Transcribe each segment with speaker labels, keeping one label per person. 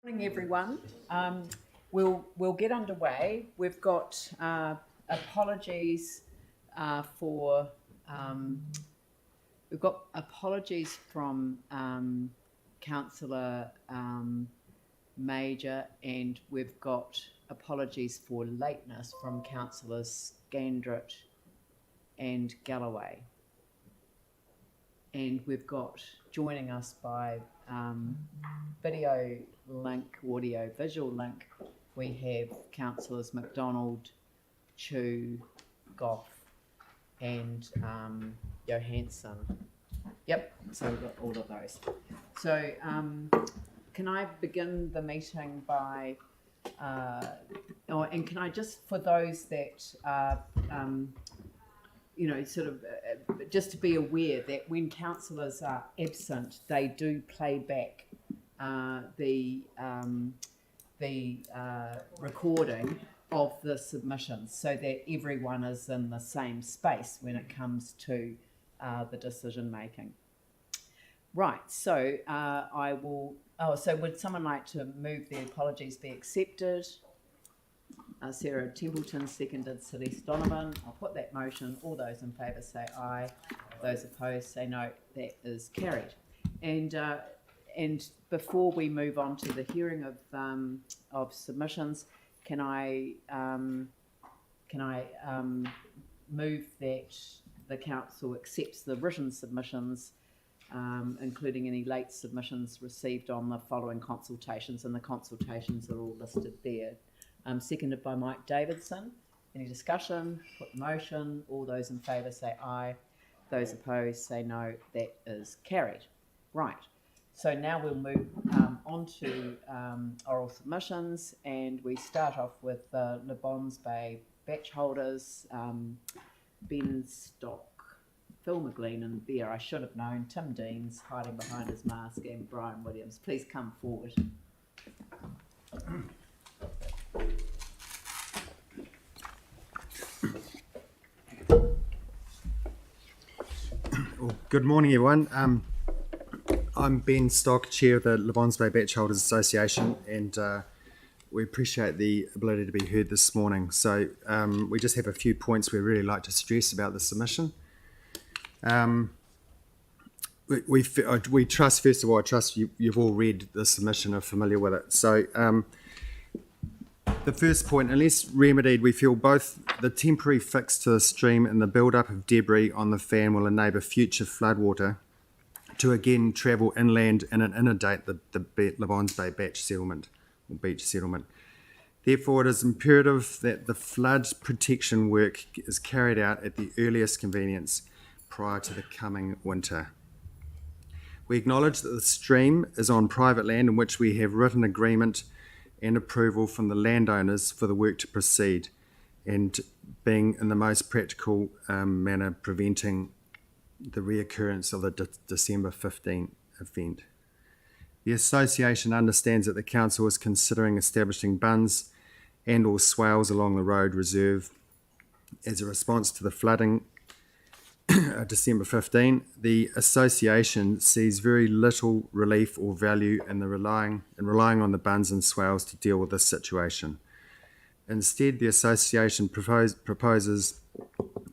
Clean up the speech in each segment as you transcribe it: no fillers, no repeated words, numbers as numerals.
Speaker 1: Morning, everyone. We'll get underway. We've got apologies from Councillor Major, and we've got apologies for lateness from Councillors Scandrett and Galloway. And we've got joining us by video link, audio visual link, we have Councillors Mcdougall, Chu, Goff and Johansson. Yep, so we've got all of those. So can I begin the meeting by, and can I just, for those that are, just to be aware that when councillors are absent, they do play back the recording of the submissions so that everyone is in the same space when it comes to the decision making. Right, so I will, so would someone like to move the apologies be accepted? Sarah Templeton, seconded Celeste Donovan. I'll put that motion. All those in favour say aye. Those opposed say no. That is carried. And before we move on to the hearing of submissions, can I move that the council accepts the written submissions, including any late submissions received on the following consultations, and the consultations are all listed there. Seconded by Mike Davidson. Any discussion? Put the motion. All those in favour say aye. Those opposed say no. That is carried. Right. So now we'll move on to oral submissions, and we start off with the Le Bons Bay batch holders, Ben Stock, Phil McLean and there, I should have known, Tim Deans hiding behind his mask, and Brian Williams. Please come forward.
Speaker 2: Well, good morning, everyone. I'm Ben Stock, Chair of the Le Bons Bay Batch Holders Association, and we appreciate the ability to be heard this morning. So we just have a few points we'd really like to stress about the submission. We trust, first of all, I trust you've all read the submission, are familiar with it. So the first point, unless remedied, we feel both the temporary fix to the stream and the build-up of debris on the fan will enable future floodwater to again travel inland and inundate the Le Bons Bay batch settlement or beach settlement. Therefore, it is imperative that the flood protection work is carried out at the earliest convenience prior to the coming winter. We acknowledge that the stream is on private land in which we have written agreement and approval from the landowners for the work to proceed, and being in the most practical manner preventing the reoccurrence of the December 15 event. The association understands that the council is considering establishing bunds and or swales along the road reserve as a response to the flooding December 15. The association sees very little relief or value in relying on the bunds and swales to deal with this situation. Instead, the association proposes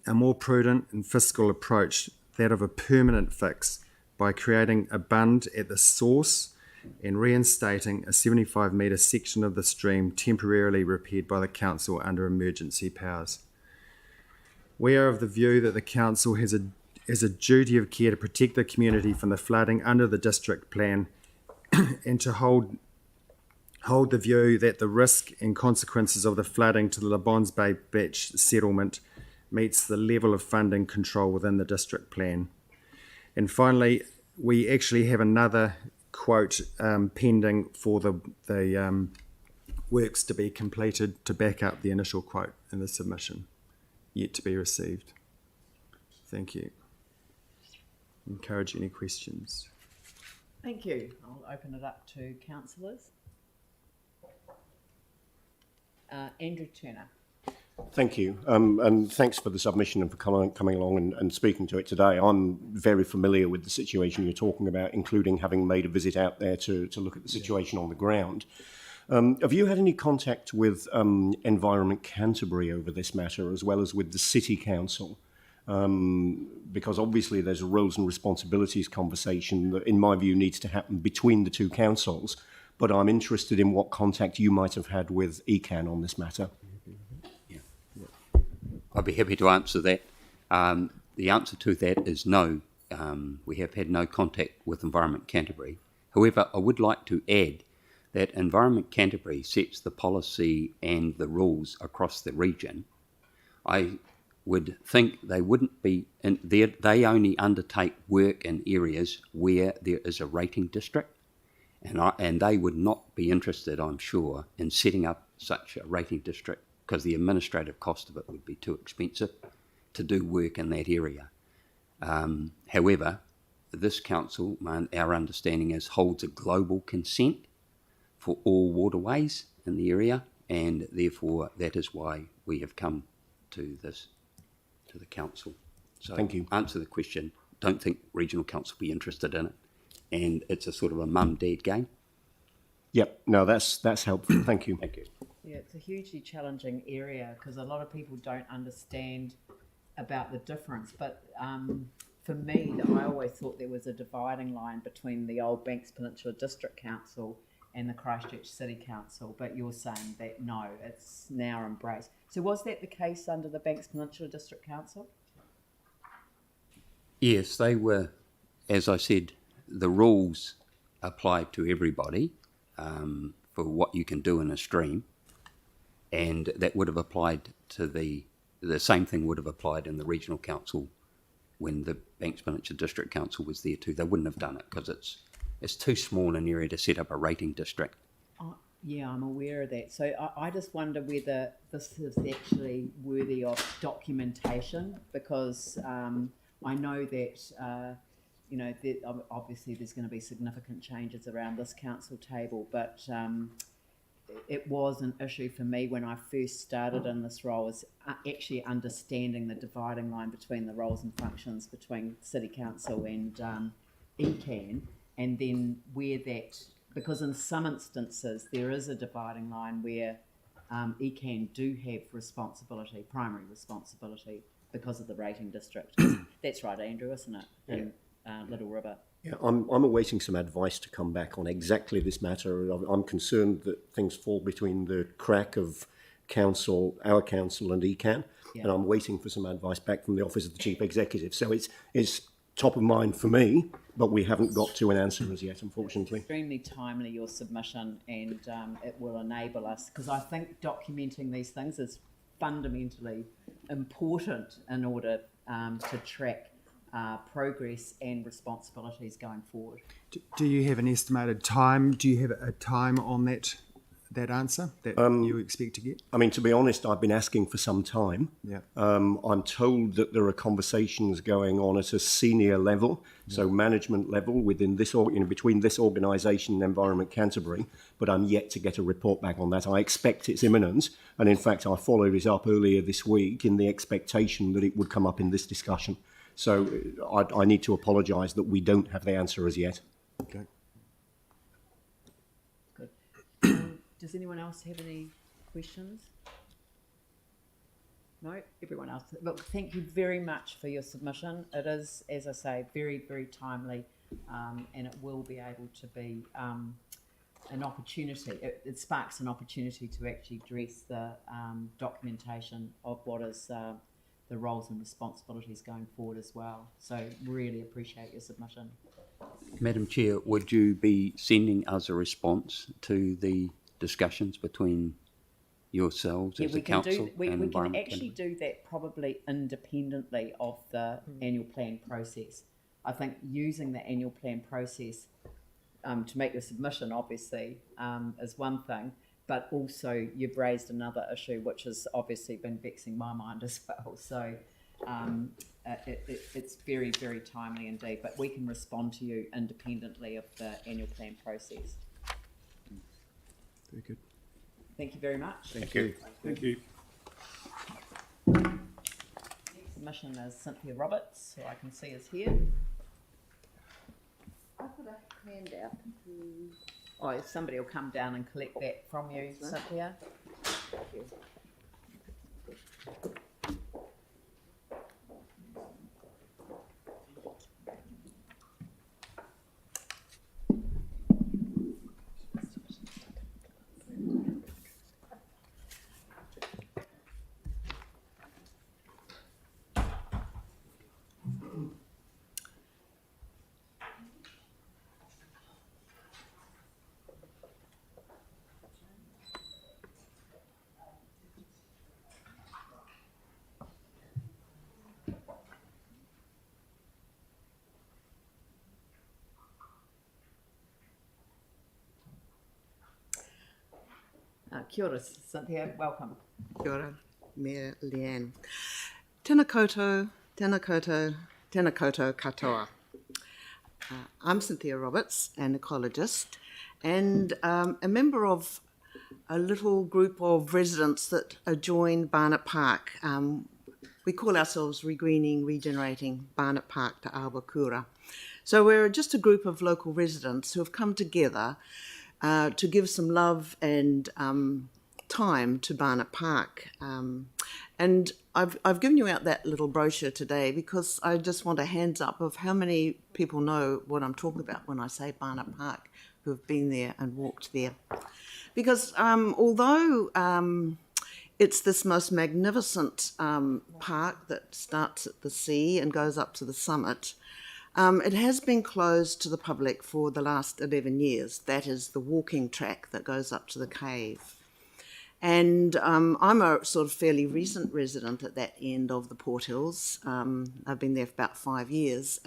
Speaker 2: a more prudent and fiscal approach, that of a permanent fix, by creating a bund at the source and reinstating a 75-metre section of the stream temporarily repaired by the council under emergency powers. We are of the view that the council has a duty of care to protect the community from the flooding under the district plan and to hold the view that the risk and consequences of the flooding to the Le Bons Bay batch settlement meets the level of funding control within the district plan. And finally, we actually have another quote pending for the works to be completed to back up the initial quote in the submission, yet to be received. Thank you. Encourage any questions.
Speaker 1: Thank you. I'll open it up to councillors. Andrew Turner.
Speaker 3: Thank you, and thanks for the submission and for coming along and speaking to it today. I'm very familiar with the situation you're talking about, including having made a visit out there to look at the situation on the ground. Have you had any contact with Environment Canterbury over this matter, as well as with the City Council? Because obviously there's a roles and responsibilities conversation that, in my view, needs to happen between the two councils, but I'm interested in what contact you might have had with ECAN on this matter.
Speaker 4: I'd be happy to answer that. The answer to that is no. We have had no contact with Environment Canterbury. However, I would like to add that Environment Canterbury sets the policy and the rules across the region. I would think they wouldn't be, they only undertake work in areas where there is a rating district, and they would not be interested, I'm sure, in setting up such a rating district, because the administrative cost of it would be too expensive to do work in that area. However, this council, our understanding is, holds a global consent for all waterways in the area, and therefore that is why we have come to the council. So,
Speaker 3: thank you.
Speaker 4: Answer the question. Don't think regional council will be interested in it, and it's a sort of a mum-dad game.
Speaker 3: Yep, no, that's helpful. Thank you.
Speaker 4: Thank you.
Speaker 1: Yeah, it's a hugely challenging area because a lot of people don't understand about the difference. But for me, I always thought there was a dividing line between the old Banks Peninsula District Council and the Christchurch City Council. But you're saying that no, it's now embraced. So was that the case under the Banks Peninsula District Council?
Speaker 4: Yes, they were, as I said, the rules applied to everybody for what you can do in a stream. And that would have applied to the same thing would have applied in the regional council when the Banks Peninsula District Council was there too. They wouldn't have done it because it's too small an area to set up a rating district.
Speaker 1: Oh, yeah, I'm aware of that. So I just wonder whether this is actually worthy of documentation, because I know that obviously there's going to be significant changes around this council table, but it was an issue for me when I first started in this role, is actually understanding the dividing line between the roles and functions between City Council and ECAN, and then where that, because in some instances there is a dividing line where ECAN do have responsibility, primary responsibility, because of the rating district. That's right, Andrew, isn't it? In Little River.
Speaker 3: Yeah, I'm awaiting some advice to come back on exactly this matter. I'm concerned that things fall between the crack of our council and ECAN, and I'm waiting for some advice back from the Office of the Chief Executive. So it's top of mind for me, but we haven't got to an answer as yet, unfortunately.
Speaker 1: It's extremely timely, your submission, and it will enable us, because I think documenting these things is fundamentally important in order to track progress and responsibilities going forward.
Speaker 2: Do you have an estimated time? Do you have a time on that answer that you expect to get?
Speaker 3: I mean, to be honest, I've been asking for some time.
Speaker 2: Yeah.
Speaker 3: I'm told that there are conversations going on at a senior level, so management level within this, between this organisation and Environment Canterbury, but I'm yet to get a report back on that. I expect it's imminent, and in fact, I followed it up earlier this week in the expectation that it would come up in this discussion. So I need to apologise that we don't have the answer as yet.
Speaker 2: Okay.
Speaker 1: Good. Does anyone else have any questions? No? Everyone else? Look, thank you very much for your submission. It is, as I say, very, very timely, and it will be able to be an opportunity. It sparks an opportunity to actually address the documentation of what is the roles and responsibilities going forward as well. So really appreciate your submission.
Speaker 4: Madam Chair, would you be sending us a response to the discussions between yourselves as a council
Speaker 1: we
Speaker 4: and
Speaker 1: can
Speaker 4: Environment
Speaker 1: actually
Speaker 4: Canterbury?
Speaker 1: do that probably independently of the annual plan process. I think using the annual plan process to make your submission, obviously, is one thing, but also you've raised another issue which has obviously been vexing my mind as well. So it's very, very timely indeed, but we can respond to you independently of the annual plan process.
Speaker 2: Very good.
Speaker 1: Thank you very much.
Speaker 3: Thank you.
Speaker 5: Thank you.
Speaker 1: submission is Cynthia Roberts, who I can see is here. I put a hand out. Oh, somebody will come down and collect that from you, Cynthia. Thank you. Kia ora, Cynthia, welcome.
Speaker 5: Kia ora, Mea Leanne. Tēnā koutou, tēnā koutou, tēnā koutou katoa. I'm Cynthia Roberts, an ecologist, and a member of a little group of residents that adjoin Barnett Park. We call ourselves Regreening, Regenerating Barnett Park Te Awakura. So we're just a group of local residents who have come together to give some love and time to Barnett Park. And I've given you out that little brochure today because I just want a hands up of how many people know what I'm talking about when I say Barnett Park, who have been there and walked there. Because although it's this most magnificent park that starts at the sea and goes up to the summit, it has been closed to the public for the last 11 years. That is the walking track that goes up to the cave. And I'm a sort of fairly recent resident at that end of the Port Hills. I've been there for about 5 years.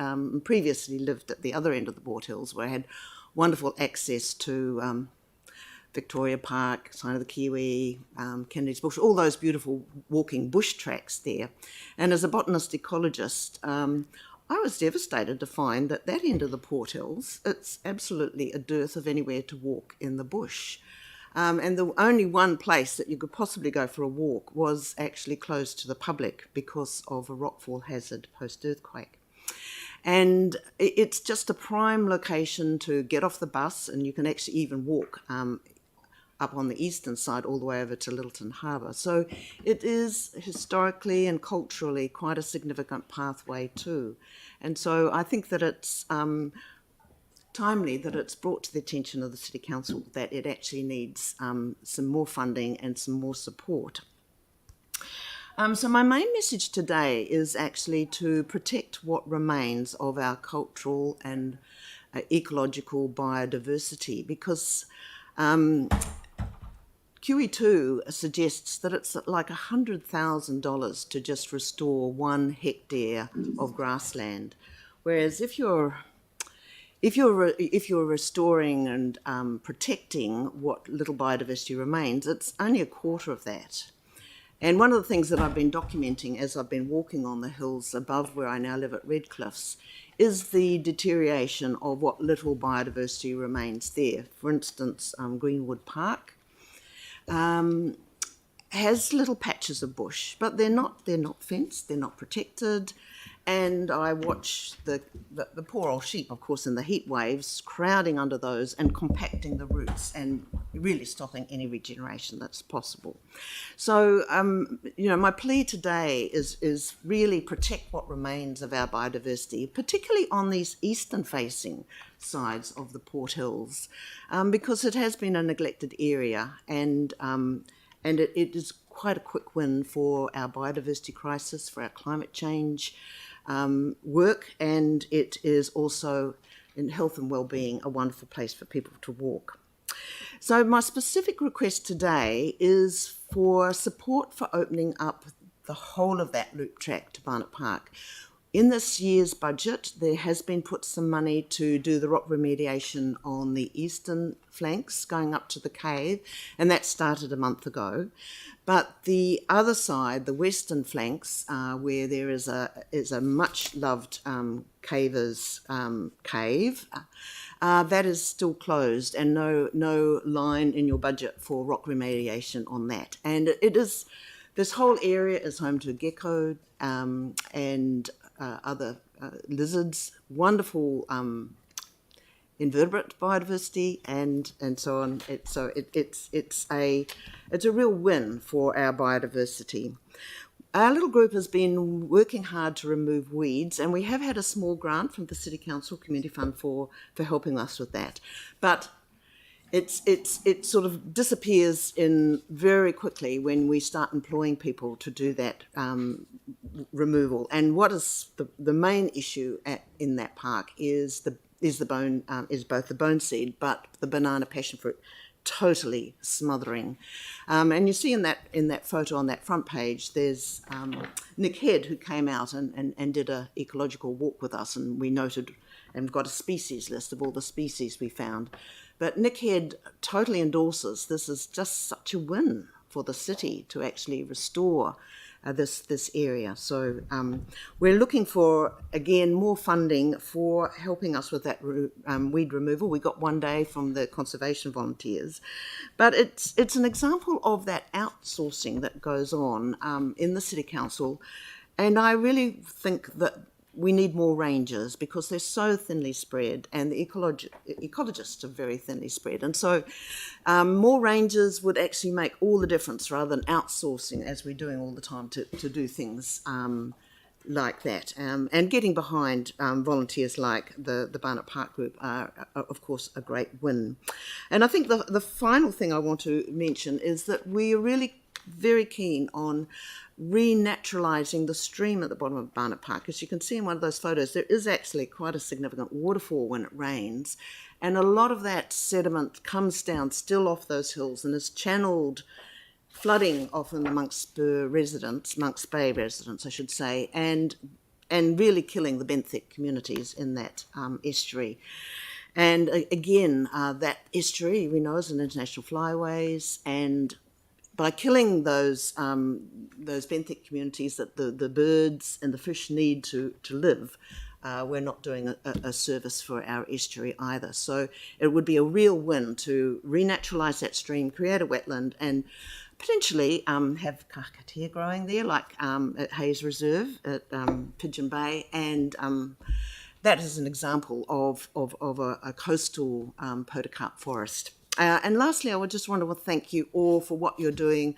Speaker 5: Previously lived at the other end of the Port Hills where I had wonderful access to Victoria Park, Sign of the Kiwi, Kennedy's Bush, all those beautiful walking bush tracks there. And as a botanist ecologist, I was devastated to find that that end of the Port Hills, it's absolutely a dearth of anywhere to walk in the bush. And the only one place that you could possibly go for a walk was actually closed to the public because of a rockfall hazard post-earthquake. And it's just a prime location to get off the bus, and you can actually even walk up on the eastern side all the way over to Littleton Harbour. So it is historically and culturally quite a significant pathway too. And so I think that it's timely that it's brought to the attention of the City Council that it actually needs some more funding and some more support. So my main message today is actually to protect what remains of our cultural and ecological biodiversity, because QE2 suggests that it's like $100,000 to just restore 1 hectare of grassland, whereas if you're restoring and protecting what little biodiversity remains, it's only a quarter of that. And one of the things that I've been documenting as I've been walking on the hills above where I now live at Redcliffs is the deterioration of what little biodiversity remains there. For instance, Greenwood Park has little patches of bush, but they're not fenced, they're not protected. And I watch the poor old sheep, of course, in the heat waves, crowding under those and compacting the roots and really stopping any regeneration that's possible. So, my plea today is really protect what remains of our biodiversity, particularly on these eastern-facing sides of the Port Hills, because it has been a neglected area, and it is quite a quick win for our biodiversity crisis, for our climate change work, and it is also, in health and well-being, a wonderful place for people to walk. So my specific request today is for support for opening up the whole of that loop track to Barnett Park. In this year's budget, there has been put some money to do the rock remediation on the eastern flanks going up to the cave, and that started a month ago. But the other side, the western flanks, where there is a much-loved caver's cave, that is still closed, and no line in your budget for rock remediation on that. And it is This whole area is home to gecko and other lizards, wonderful invertebrate biodiversity, and so on. It's a real win for our biodiversity. Our little group has been working hard to remove weeds, and we have had a small grant from the City Council Community Fund for helping us with that. But it sort of disappears in very quickly when we start employing people to do that removal. And what is the main issue in that park is both the bone seed, but the banana passion fruit totally smothering. And you see in that photo on that front page, there's Nick Head, who came out and did an ecological walk with us, and we noted and got a species list of all the species we found. But Nick Head totally endorses this is just such a win for the city to actually restore this area. So we're looking for, again, more funding for helping us with that weed removal. We got one day from the conservation volunteers. But it's an example of that outsourcing that goes on in the City Council. And I really think that we need more rangers because they're so thinly spread, and the ecologists are very thinly spread. And so more rangers would actually make all the difference rather than outsourcing, as we're doing all the time, to do things like that. And getting behind volunteers like the Barnett Park Group are, of course, a great win. And I think the final thing I want to mention is that we are really very keen on re-naturalizing the stream at the bottom of Barnett Park. As you can see in one of those photos, there is actually quite a significant waterfall when it rains, and a lot of that sediment comes down still off those hills and is channeled, flooding often amongst Monks Bay residents, I should say, and really killing the benthic communities in that estuary. And again, that estuary we know is an international flyways, and by killing those benthic communities that the birds and the fish need to live, we're not doing a service for our estuary either. So it would be a real win to renaturalise that stream, create a wetland, and potentially have kakatea growing there, like at Hayes Reserve at Pigeon Bay, and that is an example of a coastal podocarp forest. And lastly, I would just want to thank you all for what you're doing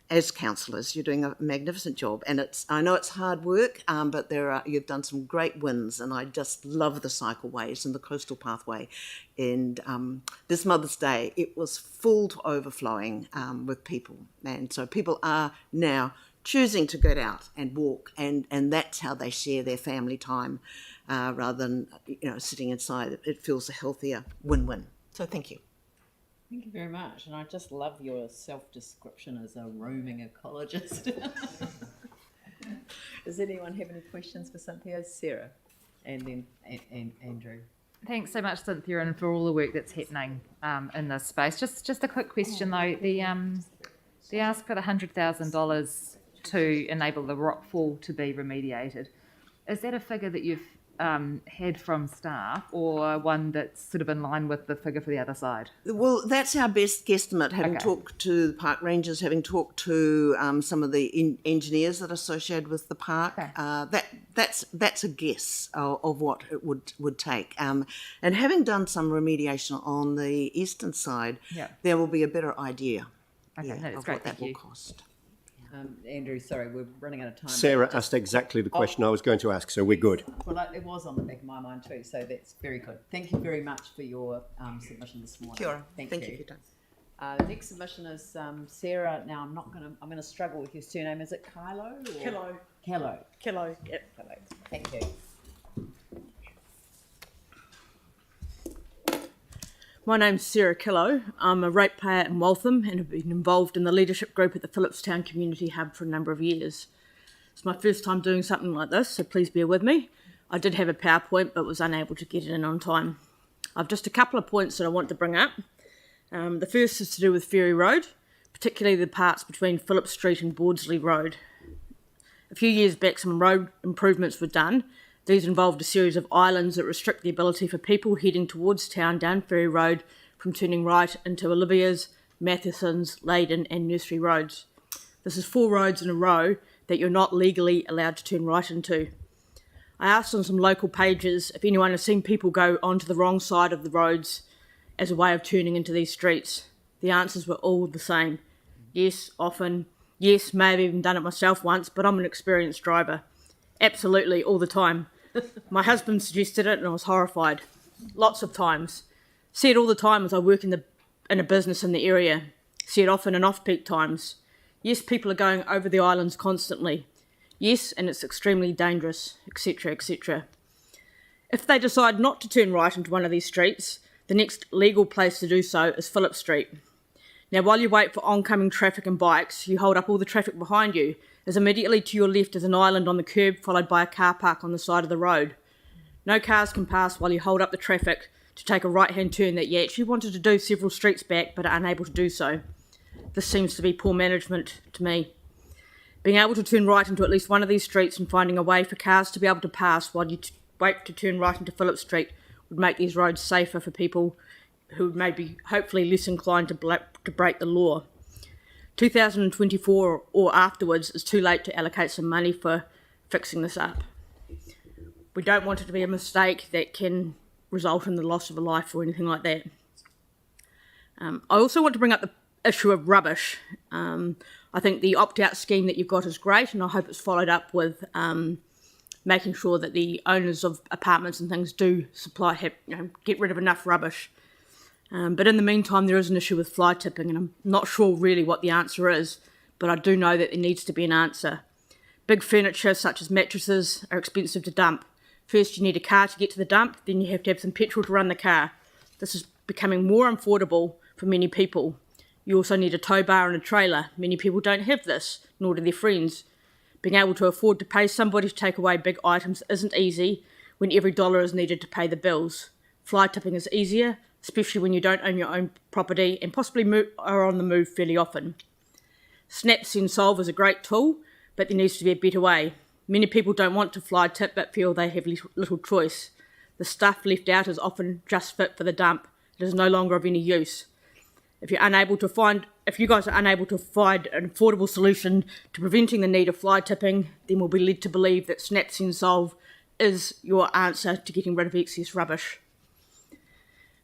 Speaker 5: as councillors. You're doing a magnificent job, and I know it's hard work, but you've done some great wins, and I just love the cycleways and the coastal pathway. And this Mother's Day, it was full to overflowing with people, and so people are now choosing to get out and walk, and that's how they share their family time, rather than sitting inside. It feels a healthier win-win. So thank you.
Speaker 1: Thank you very much, and I just love your self-description as a roaming ecologist. Does anyone have any questions for Cynthia? Sarah, and then Andrew.
Speaker 6: Thanks so much, Cynthia, and for all the work that's happening in this space. Just a quick question though. The ask for the $100,000 to enable the rockfall to be remediated, is that a figure that you've had from staff, or one that's sort of in line with the figure for the other side?
Speaker 5: Well, that's our best guesstimate, having talked to the park rangers, having talked to some of the engineers that are associated with the park. That's a guess of what it would take. And having done some remediation on the eastern side, there will be a better idea of what that will cost.
Speaker 1: Andrew, sorry, we're running out of time.
Speaker 3: Sarah asked exactly the question I was going to ask, so we're good.
Speaker 1: Well, it was on the back of my mind too, so that's very good. Thank you very much for your submission this morning.
Speaker 5: Kia ora.
Speaker 1: Thank you.
Speaker 5: The
Speaker 1: Next submission is Sarah. Now I'm gonna struggle with your surname. Is it Kylo? Or? Kello. Yep. Kello. Thank you.
Speaker 7: My name's Sarah Killow. I'm a ratepayer in Waltham and have been involved in the leadership group at the Phillipstown Community Hub for a number of years. It's my first time doing something like this, so please bear with me. I did have a PowerPoint but was unable to get it in on time. I've just a couple of points that I want to bring up. The first is to do with Ferry Road, particularly the parts between Phillip Street and Bordsley Road. A few years back, some road improvements were done. These involved a series of islands that restrict the ability for people heading towards town down Ferry Road from turning right into Olivia's, Matheson's, Leyden and Nursery roads. This is 4 roads in a row that you're not legally allowed to turn right into. I asked on some local pages if anyone has seen people go onto the wrong side of the roads as a way of turning into these streets. The answers were all the same. Yes, often. Yes, may have even done it myself once, but I'm an experienced driver. Absolutely, all the time. My husband suggested it and I was horrified. Lots of times. See it all the time as I work in a business in the area. See it often in off-peak times. Yes, people are going over the islands constantly. Yes, and it's extremely dangerous, etc., etc. If they decide not to turn right into one of these streets, the next legal place to do so is Phillip Street. Now, while you wait for oncoming traffic and bikes, you hold up all the traffic behind you, as immediately to your left is an island on the curb followed by a car park on the side of the road. No cars can pass while you hold up the traffic to take a right-hand turn that you actually wanted to do several streets back but are unable to do so. This seems to be poor management to me. Being able to turn right into at least one of these streets and finding a way for cars to be able to pass while you wait to turn right into Phillip Street would make these roads safer for people who may be hopefully less inclined to break the law. 2024 or afterwards is too late to allocate some money for fixing this up. We don't want it to be a mistake that can result in the loss of a life or anything like that. I also want to bring up the issue of rubbish. I think the opt-out scheme that you've got is great, and I hope it's followed up with making sure that the owners of apartments and things do get rid of enough rubbish. But in the meantime, there is an issue with fly tipping, and I'm not sure really what the answer is, but I do know that there needs to be an answer. Big furniture, such as mattresses, are expensive to dump. First, you need a car to get to the dump, then you have to have some petrol to run the car. This is becoming more unaffordable for many people. You also need a tow bar and a trailer. Many people don't have this, nor do their friends. Being able to afford to pay somebody to take away big items isn't easy when every dollar is needed to pay the bills. Fly tipping is easier, especially when you don't own your own property and possibly are on the move fairly often. Snap Send Solve is a great tool, but there needs to be a better way. Many people don't want to fly tip but feel they have little choice. The stuff left out is often just fit for the dump. It is no longer of any use. If you guys are unable to find an affordable solution to preventing the need of fly tipping, then we'll be led to believe that Snap Send Solve is your answer to getting rid of excess rubbish.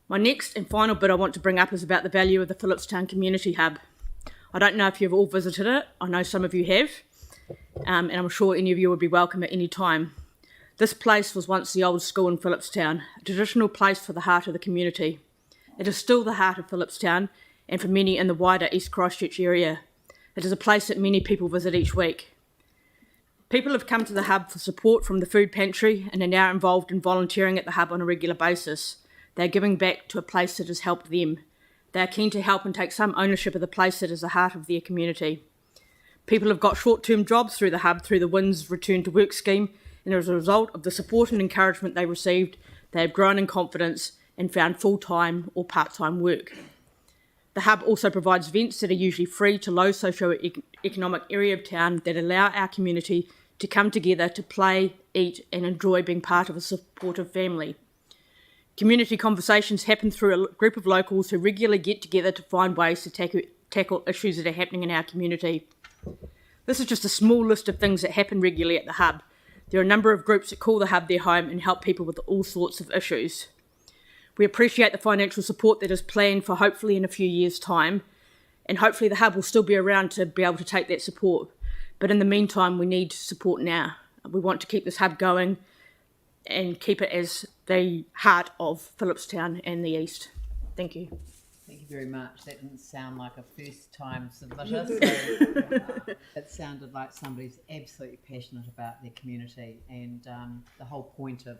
Speaker 7: My next and final bit I want to bring up is about the value of the Phillipstown Community Hub. I don't know if you've all visited it. I know some of you have, and I'm sure any of you would be welcome at any time. This place was once the old school in Phillipstown, a traditional place for the heart of the community. It is still the heart of Phillipstown, and for many in the wider East Christchurch area. It is a place that many people visit each week. People have come to the hub for support from the food pantry and are now involved in volunteering at the hub on a regular basis. They are giving back to a place that has helped them. They are keen to help and take some ownership of the place that is the heart of their community. People have got short-term jobs through the hub through the WINS Return to Work scheme, and as a result of the support and encouragement they received, they have grown in confidence and found full-time or part-time work. The hub also provides events that are usually free to low socio-economic area of town that allow our community to come together to play, eat and enjoy being part of a supportive family. Community conversations happen through a group of locals who regularly get together to find ways to tackle issues that are happening in our community. This is just a small list of things that happen regularly at the hub. There are a number of groups that call the hub their home and help people with all sorts of issues. We appreciate the financial support that is planned for hopefully in a few years' time, and hopefully the hub will still be around to be able to take that support. But in the meantime, we need support now. We want to keep this hub going and keep it as the heart of Phillipstown and the East. Thank you.
Speaker 1: Thank you very much. That didn't sound like a first-time submitter. So it sounded like somebody's absolutely passionate about their community, and the whole point of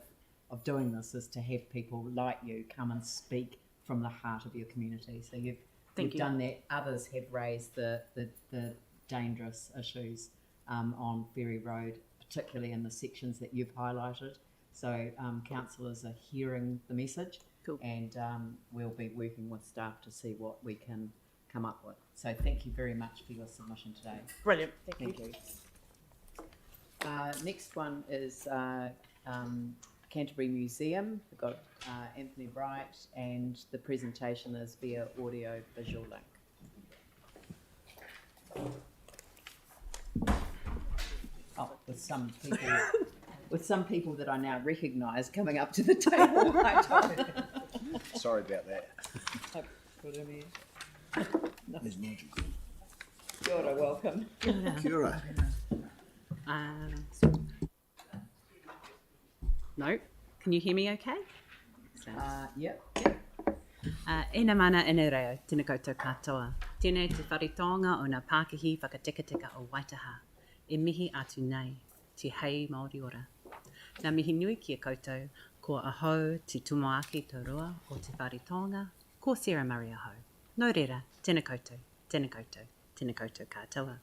Speaker 1: doing this is to have people like you come and speak from the heart of your community. So you've done that. Others have raised the dangerous issues on Ferry Road, particularly in the sections that you've highlighted. So councillors are hearing the message.
Speaker 7: Cool.
Speaker 1: And we'll be working with staff to see what we can come up with. So thank you very much for your submission today.
Speaker 7: Brilliant.
Speaker 1: Thank you. Next one is Canterbury Museum. We've got Anthony Wright, and the presentation is via audio visual link. some people that I now recognise coming up to the table.
Speaker 3: Sorry about that.
Speaker 8: There's Nigel.
Speaker 1: Kia ora, welcome.
Speaker 8: Kia ora.
Speaker 9: No, can you hear me okay?
Speaker 1: Yep.
Speaker 9: Ena mana ene reo, tēnā koutou katoa. Tēnei te wharitonga o ngā Pākehī whakatekateka o Waitaha. E mihi atu nei, te hei Māori ora. Nā mihi nui ki a koutou, ko ahau te tumoaki tō rua o te wharitonga, ko Sarah Murray ahau. Nō reira, tēnā koutou, tēnā koutou, tēnā koutou katoa.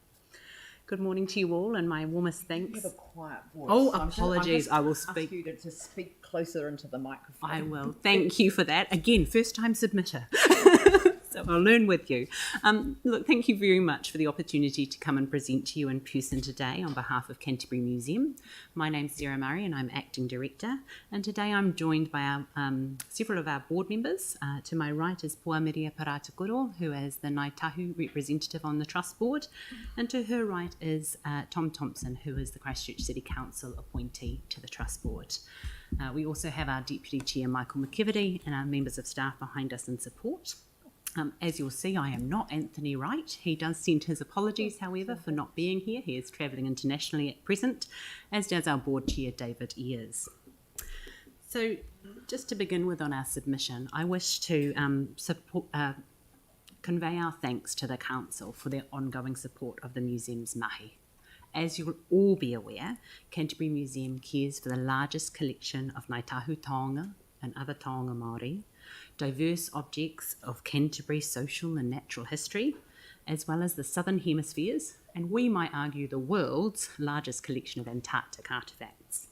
Speaker 9: Good morning to you all, and my warmest thanks.
Speaker 1: You have a quiet voice.
Speaker 9: Oh,
Speaker 1: I'm
Speaker 9: apologies, I will
Speaker 1: ask
Speaker 9: speak.
Speaker 1: you to speak closer into the microphone.
Speaker 9: I will. Thank you for that. Again, first time submitter. So I'll learn with you. Look, thank you very much for the opportunity to come and present to you in person today on behalf of Canterbury Museum. My name's Sarah Murray and I'm Acting Director. And today I'm joined by several of our board members. To my right is Puamiria Paratakoro, who is the Ngāi Tahu representative on the Trust Board. And to her right is Tom Thompson, who is the Christchurch City Council appointee to the Trust Board. We also have our Deputy Chair, Michael McKivity, and our members of staff behind us in support. As you'll see, I am not Anthony Wright. He does send his apologies, however, for not being here. He is travelling internationally at present, as does our board chair, David Ears. So just to begin with on our submission, I wish to convey our thanks to the Council for their ongoing support of the museum's mahi. As you'll all be aware, Canterbury Museum cares for the largest collection of Ngāi Tahu taonga and other taonga Māori, diverse objects of Canterbury social and natural history, as well as the Southern Hemisphere's, and we might argue the world's, largest collection of Antarctic artefacts.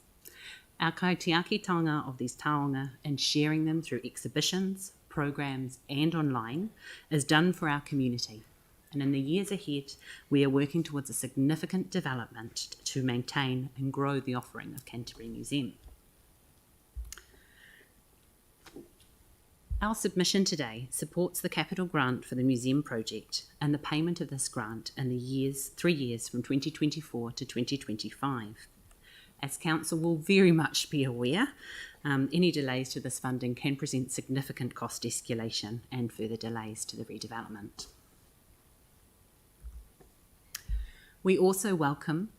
Speaker 9: Our kaitiaki-tanga of these taonga and sharing them through exhibitions, programs and online is done for our community. And in the years ahead, we are working towards a significant development to maintain and grow the offering of Canterbury Museum. Our submission today supports the capital grant for the museum project and the payment of this grant in the 3 years from 2024 to 2025. As Council will very much be aware, any delays to this funding can present significant cost escalation and further delays to the redevelopment. We also welcome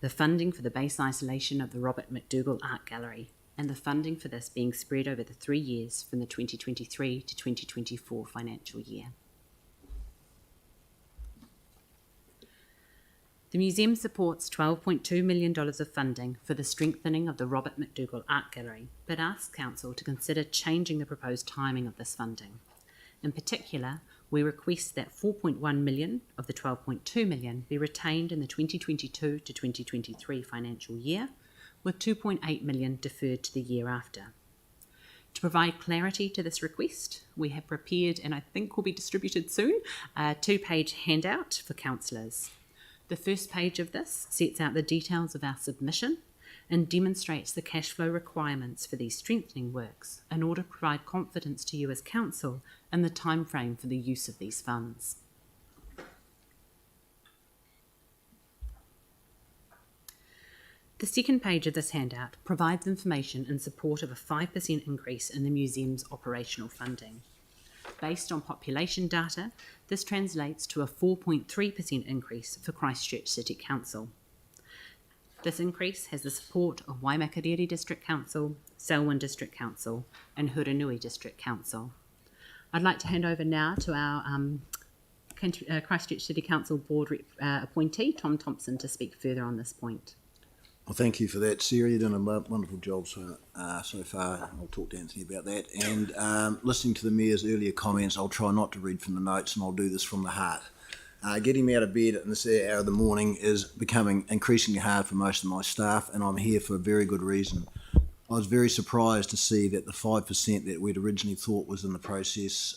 Speaker 9: the funding for the base isolation of the Robert Mcdougall Art Gallery, and the funding for this being spread over the 3 years from the 2023 to 2024 financial year. The museum supports $12.2 million of funding for the strengthening of the Robert Mcdougall Art Gallery, but asks Council to consider changing the proposed timing of this funding. In particular, we request that $4.1 million of the $12.2 million be retained in the 2022 to 2023 financial year, with $2.8 million deferred to the year after. To provide clarity to this request, we have prepared, and I think will be distributed soon, a 2-page handout for councillors. The first page of this sets out the details of our submission and demonstrates the cash flow requirements for these strengthening works in order to provide confidence to you as council in the time frame for the use of these funds. The second page of this handout provides information in support of a 5% increase in the museum's operational funding. Based on population data, this translates to a 4.3% increase for Christchurch City Council. This increase has the support of Waimakariri District Council, Selwyn District Council and Huranui District Council. I'd like to hand over now to our Christchurch City Council Board appointee, Tom Thompson, to speak further on this point.
Speaker 8: Well, thank you for that, Sarah. You've done a wonderful job so far. I'll talk to Anthony about that. And listening to the Mayor's earlier comments, I'll try not to read from the notes and I'll do this from the heart. Getting me out of bed at this hour of the morning is becoming increasingly hard for most of my staff, and I'm here for a very good reason. I was very surprised to see that the 5% that we'd originally thought was in the process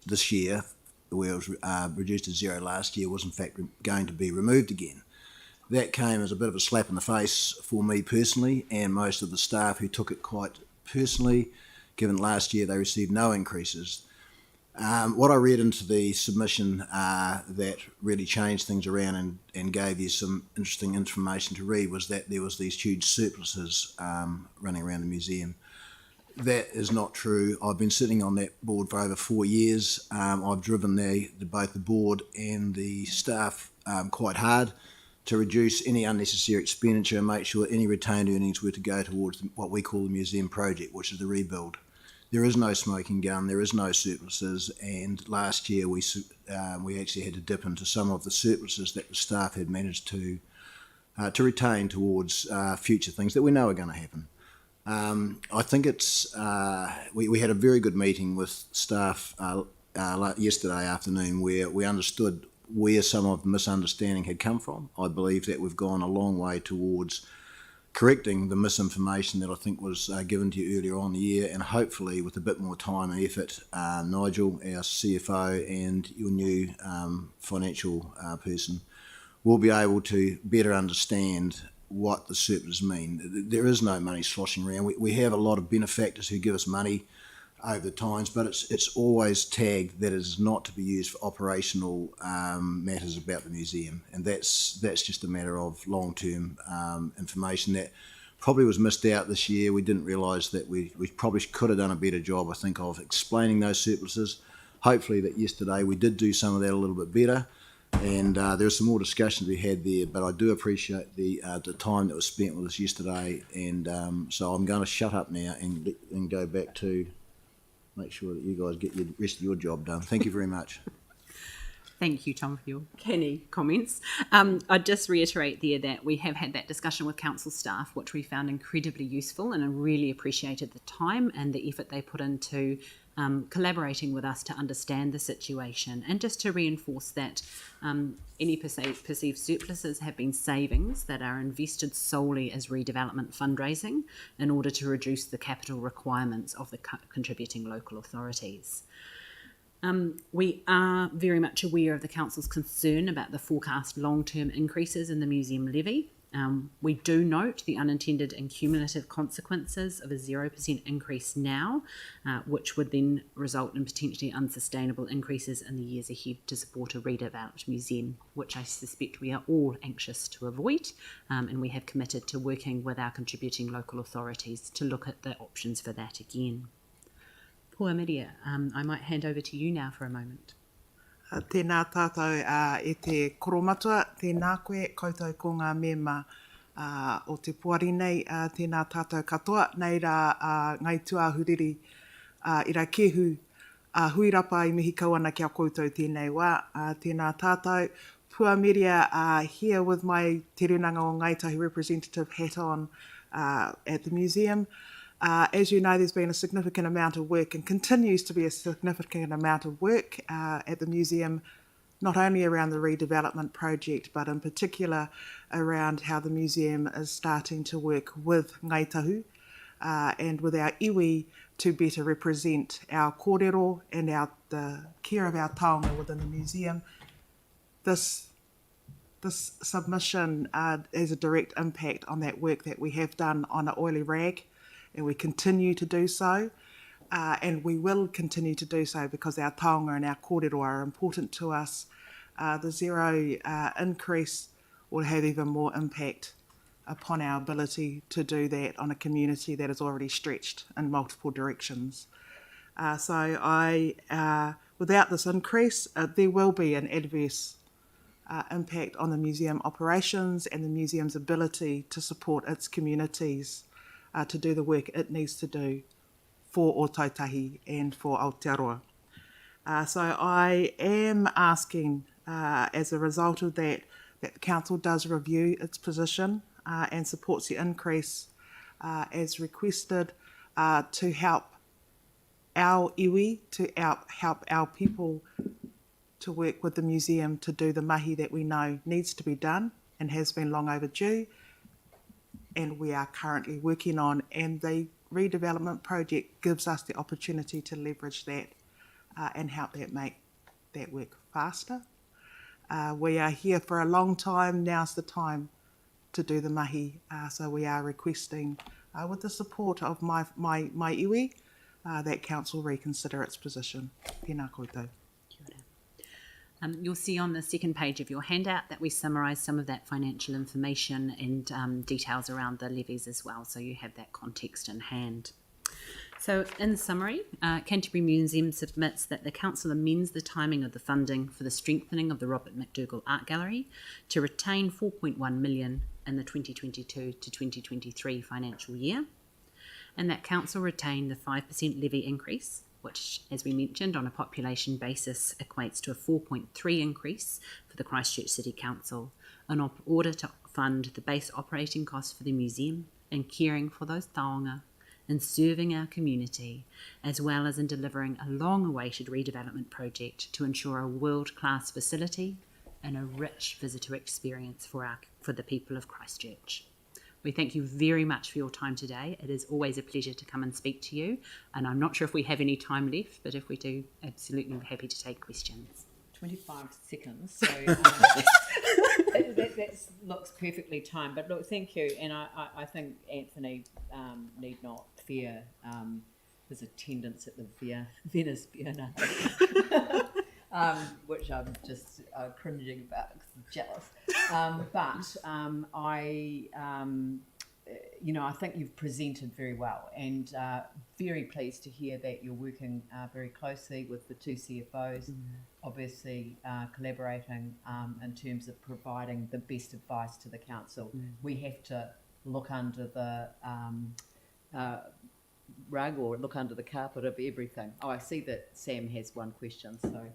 Speaker 8: this year, where it was reduced to zero last year, was in fact going to be removed again. That came as a bit of a slap in the face for me personally and most of the staff who took it quite personally, given last year they received no increases. What I read into the submission that really changed things around and gave you some interesting information to read was that there was these huge surpluses running around the museum. That is not true. I've been sitting on that board for over 4 years. I've driven both the board and the staff quite hard to reduce any unnecessary expenditure and make sure any retained earnings were to go towards what we call the museum project, which is the rebuild. There is no smoking gun, there is no surpluses, and last year we actually had to dip into some of the surpluses that the staff had managed to retain towards future things that we know are going to happen. I think we had a very good meeting with staff yesterday afternoon where we understood where some of the misunderstanding had come from. I believe that we've gone a long way towards correcting the misinformation that I think was given to you earlier on in the year, and hopefully with a bit more time and effort, Nigel, our CFO, and your new financial person will be able to better understand what the surplus mean. There is no money sloshing around. We have a lot of benefactors who give us money over the times, but it's always tagged that it is not to be used for operational matters about the museum, and that's just a matter of long-term information that probably was missed out this year. We didn't realise that we probably could have done a better job, I think, of explaining those surpluses. Hopefully that yesterday we did do some of that a little bit better, and there's some more discussion to be had there, but I do appreciate the time that was spent with us yesterday, and so I'm going to shut up now and go back to make sure that you guys get the rest of your job done. Thank you very much.
Speaker 9: Thank you, Tom, for your canny comments. I'd just reiterate there that we have had that discussion with council staff, which we found incredibly useful, and I really appreciated the time and the effort they put into collaborating with us to understand the situation, and just to reinforce that any perceived surpluses have been savings that are invested solely as redevelopment fundraising in order to reduce the capital requirements of the contributing local authorities. We are very much aware of the council's concern about the forecast long-term increases in the museum levy. We do note the unintended and cumulative consequences of a 0% increase now, which would then result in potentially unsustainable increases in the years ahead to support a redeveloped museum, which I suspect we are all anxious to avoid, and we have committed to working with our contributing local authorities to look at the options for that again. Puamiria, I might hand over to you now for a moment.
Speaker 10: Tēnā tātou e te koromatua, tēnā koe koutou ko ngā mema o te puari nei, tēnā tātou katoa, nei rā ngai tuahuriri i rā kehu huirapa i mihi kauana kia koutou tēnei wā. Tēnā tātou, Puamiria here with my Te Runanga o Ngaitahi representative hat on at the museum. As you know, there's been a significant amount of work and continues to be a significant amount of work at the museum, not only around the redevelopment project, but in particular around how the museum is starting to work with Ngaitahu and with our iwi to better represent our kōrero and the care of our taonga within the museum. This submission has a direct impact on that work that we have done on an oily rag, and we continue to do so, and we will continue to do so because our taonga and our kōrero are important to us. The zero increase will have even more impact upon our ability to do that on a community that is already stretched in multiple directions. Without this increase, there will be an adverse impact on the museum operations and the museum's ability to support its communities to do the work it needs to do for Ōtautahi and for Aotearoa. So I am asking, as a result of that the council does review its position and supports the increase as requested to help our iwi, to help our people to work with the museum to do the mahi that we know needs to be done and has been long overdue, and we are currently working on, and the redevelopment project gives us the opportunity to leverage that and help that make that work faster. We are here for a long time, now's the time to do the mahi, so we are requesting with the support of my iwi that council reconsider its position. Tēnā koutou.
Speaker 9: You'll see on the second page of your handout that we summarise some of that financial information and details around the levies as well, so you have that context in hand. So in summary, Canterbury Museum submits that the council amends the timing of the funding for the strengthening of the Robert Mcdougall Art Gallery to retain $4.1 million in the 2022 to 2023 financial year, and that council retain the 5% levy increase, which, as we mentioned, on a population basis equates to a 4.3 increase for the Christchurch City Council, in order to fund the base operating costs for the museum and caring for those taonga and serving our community, as well as in delivering a long-awaited redevelopment project to ensure a world-class facility and a rich visitor experience for the people of Christchurch. We thank you very much for your time today. It is always a pleasure to come and speak to you, and I'm not sure if we have any time left, but if we do, absolutely happy to take questions.
Speaker 1: 25 seconds, so that looks perfectly timed. But look, thank you, and I think Anthony need not fear his attendance at the Venice Biennale, which I'm just cringing about because I'm jealous. I think you've presented very well, and very pleased to hear that you're working very closely with the two CFOs, obviously collaborating in terms of providing the best advice to the council. We have to look under the rug or look under the carpet of everything. Oh, I see that Sam has one question, so.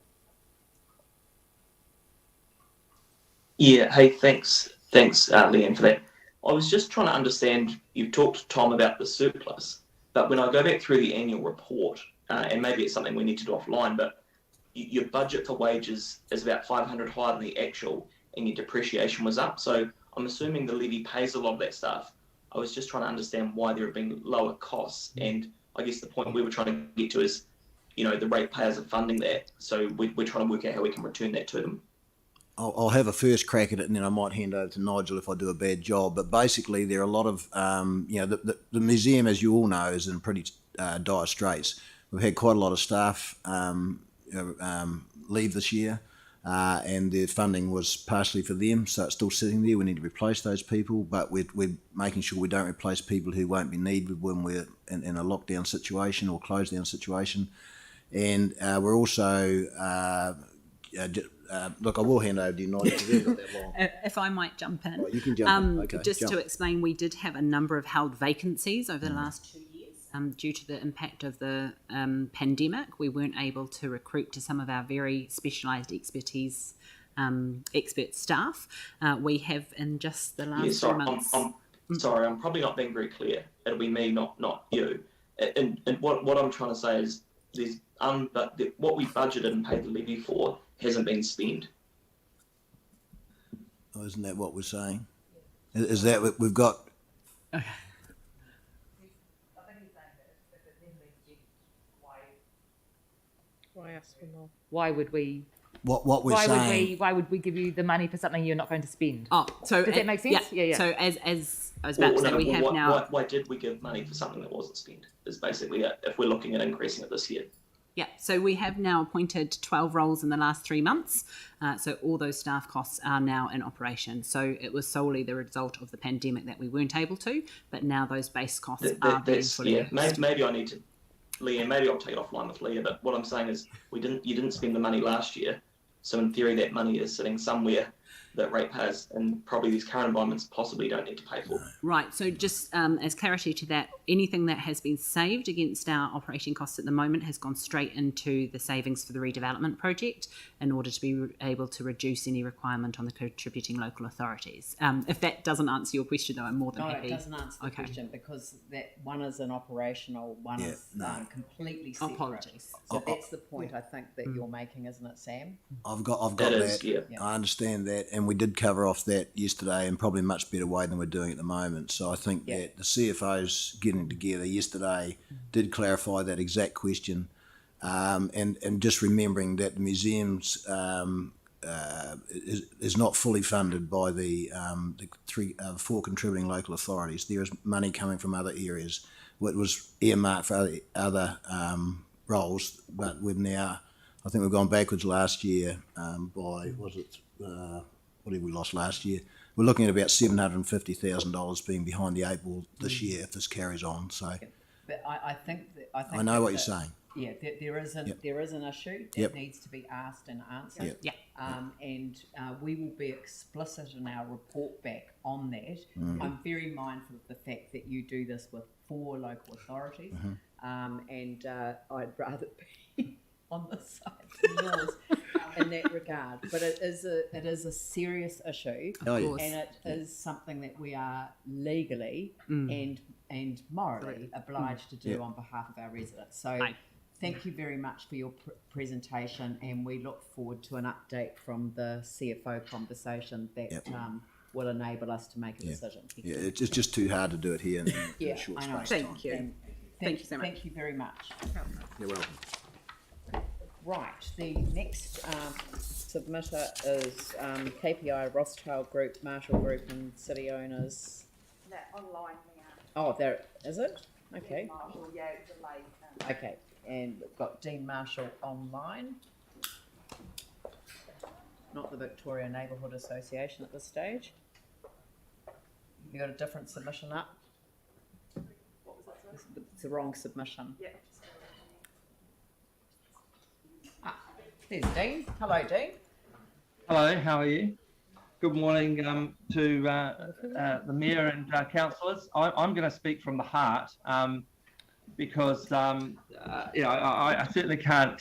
Speaker 11: Yeah, hey, thanks, Leanne, for that. I was just trying to understand, you've talked to Tom about the surplus, but when I go back through the annual report, and maybe it's something we need to do offline, but your budget for wages is about 500 higher than the actual, and your depreciation was up. So I'm assuming the levy pays a lot of that stuff. I was just trying to understand why there have been lower costs. And I guess the point we were trying to get to is, the ratepayers are funding that. So we're trying to work out how we can return that to them.
Speaker 8: I'll have a first crack at it, and then I might hand over to Nigel if I do a bad job. But basically, there are a lot of, the museum, as you all know, is in pretty dire straits. We've had quite a lot of staff leave this year, and their funding was partially for them, so it's still sitting there. We need to replace those people, but we're making sure we don't replace people who won't be needed when we're in a lockdown situation or close down situation. And we're also... look, I will hand over to you, Nigel, because you've got that long.
Speaker 9: If I might jump in.
Speaker 8: Oh, you can jump in. Okay,
Speaker 9: just to explain, we did have a number of held vacancies over the last 2 years. Due to the impact of the pandemic, we weren't able to recruit to some of our very specialised expertise expert staff. We have in just the last 3 months...
Speaker 11: Sorry, I'm probably not being very clear. It'll be me, not you. And what I'm trying to say is what we budgeted and paid the levy for hasn't been spent.
Speaker 8: Oh, isn't that what we're saying? Is that what we've got?
Speaker 6: Okay.
Speaker 7: Why ask for more?
Speaker 6: Why would we?
Speaker 8: What we're saying?
Speaker 6: Why would we give you the money for something you're not going to spend?
Speaker 9: Oh, so
Speaker 6: does that make sense? Yeah.
Speaker 9: So as I was about to say, we have now.
Speaker 11: Why did we give money for something that wasn't spent? Is basically it, if we're looking at increasing it this year.
Speaker 9: Yeah, so we have now appointed 12 roles in the last 3 months. So all those staff costs are now in operation. So it was solely the result of the pandemic that we weren't able to, but now those base costs are being fully used.
Speaker 11: Maybe I need to, Leah, maybe I'll take it offline with Leah, but what I'm saying is you didn't spend the money last year. So in theory, that money is sitting somewhere that ratepayers and probably these current environments possibly don't need to pay for.
Speaker 9: Right, so just as clarity to that, anything that has been saved against our operating costs at the moment has gone straight into the savings for the redevelopment project in order to be able to reduce any requirement on the contributing local authorities. If that doesn't answer your question, though, I'm more than happy.
Speaker 1: No, it doesn't answer the question because that one is an operational, one is completely separate.
Speaker 9: Apologies.
Speaker 1: So that's the point I think that you're making, isn't it, Sam?
Speaker 8: I've got that.
Speaker 11: Yeah.
Speaker 8: I understand that, and we did cover off that yesterday in probably a much better way than we're doing at the moment. So I think that the CFOs getting together yesterday did clarify that exact question, and just remembering that the museums is not fully funded by the 4 contributing local authorities. There is money coming from other areas. what was earmarked for other roles, but we've now, I think we've gone backwards last year by, what have we lost last year? We're looking at about $750,000 being behind the 8 ball this year if this carries on. So,
Speaker 1: But I think
Speaker 8: I know what you're saying.
Speaker 1: Yeah, there is an issue that
Speaker 8: Yep.
Speaker 1: needs to be asked and answered.
Speaker 9: Yeah.
Speaker 1: And we will be explicit in our report back on that. I'm very mindful of the fact that you do this with 4 local authorities, and I'd rather be on this side than yours in that regard. But it is a serious issue,
Speaker 8: Oh, yeah.
Speaker 1: and it is something that we are legally and morally obliged to do on behalf of our residents. So.
Speaker 9: Right.
Speaker 1: Thank you very much for your presentation, and we look forward to an update from the CFO conversation that will enable us to make a decision.
Speaker 8: Yeah, it's just too hard to do it here in a short
Speaker 1: I know.
Speaker 8: space of time.
Speaker 9: Thank you.
Speaker 1: And
Speaker 9: Thank you so much.
Speaker 1: Thank you very much.
Speaker 8: You're welcome.
Speaker 1: Right, the next submitter is KPI Rothschild Group, Marshall Group, and City Owners.
Speaker 12: That online now.
Speaker 1: Oh, there is it? Okay.
Speaker 12: Marshall, yeah, it's delayed.
Speaker 1: Okay, and we've got Dean Marshall online. Not the Victoria Neighbourhood Association at this stage. You got a different submission up?
Speaker 12: What was that, sir?
Speaker 1: It's the wrong submission.
Speaker 12: Yeah.
Speaker 1: There's Dean. Hello, Dean.
Speaker 13: Hello, how are you? Good morning to the Mayor and councillors. I'm going to speak from the heart because you know, I certainly can't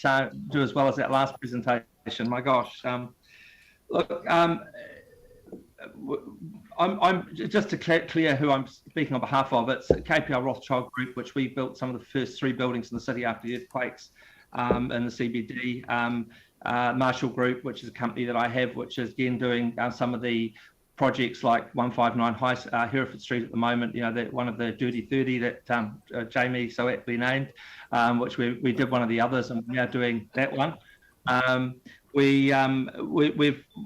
Speaker 13: do as well as that last presentation. My gosh. Look, I'm just to clear who I'm speaking on behalf of. It's KPI Rothschild Group, which we built some of the first 3 buildings in the city after the earthquakes in the CBD. Marshall Group, which is a company that I have, which is again doing some of the projects like 159 Hereford Street at the moment. You know, that one of the Dirty 30 that Jamie so aptly named, which we did one of the others, and we're now doing that one. We've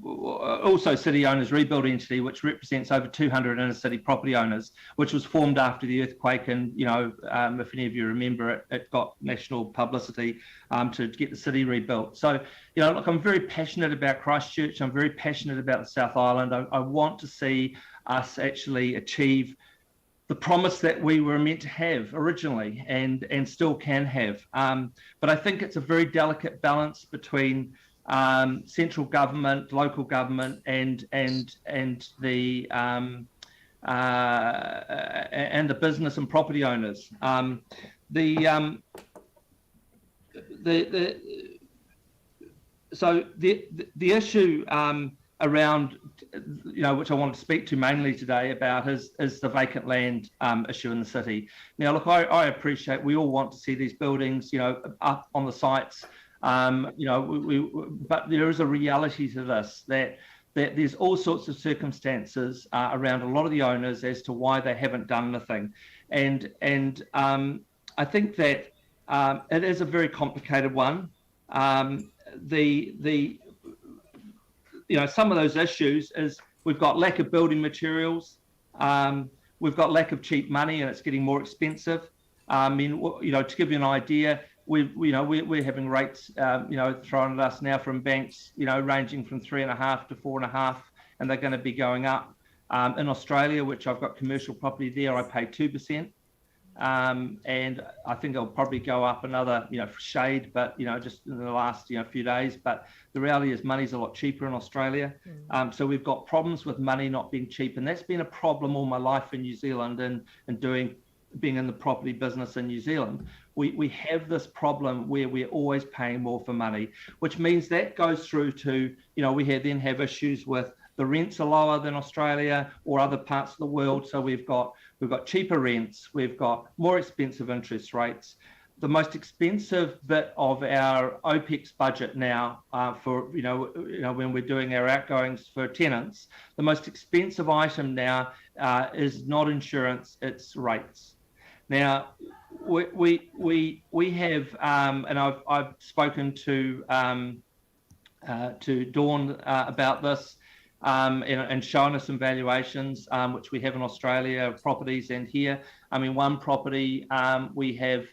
Speaker 13: also City Owners Rebuild Entity, which represents over 200 inner city property owners, which was formed after the earthquake. And, you know, if any of you remember, it got national publicity to get the city rebuilt. So, you know, look, I'm very passionate about Christchurch. I'm very passionate about the South Island. I want to see us actually achieve the promise that we were meant to have originally and still can have. But I think it's a very delicate balance between central government, local government, and the business and property owners. So the issue around, you know, which I want to speak to mainly today about is the vacant land issue in the city. Now, look, I appreciate we all want to see these buildings, you know, up on the sites. You know, but there is a reality to this that there's all sorts of circumstances around a lot of the owners as to why they haven't done anything, and I think that it is a very complicated one. You know, some of those issues is we've got lack of building materials, we've got lack of cheap money, and it's getting more expensive. I mean, you know, to give you an idea, we're having rates, you know, thrown at us now from banks, you know, ranging from 3.5 to 4.5, and they're going to be going up. In Australia, which I've got commercial property there, I pay 2%, and I think it'll probably go up another, you know, for shade, but you know, just in the last, you know, few days. But the reality is, money's a lot cheaper in Australia. So we've got problems with money not being cheap, and that's been a problem all my life in New Zealand and being in the property business in New Zealand. We have this problem where we're always paying more for money, which means that goes through to, you know, we then have issues with the rents are lower than Australia or other parts of the world. So we've got cheaper rents, we've got more expensive interest rates. The most expensive bit of our OPEX budget now for, you know, when we're doing our outgoings for tenants, the most expensive item now is not insurance, it's rates. Now, we have, and I've spoken to Dawn about this. and shown us some valuations, which we have in Australia, properties and here. I mean, one property we have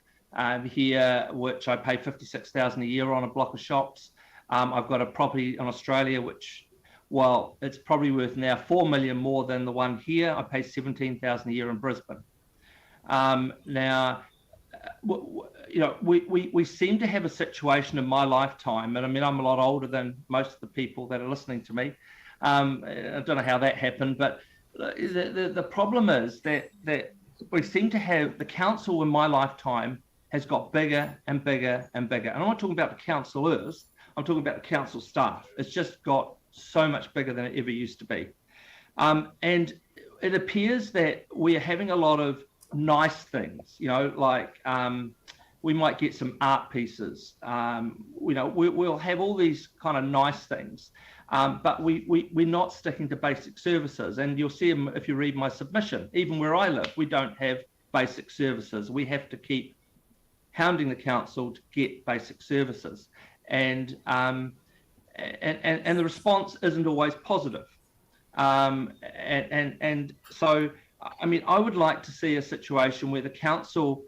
Speaker 13: here, which I pay $56,000 a year on, a block of shops. I've got a property in Australia, which, well, it's probably worth now $4 million more than the one here. I pay $17,000 a year in Brisbane. Now, you know, we seem to have a situation in my lifetime, and I mean, I'm a lot older than most of the people that are listening to me. I don't know how that happened, but the problem is that we seem to have, the council in my lifetime has got bigger and bigger and bigger. And I'm not talking about the councillors, I'm talking about the council staff. It's just got so much bigger than it ever used to be. And it appears that we are having a lot of nice things, you know, like we might get some art pieces, you know, we'll have all these kind of nice things, but we're not sticking to basic services. And you'll see them if you read my submission. Even where I live, we don't have basic services. We have to keep hounding the council to get basic services, and the response isn't always positive. And so, I mean, I would like to see a situation where the council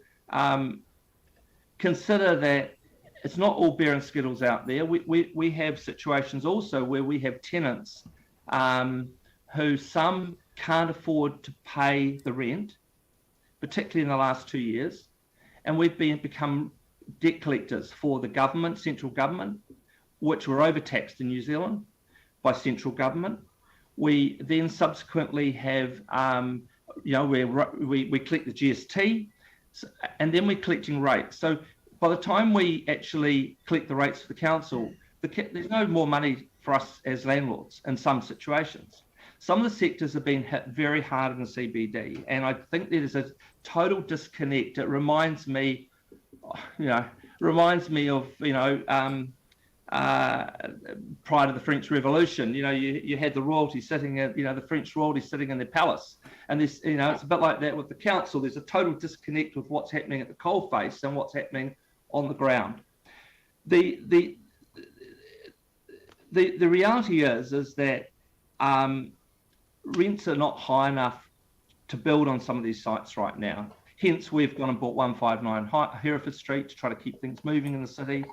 Speaker 13: consider that it's not all beer and skittles out there. We have situations also where we have tenants who some can't afford to pay the rent, particularly in the last 2 years. And we've become debt collectors for the government, central government, which were overtaxed in New Zealand by central government. We then subsequently have, you know, we collect the GST, and then we're collecting rates. So by the time we actually collect the rates for the council, there's no more money for us as landlords in some situations. Some of the sectors have been hit very hard in the CBD, and I think there is a total disconnect. It reminds me, of, you know, prior to the French Revolution, you know, you had the royalty sitting at, you know, the French royalty sitting in their palace, and this, you know, it's a bit like that with the council. There's a total disconnect with what's happening at the coalface and what's happening on the ground. The reality is that rents are not high enough to build on some of these sites right now. Hence, we've gone and bought 159 Hereford Street to try to keep things moving in the city.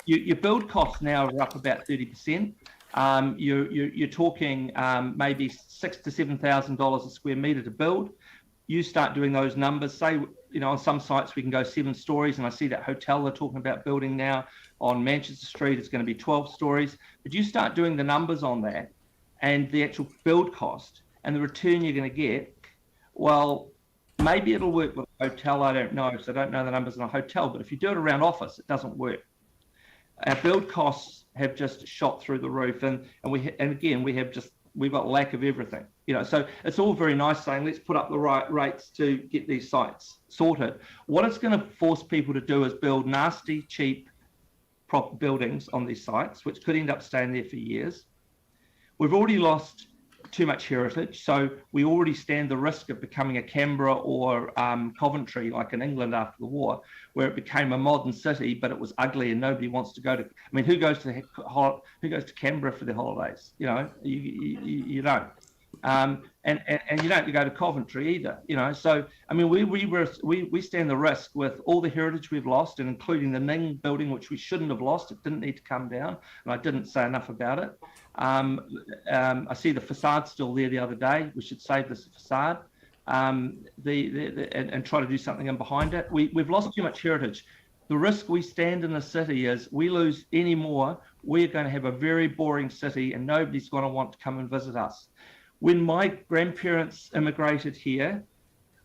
Speaker 13: Your build costs now are up about 30%. You're talking maybe $6,000 to $7,000 a square metre to build. You start doing those numbers. Say, you know, on some sites we can go 7 stories, and I see that hotel they're talking about building now on Manchester Street is going to be 12 stories. But you start doing the numbers on that and the actual build cost and the return you're going to get. Well, maybe it'll work with a hotel. I don't know, because I don't know the numbers in a hotel. But if you do it around office, it doesn't work. Our build costs have just shot through the roof, and again we've got lack of everything, you know. So it's all very nice saying let's put up the right rates to get these sites sorted. What it's going to force people to do is build nasty, cheap buildings on these sites, which could end up staying there for years. We've already lost too much heritage, so we already stand the risk of becoming a Canberra or Coventry, like in England after the war, where it became a modern city, but it was ugly and nobody wants to go to. I mean, who goes to Canberra for their holidays? You know, you don't, and you don't go to Coventry either. You know, so I mean, we stand the risk with all the heritage we've lost, and including the Ning building, which we shouldn't have lost. It didn't need to come down, and I didn't say enough about it. I see the facade still there the other day. We should save this facade and try to do something in behind it. We've lost too much heritage. The risk we stand in the city is we lose any more, we're going to have a very boring city and nobody's going to want to come and visit us. When my grandparents immigrated here,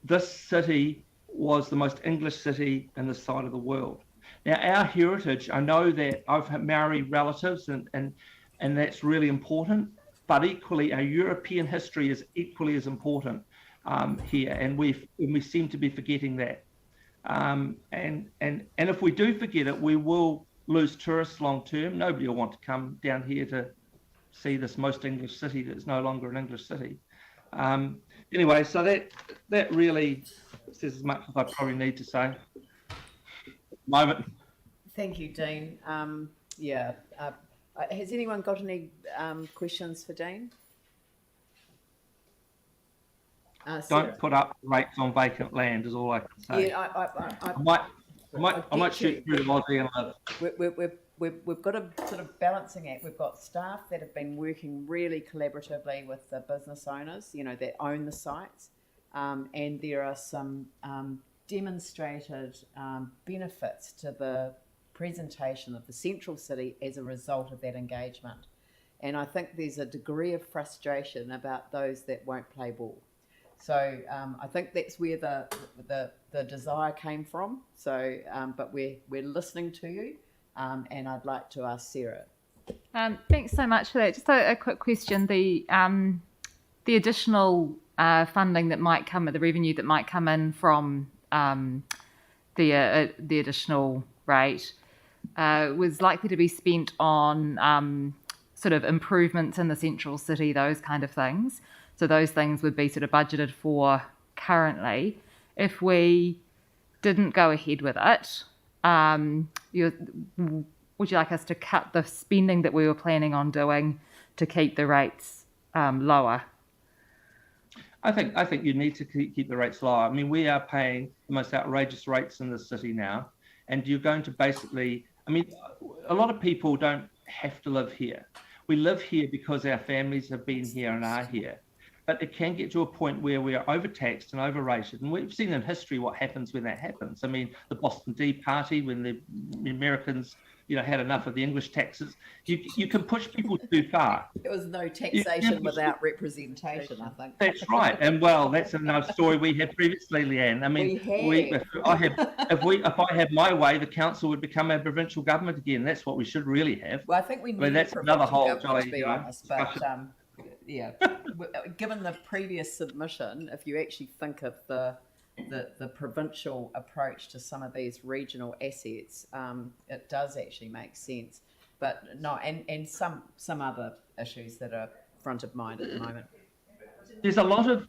Speaker 13: this city was the most English city in this side of the world. Now, our heritage, I know that I've Maori relatives and that's really important, but equally our European history is equally as important here, and we seem to be forgetting that. And if we do forget it, we will lose tourists long term. Nobody will want to come down here to see this most English city that's no longer an English city. Anyway, so that really says as much as I probably need to say. Moment.
Speaker 1: Thank you, Dean. Has anyone got any questions for Dean? Sarah?
Speaker 13: Don't put up rates on vacant land is all I can say.
Speaker 1: Yeah,
Speaker 13: I might shoot through the Aussie and live.
Speaker 1: We've got a sort of balancing act. We've got staff that have been working really collaboratively with the business owners, that own the sites, and there are some demonstrated benefits to the presentation of the central city as a result of that engagement. And I think there's a degree of frustration about those that won't play ball. So I think that's where the desire came from. So, but we're listening to you, and I'd like to ask Sarah.
Speaker 6: Thanks so much for that. Just a quick question: the additional funding that might come, the revenue that might come in from the additional rate was likely to be spent on sort of improvements in the central city, those kind of things. So those things would be sort of budgeted for currently. If we didn't go ahead with it, would you like us to cut the spending that we were planning on doing to keep the rates lower?
Speaker 13: I think you need to keep the rates lower. I mean, we are paying the most outrageous rates in the city now, and you're going to basically, I mean, a lot of people don't have to live here. We live here because our families have been here and are here. But it can get to a point where we are overtaxed and overrated. And we've seen in history what happens when that happens. I mean, the Boston Tea Party, when the Americans, had enough of the English taxes, you can push people too far.
Speaker 1: There was no taxation without representation, I think.
Speaker 13: That's right. And well, that's another story we had previously, Leanne. I mean, if I had my way, the council would become a provincial government again. That's what we should really have.
Speaker 1: Well, I think we need
Speaker 13: that's another whole
Speaker 1: jolly, to be honest, but yeah, given the previous submission, if you actually think of the provincial approach to some of these regional assets, it does actually make sense. But no, and some other issues that are front of mind at the moment.
Speaker 13: There's a lot of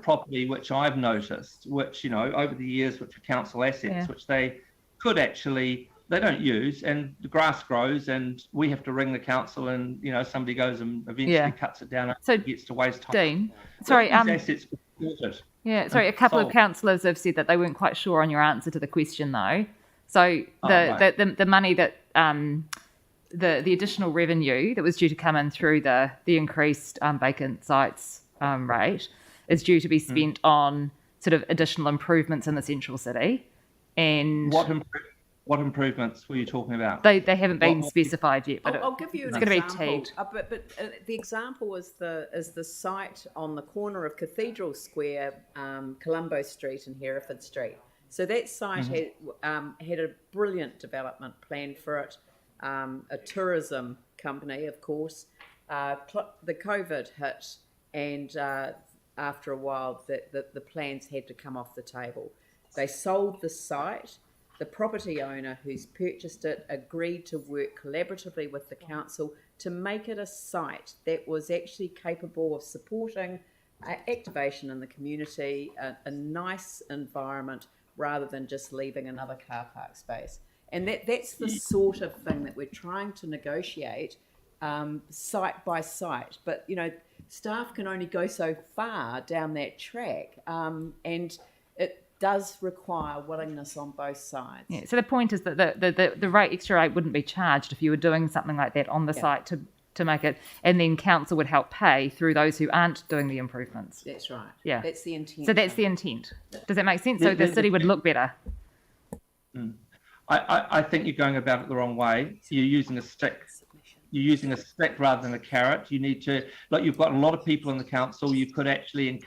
Speaker 13: property which I've noticed, which over the years, which are council assets, which they could actually. They don't use, and the grass grows, and we have to ring the council, and somebody goes and eventually cuts it down, and so it gets to waste time.
Speaker 6: Dean, sorry,
Speaker 13: assets
Speaker 6: a couple of councillors have said that they weren't quite sure on your answer to the question, though. So the money that the additional revenue that was due to come in through the increased vacant sites rate is due to be spent on sort of additional improvements in the central city, and
Speaker 13: What improvements were you talking about?
Speaker 6: They haven't been specified yet, but
Speaker 1: I'll give you an
Speaker 6: example.
Speaker 1: It's going to be tagged. But the example is the site on the corner of Cathedral Square, Colombo Street and Hereford Street. So that site had a brilliant development plan for it. A tourism company, of course. The COVID hit, and after a while, the plans had to come off the table. They sold the site. The property owner who's purchased it agreed to work collaboratively with the council to make it a site that was actually capable of supporting activation in the community, a nice environment, rather than just leaving another car park space. And that's the sort of thing that we're trying to negotiate site by site. But, staff can only go so far down that track, and it does require willingness on both sides.
Speaker 6: Yeah. So the point is that the extra rate wouldn't be charged if you were doing something like that on the site to make it, and then council would help pay through those who aren't doing the improvements.
Speaker 1: That's right.
Speaker 6: Yeah.
Speaker 1: That's the intent.
Speaker 6: So that's the intent. Does that make sense? So the city would look better.
Speaker 13: I think you're going about it the wrong way. You're using a stick. You're using a stick rather than a carrot. You need to, you've got a lot of people in the council. You could actually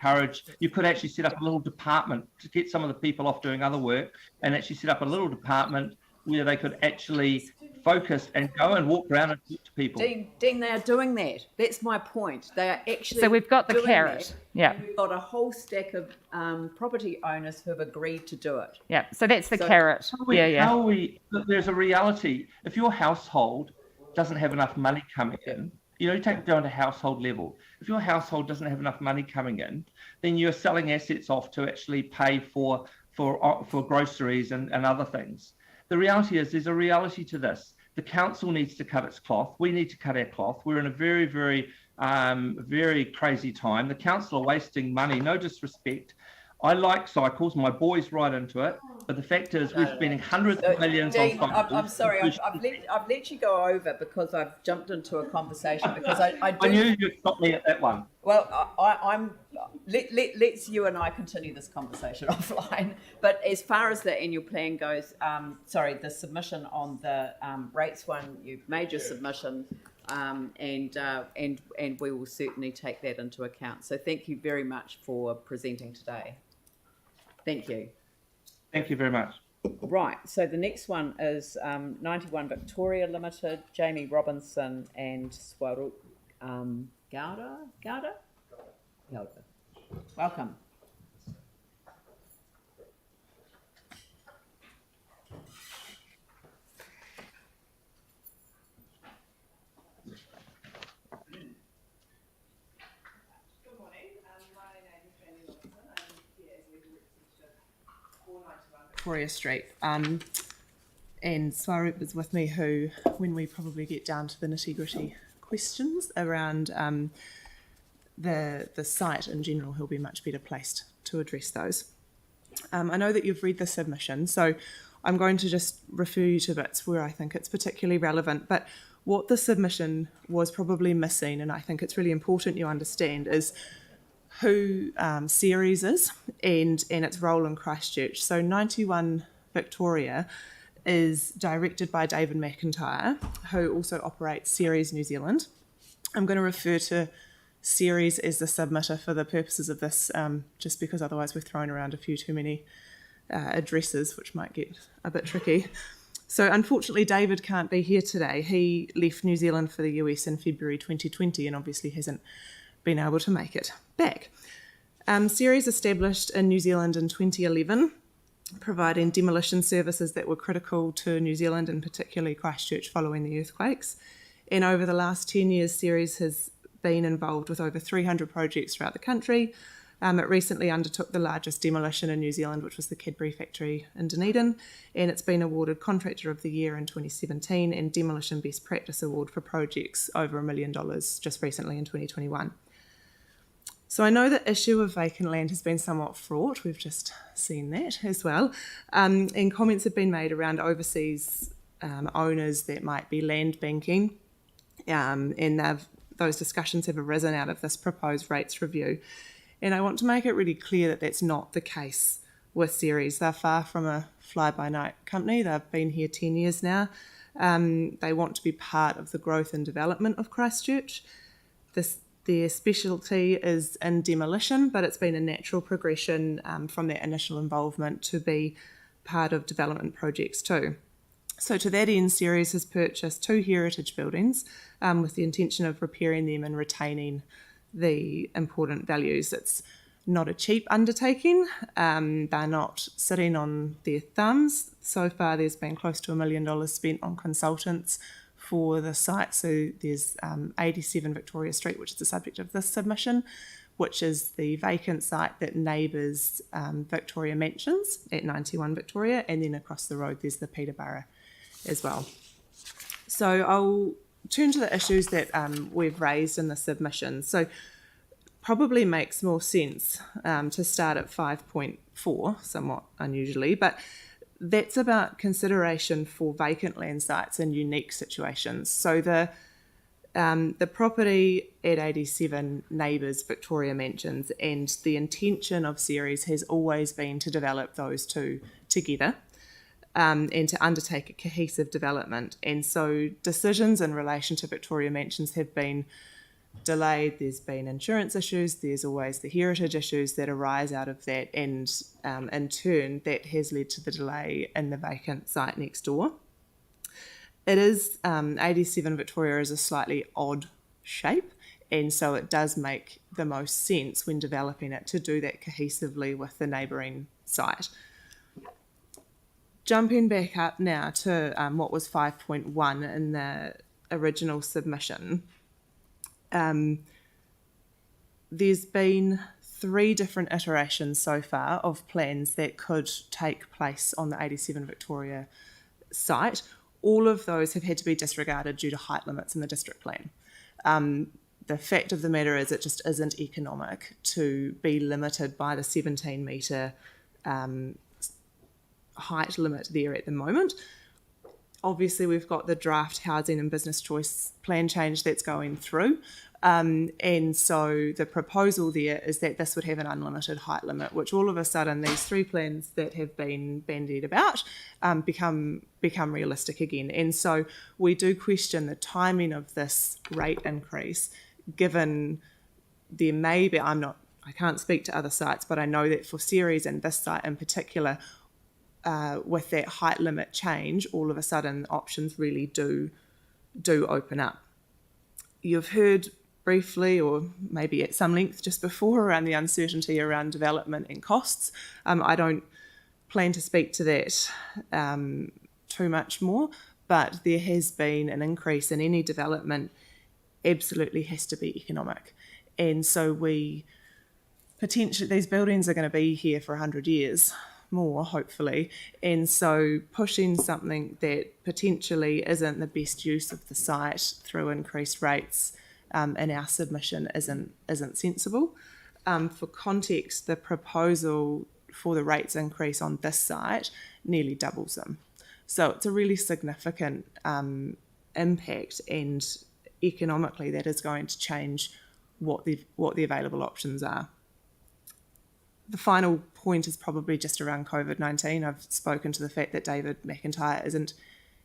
Speaker 13: set up a little department to get some of the people off doing other work, and actually set up a little department where they could actually focus and go and walk around and talk to people.
Speaker 1: Dean, they are doing that. That's my point. They are actually.
Speaker 6: So we've got the carrot. Yeah.
Speaker 1: We've got a whole stack of property owners who have agreed to do it.
Speaker 6: Yeah. So that's the carrot.
Speaker 13: There's a reality. If your household doesn't have enough money coming in, you take it down to household level. If your household doesn't have enough money coming in, then you're selling assets off to actually pay for groceries and other things. The reality is there's a reality to this. the council needs to cut its cloth. We need to cut our cloth. We're in a very, very crazy time. The council are wasting money, no disrespect. I like cycles, my boys ride into it, but the fact is we're spending hundreds of millions
Speaker 1: Dean,
Speaker 13: on cycles.
Speaker 1: I'm sorry, I've let you go over because I've jumped into a conversation because I do.
Speaker 13: I knew you'd stop me at that one.
Speaker 1: Well, let's you and I continue this conversation offline. But as far as the annual plan goes, the submission on the rates one, you've made your submission, and we will certainly take that into account. So thank you very much for presenting today. Thank you.
Speaker 13: Thank you very much.
Speaker 1: Right, so the next one is 91 Victoria Limited, Jamie Robinson and Swarup Gowda. Welcome.
Speaker 10: Victoria Street. And Swarup is with me, who, when we probably get down to the nitty-gritty questions around the site in general, he'll be much better placed to address those. I know that you've read the submission, so I'm going to just refer you to bits where I think it's particularly relevant. But what the submission was probably missing, and I think it's really important you understand, is who Ceres is and its role in Christchurch. So 91 Victoria is directed by David McIntyre, who also operates Ceres New Zealand. I'm going to refer to Ceres as the submitter for the purposes of this, just because otherwise we're throwing around a few too many addresses, which might get a bit tricky. So unfortunately, David can't be here today. He left New Zealand for the US in February 2020 and obviously hasn't been able to make it back. Ceres established in New Zealand in 2011, providing demolition services that were critical to New Zealand and particularly Christchurch following the earthquakes. And over the last 10 years, Ceres has been involved with over 300 projects throughout the country. It recently undertook the largest demolition in New Zealand, which was the Cadbury factory in Dunedin, and it's been awarded Contractor of the Year in 2017 and Demolition Best Practice Award for projects over $1 million just recently in 2021. So I know the issue of vacant land has been somewhat fraught. We've just seen that as well. And comments have been made around overseas owners that might be land banking. And those discussions have arisen out of this proposed rates review. And I want to make it really clear that that's not the case with Ceres. They're far from a fly-by-night company. They've been here 10 years now. They want to be part of the growth and development of Christchurch. Their specialty is in demolition, but it's been a natural progression from their initial involvement to be part of development projects too. So to that end, Ceres has purchased 2 heritage buildings with the intention of repairing them and retaining the important values. It's not a cheap undertaking. They're not sitting on their thumbs. So far, there's been close to $1 million spent on consultants for the site. So there's 87 Victoria Street, which is the subject of this submission, which is the vacant site that neighbours Victoria Mansions at 91 Victoria, and then across the road there's the Peterborough as well. So I'll turn to the issues that we've raised in the submission. So probably makes more sense to start at 5.4, somewhat unusually, but that's about consideration for vacant land sites in unique situations. So the property at 87 neighbours Victoria Mansions, and the intention of Ceres has always been to develop those two together and to undertake a cohesive development. And so decisions in relation to Victoria Mansions have been delayed. There's been insurance issues, there's always the heritage issues that arise out of that, and in turn that has led to the delay in the vacant site next door. It is 87 Victoria is a slightly odd shape, and so it does make the most sense when developing it to do that cohesively with the neighbouring site. Jumping back up now to what was 5.1 in the original submission, there's been 3 different iterations so far of plans that could take place on the 87 Victoria site. all of those have had to be disregarded due to height limits in the district plan. The fact of the matter is it just isn't economic to be limited by the 17 metre height limit there at the moment. Obviously, we've got the draft housing and business choice plan change that's going through. And so the proposal there is that this would have an unlimited height limit, which all of a sudden these three plans that have been bandied about become realistic again. And so we do question the timing of this rate increase, given there may be, I can't speak to other sites, but I know that for Ceres and this site in particular, with that height limit change, all of a sudden options really do open up. You've heard briefly, or maybe at some length just before, around the uncertainty around development and costs. I don't plan to speak to that too much more, but there has been an increase in any development absolutely has to be economic. And so these buildings are going to be here for 100 years more, hopefully, and so pushing something that potentially isn't the best use of the site through increased rates in our submission isn't sensible. For context, the proposal for the rates increase on this site nearly doubles them, so it's a really significant impact, and economically that is going to change what the available options are. The final point is probably just around COVID-19. I've spoken to the fact that David McIntyre isn't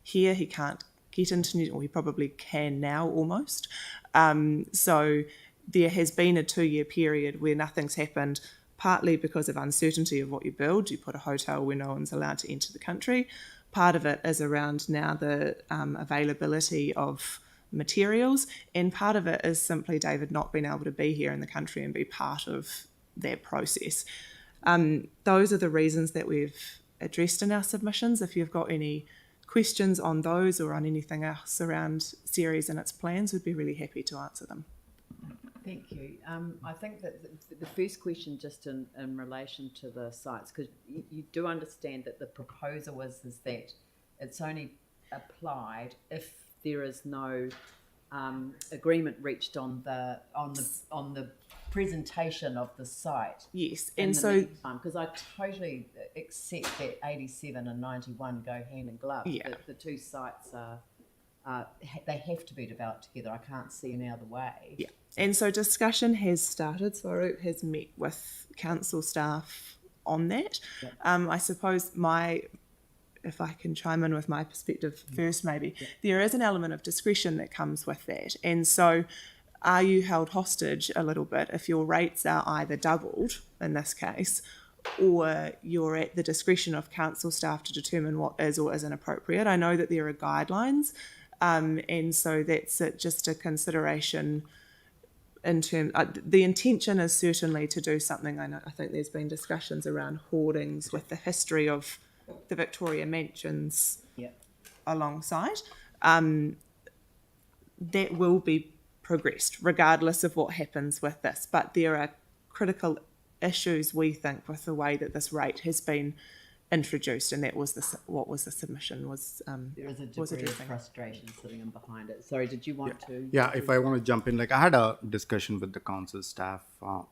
Speaker 10: here. He can't get into New Zealand, or he probably can now almost. So there has been a 2-year period where nothing's happened, partly because of uncertainty of what you build. You put a hotel where no one's allowed to enter the country. Part of it is around now the availability of materials, and part of it is simply David not being able to be here in the country and be part of that process. Those are the reasons that we've addressed in our submissions. If you've got any questions on those or on anything else around Ceres and its plans, we'd be really happy to answer them.
Speaker 1: Thank you. I think that the first question, just in relation to the sites, because you do understand that the proposal is that it's only applied if there is no agreement reached on the presentation of the site.
Speaker 10: Yes, and so
Speaker 1: because I totally accept that 87 and 91 go hand in glove.
Speaker 10: Yeah.
Speaker 1: The two sites are they have to be developed together. I can't see any other way.
Speaker 10: Yeah, and so discussion has started. Swaroop has met with council staff on that.
Speaker 1: Yeah.
Speaker 10: I suppose if I can chime in with my perspective first, maybe, there is an element of discretion that comes with that. And so are you held hostage a little bit if your rates are either doubled, in this case, or you're at the discretion of council staff to determine what is or isn't appropriate? I know that there are guidelines, and so that's just a consideration in terms... the intention is certainly to do something. I think there's been discussions around hoardings with the history of the Victoria mansions alongside. That will be progressed regardless of what happens with this, but there are critical issues, we think, with the way that this rate has been introduced, and that was what was the submission was
Speaker 1: there is a degree of frustration sitting in behind it. Sorry, did you want to?
Speaker 14: Yeah, if I want to jump in, I had a discussion with the council staff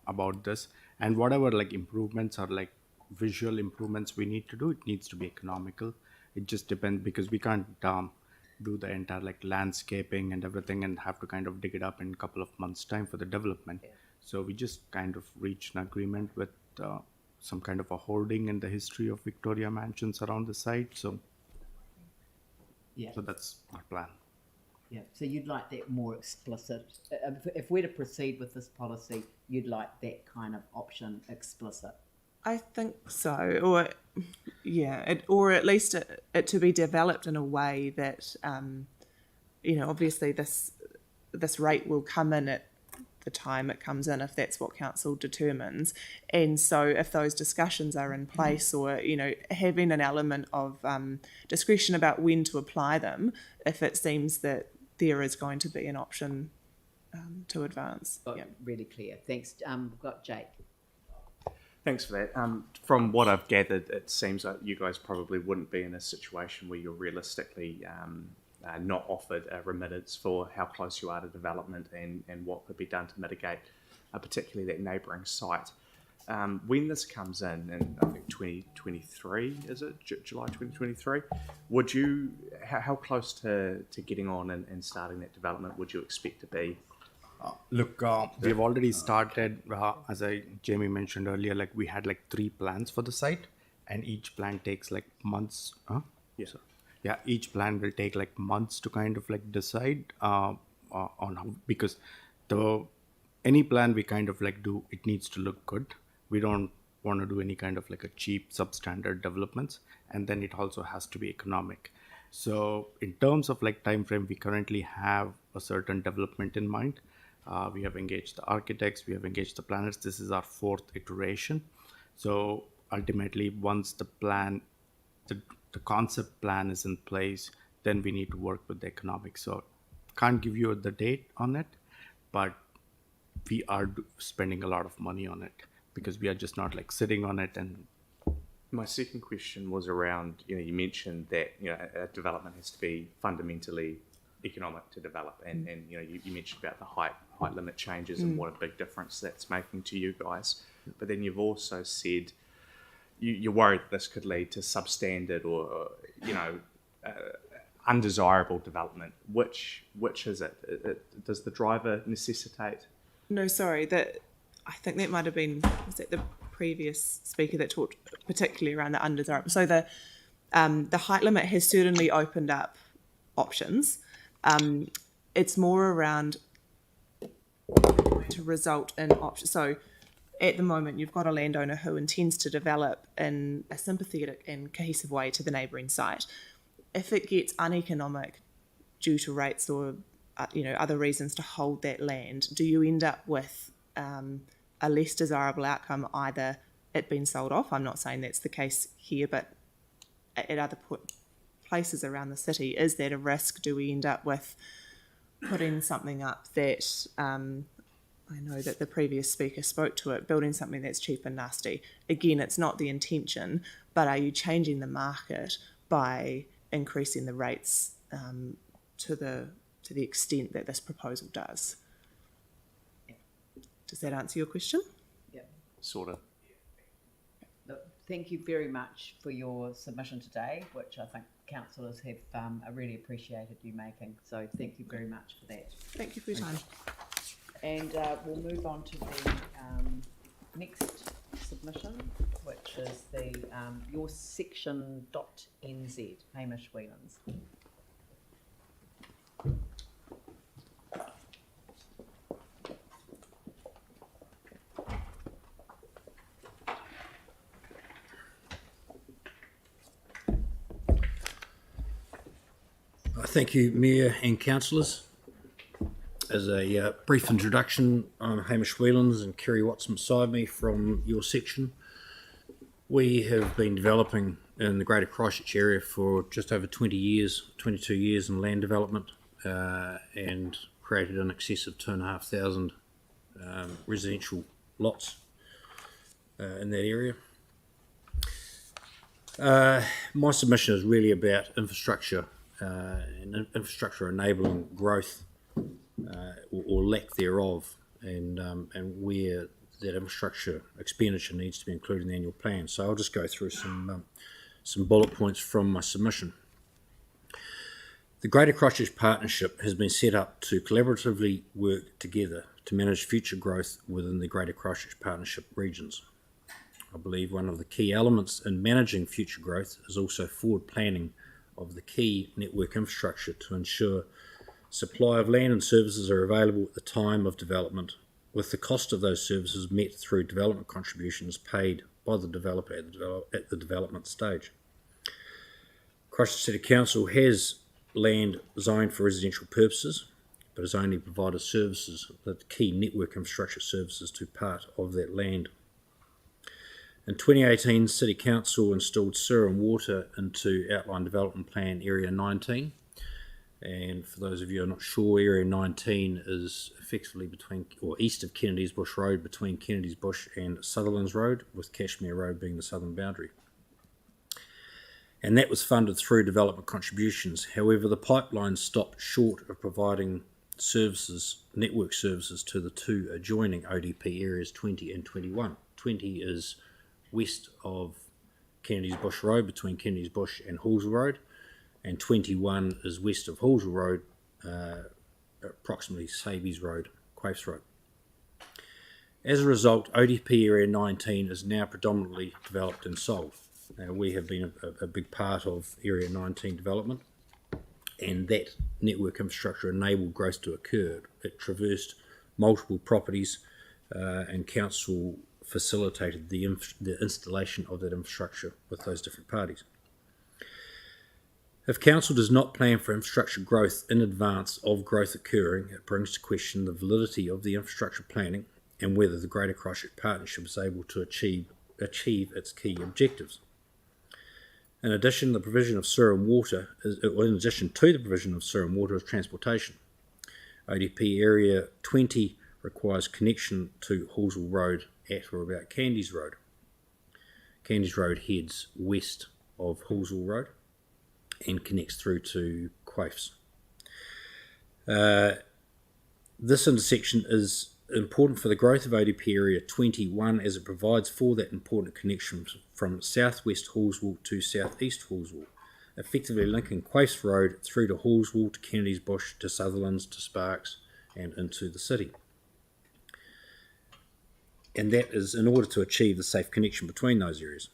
Speaker 14: about this, and whatever improvements or visual improvements we need to do, it needs to be economical. It just depends, because we can't do the entire landscaping and everything and have to kind of dig it up in a couple of months' time for the development. So we just kind of reached an agreement with some kind of a hoarding in the history of Victoria mansions around the site. So that's our plan.
Speaker 1: Yeah, so you'd like that more explicit. If we're to proceed with this policy, you'd like that kind of option explicit.
Speaker 10: I think so, or at least it to be developed in a way that, obviously this rate will come in at the time it comes in, if that's what council determines. And so if those discussions are in place, or having an element of discretion about when to apply them, if it seems that there is going to be an option to advance.
Speaker 1: Really clear. Thanks. We've got Jake.
Speaker 14: Thanks for that. From what I've gathered, it seems like you guys probably wouldn't be in a situation where you're realistically not offered a remittance for how close you are to development and what could be done to mitigate, particularly that neighbouring site. When this comes in I think 2023, is it? July 2023? Would you, how close to getting on and starting that development would you expect to be?
Speaker 15: Look,
Speaker 14: We've already started, as Jamie mentioned earlier, like we had like 3 plans for the site, and each plan takes like months. Yeah, each plan will take like months to kind of like decide on how, because any plan we kind of like do, it needs to look good. We don't want to do any kind of like a cheap substandard developments, and then it also has to be economic. So in terms of like time frame, we currently have a certain development in mind. We have engaged the architects, we have engaged the planners. This is our 4th iteration. So ultimately, once the plan, the concept plan is in place, then we need to work with the economics. So can't give you the date on it, but we are spending a lot of money on it because we are just not like sitting on it. And
Speaker 15: my second question was around, you mentioned that, a development has to be fundamentally economic to develop, and you mentioned about the height limit changes and what a big difference that's making to you guys. But then you've also said you're worried this could lead to substandard or undesirable development. Which is it? Does the driver necessitate?
Speaker 10: No, sorry, I think that might have been, was that the previous speaker that talked particularly around the undesirable. So the height limit has certainly opened up options. It's more around to result in options. So at the moment, you've got a landowner who intends to develop in a sympathetic and cohesive way to the neighbouring site. If it gets uneconomic due to rates or other reasons to hold that land, do you end up with a less desirable outcome, either it being sold off? I'm not saying that's the case here, but at other places around the city, is that a risk? Do we end up with putting something up that I know that the previous speaker spoke to it, building something that's cheap and nasty? Again, it's not the intention, but are you changing the market by increasing the rates to the extent that this proposal does?
Speaker 1: Yeah.
Speaker 10: Does that answer your question?
Speaker 1: Yeah.
Speaker 15: Sort of.
Speaker 1: Look, thank you very much for your submission today, which I think councillors have really appreciated you making. So thank you very much for that.
Speaker 10: Thank you for your time.
Speaker 1: And we'll move on to the next submission, which is the your section.nz, Hamish Whelans.
Speaker 16: Thank you, Mayor and councillors. As a brief introduction, I'm Hamish Whelans and Kerry Watson beside me from your section. We have been developing in the Greater Christchurch area for just over 20 years, 22 years in land development, and created in excess of 2,500 residential lots in that area. My submission is really about infrastructure and infrastructure enabling growth or lack thereof, and where that infrastructure expenditure needs to be included in the annual plan. So I'll just go through some bullet points from my submission. The Greater Christchurch Partnership has been set up to collaboratively work together to manage future growth within the Greater Christchurch Partnership regions. I believe one of the key elements in managing future growth is also forward planning of the key network infrastructure to ensure supply of land and services are available at the time of development, with the cost of those services met through development contributions paid by the developer at the development stage. Christchurch City Council has land zoned for residential purposes, but has only provided services, the key network infrastructure services, to part of that land. In 2018, City Council installed sewer and water into Outline Development Plan Area 19, And for those of you who are not sure, Area 19 is effectively between, or east of Kennedy's Bush Road, between Kennedy's Bush and Sutherland's Road, with Cashmere Road being the southern boundary. And that was funded through development contributions. However, the pipeline stopped short of providing services, network services, to the two adjoining ODP areas 20 and 21. 20 is west of Kennedy's Bush Road, between Kennedy's Bush and Halswell Road, and 21 is west of Halswell Road, approximately Sabies Road, Quaifs Road. As a result, ODP Area 19 is now predominantly developed and sold. Now, we have been a big part of Area 19 development, and that network infrastructure enabled growth to occur. It traversed multiple properties, and council facilitated the installation of that infrastructure with those different parties. If council does not plan for infrastructure growth in advance of growth occurring, it brings to question the validity of the infrastructure planning and whether the Greater Christchurch Partnership is able to achieve its key objectives. In addition to the provision of sewer and water is transportation. ODP Area 20 requires connection to Halswell Road at or about Candies Road. Candies Road heads west of Halswell Road and connects through to Quaifs. This intersection is important for the growth of ODP Area 21 as it provides for that important connection from southwest Halswell to southeast Halswell, effectively linking Quaifs Road through to Halswell, to Kennedy's Bush, to Sutherland's, to Sparks, and into the city. And that is in order to achieve the safe connection between those areas.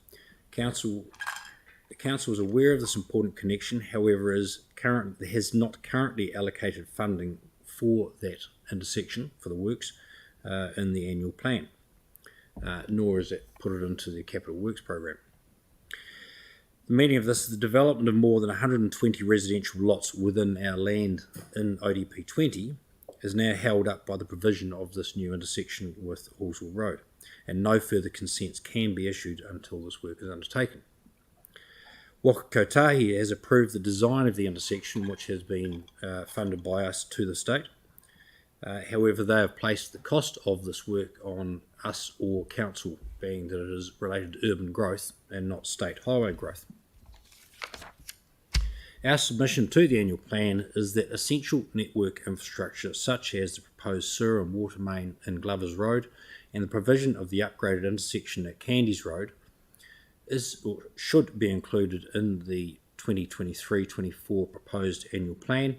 Speaker 16: The council is aware of this important connection, however, has not currently allocated funding for that intersection, for the works, in the annual plan, nor has it put it into the capital works program. The meaning of this is the development of more than 120 residential lots within our land in ODP 20 is now held up by the provision of this new intersection with Halswell Road, and no further consents can be issued until this work is undertaken. Waka Kotahi has approved the design of the intersection, which has been funded by us to the state. However, they have placed the cost of this work on us or council, being that it is related to urban growth and not state highway growth. Our submission to the annual plan is that essential network infrastructure such as the proposed sewer and water main in Glover's Road and the provision of the upgraded intersection at Candies Road is or should be included in the 2023-24 proposed annual plan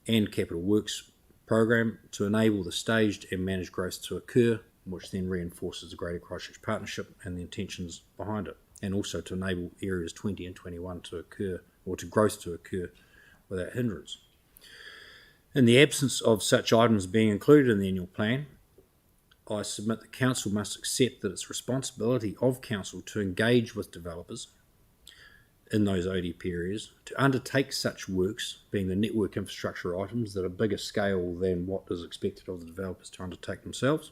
Speaker 16: and capital works program to enable the staged and managed growth to occur, which then reinforces the Greater Christchurch Partnership and the intentions behind it, and also to enable areas 20 and 21 to occur, or to growth to occur without hindrance. In the absence of such items being included in the annual plan, I submit the council must accept that it's responsibility of council to engage with developers in those ODP areas to undertake such works, being the network infrastructure items that are bigger scale than what is expected of the developers to undertake themselves.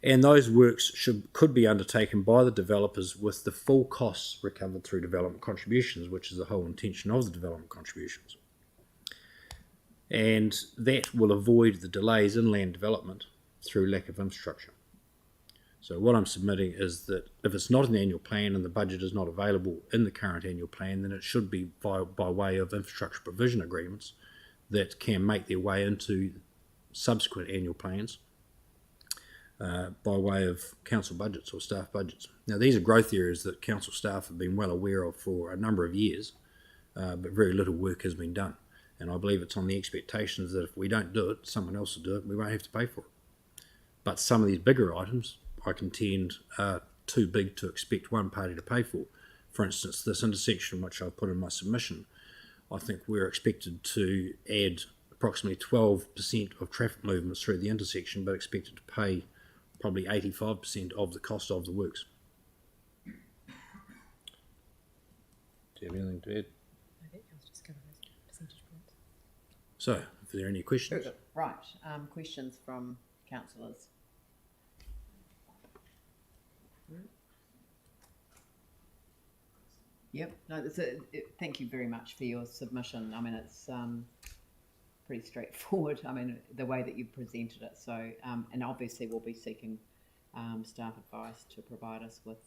Speaker 16: And those works could be undertaken by the developers with the full costs recovered through development contributions, which is the whole intention of the development contributions. And that will avoid the delays in land development through lack of infrastructure. So what I'm submitting is that if it's not in the annual plan and the budget is not available in the current annual plan, then it should be by way of infrastructure provision agreements that can make their way into subsequent annual plans by way of council budgets or staff budgets. Now, these are growth areas that council staff have been well aware of for a number of years, but very little work has been done. And I believe it's on the expectations that if we don't do it, someone else will do it, and we won't have to pay for it. But some of these bigger items, I contend, are too big to expect one party to pay for. For instance, this intersection, which I've put in my submission, I think we're expected to add approximately 12% of traffic movements through the intersection, but expected to pay probably 85% of the cost of the works. Do you have anything to add? So, if there are any questions?
Speaker 1: Right, questions from councillors? Yep. No, thank you very much for your submission. I mean, it's pretty straightforward. I mean, the way that you presented it. So, and obviously we'll be seeking staff advice to provide us with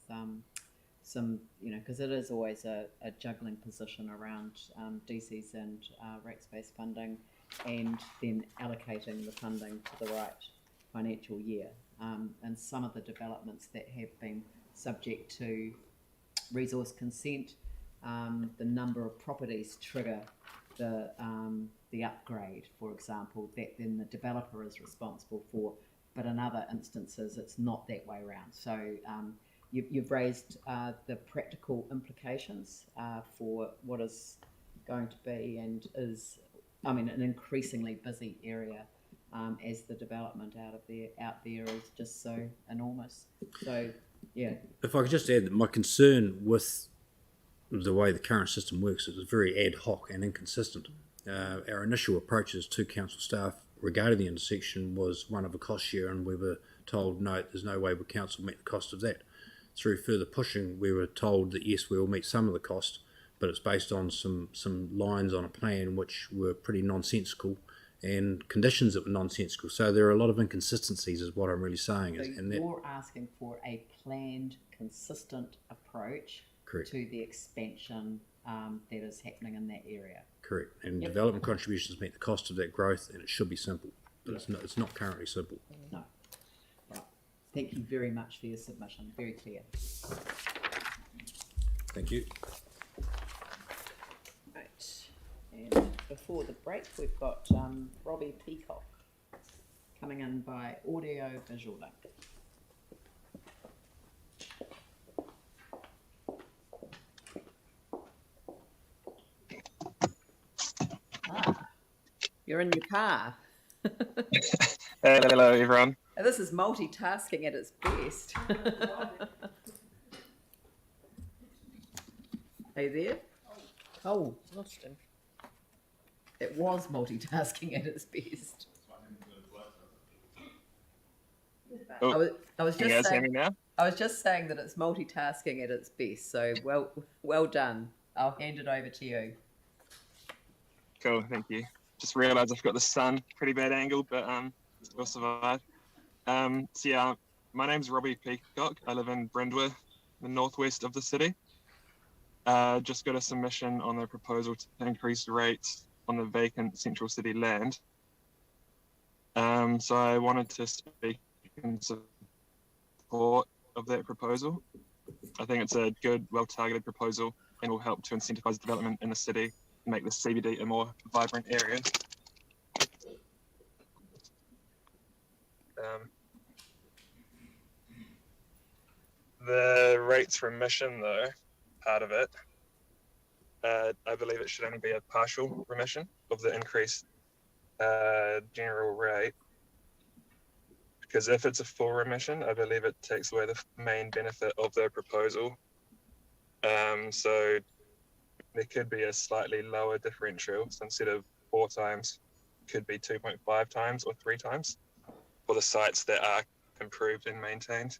Speaker 1: some, because it is always a juggling position around DCs and rates-based funding, and then allocating the funding to the right financial year. And some of the developments that have been subject to resource consent, the number of properties trigger the upgrade, for example, that then the developer is responsible for, but in other instances it's not that way around. So you've raised the practical implications for what is going to be and is, I mean, an increasingly busy area as the development out there is just so enormous. So yeah.
Speaker 16: If I could just add that my concern with the way the current system works is it's very ad hoc and inconsistent. Our initial approaches to council staff regarding the intersection was one of a cost share, and we were told no, there's no way the council meet the cost of that. Through further pushing, we were told that yes, we will meet some of the cost, but it's based on some lines on a plan which were pretty nonsensical and conditions that were nonsensical. So there are a lot of inconsistencies is what I'm really saying.
Speaker 1: So you're asking for a planned, consistent approach
Speaker 16: Correct.
Speaker 1: to the expansion that is happening in that area.
Speaker 16: Correct. And development contributions meet the cost of that growth, and it should be simple, but it's not currently simple.
Speaker 1: No. Right. Thank you very much for your submission. Very clear.
Speaker 16: Thank you.
Speaker 1: Right. And before the break, we've got Robbie Peacock coming in by audio visual link. You're in your car.
Speaker 17: Hello, everyone.
Speaker 1: This is multitasking at its best. Are you there? Oh, lost him. It was multitasking at its best.
Speaker 17: Oh,
Speaker 1: I was
Speaker 17: can you
Speaker 1: just
Speaker 17: guys hear
Speaker 1: saying.
Speaker 17: me now?
Speaker 1: I was just saying that it's multitasking at its best. So well done. I'll hand it over to you.
Speaker 17: Cool, thank you. Just realised I've got the sun, pretty bad angle, but we'll survive. So yeah, my name's Robbie Peacock. I live in Brindwa, the northwest of the city. Just got a submission on the proposal to increase rates on the vacant central city land. So I wanted to speak in support of that proposal. I think it's a good, well-targeted proposal and will help to incentivise development in the city, make the CBD a more vibrant area. The rates for remission, though, part of it, I believe it should only be a partial remission of the increased general rate, because if it's a full remission, I believe it takes away the main benefit of the proposal. So there could be a slightly lower differential. So instead of 4 times, could be 2.5 times or 3 times for the sites that are improved and maintained.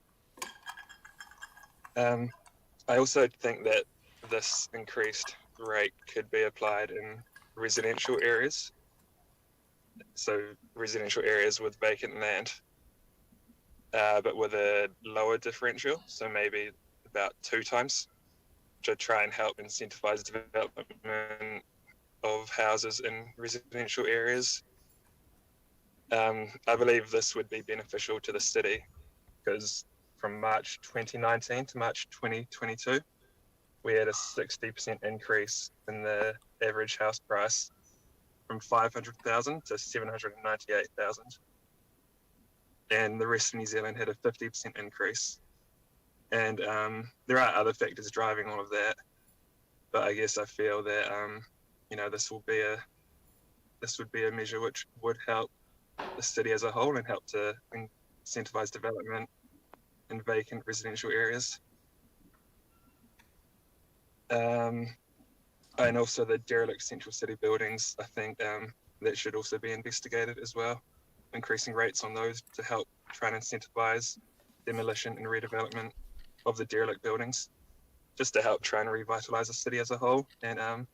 Speaker 17: I also think that this increased rate could be applied in residential areas. So residential areas with vacant land, but with a lower differential. So maybe about 2 times, to try and help incentivize development of houses in residential areas. I believe this would be beneficial to the city because from March 2019 to March 2022, we had a 60% increase in the average house price from 500,000 to 798,000. And the rest of New Zealand had a 50% increase. And there are other factors driving all of that, but I guess I feel that this would be a measure which would help the city as a whole and help to incentivize development in vacant residential areas. And also the derelict central city buildings, I think that should also be investigated as well, increasing rates on those to help try and incentivize demolition and redevelopment of the derelict buildings. just to help try and revitalise the city as a whole, and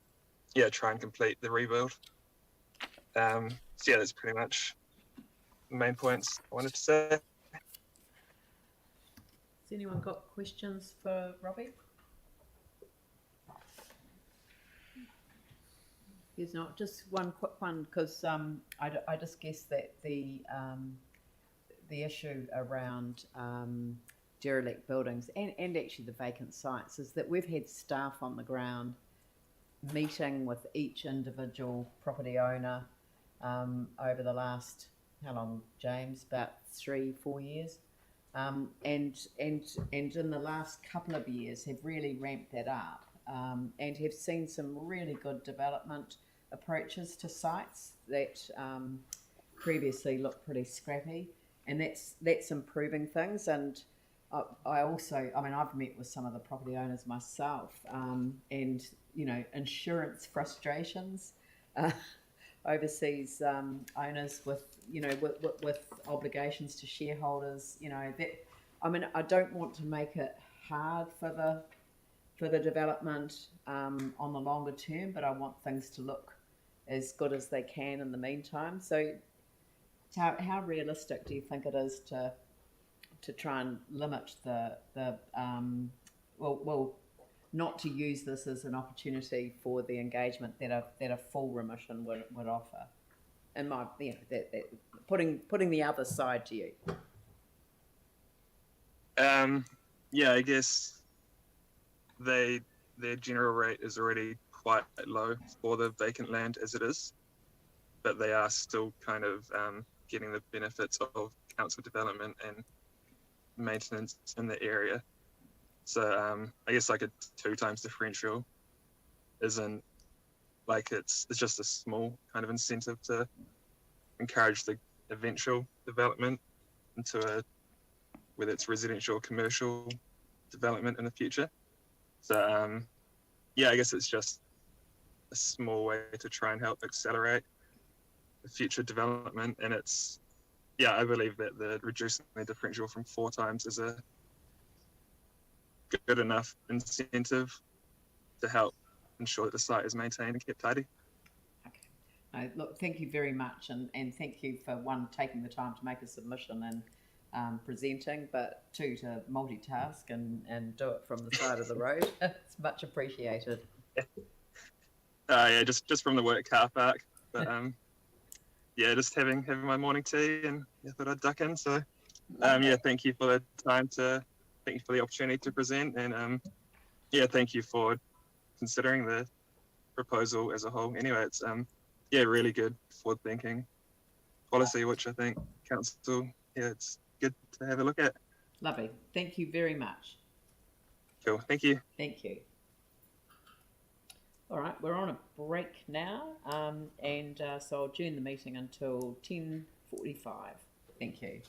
Speaker 17: yeah, try and complete the rebuild. So yeah, that's pretty much the main points I wanted to say.
Speaker 1: Has anyone got questions for Robbie? There's not. Just one quick one, because I just guess that the issue around derelict buildings and actually the vacant sites is that we've had staff on the ground meeting with each individual property owner over the last, how long, James? About 3-4 years. And in the last couple of years have really ramped that up and have seen some really good development approaches to sites that previously looked pretty scrappy, and that's improving things. And I also, I mean, I've met with some of the property owners myself, and insurance frustrations, overseas owners with with obligations to shareholders. That, I mean, I don't want to make it hard for the development on the longer term, but I want things to look as good as they can in the meantime. So how realistic do you think it is to try and limit the not to use this as an opportunity for the engagement that a full remission would offer? And my, that putting the other side to you.
Speaker 17: Yeah, I guess their general rate is already quite low for the vacant land as it is, but they are still kind of getting the benefits of council development and maintenance in the area. So I guess like a 2 times differential isn't like it's just a small kind of incentive to encourage the eventual development into whether it's residential or commercial development in the future. So yeah, I guess it's just a small way to try and help accelerate the future development. And it's, yeah, I believe that the reducing the differential from 4 times is a good enough incentive to help ensure that the site is maintained and kept tidy.
Speaker 1: Look, thank you very much, and thank you for taking the time to make a submission and presenting, but 2, to multitask and do it from the side of the road. It's much appreciated.
Speaker 17: Yeah, just from the work car park, but yeah, just having my morning tea, and I thought I'd duck in. So yeah, thank you for the time thank you for the opportunity to present, and yeah, thank you for considering the proposal as a whole. Anyway, it's yeah, really good forward thinking policy, which I think council, yeah, it's good to have a look at.
Speaker 1: Lovely. Thank you very much.
Speaker 17: Cool. Thank you.
Speaker 1: Thank you. All right, we're on a break now, and so I'll adjourn the meeting until 10:45. Thank you.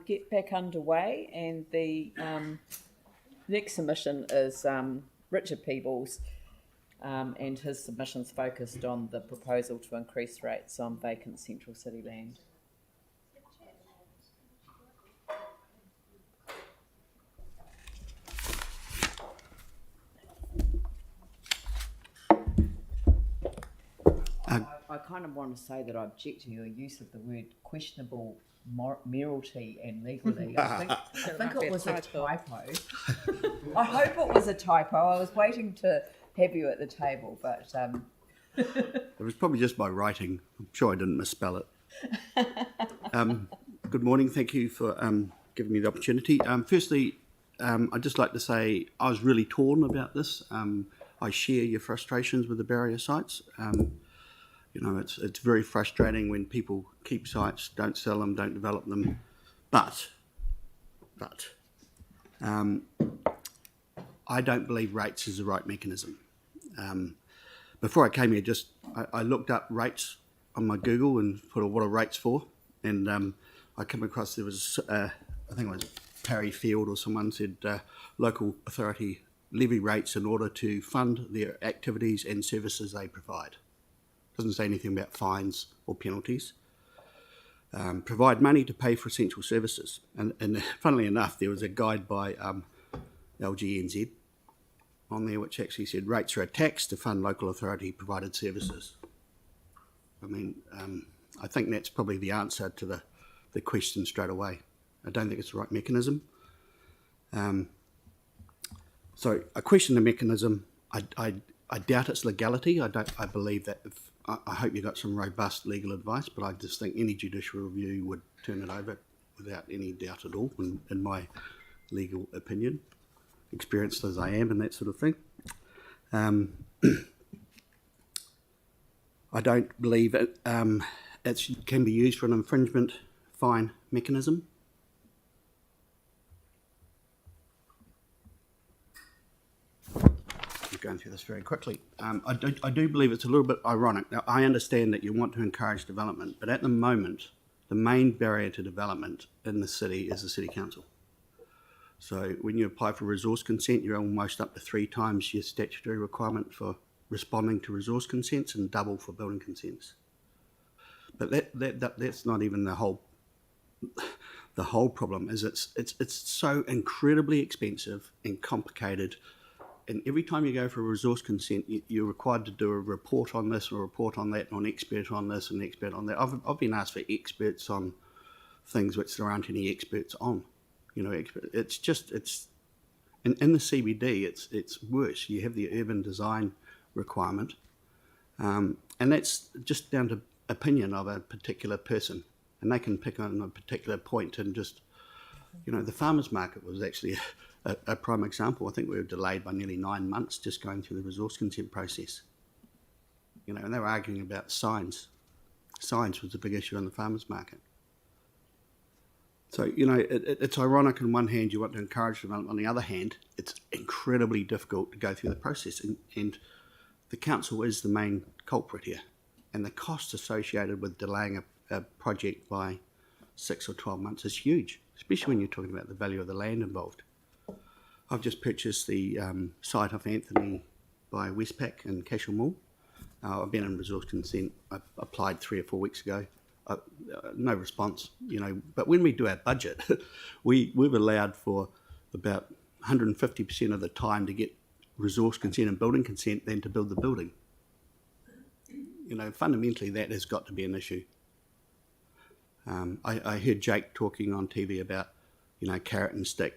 Speaker 1: Get back underway, and the next submission is Richard Peebles, and his submission's focused on the proposal to increase rates on vacant central city land. I kind of want to say that I object to your use of the word questionable morality and legally. I think it was a typo. I hope it was a typo. I was waiting to have you at the table, but
Speaker 18: it was probably just my writing. I'm sure I didn't misspell it. Good morning. Thank you for giving me the opportunity. Firstly, I'd just like to say I was really torn about this. I share your frustrations with the barrier sites. You know, it's very frustrating when people keep sites, don't sell them, don't develop them. But I don't believe rates is the right mechanism. Before I came here, I looked up rates on my Google and put what are rates for, and I came across there was I think it was Parry Field or someone said local authority levy rates in order to fund their activities and services they provide. Doesn't say anything about fines or penalties. Provide money to pay for essential services. And funnily enough, there was a guide by LGNZ on there which actually said rates are a tax to fund local authority provided services. I mean, I think that's probably the answer to the question straight away. I don't think it's the right mechanism. So I question the mechanism. I doubt its legality. I believe that I hope you got some robust legal advice, but I just think any judicial review would turn it over without any doubt at all, in my legal opinion, experienced as I am and that sort of thing. I don't believe it can be used for an infringement fine mechanism. Going through this very quickly. I do believe it's a little bit ironic. Now, I understand that you want to encourage development, but at the moment, the main barrier to development in the city is the City Council. So when you apply for resource consent, you're almost up to 3 times your statutory requirement for responding to resource consents and double for building consents. But that's not even the whole problem. Is it's so incredibly expensive and complicated. And every time you go for a resource consent, you're required to do a report on this or a report on that, or an expert on this and an expert on that. I've been asked for experts on things which there aren't any experts on. You know, it's in the CBD, it's worse. You have the urban design requirement, and that's just down to opinion of a particular person, and they can pick on a particular point and just, you know, the farmers market was actually a prime example. I think we were delayed by nearly 9 months just going through the resource consent process. You know, and they were arguing about signs. Signs was a big issue in the farmers market. So, you know, it's ironic on one hand you want to encourage development, on the other hand, it's incredibly difficult to go through the process. And the council is the main culprit here. And the cost associated with delaying a project by 6 or 12 months is huge, especially when you're talking about the value of the land involved. I've just purchased the site off Anthony by Westpac in Cashel Mall. I've been in resource consent. I applied 3 or 4 weeks ago. No response, you know. But when we do our budget, we've allowed for about 150% of the time to get resource consent and building consent than to build the building. You know, fundamentally that has got to be an issue. I heard Jake talking on TV about, you know, carrot and stick.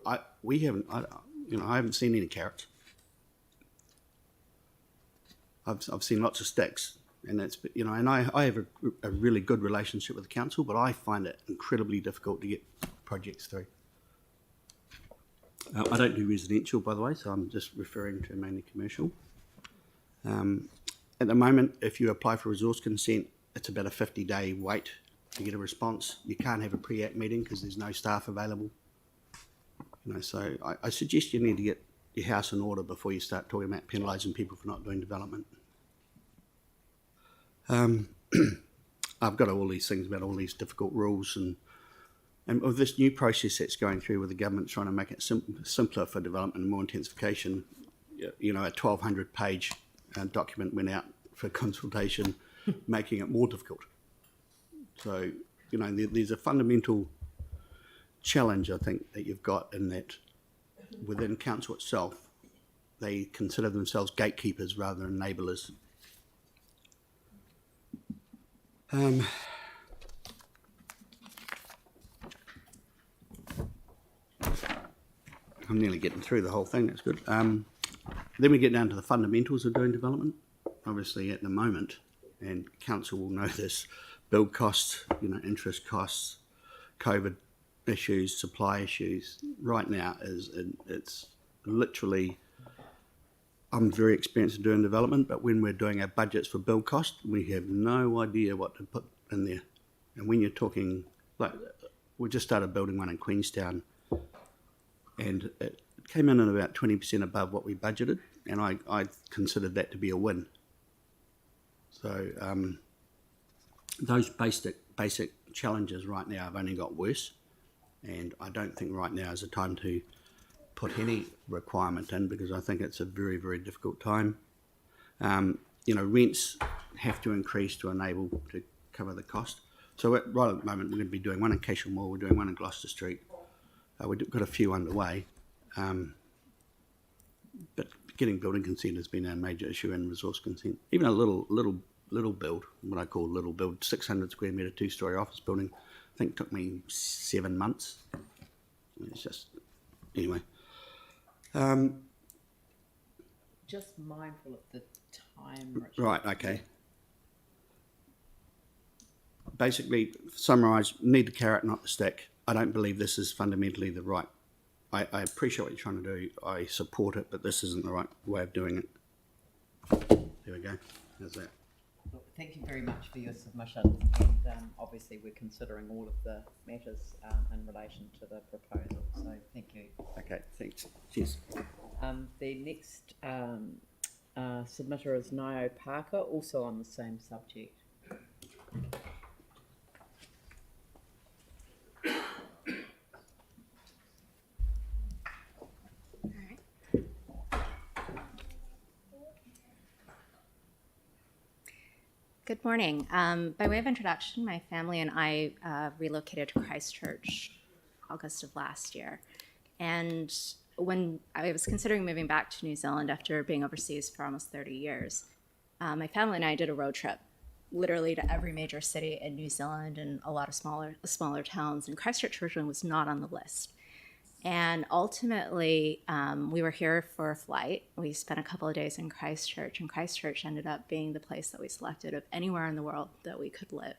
Speaker 18: I haven't seen any carrots. I've seen lots of sticks, and that's, you know, and I have a really good relationship with the council, but I find it incredibly difficult to get projects through. I don't do residential, by the way, so I'm just referring to mainly commercial. At the moment, if you apply for resource consent, it's about a 50-day wait to get a response. You can't have a pre-act meeting because there's no staff available. You know, so I suggest you need to get your house in order before you start talking about penalising people for not doing development. I've got all these things about all these difficult rules and And with this new process that's going through with the government trying to make it simpler for development and more intensification, you know, a 1,200 page document went out for consultation, making it more difficult. So, you know, there's a fundamental challenge, I think, that you've got in that within council itself, they consider themselves gatekeepers rather than enablers. I'm nearly getting through the whole thing, that's good. Then we get down to the fundamentals of doing development. Obviously at the moment, and council will know this, build costs, you know, interest costs, COVID issues, supply issues, right now it's literally, I'm very experienced in doing development, but when we're doing our budgets for build cost, we have no idea what to put in there. And when you're talking, like, we just started building one in Queenstown, and it came in at about 20% above what we budgeted, and I considered that to be a win. So those basic challenges right now have only got worse, and I don't think right now is the time to put any requirement in, because I think it's a very, very difficult time. You know, rents have to increase to enable to cover the cost. So right at the moment, we're going to be doing one in Cashel Mall, we're doing one in Gloucester Street. We've got a few underway, but getting building consent has been a major issue, and resource consent. Even a little build, what I call little build, 600 square metre, 2-storey office building, I think took me 7 months. It's just, anyway.
Speaker 1: Just mindful of the time, Richard.
Speaker 18: Right, okay. Basically, summarise, need the carrot, not the stick. I don't believe this is fundamentally the right. I appreciate what you're trying to do. I support it, but this isn't the right way of doing it. There we go. How's that?
Speaker 1: Look, thank you very much for your submission, and obviously we're considering all of the matters in relation to the proposal, so thank you.
Speaker 18: Okay, thanks. Cheers.
Speaker 1: The next submitter is Nio Parker, also on the same subject.
Speaker 19: Good morning. By way of introduction, my family and I relocated to Christchurch August of last year. And when I was considering moving back to New Zealand after being overseas for almost 30 years, my family and I did a road trip, literally to every major city in New Zealand and a lot of smaller towns. And Christchurch originally was not on the list. And ultimately, we were here for a flight. We spent a couple of days in Christchurch, and Christchurch ended up being the place that we selected of anywhere in the world that we could live.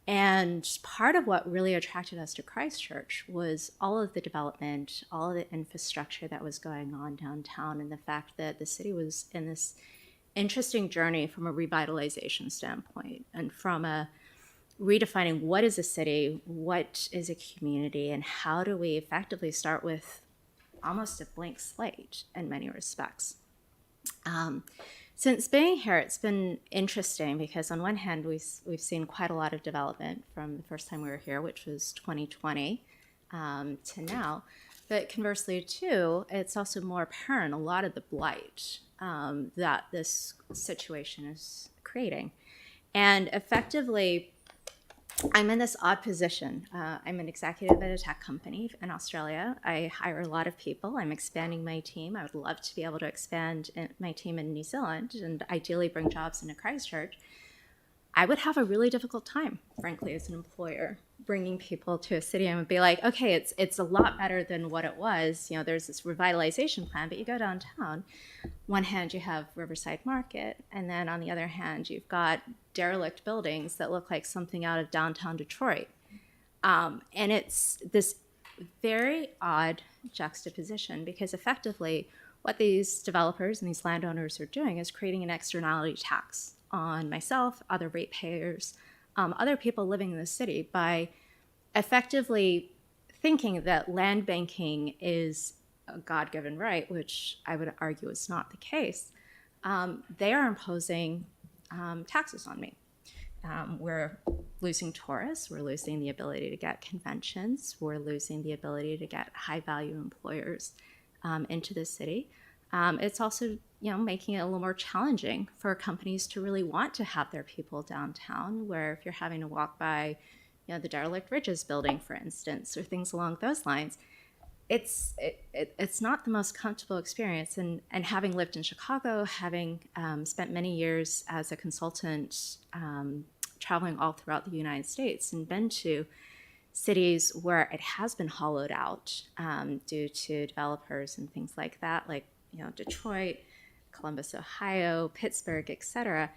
Speaker 19: And part of what really attracted us to Christchurch was all of the development, all of the infrastructure that was going on downtown, and the fact that the city was in this interesting journey from a revitalization standpoint, and from a redefining what is a city, what is a community, and how do we effectively start with almost a blank slate in many respects. Since being here, it's been interesting because on one hand, we've seen quite a lot of development from the first time we were here, which was 2020, to now. But conversely, too, it's also more apparent a lot of the blight that this situation is creating. And effectively, I'm in this odd position. I'm an executive at a tech company in Australia. I hire a lot of people. I'm expanding my team. I would love to be able to expand my team in New Zealand and ideally bring jobs into Christchurch. I would have a really difficult time, frankly, as an employer, bringing people to a city and would be like, okay, it's a lot better than what it was. You know, there's this revitalization plan, but you go downtown, one hand you have Riverside Market, and then on the other hand, you've got derelict buildings that look like something out of downtown Detroit. And it's this very odd juxtaposition because effectively what these developers and these landowners are doing is creating an externality tax on myself, other ratepayers, other people living in the city by effectively thinking that land banking is a God-given right, which I would argue is not the case. They are imposing taxes on me. we're losing tourists, we're losing the ability to get conventions, we're losing the ability to get high-value employers into the city. It's also, making it a little more challenging for companies to really want to have their people downtown, where if you're having to walk by, the derelict Ridges building, for instance, or things along those lines, it's not the most comfortable experience. And having lived in Chicago, having spent many years as a consultant, traveling all throughout the United States, and been to cities where it has been hollowed out due to developers and things like that, like Detroit, Columbus, Ohio, Pittsburgh, etc.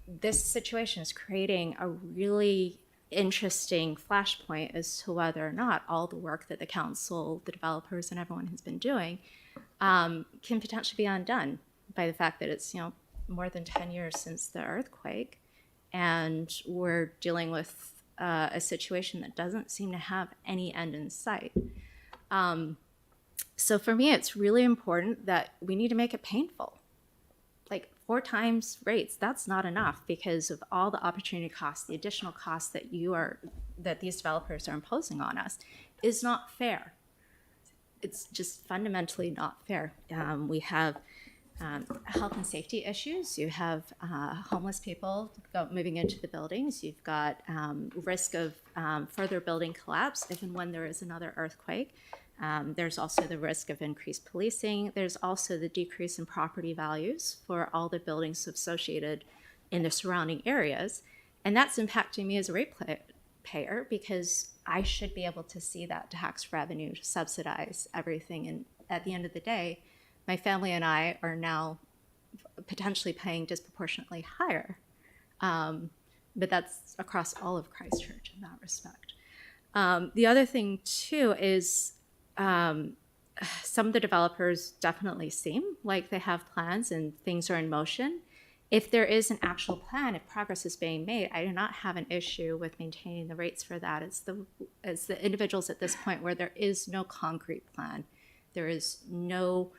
Speaker 19: This situation is creating a really interesting flashpoint as to whether or not all the work that the council, the developers, and everyone has been doing can potentially be undone by the fact that it's more than 10 years since the earthquake, and we're dealing with a situation that doesn't seem to have any end in sight. So for me, it's really important that we need to make it painful. Like 4 times rates, that's not enough because of all the opportunity costs, the additional costs that these developers are imposing on us is not fair. It's just fundamentally not fair. We have health and safety issues. You have homeless people moving into the buildings. You've got risk of further building collapse if and when there is another earthquake. There's also the risk of increased policing. There's also the decrease in property values for all the buildings associated in the surrounding areas. And that's impacting me as a ratepayer because I should be able to see that tax revenue to subsidize everything. And at the end of the day, my family and I are now potentially paying disproportionately higher. But that's across all of Christchurch in that respect. The other thing, too, is some of the developers definitely seem like they have plans and things are in motion. If there is an actual plan, if progress is being made, I do not have an issue with maintaining the rates for that. It's the individuals at this point where there is no concrete plan. There is no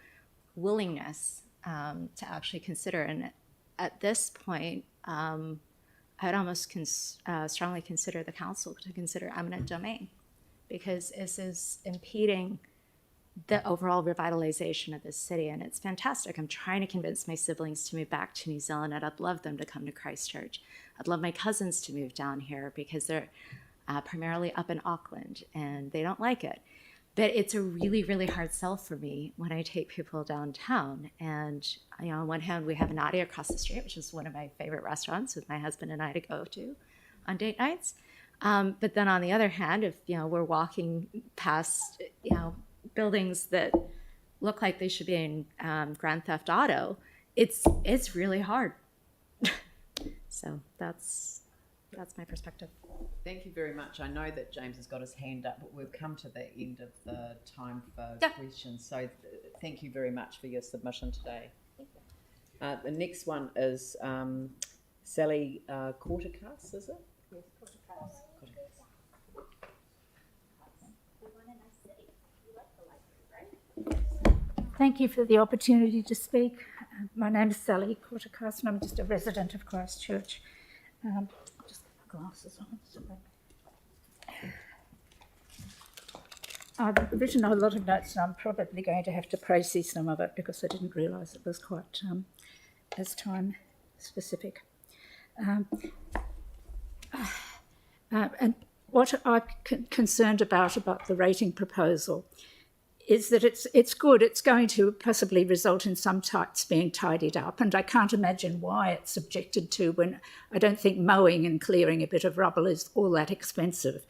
Speaker 19: willingness to actually consider. And at this point, I'd almost strongly consider the council to consider eminent domain, because this is impeding the overall revitalization of this city. And it's fantastic. I'm trying to convince my siblings to move back to New Zealand, and I'd love them to come to Christchurch. I'd love my cousins to move down here because they're primarily up in Auckland and they don't like it. But it's a really, really hard sell for me when I take people downtown. And, on one hand, we have Nadia across the street, which is one of my favorite restaurants with my husband and I to go to on date nights. But then on the other hand, if, we're walking past, buildings that look like they should be in Grand Theft Auto, it's really hard. So that's my perspective.
Speaker 1: Thank you very much. I know that James has got his hand up, but we've come to the end of the time for questions. So thank you very much for your submission today. The next one is Sally Corticas, is it?
Speaker 12: Yes, Corticas.
Speaker 20: Thank you for the opportunity to speak. My name is Sally Corticas and I'm just a resident of Christchurch. Just put my glasses on. I've written a lot of notes and I'm probably going to have to process some of it because I didn't realise it was quite as time specific. And what I'm concerned about the rating proposal is that it's good. It's going to possibly result in some sites being tidied up, and I can't imagine why it's objected to when I don't think mowing and clearing a bit of rubble is all that expensive.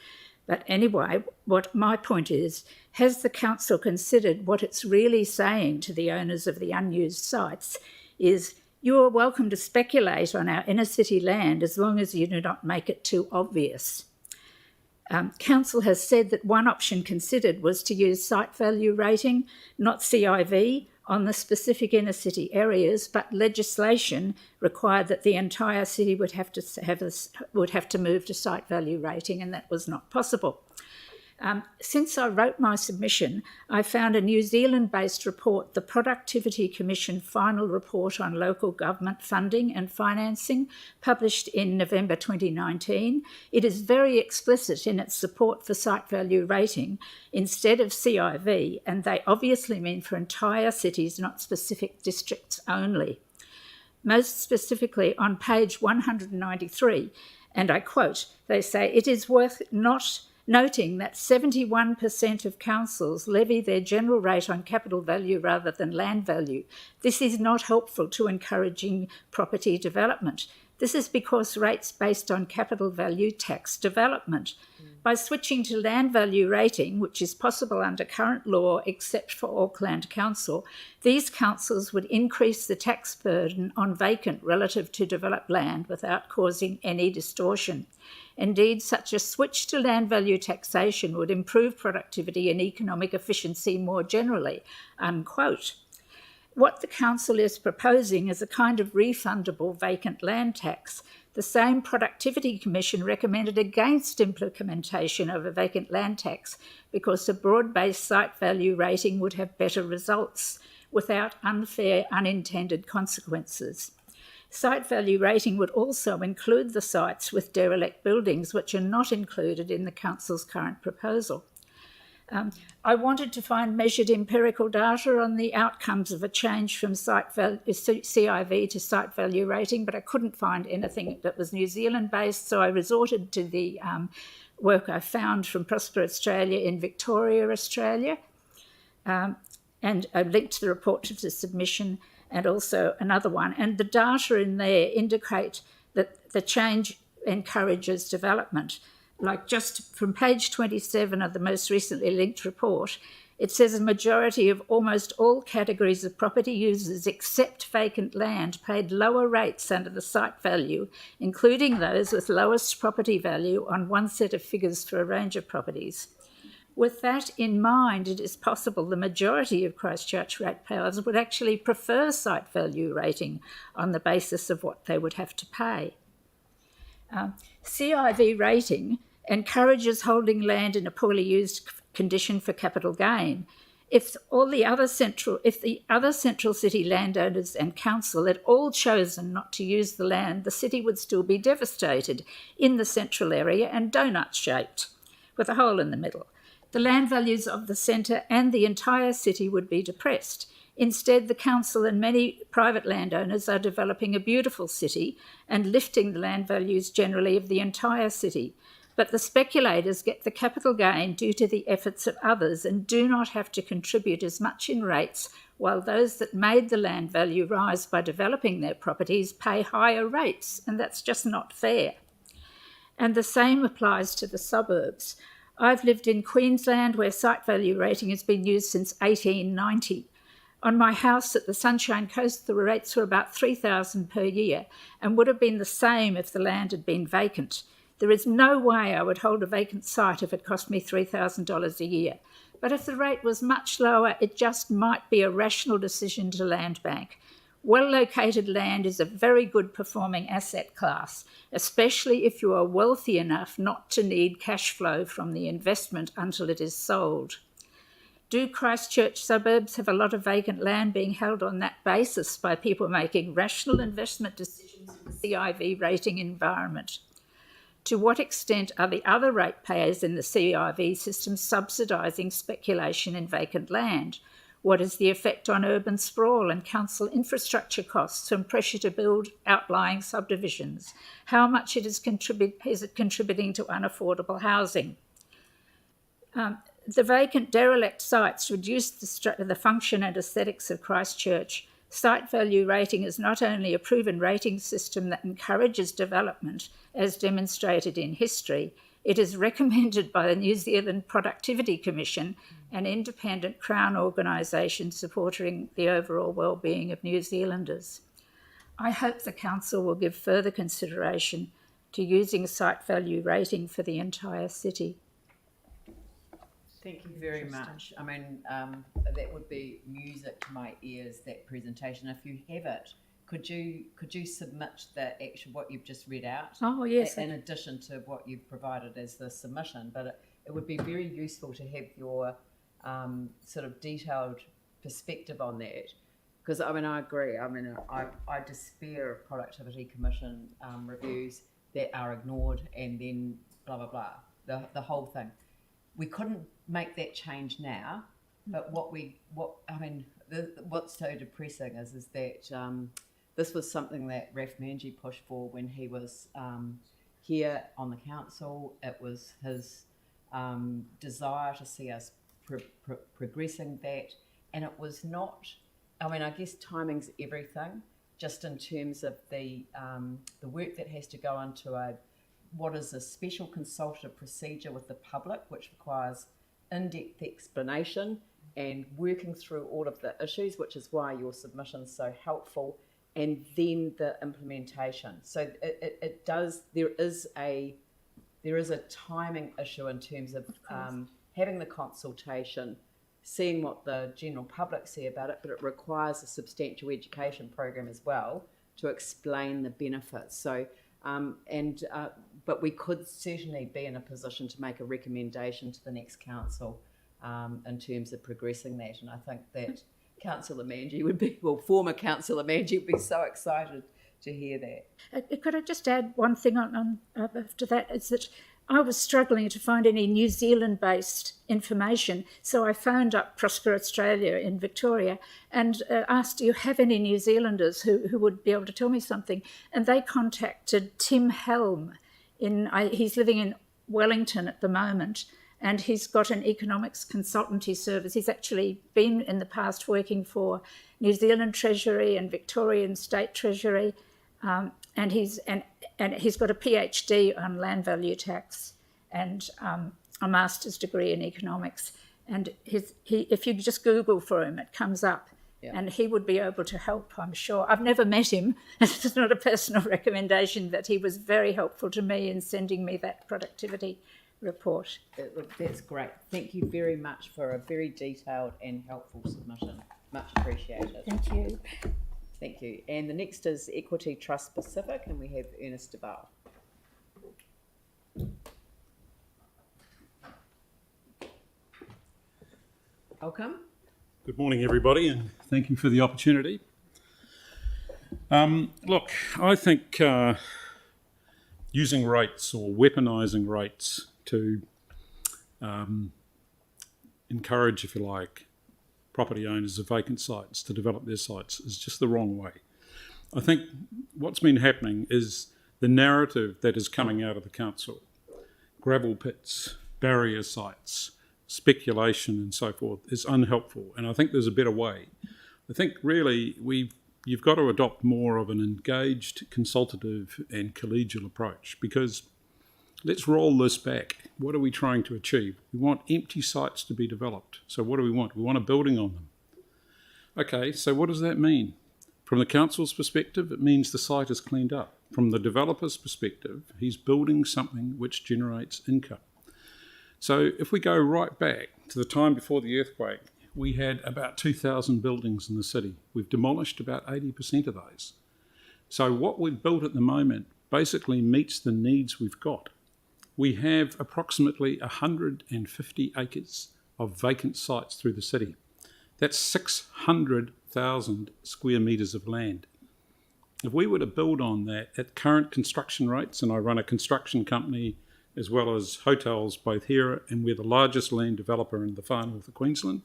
Speaker 20: But anyway, what my point is, has the council considered what it's really saying to the owners of the unused sites is, you are welcome to speculate on our inner city land as long as you do not make it too obvious. Council has said that one option considered was to use site value rating, not CIV, on the specific inner city areas, but legislation required that the entire city would have to move to site value rating, and that was not possible. Since I wrote my submission, I found a New Zealand-based report, the Productivity Commission Final Report on Local Government Funding and Financing, published in November 2019. It is very explicit in its support for site value rating instead of CIV, and they obviously mean for entire cities, not specific districts only. Most specifically on page 193, and I quote, they say, "It is worth noting that 71% of councils levy their general rate on capital value rather than land value. This is not helpful to encouraging property development. This is because rates based on capital value tax development. By switching to land value rating, which is possible under current law except for Auckland Council, these councils would increase the tax burden on vacant relative to developed land without causing any distortion. Indeed, such a switch to land value taxation would improve productivity and economic efficiency more generally," unquote. What the council is proposing is a kind of refundable vacant land tax. The same Productivity Commission recommended against implementation of a vacant land tax because a broad-based site value rating would have better results without unfair unintended consequences. Site value rating would also include the sites with derelict buildings, which are not included in the council's current proposal. I wanted to find measured empirical data on the outcomes of a change from CIV to site value rating, but I couldn't find anything that was New Zealand-based, so I resorted to the work I found from Prosper Australia in Victoria, Australia, and I linked the report to the submission and also another one. And the data in there indicate that the change encourages development. Like just from page 27 of the most recently linked report, it says a majority of almost all categories of property users except vacant land paid lower rates under the site value, including those with lowest property value on one set of figures for a range of properties. With that in mind, it is possible the majority of Christchurch ratepayers would actually prefer site value rating on the basis of what they would have to pay. CIV rating encourages holding land in a poorly used condition for capital gain. If the other central city landowners and council had all chosen not to use the land, the city would still be devastated in the central area and donut-shaped, with a hole in the middle. The land values of the centre and the entire city would be depressed. Instead, the council and many private landowners are developing a beautiful city and lifting the land values generally of the entire city. But the speculators get the capital gain due to the efforts of others and do not have to contribute as much in rates, while those that made the land value rise by developing their properties pay higher rates, and that's just not fair. And the same applies to the suburbs. I've lived in Queensland, where site value rating has been used since 1890. On my house at the Sunshine Coast, the rates were about $3,000 per year and would have been the same if the land had been vacant. There is no way I would hold a vacant site if it cost me $3,000 a year. But if the rate was much lower, it just might be a rational decision to land bank. Well-located land is a very good performing asset class, especially if you are wealthy enough not to need cash flow from the investment until it is sold. Do Christchurch suburbs have a lot of vacant land being held on that basis by people making rational investment decisions in the CIV rating environment? To what extent are the other ratepayers in the CIV system subsidising speculation in vacant land? What is the effect on urban sprawl and council infrastructure costs from pressure to build outlying subdivisions? How much is it contributing to unaffordable housing? The vacant derelict sites reduce the function and aesthetics of Christchurch. Site value rating is not only a proven rating system that encourages development, as demonstrated in history, it is recommended by the New Zealand Productivity Commission, an independent Crown organisation supporting the overall well-being of New Zealanders. I hope the Council will give further consideration to using site value rating for the entire city.
Speaker 1: Thank you very much. I mean, that would be music to my ears, that presentation. If you have it, could you submit the actual what you've just read out?
Speaker 20: Oh yes.
Speaker 1: In addition to what you've provided as the submission, but it would be very useful to have your sort of detailed perspective on that. Because I mean, I agree. I mean, I despair of productivity commission reviews that are ignored and then blah blah blah. The whole thing. We couldn't make that change now, but what's so depressing is that this was something that Raf Manji pushed for when he was here on the council. It was his desire to see us progressing that, and it was not. I mean, I guess timing's everything, just in terms of the work that has to go into what is a special consultative procedure with the public, which requires in-depth explanation and working through all of the issues, which is why your submission's so helpful, and then the implementation. So it does. There is a timing issue in terms of having the consultation, seeing what the general public see about it, but it requires a substantial education program as well to explain the benefits. So, but we could certainly be in a position to make a recommendation to the next council in terms of progressing that. And I think that Councillor Manji former Councillor Manji would be so excited to hear that.
Speaker 20: Could I just add one thing on after that? Is that I was struggling to find any New Zealand-based information, so I phoned up Prosper Australia in Victoria and asked, do you have any New Zealanders who would be able to tell me something? And they contacted Tim Helm. He's living in Wellington at the moment, and he's got an economics consultancy service. He's actually been in the past working for New Zealand Treasury and Victorian State Treasury, and he's got a PhD on land value tax and a master's degree in economics. And if you just Google for him, it comes up. Yeah. And he would be able to help, I'm sure. I've never met him. It's not a personal recommendation, but he was very helpful to me in sending me that productivity report.
Speaker 1: That's great. Thank you very much for a very detailed and helpful submission. Much appreciated.
Speaker 20: Thank you.
Speaker 1: Thank you. And the next is Equity Trust Pacific, and we have Ernest DeBarre. Welcome.
Speaker 21: Good morning, everybody, and thank you for the opportunity. Look, I think using rates or weaponising rates to encourage, if you like, property owners of vacant sites to develop their sites is just the wrong way. I think what's been happening is the narrative that is coming out of the council, gravel pits, barrier sites, speculation and so forth, is unhelpful, and I think there's a better way. I think really you've got to adopt more of an engaged, consultative and collegial approach, because let's roll this back. What are we trying to achieve? We want empty sites to be developed. So what do we want? We want a building on them. Okay, so what does that mean? From the council's perspective, it means the site is cleaned up. From the developer's perspective, he's building something which generates income. So if we go right back to the time before the earthquake, we had about 2,000 buildings in the city. We've demolished about 80% of those. So what we've built at the moment basically meets the needs we've got. We have approximately 150 acres of vacant sites through the city. That's 600,000 square metres of land. If we were to build on that at current construction rates, and I run a construction company as well as hotels both here, and we're the largest land developer in the far north of Queensland,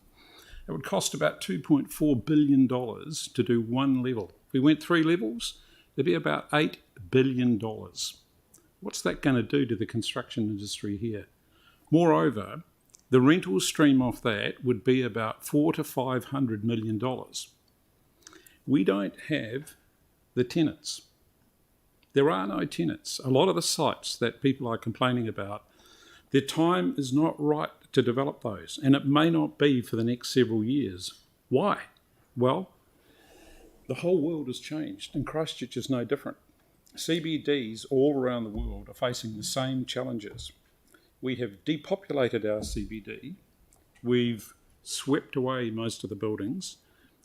Speaker 21: it would cost about $2.4 billion to do one level. If we went 3 levels, there'd be about $8 billion. What's that going to do to the construction industry here? Moreover, the rental stream off that would be about $400 to $500 million. We don't have the tenants. There are no tenants. A lot of the sites that people are complaining about, their time is not right to develop those, and it may not be for the next several years. Why? Well, the whole world has changed, and Christchurch is no different. CBDs all around the world are facing the same challenges. We have depopulated our CBD. We've swept away most of the buildings.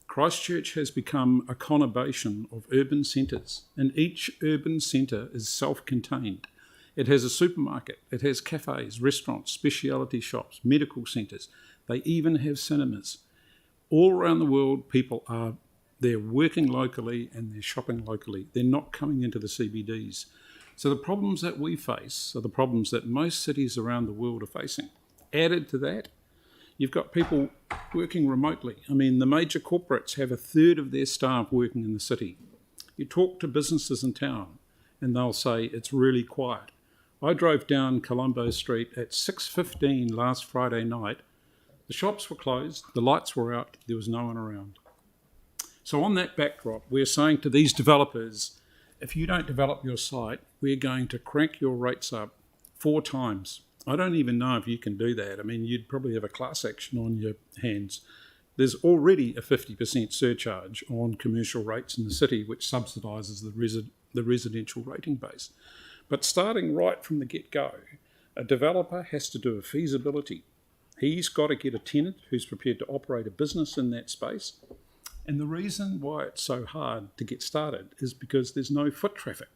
Speaker 21: Christchurch has become a conurbation of urban centres, and each urban centre is self-contained. It has a supermarket. It has cafes, restaurants, specialty shops, medical centres. They even have cinemas. All around the world, people they're working locally and they're shopping locally. They're not coming into the CBDs. So the problems that we face are the problems that most cities around the world are facing. Added to that, you've got people working remotely. I mean, the major corporates have a third of their staff working in the city. You talk to businesses in town and they'll say it's really quiet. I drove down Colombo Street at 6:15 last Friday night. The shops were closed, the lights were out, there was no one around. So on that backdrop, we're saying to these developers, if you don't develop your site, we're going to crank your rates up 4 times. I don't even know if you can do that. I mean, you'd probably have a class action on your hands. There's already a 50% surcharge on commercial rates in the city, which subsidises the residential rating base. But starting right from the get-go, a developer has to do a feasibility. He's got to get a tenant who's prepared to operate a business in that space. And the reason why it's so hard to get started is because there's no foot traffic.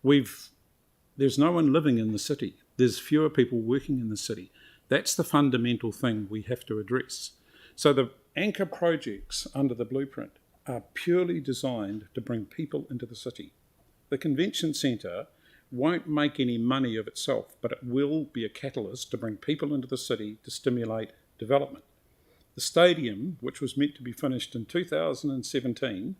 Speaker 21: There's no one living in the city. There's fewer people working in the city. That's the fundamental thing we have to address. So the anchor projects under the blueprint are purely designed to bring people into the city. The convention centre won't make any money of itself, but it will be a catalyst to bring people into the city to stimulate development. The stadium, which was meant to be finished in 2017,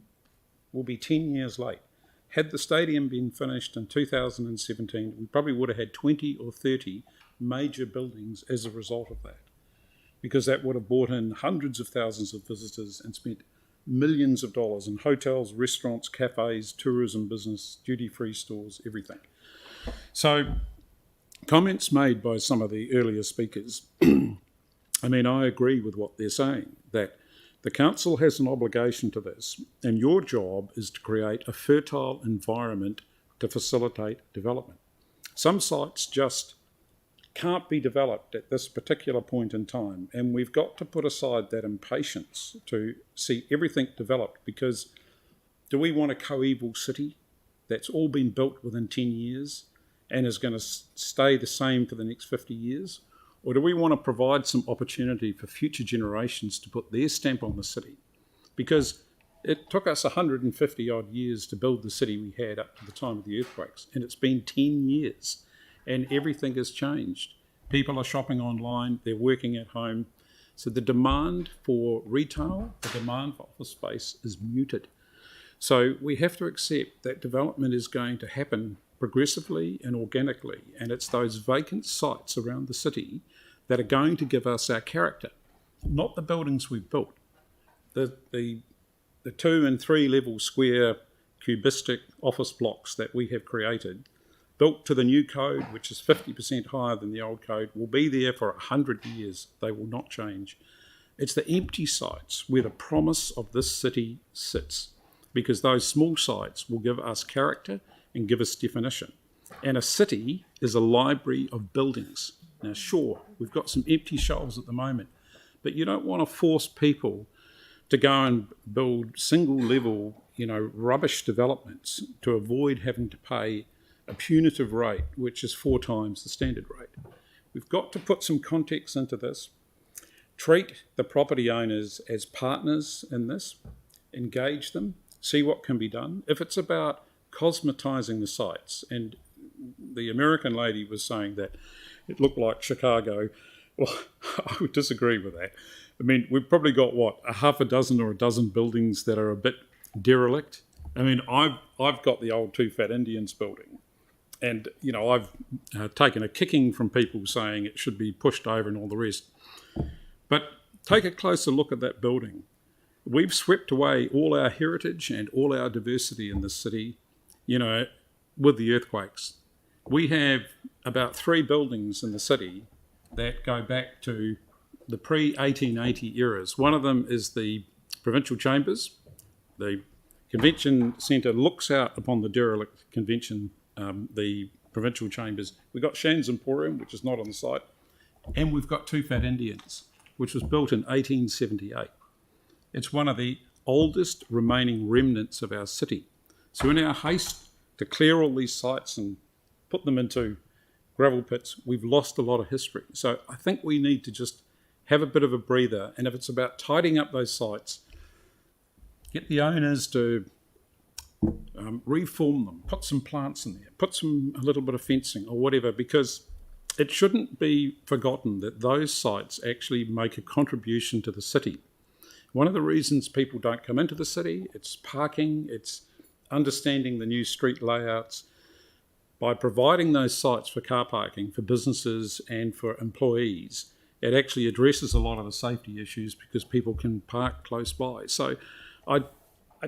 Speaker 21: will be 10 years late. Had the stadium been finished in 2017, we probably would have had 20 or 30 major buildings as a result of that, because that would have brought in hundreds of thousands of visitors and spent millions of dollars in hotels, restaurants, cafes, tourism business, duty-free stores, everything. So comments made by some of the earlier speakers, I mean, I agree with what they're saying, that the council has an obligation to this, and your job is to create a fertile environment to facilitate development. Some sites just can't be developed at this particular point in time, and we've got to put aside that impatience to see everything developed, because do we want a coeval city that's all been built within 10 years and is going to stay the same for the next 50 years? Or do we want to provide some opportunity for future generations to put their stamp on the city? Because it took us 150 odd years to build the city we had up to the time of the earthquakes, and it's been 10 years and everything has changed. People are shopping online, they're working at home. So the demand for retail, the demand for office space is muted. So we have to accept that development is going to happen progressively and organically, and it's those vacant sites around the city that are going to give us our character, not the buildings we've built. The 2 and 3 level square cubistic office blocks that we have created, built to the new code, which is 50% higher than the old code, will be there for 100 years. They will not change. It's the empty sites where the promise of this city sits, because those small sites will give us character and give us definition. And a city is a library of buildings. Now, sure, we've got some empty shelves at the moment, but you don't want to force people to go and build single-level, rubbish developments to avoid having to pay a punitive rate, which is 4 times the standard rate. We've got to put some context into this, treat the property owners as partners in this, engage them, see what can be done. If it's about cosmetising the sites, and the American lady was saying that it looked like Chicago, well, I would disagree with that. I mean, we've probably got, a half a dozen or a dozen buildings that are a bit derelict. I mean, I've got the old 2 Fat Indians building, and, I've taken a kicking from people saying it should be pushed over and all the rest. But take a closer look at that building. We've swept away all our heritage and all our diversity in this city, with the earthquakes. We have about 3 buildings in the city that go back to the pre-1880 eras. One of them is the Provincial Chambers. The convention centre looks out upon the derelict convention, the Provincial Chambers. We've got Shan's Emporium, which is not on the site, and we've got 2 Fat Indians, which was built in 1878. It's one of the oldest remaining remnants of our city. So in our haste to clear all these sites and put them into gravel pits, we've lost a lot of history. So I think we need to just have a bit of a breather, and if it's about tidying up those sites, get the owners to reform them, put some plants in there, put a little bit of fencing or whatever, because it shouldn't be forgotten that those sites actually make a contribution to the city. One of the reasons people don't come into the city, it's parking, it's understanding the new street layouts. By providing those sites for car parking for businesses and for employees, it actually addresses a lot of the safety issues because people can park close by. So I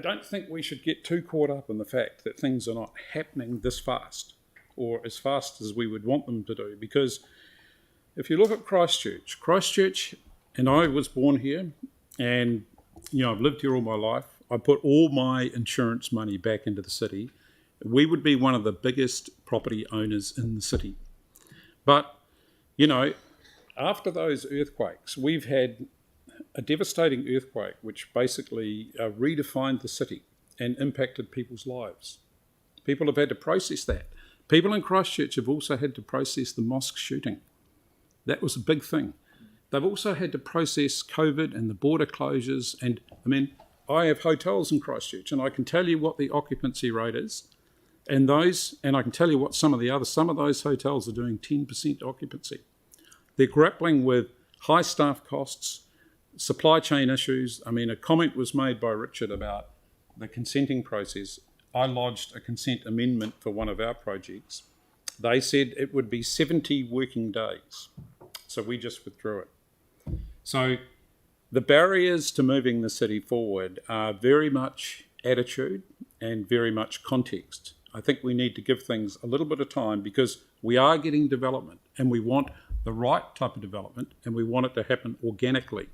Speaker 21: don't think we should get too caught up in the fact that things are not happening this fast or as fast as we would want them to do, because if you look at Christchurch, and I was born here, and I've lived here all my life. I put all my insurance money back into the city. We would be one of the biggest property owners in the city. But, after those earthquakes, we've had a devastating earthquake which basically redefined the city and impacted people's lives. People have had to process that. People in Christchurch have also had to process the mosque shooting. That was a big thing. They've also had to process COVID and the border closures. And I have hotels in Christchurch, and I can tell you what the occupancy rate is. And I can tell you what some of those hotels are doing 10% occupancy. They're grappling with high staff costs, supply chain issues. A comment was made by Richard about the consenting process. I lodged a consent amendment for one of our projects. They said it would be 70 working days. So we just withdrew it. So the barriers to moving the city forward are very much attitude and very much context. I think we need to give things a little bit of time because we are getting development and we want the right type of development and we want it to happen organically.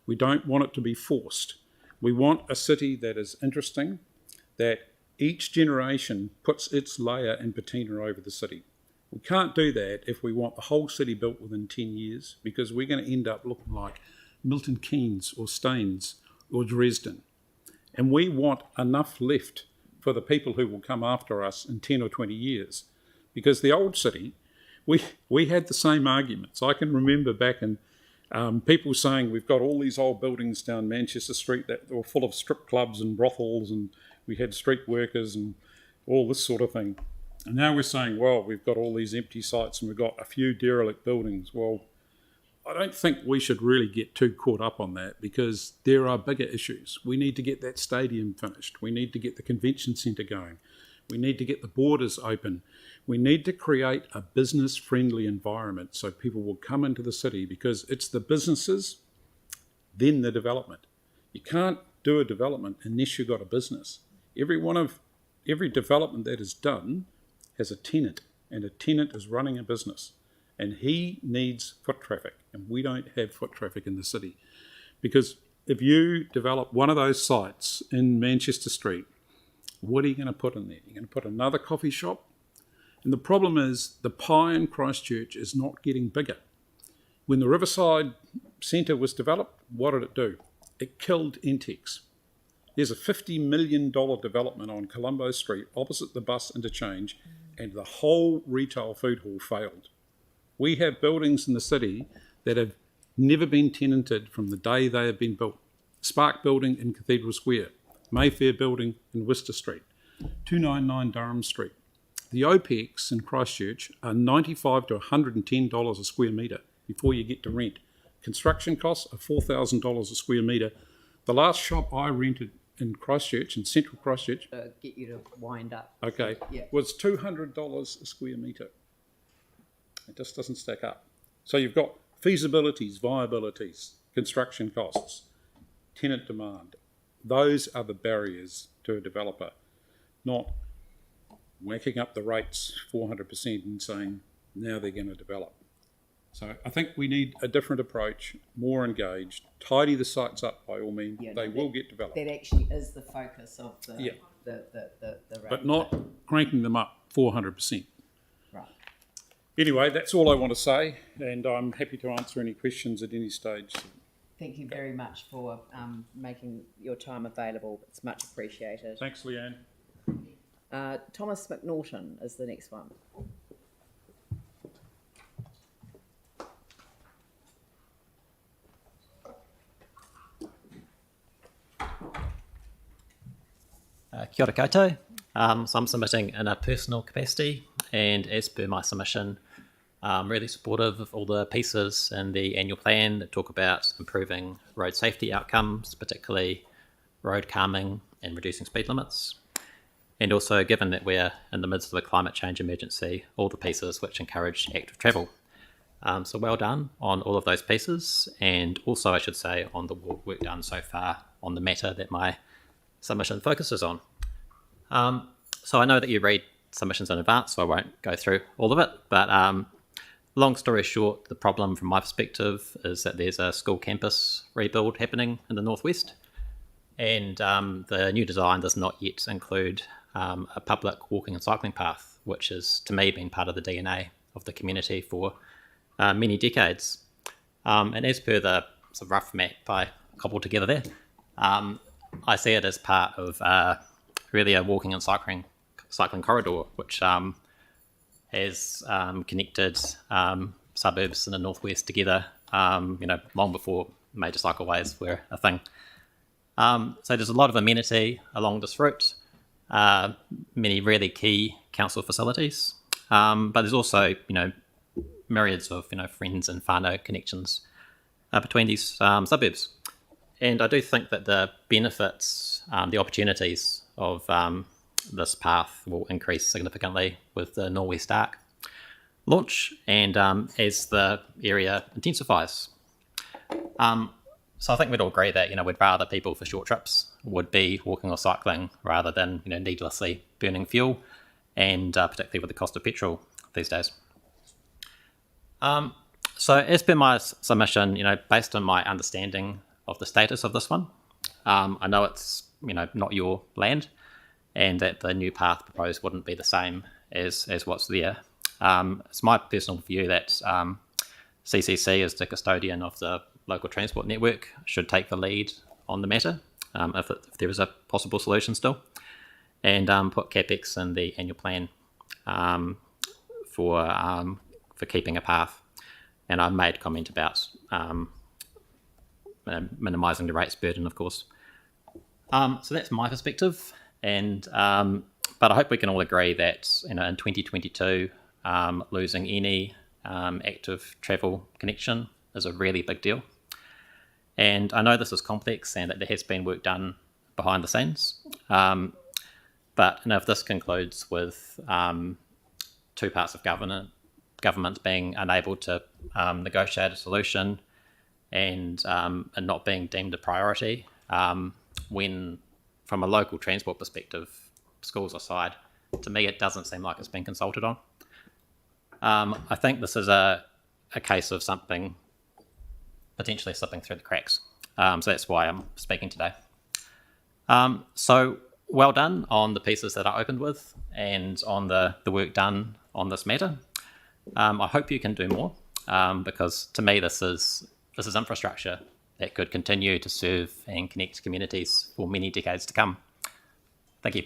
Speaker 21: We don't want it to be forced. We want a city that is interesting, that each generation puts its layer and patina over the city. We can't do that if we want the whole city built within 10 years because we're going to end up looking like Milton Keynes or Staines or Dresden. And we want enough left for the people who will come after us in 10 or 20 years. Because the old city, we had the same arguments. I can remember back in people saying we've got all these old buildings down Manchester Street that were full of strip clubs and brothels, and we had street workers and all this sort of thing. And now we're saying, well, we've got all these empty sites and we've got a few derelict buildings. Well, I don't think we should really get too caught up on that because there are bigger issues. We need to get that stadium finished. We need to get the convention centre going. We need to get the borders open. We need to create a business-friendly environment so people will come into the city because it's the businesses, then the development. You can't do a development unless you've got a business. Every development that is done has a tenant, and a tenant is running a business, and he needs foot traffic, and we don't have foot traffic in the city. Because if you develop one of those sites in Manchester Street, what are you going to put in there? You're going to put another coffee shop? And the problem is the pie in Christchurch is not getting bigger. When the Riverside Centre was developed, what did it do? It killed Entex. There's a $50 million development on Colombo Street opposite the bus interchange, and the whole retail food hall failed. We have buildings in the city that have never been tenanted from the day they have been built. Spark Building in Cathedral Square, Mayfair Building in Worcester Street, 299 Durham Street. The OPEX in Christchurch are $95 to $110 a square metre before you get to rent. Construction costs are $4,000 a square metre. The last shop I rented in Christchurch, in central Christchurch,
Speaker 1: get you to wind up.
Speaker 21: Okay,
Speaker 1: Yeah.
Speaker 21: was $200 a square metre. It just doesn't stack up. So you've got feasibilities, viabilities, construction costs, tenant demand. Those are the barriers to a developer, not whacking up the rates 400% and saying now they're going to develop. So I think we need a different approach, more engaged, tidy the sites up by all means.
Speaker 1: Yeah,
Speaker 21: they will get developed.
Speaker 1: That actually is the focus of the
Speaker 21: Yeah.
Speaker 1: the
Speaker 21: But not cranking them up 400%.
Speaker 1: Right.
Speaker 21: Anyway, that's all I want to say, and I'm happy to answer any questions at any stage.
Speaker 1: Thank you very much for making your time available. It's much appreciated.
Speaker 21: Thanks, Leanne.
Speaker 1: Thomas McNaughton is the next one.
Speaker 4: Kia ora koutou. So I'm submitting in a personal capacity, and as per my submission, I'm really supportive of all the pieces in the annual plan that talk about improving road safety outcomes, particularly road calming and reducing speed limits. And also, given that we're in the midst of a climate change emergency, all the pieces which encourage active travel. So well done on all of those pieces, and also I should say on the work done so far on the matter that my submission focuses on. So I know that you read submissions in advance, so I won't go through all of it, but long story short, the problem from my perspective is that there's a school campus rebuild happening in the northwest, and the new design does not yet include a public walking and cycling path, which has, to me, been part of the DNA of the community for many decades. And as per the sort of rough map I cobbled together there, I see it as part of really a walking and cycling corridor, which has connected suburbs in the northwest together, long before major cycleways were a thing. So there's a lot of amenity along this route, many really key council facilities, but there's also, myriads of, friends and whānau connections between these suburbs. And I do think that the benefits, the opportunities of this path will increase significantly with the Norwest Arc launch and as the area intensifies. So I think we'd all agree that, we'd rather people for short trips would be walking or cycling rather than, needlessly burning fuel, and particularly with the cost of petrol these days. So as per my submission, based on my understanding of the status of this one, I know it's, not your land, and that the new path proposed wouldn't be the same as what's there. It's my personal view that CCC, as the custodian of the local transport network, should take the lead on the matter, if there is a possible solution still, and put CapEx in the annual plan for keeping a path. And I've made comment about minimising the rates burden, of course. So that's my perspective, and but I hope we can all agree that in 2022, losing any active travel connection is a really big deal. And I know this is complex and that there has been work done behind the scenes, but if this concludes with two parts of government being unable to negotiate a solution and not being deemed a priority, when from a local transport perspective, schools aside, to me it doesn't seem like it's been consulted on. I think this is a case of something potentially slipping through the cracks. So that's why I'm speaking today. So well done on the pieces that I opened with and on the work done on this matter. I hope you can do more, because to me this is infrastructure that could continue to serve and connect communities for many decades to come. Thank you.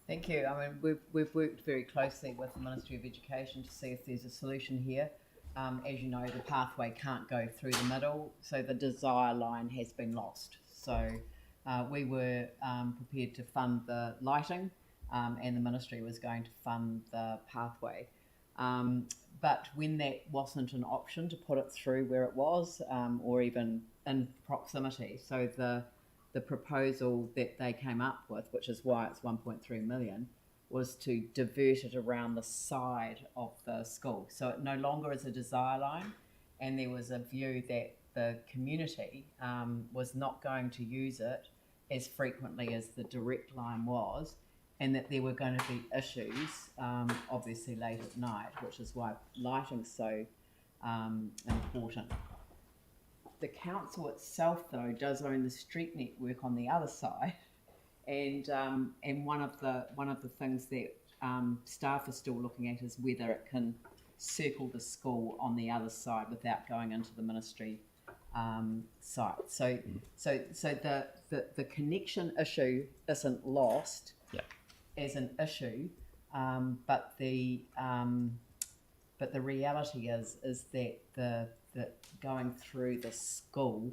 Speaker 1: Thank you. I mean, we've worked very closely with the Ministry of Education to see if there's a solution here. As you know, the pathway can't go through the middle, so the desire line has been lost. So we were prepared to fund the lighting, and the Ministry was going to fund the pathway. But when that wasn't an option to put it through where it was, or even in proximity, so the proposal that they came up with, which is why it's 1.3 million, was to divert it around the side of the school. So it no longer is a desire line, and there was a view that the community was not going to use it as frequently as the direct line was, and that there were going to be issues, obviously late at night, which is why lighting's so important. The council itself, though, does own the street network on the other side, and one of the things that staff are still looking at is whether it can circle the school on the other side without going into the ministry site. So the connection issue isn't lost as an issue, but the reality is that the going through the school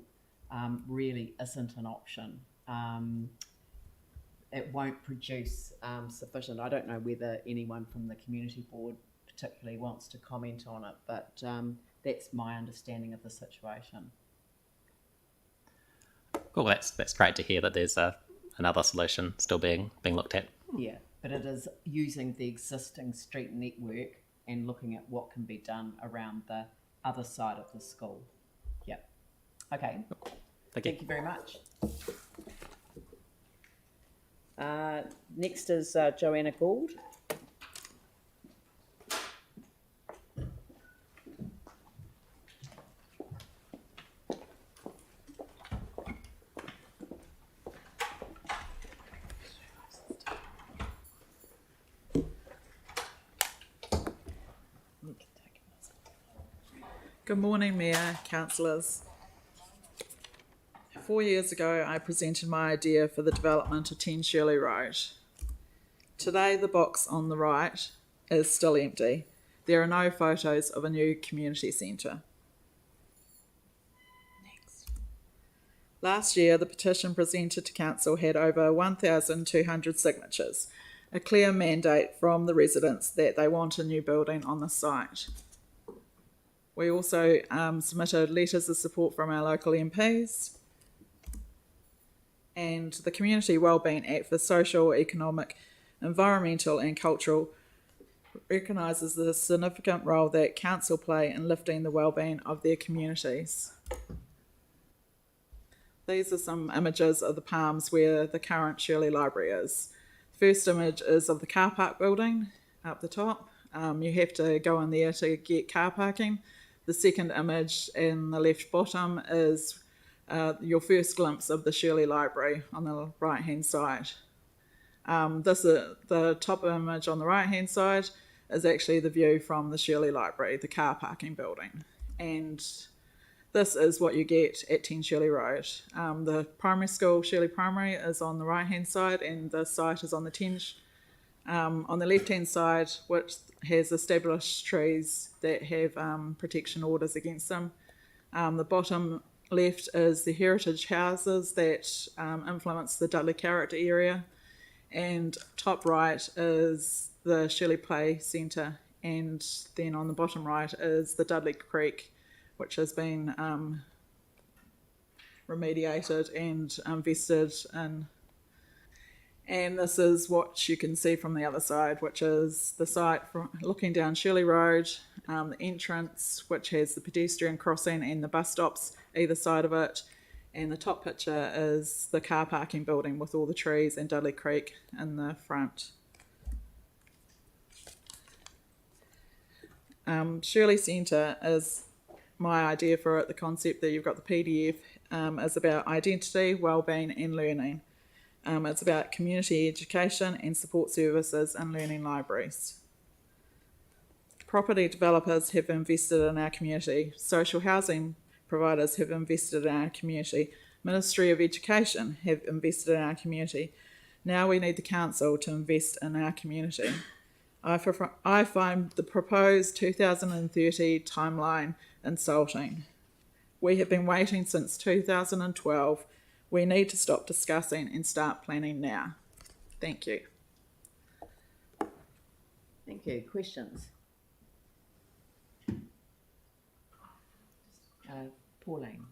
Speaker 1: really isn't an option. it won't produce sufficient. I don't know whether anyone from the community board particularly wants to comment on it, but that's my understanding of the situation.
Speaker 4: Cool, that's great to hear that there's another solution still being looked at.
Speaker 1: Yeah, but it is using the existing street network and looking at what can be done around the other side of the school. Yeah. Okay. Thank you very much. Next is Joanna Gould.
Speaker 2: Good morning, Mayor, councillors. 4 years ago, I presented my idea for the development of 10 Shirley Road. Today, the box on the right is still empty. There are no photos of a new community centre. Last year, the petition presented to council had over 1,200 signatures, a clear mandate from the residents that they want a new building on the site. We also submitted letters of support from our local MPs, and the Community Wellbeing Act for Social, Economic, Environmental and Cultural recognises the significant role that council play in lifting the wellbeing of their communities. These are some images of the Palms where the current Shirley Library is. The first image is of the car park building up the top. You have to go in there to get car parking. The second image in the left bottom is your first glimpse of the Shirley Library on the right-hand side. The top image on the right-hand side is actually the view from the Shirley Library, the car parking building. And this is what you get at 10 Shirley Road. The primary school, Shirley Primary, is on the right-hand side, and the site is on the left-hand side, which has established trees that have protection orders against them. The bottom left is the heritage houses that influence the Dudley character area, and top right is the Shirley Play Centre, and then on the bottom right is the Dudley Creek, which has been remediated and invested in. And this is what you can see from the other side, which is the site from looking down Shirley Road, the entrance, which has the pedestrian crossing and the bus stops either side of it. And the top picture is the car parking building with all the trees and Dudley Creek in the front. Shirley Centre is my idea for it. The concept that you've got the PDF is about identity, wellbeing and learning. It's about community education and support services and learning libraries. Property developers have invested in our community. Social housing providers have invested in our community. Ministry of Education have invested in our community. Now we need the council to invest in our community. I find the proposed 2030 timeline insulting. We have been waiting since 2012. We need to stop discussing and start planning now. Thank you.
Speaker 1: Thank you. Questions? Pauline.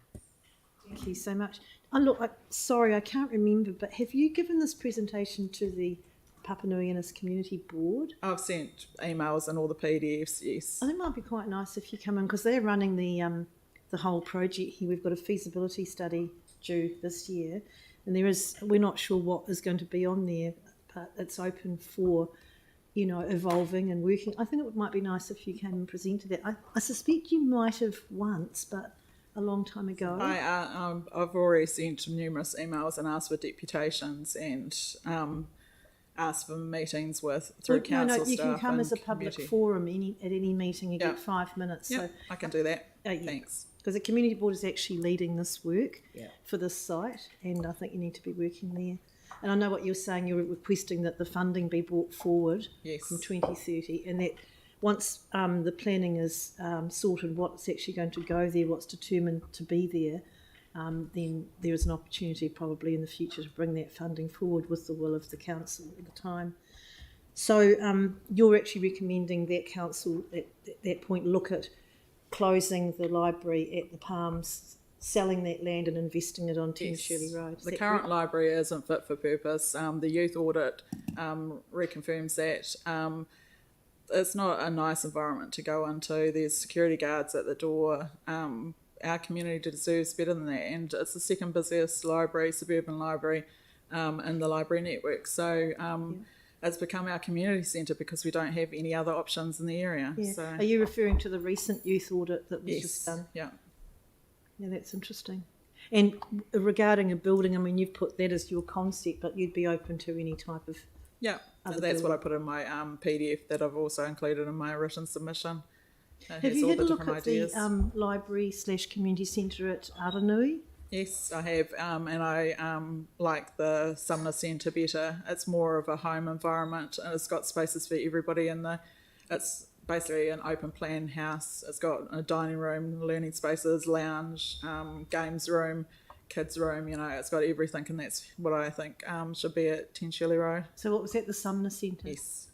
Speaker 22: Thank you so much. Oh, look, sorry, I can't remember, but have you given this presentation to the Papua New Guinea's Community Board?
Speaker 2: I've sent emails and all the PDFs, yes.
Speaker 22: I think it might be quite nice if you come in, because they're running the whole project here. We've got a feasibility study due this year, and we're not sure what is going to be on there, but it's open for, evolving and working. I think it might be nice if you came and presented that. I suspect you might have once, but a long time ago.
Speaker 2: I've already sent numerous emails and asked for deputations and asked for meetings through council staff.
Speaker 22: You can come as a public forum at any meeting. You get 5 minutes.
Speaker 2: Yeah,
Speaker 22: so
Speaker 2: I can do that. Thanks.
Speaker 22: Because the community board is actually leading this work for this site, and I think you need to be working there. And I know what you're saying. You're requesting that the funding be brought forward from 2030, and that once the planning is sorted, what's actually going to go there, what's determined to be there, then there is an opportunity probably in the future to bring that funding forward with the will of the council at the time. So you're actually recommending that council at that point look at closing the library at the Palms, selling that land and investing it on 10 Shirley Road. Is
Speaker 2: The
Speaker 22: that
Speaker 2: current
Speaker 22: correct?
Speaker 2: library isn't fit for purpose. The youth audit reconfirms that. It's not a nice environment to go into. There's security guards at the door. Our community deserves better than that, and it's the second busiest library, suburban library, in the library network. So it's become our community centre because we don't have any other options in the area.
Speaker 22: Yeah.
Speaker 2: So,
Speaker 22: Are you referring to the recent youth audit that was
Speaker 2: yes,
Speaker 22: just done?
Speaker 2: yeah.
Speaker 22: Yeah, that's interesting. And regarding a building, I mean, you've put that as your concept, but you'd be open to any type of
Speaker 2: Yeah,
Speaker 22: other
Speaker 2: that's what I
Speaker 22: building.
Speaker 2: put in my PDF that I've also included in my written submission. It
Speaker 22: Have
Speaker 2: has
Speaker 22: you
Speaker 2: all
Speaker 22: had
Speaker 2: the
Speaker 22: a look
Speaker 2: different
Speaker 22: at
Speaker 2: ideas.
Speaker 22: the library/community centre at Aranui?
Speaker 2: Yes, I have, and I like the Sumner Centre better. It's more of a home environment, and it's got spaces for everybody in there. It's basically an open plan house. It's got a dining room, learning spaces, lounge, games room, kids room. You know, it's got everything, and that's what I think should be at 10 Shirley Road.
Speaker 22: So what was that, the Sumner Centre?
Speaker 2: Yes.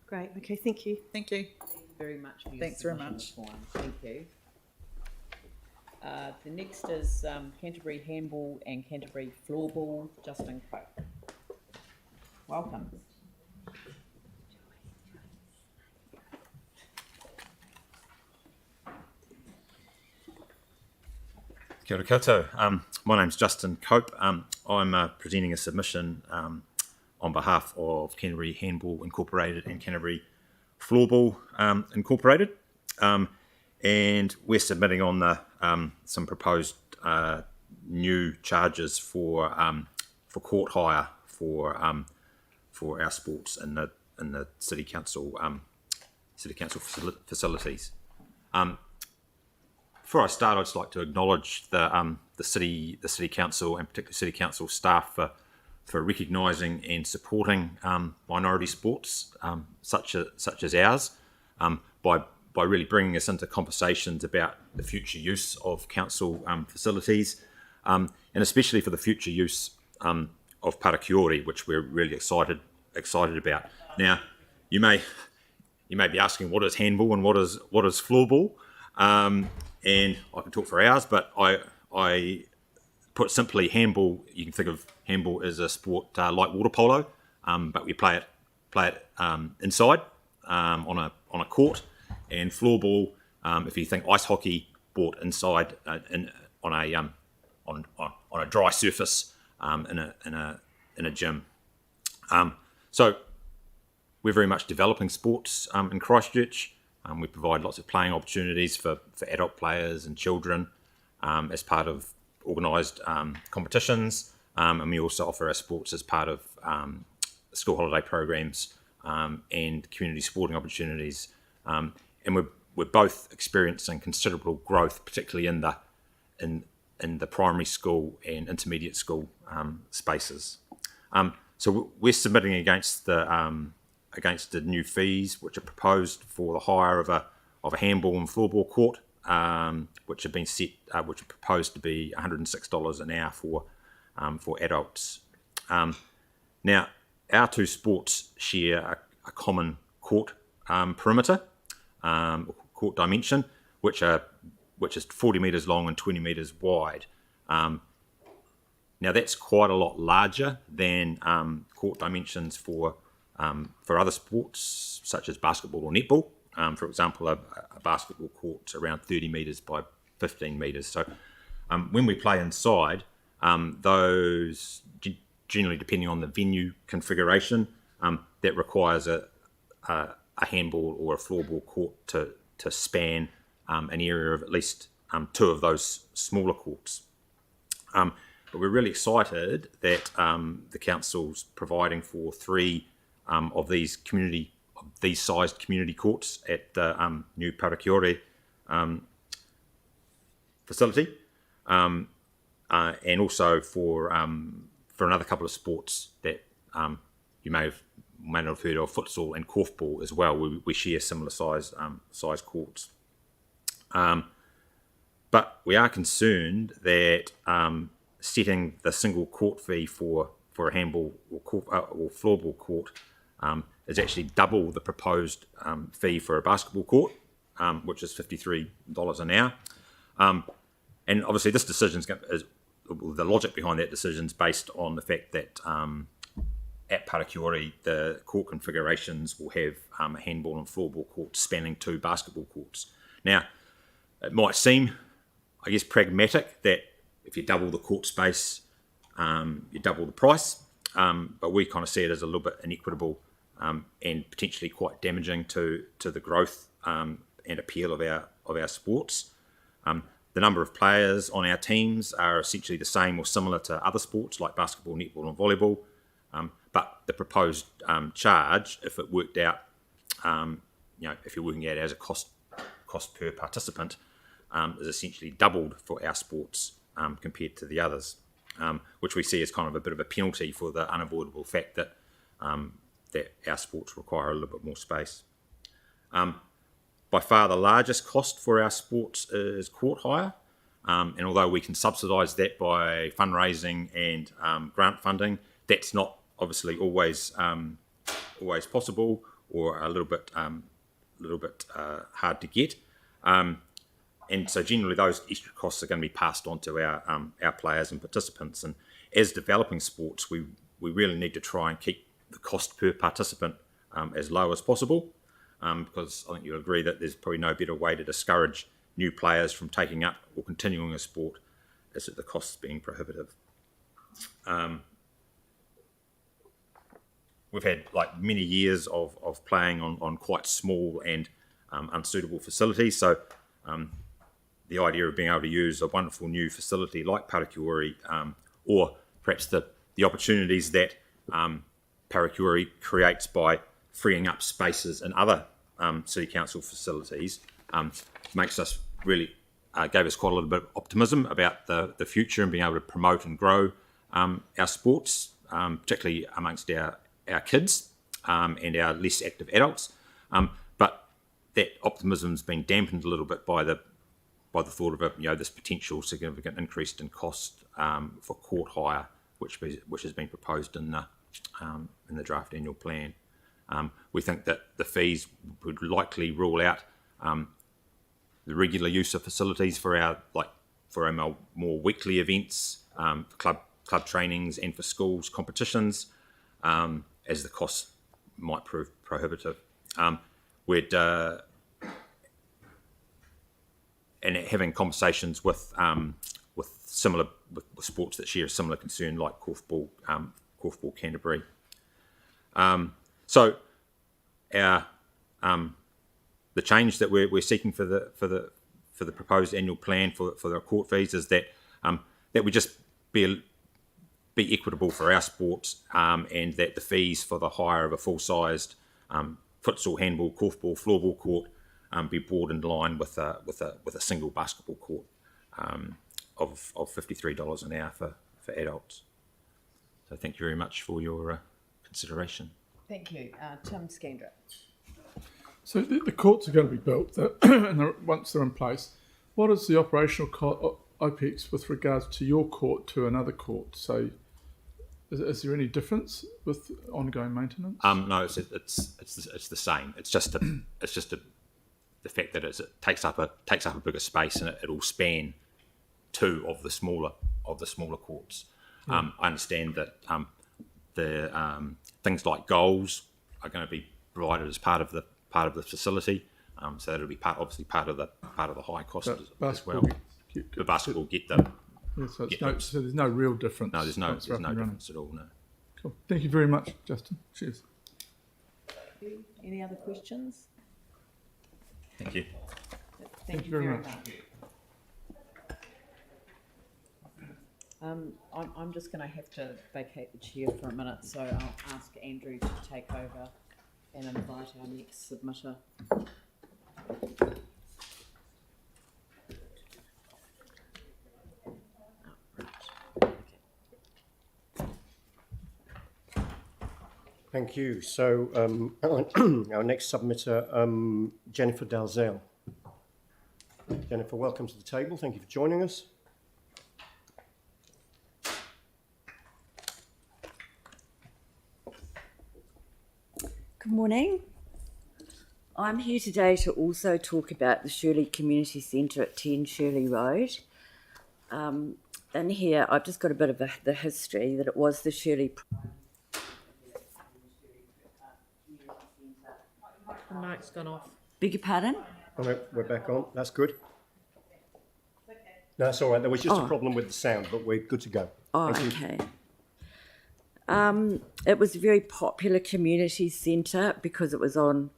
Speaker 22: Great, okay, thank you.
Speaker 2: Thank you.
Speaker 1: Thank you very much for your
Speaker 2: Thanks very
Speaker 1: submission
Speaker 2: much.
Speaker 1: this morning. Thank you. The next is Canterbury Handball and Canterbury Floorball, Justin Cope. Welcome.
Speaker 3: Kia ora koutou. My name's Justin Cope. I'm presenting a submission on behalf of Canterbury Handball Incorporated and Canterbury Floorball Incorporated. And we're submitting on the some proposed new charges for court hire for our sports in the city council facilities. Before I start, I'd just like to acknowledge the city council and particularly city council staff for recognising and supporting minority sports such as ours by really bringing us into conversations about the future use of council facilities, and especially for the future use of Parakiori, which we're really excited about. Now, you may be asking, what is handball and what is floorball? And I can talk for hours, but I put simply, handball. You can think of handball as a sport like water polo, but we play it inside on a court. And floorball, if you think ice hockey, bought inside on a dry surface in a gym. So we're very much developing sports in Christchurch. We provide lots of playing opportunities for adult players and children as part of organised competitions, and we also offer our sports as part of school holiday programs and community sporting opportunities. And we're both experiencing considerable growth, particularly in the primary school and intermediate school spaces. So we're submitting against the new fees which are proposed for the hire of a handball and floorball court, which have been set, which are proposed to be $106 an hour for adults. Now, our two sports share a common court perimeter, court dimension, which is 40 metres long and 20 metres wide. Now that's quite a lot larger than court dimensions for other sports such as basketball or netball. For example, a basketball court's around 30 metres by 15 metres. So when we play inside, those generally, depending on the venue configuration, that requires a handball or a floorball court to span an area of at least two of those smaller courts. But we're really excited that the council's providing for three of these sized community courts at the new Parakiori facility, and also for another couple of sports that you may not have heard of, futsal and korfball as well. We share similar size courts. But we are concerned that setting the single court fee for a handball or floorball court is actually double the proposed fee for a basketball court, which is $53 an hour. And obviously this decision is the logic behind that decision is based on the fact that at Parakiori, the court configurations will have a handball and floorball court spanning 2 basketball courts. Now, it might seem, I guess, pragmatic that if you double the court space, you double the price, but we kind of see it as a little bit inequitable and potentially quite damaging to the growth and appeal of our sports. The number of players on our teams are essentially the same or similar to other sports like basketball, netball and volleyball. But the proposed charge, if it worked out, if you're working out as a cost per participant, is essentially doubled for our sports compared to the others, which we see as kind of a bit of a penalty for the unavoidable fact that that our sports require a little bit more space. By far the largest cost for our sports is court hire, and although we can subsidise that by fundraising and grant funding, that's not obviously always possible, or a little bit hard to get. And so generally those extra costs are going to be passed on to our players and participants. And as developing sports, we really need to try and keep the cost per participant as low as possible, because I think you'll agree that there's probably no better way to discourage new players from taking up or continuing a sport as that the costs being prohibitive. We've had many years of playing on quite small and unsuitable facilities. So the idea of being able to use a wonderful new facility like Parakiori, or perhaps the opportunities that Parakiori creates by freeing up spaces in other city council facilities, makes us really gave us quite a little bit of optimism about the future and being able to promote and grow our sports, particularly amongst our kids and our less active adults. But that optimism's been dampened a little bit by the thought of this potential significant increase in cost for court hire, which has been proposed in the draft annual plan. We think that the fees would likely rule out the regular use of facilities for our more weekly events, club trainings, and for schools competitions, as the costs might prove prohibitive. And having conversations with sports that share a similar concern, like korfball Canterbury. So our the change that we're seeking for the proposed annual plan for the court fees is that we just be equitable for our sports, and that the fees for the hire of a full-sized futsal, handball, korfball, floorball court be brought in line with a single basketball court of $53 an hour for adults. So thank you very much for your consideration.
Speaker 1: Thank you. Tim Scandra.
Speaker 5: So the courts are going to be built, and once they're in place, what is the operational OPEX with regards to your court to another court? So is there any difference with ongoing maintenance?
Speaker 3: No, it's the same. It's just the fact that it takes up a bigger space, and it will span 2 of the smaller courts. I understand that the things like goals are going to be provided as part of the facility, so it'll be part of the high cost as well. The basketball get the.
Speaker 5: Yeah, so there's no real difference.
Speaker 3: No, there's no difference at all. No.
Speaker 5: Cool. Thank you very much, Justin. Cheers.
Speaker 1: Any other questions?
Speaker 3: Thank you.
Speaker 1: Thank you very much. I'm just going to have to vacate the chair for a minute, so I'll ask Andrew to take over and invite our next submitter.
Speaker 7: Thank you. So our next submitter, Jennifer Dalzell. Jennifer, welcome to the table. Thank you for joining us.
Speaker 11: Good morning. I'm here today to also talk about the Shirley Community Centre at 10 Shirley Road. In here, I've just got a bit of the history that it was the Shirley...
Speaker 22: The mic's gone off.
Speaker 11: Beg your pardon?
Speaker 7: Oh, no, we're back on. That's good. No, that's all right. There was just a problem with the sound, but we're good to go.
Speaker 11: Oh,
Speaker 7: Thank you.
Speaker 11: okay. It was a very popular community centre because it was on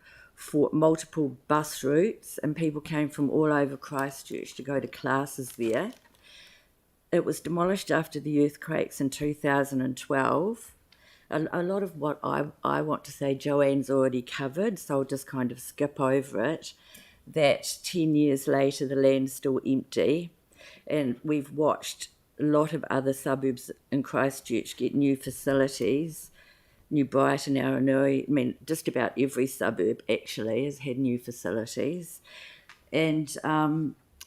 Speaker 11: multiple bus routes and people came from all over Christchurch to go to classes there. It was demolished after the earthquakes in 2012. A lot of what I want to say Joanne's already covered, so I'll just kind of skip over it. That 10 years later the land's still empty and we've watched a lot of other suburbs in Christchurch get new facilities. New Brighton, Aranui, I mean, just about every suburb actually has had new facilities. And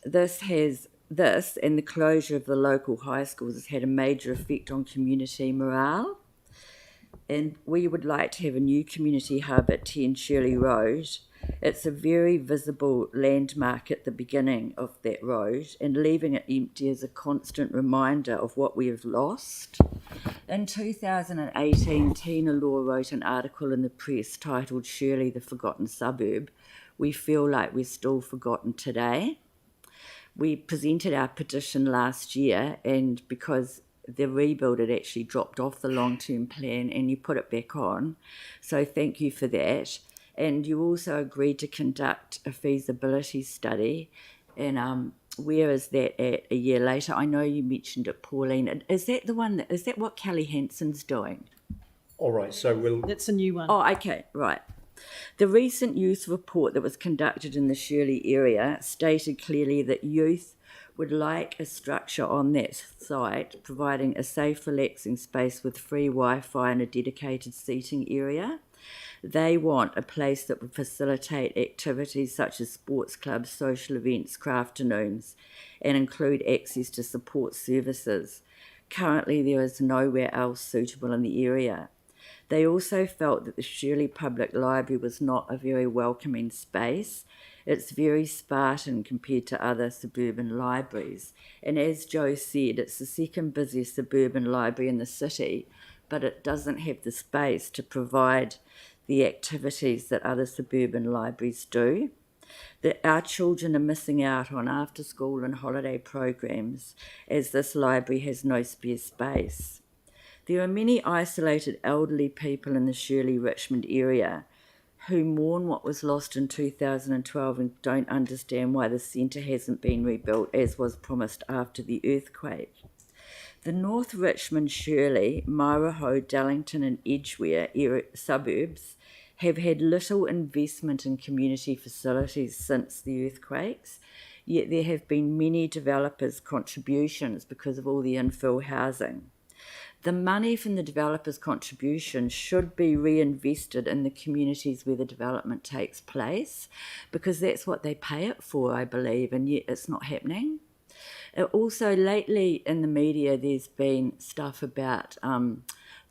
Speaker 11: this and the closure of the local high schools has had a major effect on community morale. And we would like to have a new community hub at 10 Shirley Road. It's a very visible landmark at the beginning of that road, and leaving it empty is a constant reminder of what we have lost. In 2018, Tina Law wrote an article in the press titled Shirley, the Forgotten Suburb. We feel like we're still forgotten today. We presented our petition last year, and because the rebuild had actually dropped off the long-term plan and you put it back on, so thank you for that. And you also agreed to conduct a feasibility study. And where is that at a year later? I know you mentioned it, Pauline. Is that what Kelly Hansen's doing?
Speaker 7: All right, so we'll...
Speaker 22: That's a new one.
Speaker 11: Oh, okay, right. The recent youth report that was conducted in the Shirley area stated clearly that youth would like a structure on that site, providing a safe, relaxing space with free Wi-Fi and a dedicated seating area. They want a place that would facilitate activities such as sports clubs, social events, crafternoons, and include access to support services. Currently, there is nowhere else suitable in the area. They also felt that the Shirley Public Library was not a very welcoming space. It's very Spartan compared to other suburban libraries. And as Joe said, it's the second busiest suburban library in the city, but it doesn't have the space to provide the activities that other suburban libraries do. That our children are missing out on after school and holiday programs as this library has no spare space. There are many isolated elderly people in the Shirley Richmond area who mourn what was lost in 2012 and don't understand why the centre hasn't been rebuilt as was promised after the earthquake. The North Richmond, Shirley, Maraho, Dallington and Edgware suburbs have had little investment in community facilities since the earthquakes, yet there have been many developers' contributions because of all the infill housing. The money from the developers' contribution should be reinvested in the communities where the development takes place, because that's what they pay it for, I believe, and yet it's not happening. Also, lately in the media, there's been stuff about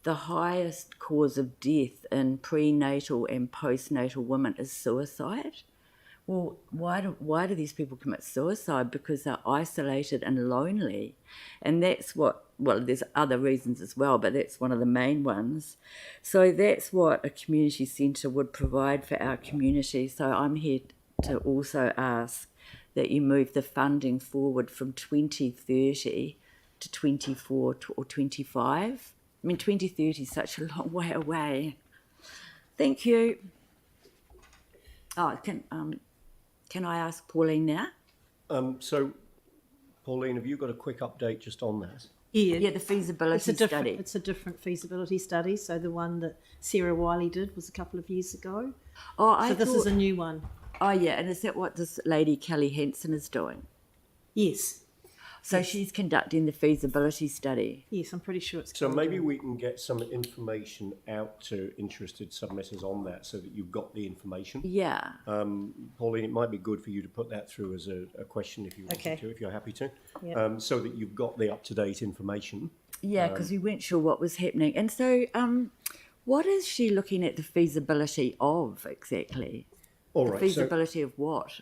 Speaker 11: the highest cause of death in prenatal and postnatal women is suicide. Well, why do these people commit suicide? Because they're isolated and lonely. And that's what, well, there's other reasons as well, but that's one of the main ones. So that's what a community centre would provide for our community. So I'm here to also ask that you move the funding forward from 2030 to 24 or 25. I mean, 2030 is such a long way away. Thank you. Oh, can I ask Pauline now?
Speaker 7: So, Pauline, have you got a quick update just on that?
Speaker 11: Yeah, the feasibility study.
Speaker 22: It's a different feasibility study. So the one that Sarah Wiley did was a couple of years ago.
Speaker 11: Oh,
Speaker 22: this is a new one.
Speaker 11: Oh, yeah, and is that what this lady Kelly Hansen is doing?
Speaker 22: Yes.
Speaker 11: So she's conducting the feasibility study.
Speaker 22: Yes, I'm pretty sure it's.
Speaker 7: So maybe we can get some information out to interested submitters on that, so that you've got the information.
Speaker 11: Yeah.
Speaker 7: Pauline, it might be good for you to put that through as a question if you wanted to, if you're happy to, so that you've got the up-to-date information.
Speaker 11: Yeah, because we weren't sure what was happening. And so what is she looking at the feasibility of exactly?
Speaker 7: All
Speaker 11: the
Speaker 7: right.
Speaker 11: Feasibility of what?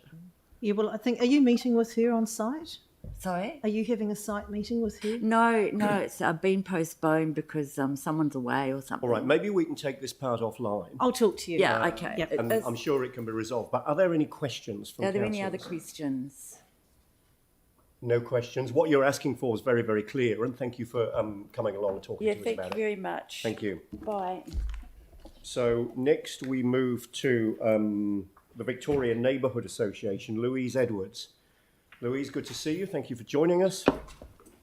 Speaker 22: Yeah, well, I think, are you meeting with her on site?
Speaker 11: Sorry?
Speaker 22: Are you having a site meeting with her?
Speaker 11: No, it's been postponed because someone's away or something.
Speaker 7: All right, maybe we can take this part offline.
Speaker 22: I'll talk to you.
Speaker 11: Yeah, okay.
Speaker 22: Yep.
Speaker 7: And I'm sure it can be resolved. But are there any questions from
Speaker 11: Are there any other
Speaker 7: councillors?
Speaker 11: questions?
Speaker 7: No questions. What you're asking for is very, very clear, and thank you for coming along and talking to us about it.
Speaker 11: Yeah, thank you very much.
Speaker 7: Thank you.
Speaker 11: Bye.
Speaker 7: So next we move to the Victoria Neighbourhood Association, Louise Edwards. Louise, good to see you. Thank you for joining us.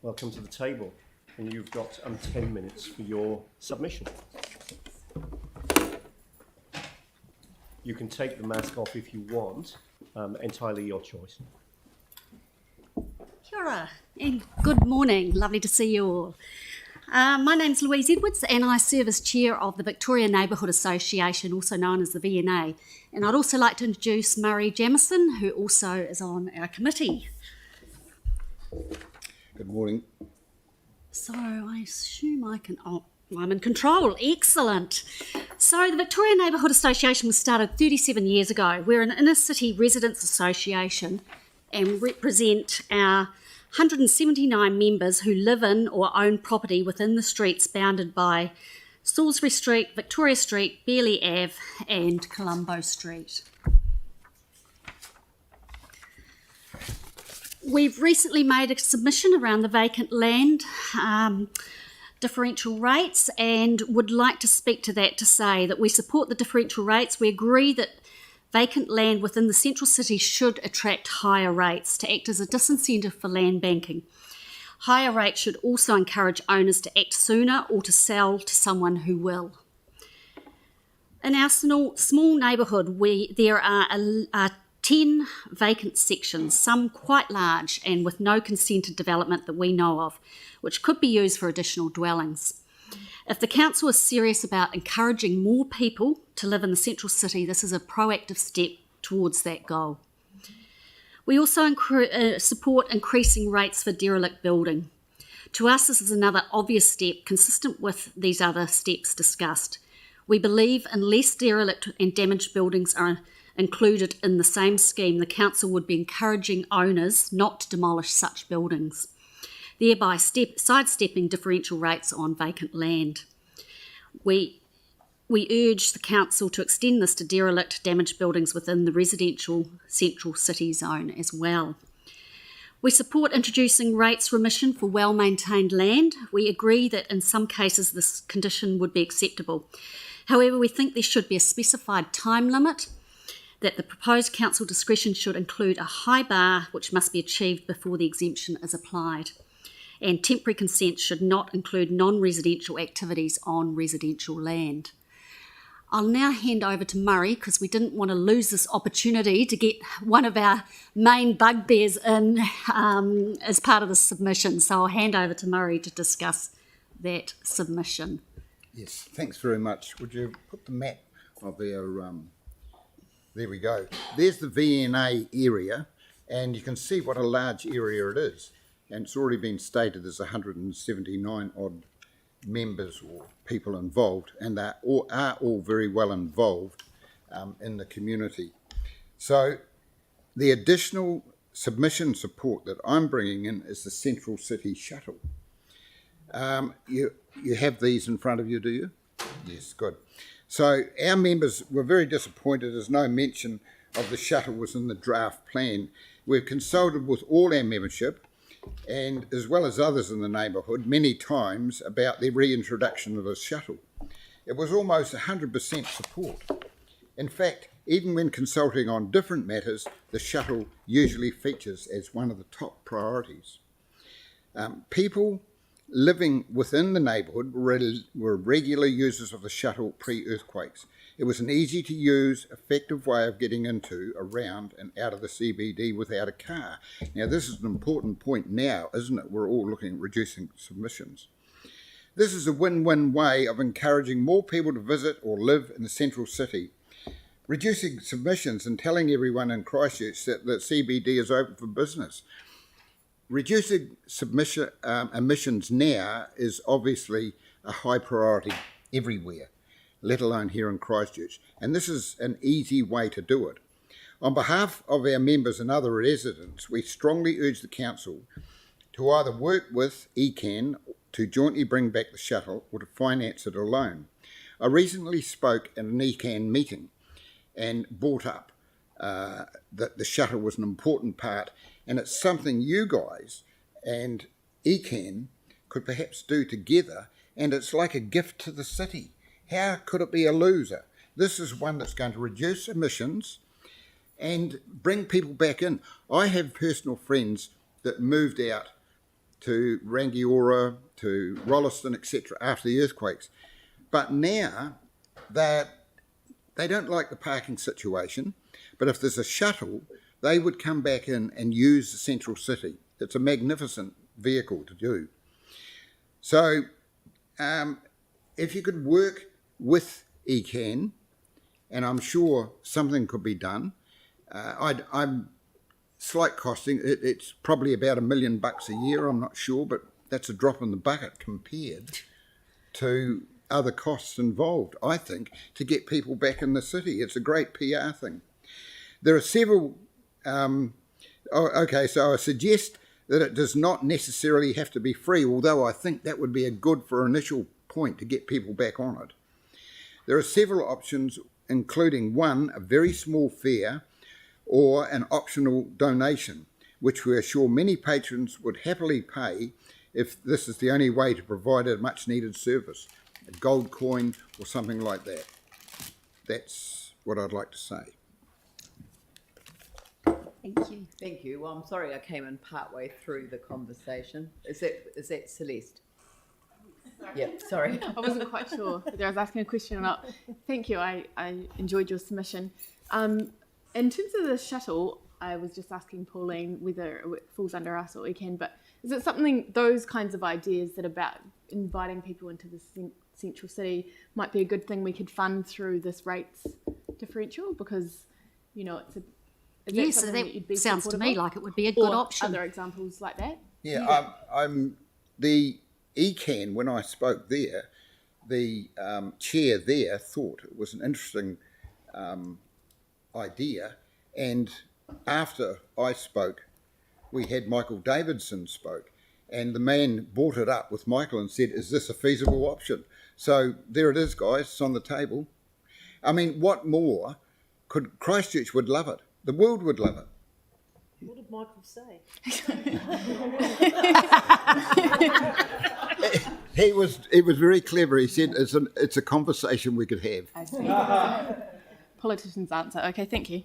Speaker 7: Welcome to the table. And you've got 10 minutes for your submission. You can take the mask off if you want, entirely your choice.
Speaker 8: Kia ora, and good morning. Lovely to see you all. My name's Louise Edwards and I serve as Chair of the Victoria Neighbourhood Association, also known as the VNA. And I'd also like to introduce Murray Jamieson, who also is on our committee.
Speaker 9: Good morning.
Speaker 8: So I assume I can... Oh, I'm in control. Excellent. So the Victoria Neighbourhood Association was started 37 years ago. We're an inner city residents association and represent our 179 members who live in or own property within the streets bounded by Salisbury Street, Victoria Street, Bearley Ave and Colombo Street. We've recently made a submission around the vacant land differential rates and would like to speak to that to say that we support the differential rates. We agree that vacant land within the central city should attract higher rates to act as a disincentive for land banking. Higher rates should also encourage owners to act sooner or to sell to someone who will. In our small neighbourhood, there are 10 vacant sections, some quite large and with no consented development that we know of, which could be used for additional dwellings. If the council is serious about encouraging more people to live in the central city, this is a proactive step towards that goal. We also support increasing rates for derelict building. To us, this is another obvious step consistent with these other steps discussed. We believe unless derelict and damaged buildings are included in the same scheme, the council would be encouraging owners not to demolish such buildings, thereby sidestepping differential rates on vacant land. We urge the council to extend this to derelict damaged buildings within the residential central city zone as well. We support introducing rates remission for well-maintained land. We agree that in some cases this condition would be acceptable. However, we think there should be a specified time limit, that the proposed council discretion should include a high bar which must be achieved before the exemption is applied. And temporary consent should not include non-residential activities on residential land. I'll now hand over to Murray because we didn't want to lose this opportunity to get one of our main bugbears in as part of the submission. So I'll hand over to Murray to discuss that submission.
Speaker 9: Yes, thanks very much. Would you put the map of our... there we go. There's the VNA area, and you can see what a large area it is. And it's already been stated there's 179 odd members or people involved, and they are all very well involved in the community. So the additional submission support that I'm bringing in is the Central City Shuttle. You have these in front of you, do you? Yes, good. So our members were very disappointed as no mention of the shuttle was in the draft plan. We've consulted with all our membership and as well as others in the neighbourhood many times about the reintroduction of the shuttle. It was almost 100% support. In fact, even when consulting on different matters, the shuttle usually features as one of the top priorities. People living within the neighbourhood were regular users of the shuttle pre-earthquakes. It was an easy-to-use, effective way of getting into, around and out of the CBD without a car. Now, this is an important point now, isn't it? We're all looking at reducing submissions. This is a win-win way of encouraging more people to visit or live in the central city. Reducing submissions and telling everyone in Christchurch that the CBD is open for business. Reducing emissions now is obviously a high priority everywhere, let alone here in Christchurch. And this is an easy way to do it. On behalf of our members and other residents, we strongly urge the council to either work with ECAN to jointly bring back the shuttle or to finance it alone. I recently spoke at an ECAN meeting and brought up that the shuttle was an important part, and it's something you guys and ECAN could perhaps do together, and it's like a gift to the city. How could it be a loser? This is one that's going to reduce emissions and bring people back in. I have personal friends that moved out to Rangiora, to Rolleston, etc. after the earthquakes, but now they don't like the parking situation, but if there's a shuttle, they would come back in and use the central city. It's a magnificent vehicle to do. So if you could work with ECAN, and I'm sure something could be done, I'm slight costing, it's probably about $1 million a year, I'm not sure, but that's a drop in the bucket compared to other costs involved, I think, to get people back in the city. It's a great PR thing. There are several, so I suggest that it does not necessarily have to be free, although I think that would be a good for initial point to get people back on it. There are several options, including one, a very small fare, or an optional donation, which we are sure many patrons would happily pay if this is the only way to provide a much needed service, a gold coin or something like that. That's what I'd like to say.
Speaker 1: Thank you. Thank you. Well, I'm sorry I came in partway through the conversation. Is that Celeste? Yeah, sorry.
Speaker 6: I wasn't quite sure whether I was asking a question or not. Thank you. I enjoyed your submission. In terms of the shuttle, I was just asking Pauline whether it falls under us or we can, but is it something, those kinds of ideas that about inviting people into the central city might be a good thing we could fund through this rates differential? Because, you know,
Speaker 8: yes, so that sounds to me like it would be a good option.
Speaker 6: Other examples like that?
Speaker 9: Yeah, I'm the ECAN, when I spoke there, the chair there thought it was an interesting idea, and after I spoke, we had Michael Davidson spoke, and the man brought it up with Michael and said, is this a feasible option? So there it is, guys, it's on the table. I mean, what more could Christchurch would love it. The world would love it.
Speaker 22: What did Michael say?
Speaker 9: He was very clever. He said it's a conversation we could have.
Speaker 6: I see. Politician's answer. Okay, thank you.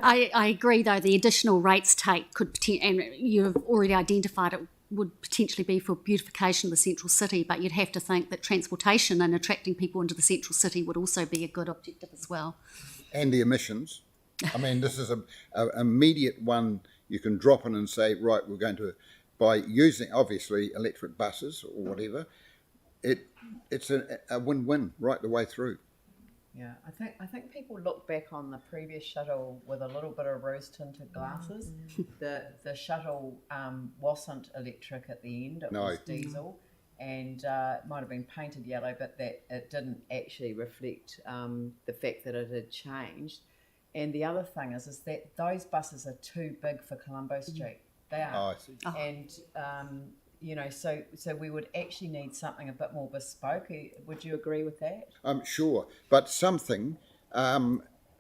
Speaker 8: I agree, though, the additional rates take could, and you've already identified it, would potentially be for beautification of the central city, but you'd have to think that transportation and attracting people into the central city would also be a good objective as well. And
Speaker 9: the emissions. I mean, this is an immediate one you can drop in and say, right, we're going to, by using, obviously, electric buses or whatever, it's a win-win right the way through.
Speaker 1: Yeah, I think people look back on the previous shuttle with a little bit of rose-tinted glasses. The shuttle wasn't electric at the end; it was diesel, and it might have been painted yellow, but that it didn't actually reflect the fact that it had changed. And the other thing is that those buses are too big for Colombo Street. They are,
Speaker 9: I see.
Speaker 1: And you know, so we would actually need something a bit more bespoke. Would you agree with that?
Speaker 9: I'm sure, but something,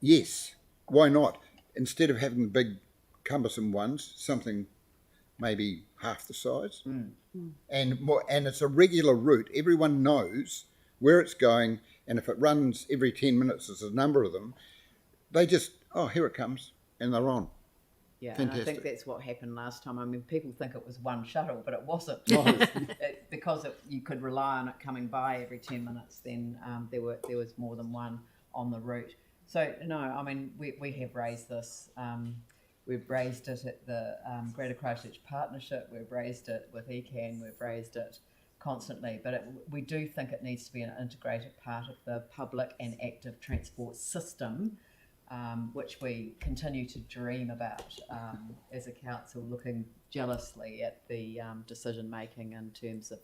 Speaker 9: yes, why not? Instead of having the big cumbersome ones, something maybe half the size, and more, and it's a regular route. Everyone knows where it's going, and if it runs every 10 minutes, there's a number of them. They just, oh, here it comes, and they're on.
Speaker 1: Yeah,
Speaker 9: Fantastic.
Speaker 1: and I think that's what happened last time. I mean, people think it was one shuttle, but it wasn't. Because you could rely on it coming by every 10 minutes, then there was more than one on the route. So, no, I mean, we have raised this. We've raised it at the Greater Christchurch Partnership, we've raised it with ECAN, we've raised it constantly, but we do think it needs to be an integrated part of the public and active transport system, which we continue to dream about as a council, looking jealously at the decision making in terms of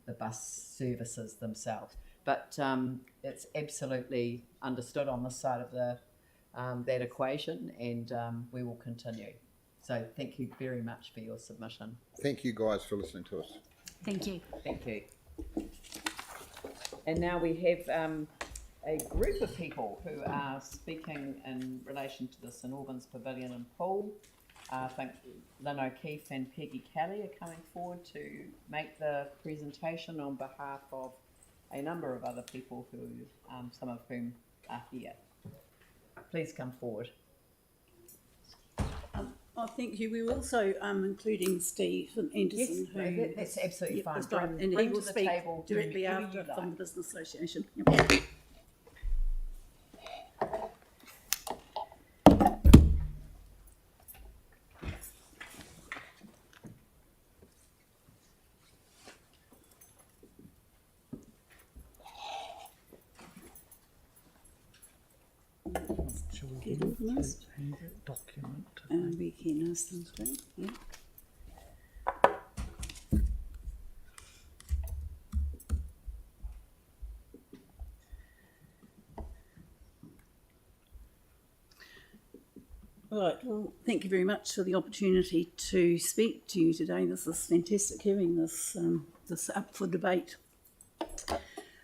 Speaker 1: the bus services themselves. But it's absolutely understood on this side of that equation, and we will continue. So thank you very much for your submission.
Speaker 9: Thank you guys for listening to us.
Speaker 8: Thank you.
Speaker 1: Thank you. And now we have a group of people who are speaking in relation to the St Albans Pavilion and Pool. I think Lynn O'Keefe and Peggy Kelly are coming forward to make the presentation on behalf of a number of other people who, some of whom are here. Please come forward.
Speaker 13: Oh, thank you. We were also including Stephen Anderson.
Speaker 1: Yes, that's absolutely fine.
Speaker 13: That's right. And
Speaker 1: Bring
Speaker 13: he will
Speaker 1: to the
Speaker 13: speak
Speaker 1: table
Speaker 13: directly
Speaker 1: whoever
Speaker 13: after
Speaker 1: you like.
Speaker 13: from the Business Association. Yep.
Speaker 14: Shall we
Speaker 13: Get organised?
Speaker 14: document?
Speaker 13: And we can ask them through. Yeah. Right, well, thank you very much for the opportunity to speak to you today. This is fantastic having this up for debate.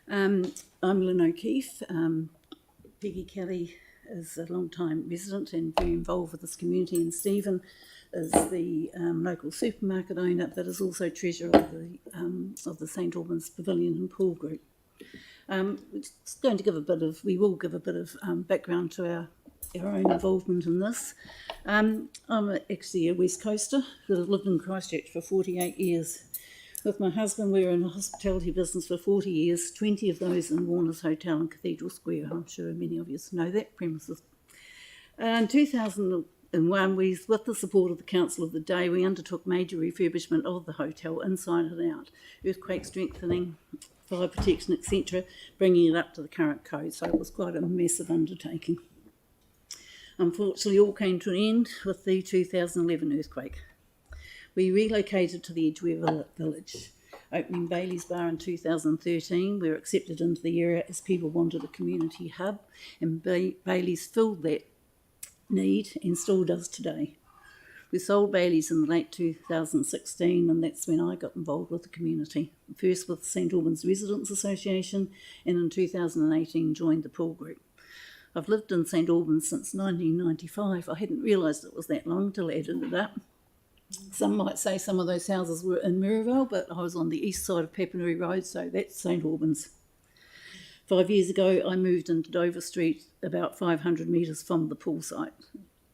Speaker 13: I'm Lynn O'Keefe. Peggy Kelly is a long-time resident and very involved with this community, and Stephen is the local supermarket owner, but is also treasurer of the St Albans Pavilion and Pool Group. We will give a bit of background to our own involvement in this. I'm actually a West Coaster who have lived in Christchurch for 48 years. With my husband, we were in the hospitality business for 40 years, 20 of those in Warner's Hotel in Cathedral Square. I'm sure many of you know that premises. In 2001, with the support of the council of the day, we undertook major refurbishment of the hotel inside and out, earthquake strengthening, fire protection, etc., bringing it up to the current code. So it was quite a massive undertaking. Unfortunately, all came to an end with the 2011 earthquake. We relocated to the Edgware Village, opening Bailey's Bar in 2013. We were accepted into the area as people wanted a community hub, and Bailey's filled that need and still does today. We sold Bailey's in the late 2016, and that's when I got involved with the community. First with the St Albans Residents Association, and in 2018 joined the pool group. I've lived in St Albans since 1995. I hadn't realised it was that long until I added it up. Some might say some of those houses were in Mirabelle, but I was on the east side of Papanui Road, so that's St Albans. 5 years ago, I moved into Dover Street, about 500 metres from the pool site.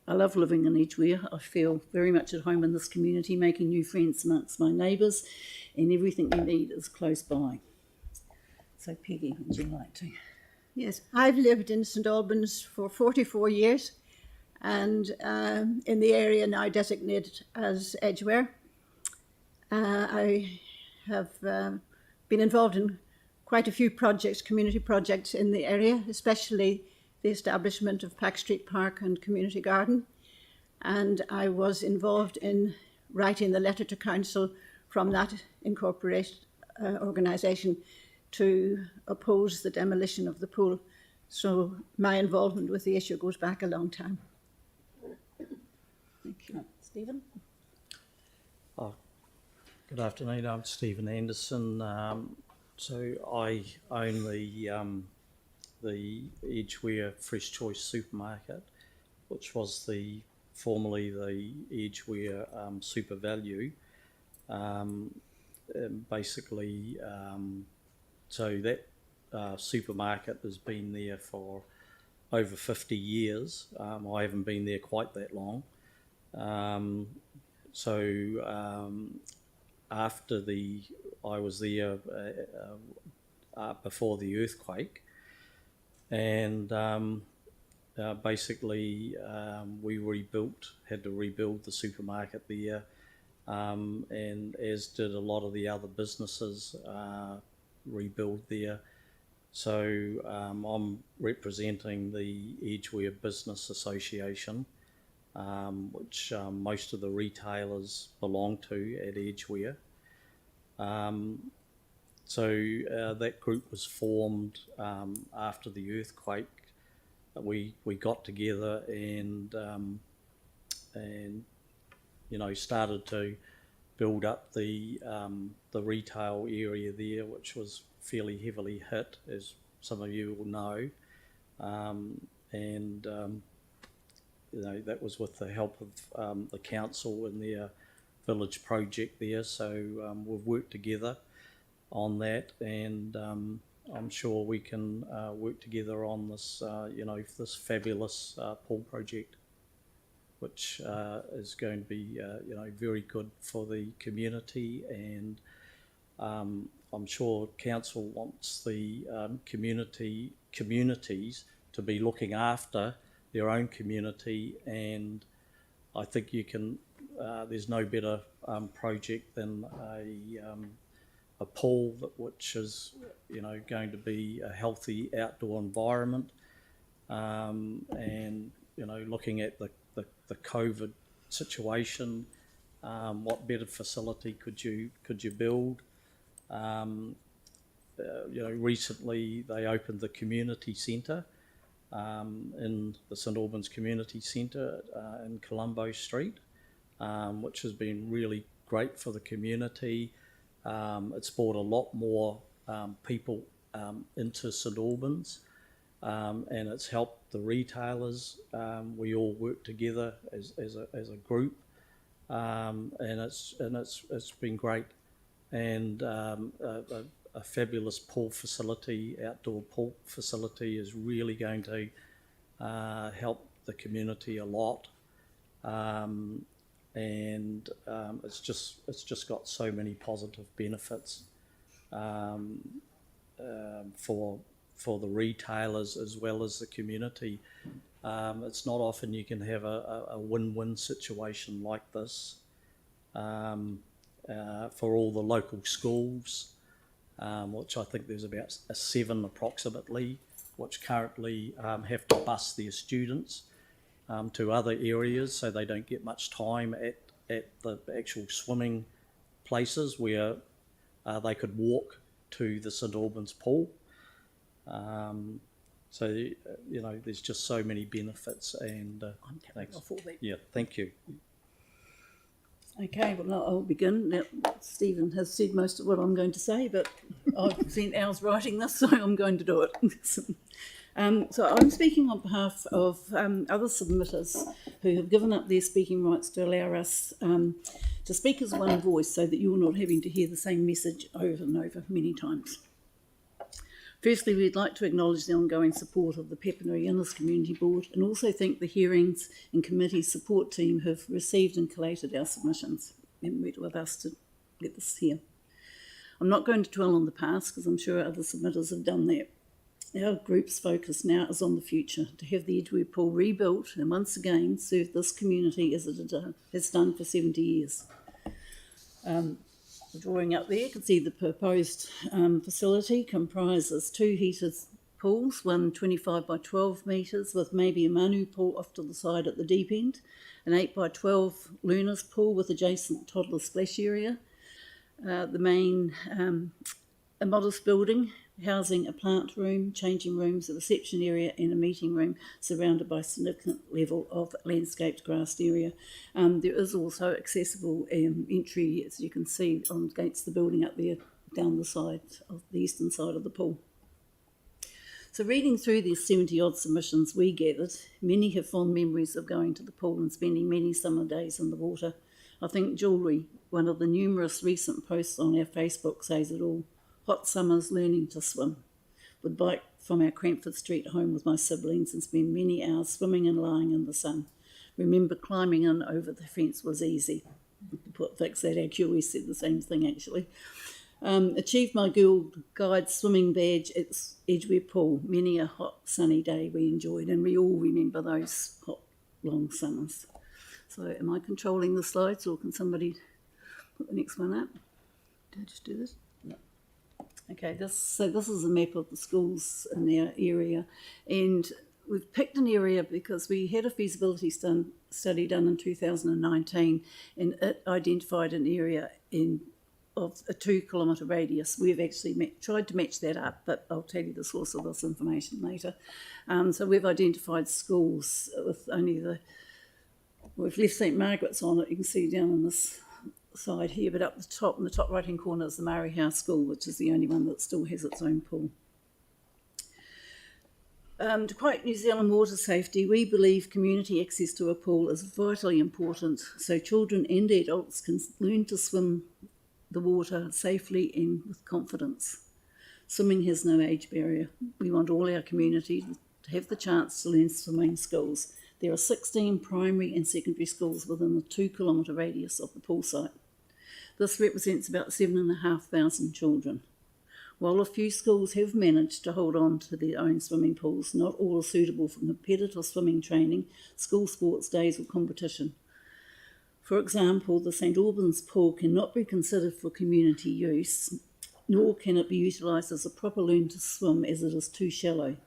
Speaker 13: I love living in Edgware. I feel very much at home in this community, making new friends amongst my neighbours, and everything we need is close by. So Peggy, would you like to? Yes, I've lived in St Albans for 44 years and in the area now designated as Edgware. I have been involved in quite a few projects, community projects in the area, especially the establishment of Pack Street Park and Community Garden. And I was involved in writing the letter to council from that incorporated organisation to oppose the demolition of the pool. So my involvement with the issue goes back a long time. Thank you. Stephen?
Speaker 14: Good afternoon, I'm Stephen Anderson. So I own the Edgware Fresh Choice supermarket, which was formerly the Edgware Super Value. So that supermarket has been there for over 50 years. I haven't been there quite that long. After I was there before the earthquake, and basically we had to rebuild the supermarket there, and as did a lot of the other businesses rebuild there. So I'm representing the Edgware Business Association, which most of the retailers belong to at Edgware. That group was formed after the earthquake. We got together and started to build up the retail area there, which was fairly heavily hit, as some of you will know, that was with the help of the council and their village project there. So we've worked together on that, and I'm sure we can work together on this, this fabulous pool project, which is going to be, very good for the community. And I'm sure council wants the communities to be looking after their own community, and I think you can. There's no better project than a pool which is, going to be a healthy outdoor environment, and looking at the COVID situation, what better facility could you build? Recently they opened the community centre in the St Albans Community Centre in Colombo Street, which has been really great for the community. It's brought a lot more people into St Albans, and it's helped the retailers. We all work together as a group, and it's been great. And a fabulous pool facility, outdoor pool facility, is really going to help the community a lot. It's just got so many positive benefits for the retailers as well as the community. It's not often you can have a win-win situation like this for all the local schools, which I think there's about 7 approximately, which currently have to bus their students to other areas, so they don't get much time at the actual swimming places where they could walk to the St Albans pool. There's just so many benefits, and thanks.
Speaker 13: Off all that.
Speaker 14: Yeah, thank you.
Speaker 13: Okay, well, I'll begin. Now, Stephen has said most of what I'm going to say, but I've spent hours writing this, so I'm going to do it. So I'm speaking on behalf of other submitters who have given up their speaking rights to allow us to speak as one voice, so that you're not having to hear the same message over and over many times. Firstly, we'd like to acknowledge the ongoing support of the Pepanui Innes Community Board, and also thank the hearings and committee support team who have received and collated our submissions and worked with us to get this here. I'm not going to dwell on the past, because I'm sure other submitters have done that. Our group's focus now is on the future, to have the Edgware Pool rebuilt and once again serve this community as it has done for 70 years. Drawing up there, you can see the proposed facility comprises 2 heated pools, one 25 by 12 metres with maybe a manu pool off to the side at the deep end, an 8 by 12 learners pool with adjacent toddler splash area, the main a modest building housing a plant room, changing rooms, a reception area and a meeting room surrounded by a significant level of landscaped grassed area. There is also accessible entry, as you can see, against the building up there down the side of the eastern side of the pool. So reading through these 70 odd submissions we gathered, many have fond memories of going to the pool and spending many summer days in the water. I think Jewellery, one of the numerous recent posts on our Facebook, says it all. Hot summers learning to swim. Would bike from our Cranford Street home with my siblings and spend many hours swimming and lying in the sun. Remember, climbing in over the fence was easy. Fix that, our QE said the same thing actually. Achieved my Girl Guide swimming badge at Edgware Pool. Many a hot sunny day we enjoyed, and we all remember those hot long summers. So am I controlling the slides, or can somebody put the next one up? Did I just do this? No. Okay, this is a map of the schools in our area, and we've picked an area because we had a feasibility study done in 2019, and it identified an area of a 2 kilometre radius. We've actually tried to match that up, but I'll tell you the source of this information later. So we've identified schools with we've left St Margaret's on it, you can see down on this side here, but up the top, in the top right hand corner, is the Murray House School, which is the only one that still has its own pool. To quote New Zealand Water Safety, we believe community access to a pool is vitally important so children and adults can learn to swim the water safely and with confidence. Swimming has no age barrier. We want all our community to have the chance to learn swimming skills. There are 16 primary and secondary schools within the 2 kilometre radius of the pool site. This represents about 7,500 children. While a few schools have managed to hold on to their own swimming pools, not all are suitable for competitive swimming training, school sports days or competition. For example, the St Albans pool cannot be considered for community use, nor can it be utilised as a proper learn to swim as it is too shallow.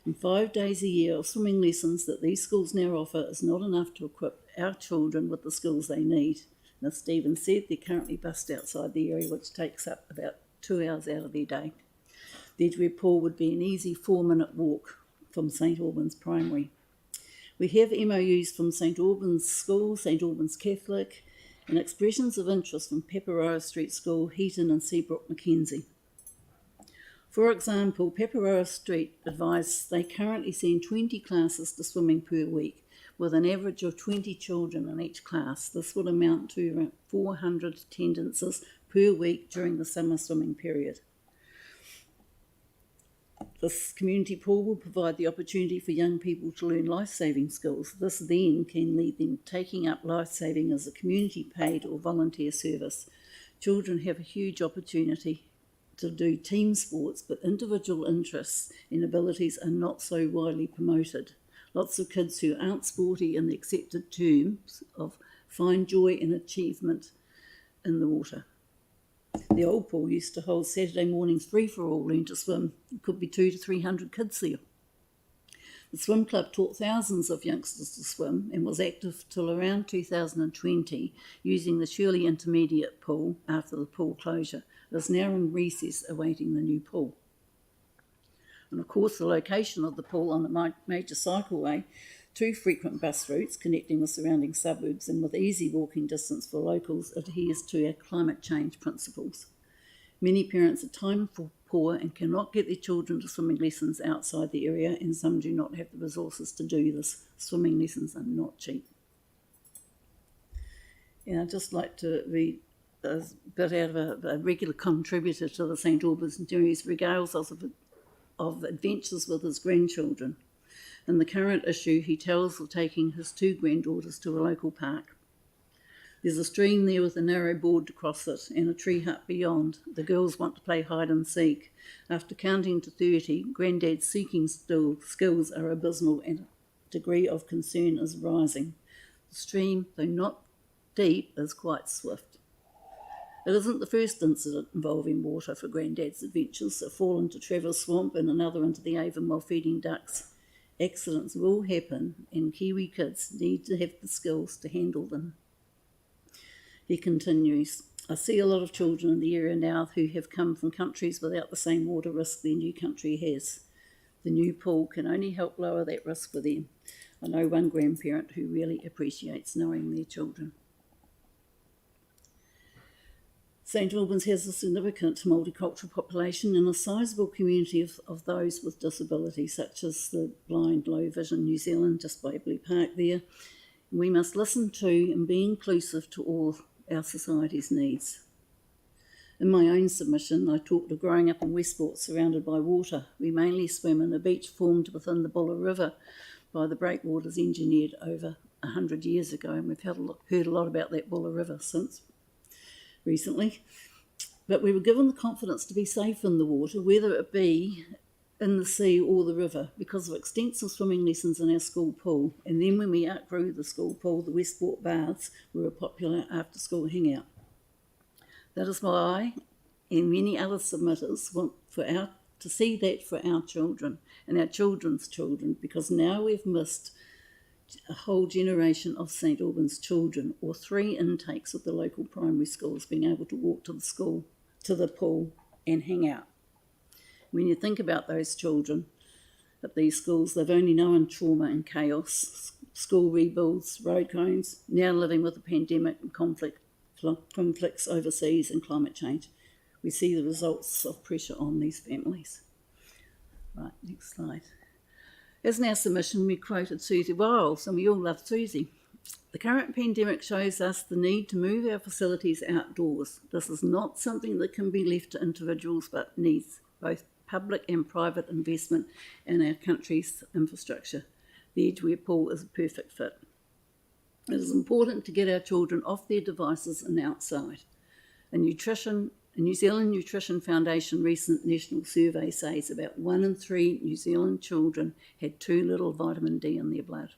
Speaker 13: And 5 days a year of swimming lessons that these schools now offer is not enough to equip our children with the skills they need. And as Stephen said, they're currently bussed outside the area, which takes up about 2 hours out of their day. The Edgware Pool would be an easy 4-minute walk from St Albans Primary. We have MOUs from St Albans School, St Albans Catholic, and expressions of interest from Paparoa Street School, Heaton and Seabrook Mackenzie. For example, Paparoa Street advised they currently send 20 classes to swimming per week, with an average of 20 children in each class. This would amount to around 400 attendances per week during the summer swimming period. This community pool will provide the opportunity for young people to learn life-saving skills. This then can lead them taking up life-saving as a community paid or volunteer service. Children have a huge opportunity to do team sports, but individual interests and abilities are not so widely promoted. Lots of kids who aren't sporty in the accepted terms of find joy and achievement in the water. The old pool used to hold Saturday mornings free for all learn to swim. It could be 200 to 300 kids there. The swim club taught thousands of youngsters to swim and was active till around 2020, using the Shirley Intermediate pool after the pool closure. It is now in recess awaiting the new pool. And of course, the location of the pool on the major cycleway, 2 frequent bus routes connecting the surrounding suburbs and with easy walking distance for locals, adheres to our climate change principles. Many parents are time poor and cannot get their children to swimming lessons outside the area, and some do not have the resources to do this. Swimming lessons are not cheap. And I'd just like to read a bit out of a regular contributor to the St Albans News, regales us of adventures with his grandchildren. In the current issue, he tells of taking his 2 granddaughters to a local park. There's a stream there with a narrow board to cross it and a tree hut beyond. The girls want to play hide and seek. After counting to 30, Granddad's seeking skills are abysmal and a degree of concern is rising. The stream, though not deep, is quite swift. It isn't the first incident involving water for Granddad's adventures. A fall into Traverse Swamp and another into the Avon while feeding ducks. Accidents will happen and Kiwi kids need to have the skills to handle them. He continues, I see a lot of children in the area now who have come from countries without the same water risk their new country has. The new pool can only help lower that risk for them. I know one grandparent who really appreciates knowing their children. St Albans has a significant multicultural population and a sizable community of those with disabilities, such as the Blind Low Vision New Zealand, just by Ebley Park there. We must listen to and be inclusive to all our society's needs. In my own submission, I talked of growing up in Westport surrounded by water. We mainly swim in a beach formed within the Buller River by the breakwaters engineered over 100 years ago, and we've heard a lot about that Buller River since recently. But we were given the confidence to be safe in the water, whether it be in the sea or the river, because of extensive swimming lessons in our school pool. And then when we outgrew the school pool, the Westport Baths were a popular after-school hangout. That is why I and many other submitters want to see that for our children and our children's children, because now we've missed a whole generation of St Albans children, or 3 intakes of the local primary schools being able to walk to the school, to the pool and hang out. When you think about those children at these schools, they've only known trauma and chaos, school rebuilds, road cones, now living with the pandemic and conflicts overseas and climate change. We see the results of pressure on these families. Right, next slide. As in our submission, we quoted Susie Wiles, and we all love Susie. The current pandemic shows us the need to move our facilities outdoors. This is not something that can be left to individuals, but needs both public and private investment in our country's infrastructure. The Edgware Pool is a perfect fit. It is important to get our children off their devices and outside. A New Zealand Nutrition Foundation recent national survey says about 1 in 3 New Zealand children had too little vitamin D in their blood.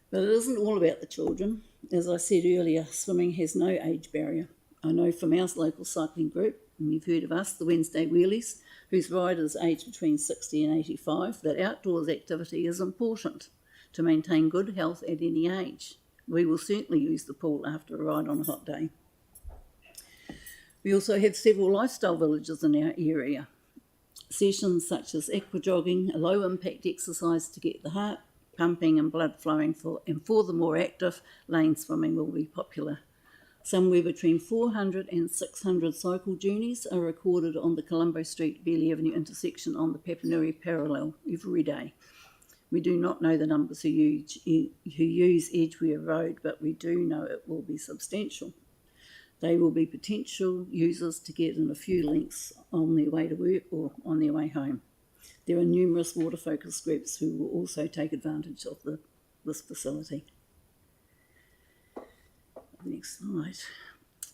Speaker 13: But it isn't all about the children. As I said earlier, swimming has no age barrier. I know from our local cycling group, and you've heard of us, the Wednesday Wheelies, whose riders age between 60 and 85, that outdoors activity is important to maintain good health at any age. We will certainly use the pool after a ride on a hot day. We also have several lifestyle villages in our area. Sessions such as aquajogging, a low-impact exercise to get the heart pumping and blood flowing, for the more active, lane swimming will be popular. Somewhere between 400 and 600 cycle journeys are recorded on the Colombo Street Bailey Avenue intersection on the Papanui Parallel every day. We do not know the numbers who use Edgware Road, but we do know it will be substantial. They will be potential users to get in a few links on their way to work or on their way home. There are numerous water-focused groups who will also take advantage of this facility. Next slide.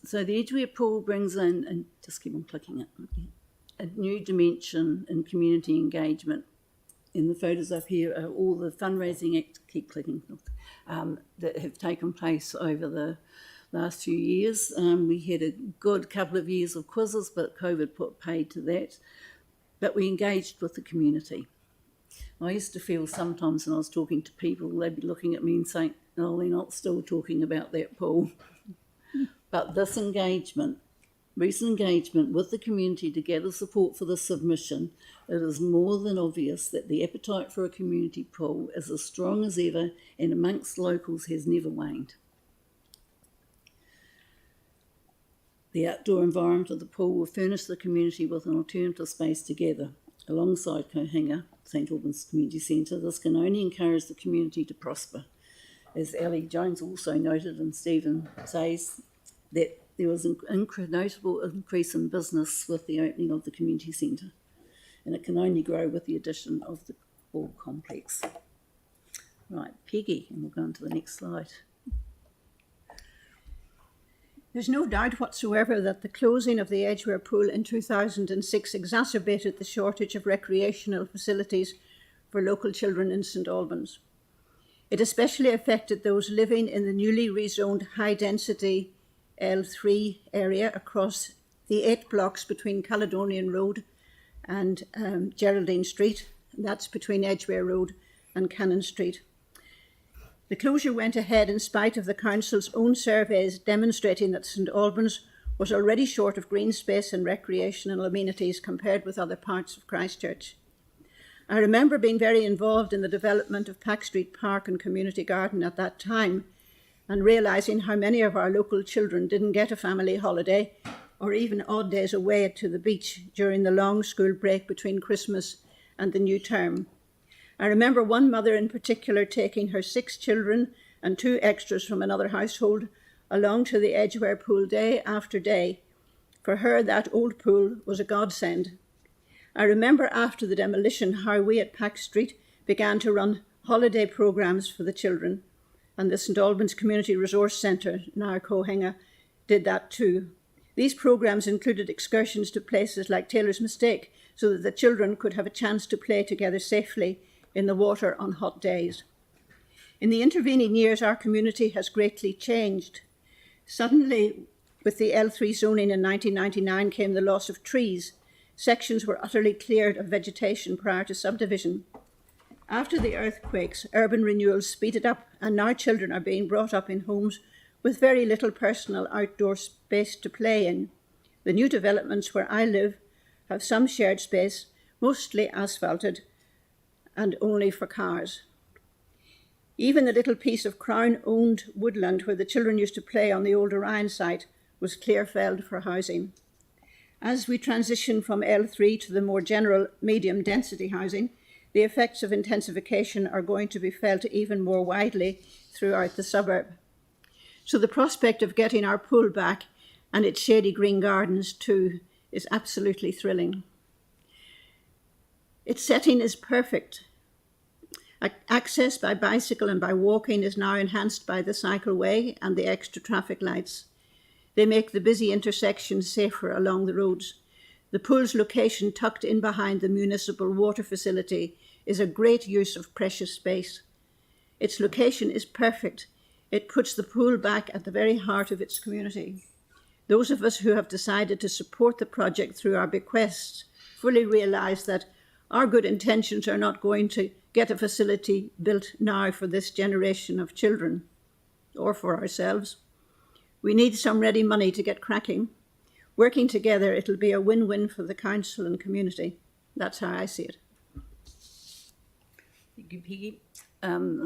Speaker 13: So the Edgware Pool brings in, and just keep on clicking it, a new dimension in community engagement. And the photos up here are all the fundraising keep clicking, that have taken place over the last few years. We had a good couple of years of quizzes, but COVID put paid to that. But we engaged with the community. I used to feel sometimes when I was talking to people, they'd be looking at me and saying, oh, they're not still talking about that pool. But this engagement, recent engagement with the community to gather support for the submission, it is more than obvious that the appetite for a community pool is as strong as ever and amongst locals has never waned. The outdoor environment of the pool will furnish the community with an alternative space to gather. Alongside Kohinga, St Albans Community Centre, this can only encourage the community to prosper. As Ellie Jones also noted, and Stephen says, that there was a notable increase in business with the opening of the community centre, and it can only grow with the addition of the pool complex. Right, Peggy, and we'll go on to the next slide.
Speaker 10: There's no doubt whatsoever that the closing of the Edgware Pool in 2006 exacerbated the shortage of recreational facilities for local children in St Albans. It especially affected those living in the newly rezoned high-density L3 area across the 8 blocks between Caledonian Road and Geraldine Street. That's between Edgware Road and Cannon Street. The closure went ahead in spite of the council's own surveys demonstrating that St Albans was already short of green space and recreational amenities compared with other parts of Christchurch. I remember being very involved in the development of Pack Street Park and Community Garden at that time, and realising how many of our local children didn't get a family holiday or even odd days away to the beach during the long school break between Christmas and the new term. I remember one mother in particular taking her 6 children and 2 extras from another household along to the Edgware Pool day after day. For her, that old pool was a godsend. I remember after the demolition how we at Pack Street began to run holiday programmes for the children, and the St Albans Community Resource Centre, now Kohenga, did that too. These programmes included excursions to places like Taylor's Mistake, so that the children could have a chance to play together safely in the water on hot days. In the intervening years, our community has greatly changed. Suddenly, with the L3 zoning in 1999 came the loss of trees. Sections were utterly cleared of vegetation prior to subdivision. After the earthquakes, urban renewal speeded up, and now children are being brought up in homes with very little personal outdoor space to play in. The new developments where I live have some shared space, mostly asphalted and only for cars. Even the little piece of Crown-owned woodland where the children used to play on the old Orion site was clear-felled for housing. As we transition from L3 to the more general medium-density housing, the effects of intensification are going to be felt even more widely throughout the suburb. So the prospect of getting our pool back and its shady green gardens too is absolutely thrilling. Its setting is perfect. Access by bicycle and by walking is now enhanced by the cycleway and the extra traffic lights. They make the busy intersections safer along the roads. The pool's location, tucked in behind the municipal water facility, is a great use of precious space. Its location is perfect. It puts the pool back at the very heart of its community. Those of us who have decided to support the project through our bequests fully realise that our good intentions are not going to get a facility built now for this generation of children, or for ourselves. We need some ready money to get cracking. Working together, it'll be a win-win for the council and community. That's how I see it.
Speaker 13: Thank you, Peggy.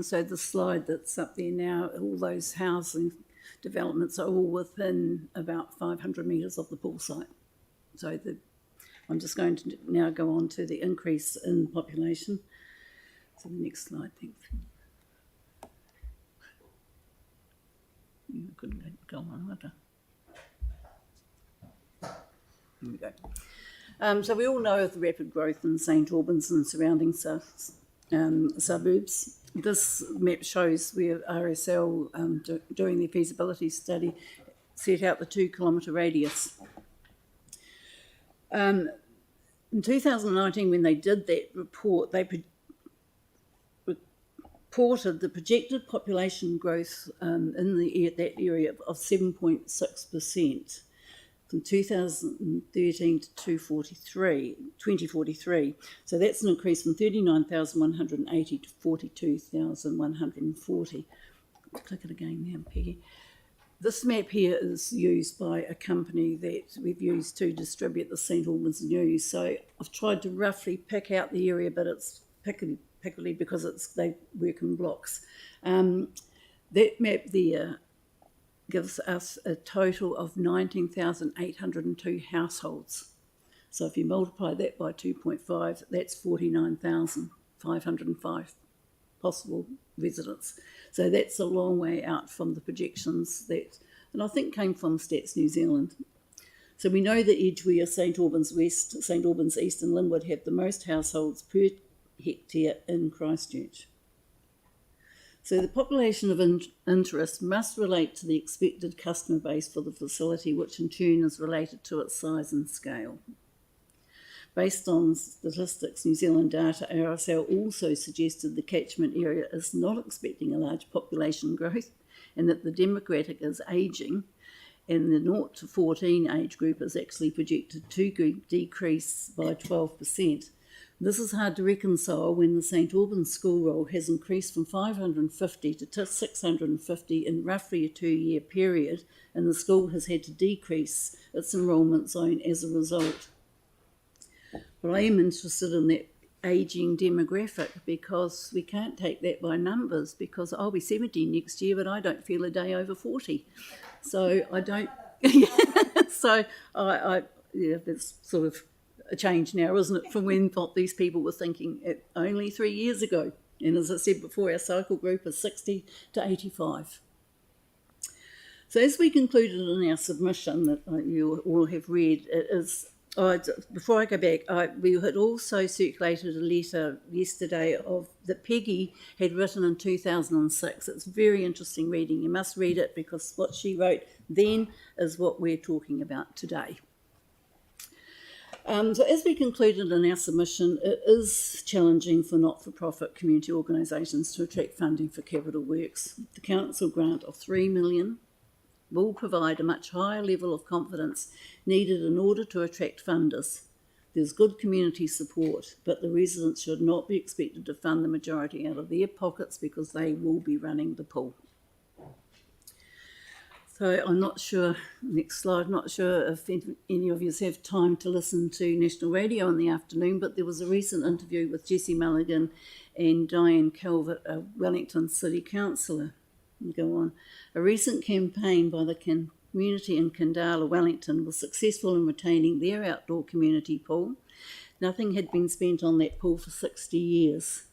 Speaker 13: So the slide that's up there now, all those housing developments are all within about 500 metres of the pool site. So I'm just going to now go on to the increase in population. So the next slide, thanks. You couldn't go on, would I? Here we go. So we all know of the rapid growth in St Albans and surrounding suburbs. This map shows where RSL, during their feasibility study, set out the 2 kilometre radius. In 2019, when they did that report, they reported the projected population growth in that area of 7.6% from 2013 to 2043. So that's an increase from 39,180 to 42,140. Click it again there, Peggy. This map here is used by a company that we've used to distribute the St Albans News. So I've tried to roughly pick out the area, but it's pickily because they work in blocks. That map there gives us a total of 19,802 households. So if you multiply that by 2.5, that's 49,505 possible residents. So that's a long way out from the projections that, and I think came from Stats New Zealand. So we know that Edgware, St Albans West, St Albans East and Linwood have the most households per hectare in Christchurch. So the population of interest must relate to the expected customer base for the facility, which in turn is related to its size and scale. Based on Statistics New Zealand data, RSL also suggested the catchment area is not expecting a large population growth and that the demographic is ageing, and the 0 to 14 age group is actually projected to decrease by 12%. This is hard to reconcile when the St Albans school roll has increased from 550 to 650 in roughly a 2-year period, and the school has had to decrease its enrolment zone as a result. But I am interested in that ageing demographic because we can't take that by numbers, because I'll be 70 next year, but I don't feel a day over 40. So I don't, so that's sort of a change now, isn't it, from when these people were thinking it only 3 years ago. And as I said before, our cycle group is 60 to 85. So as we concluded in our submission that you all have read, it is Before I go back, we had also circulated a letter yesterday that Peggy had written in 2006. It's very interesting reading. You must read it because what she wrote then is what we're talking about today. So as we concluded in our submission, it is challenging for not-for-profit community organisations to attract funding for capital works. The council grant of $3 million will provide a much higher level of confidence needed in order to attract funders. There's good community support, but the residents should not be expected to fund the majority out of their pockets because they will be running the pool. So I'm not sure, next slide, I'm not sure if any of you have time to listen to National Radio in the afternoon, but there was a recent interview with Jessie Mulligan and Diane Calvert, a Wellington City Councillor. Go on. A recent campaign by the community in Cynthia Wellington was successful in retaining their outdoor community pool. Nothing had been spent on that pool for 60 years.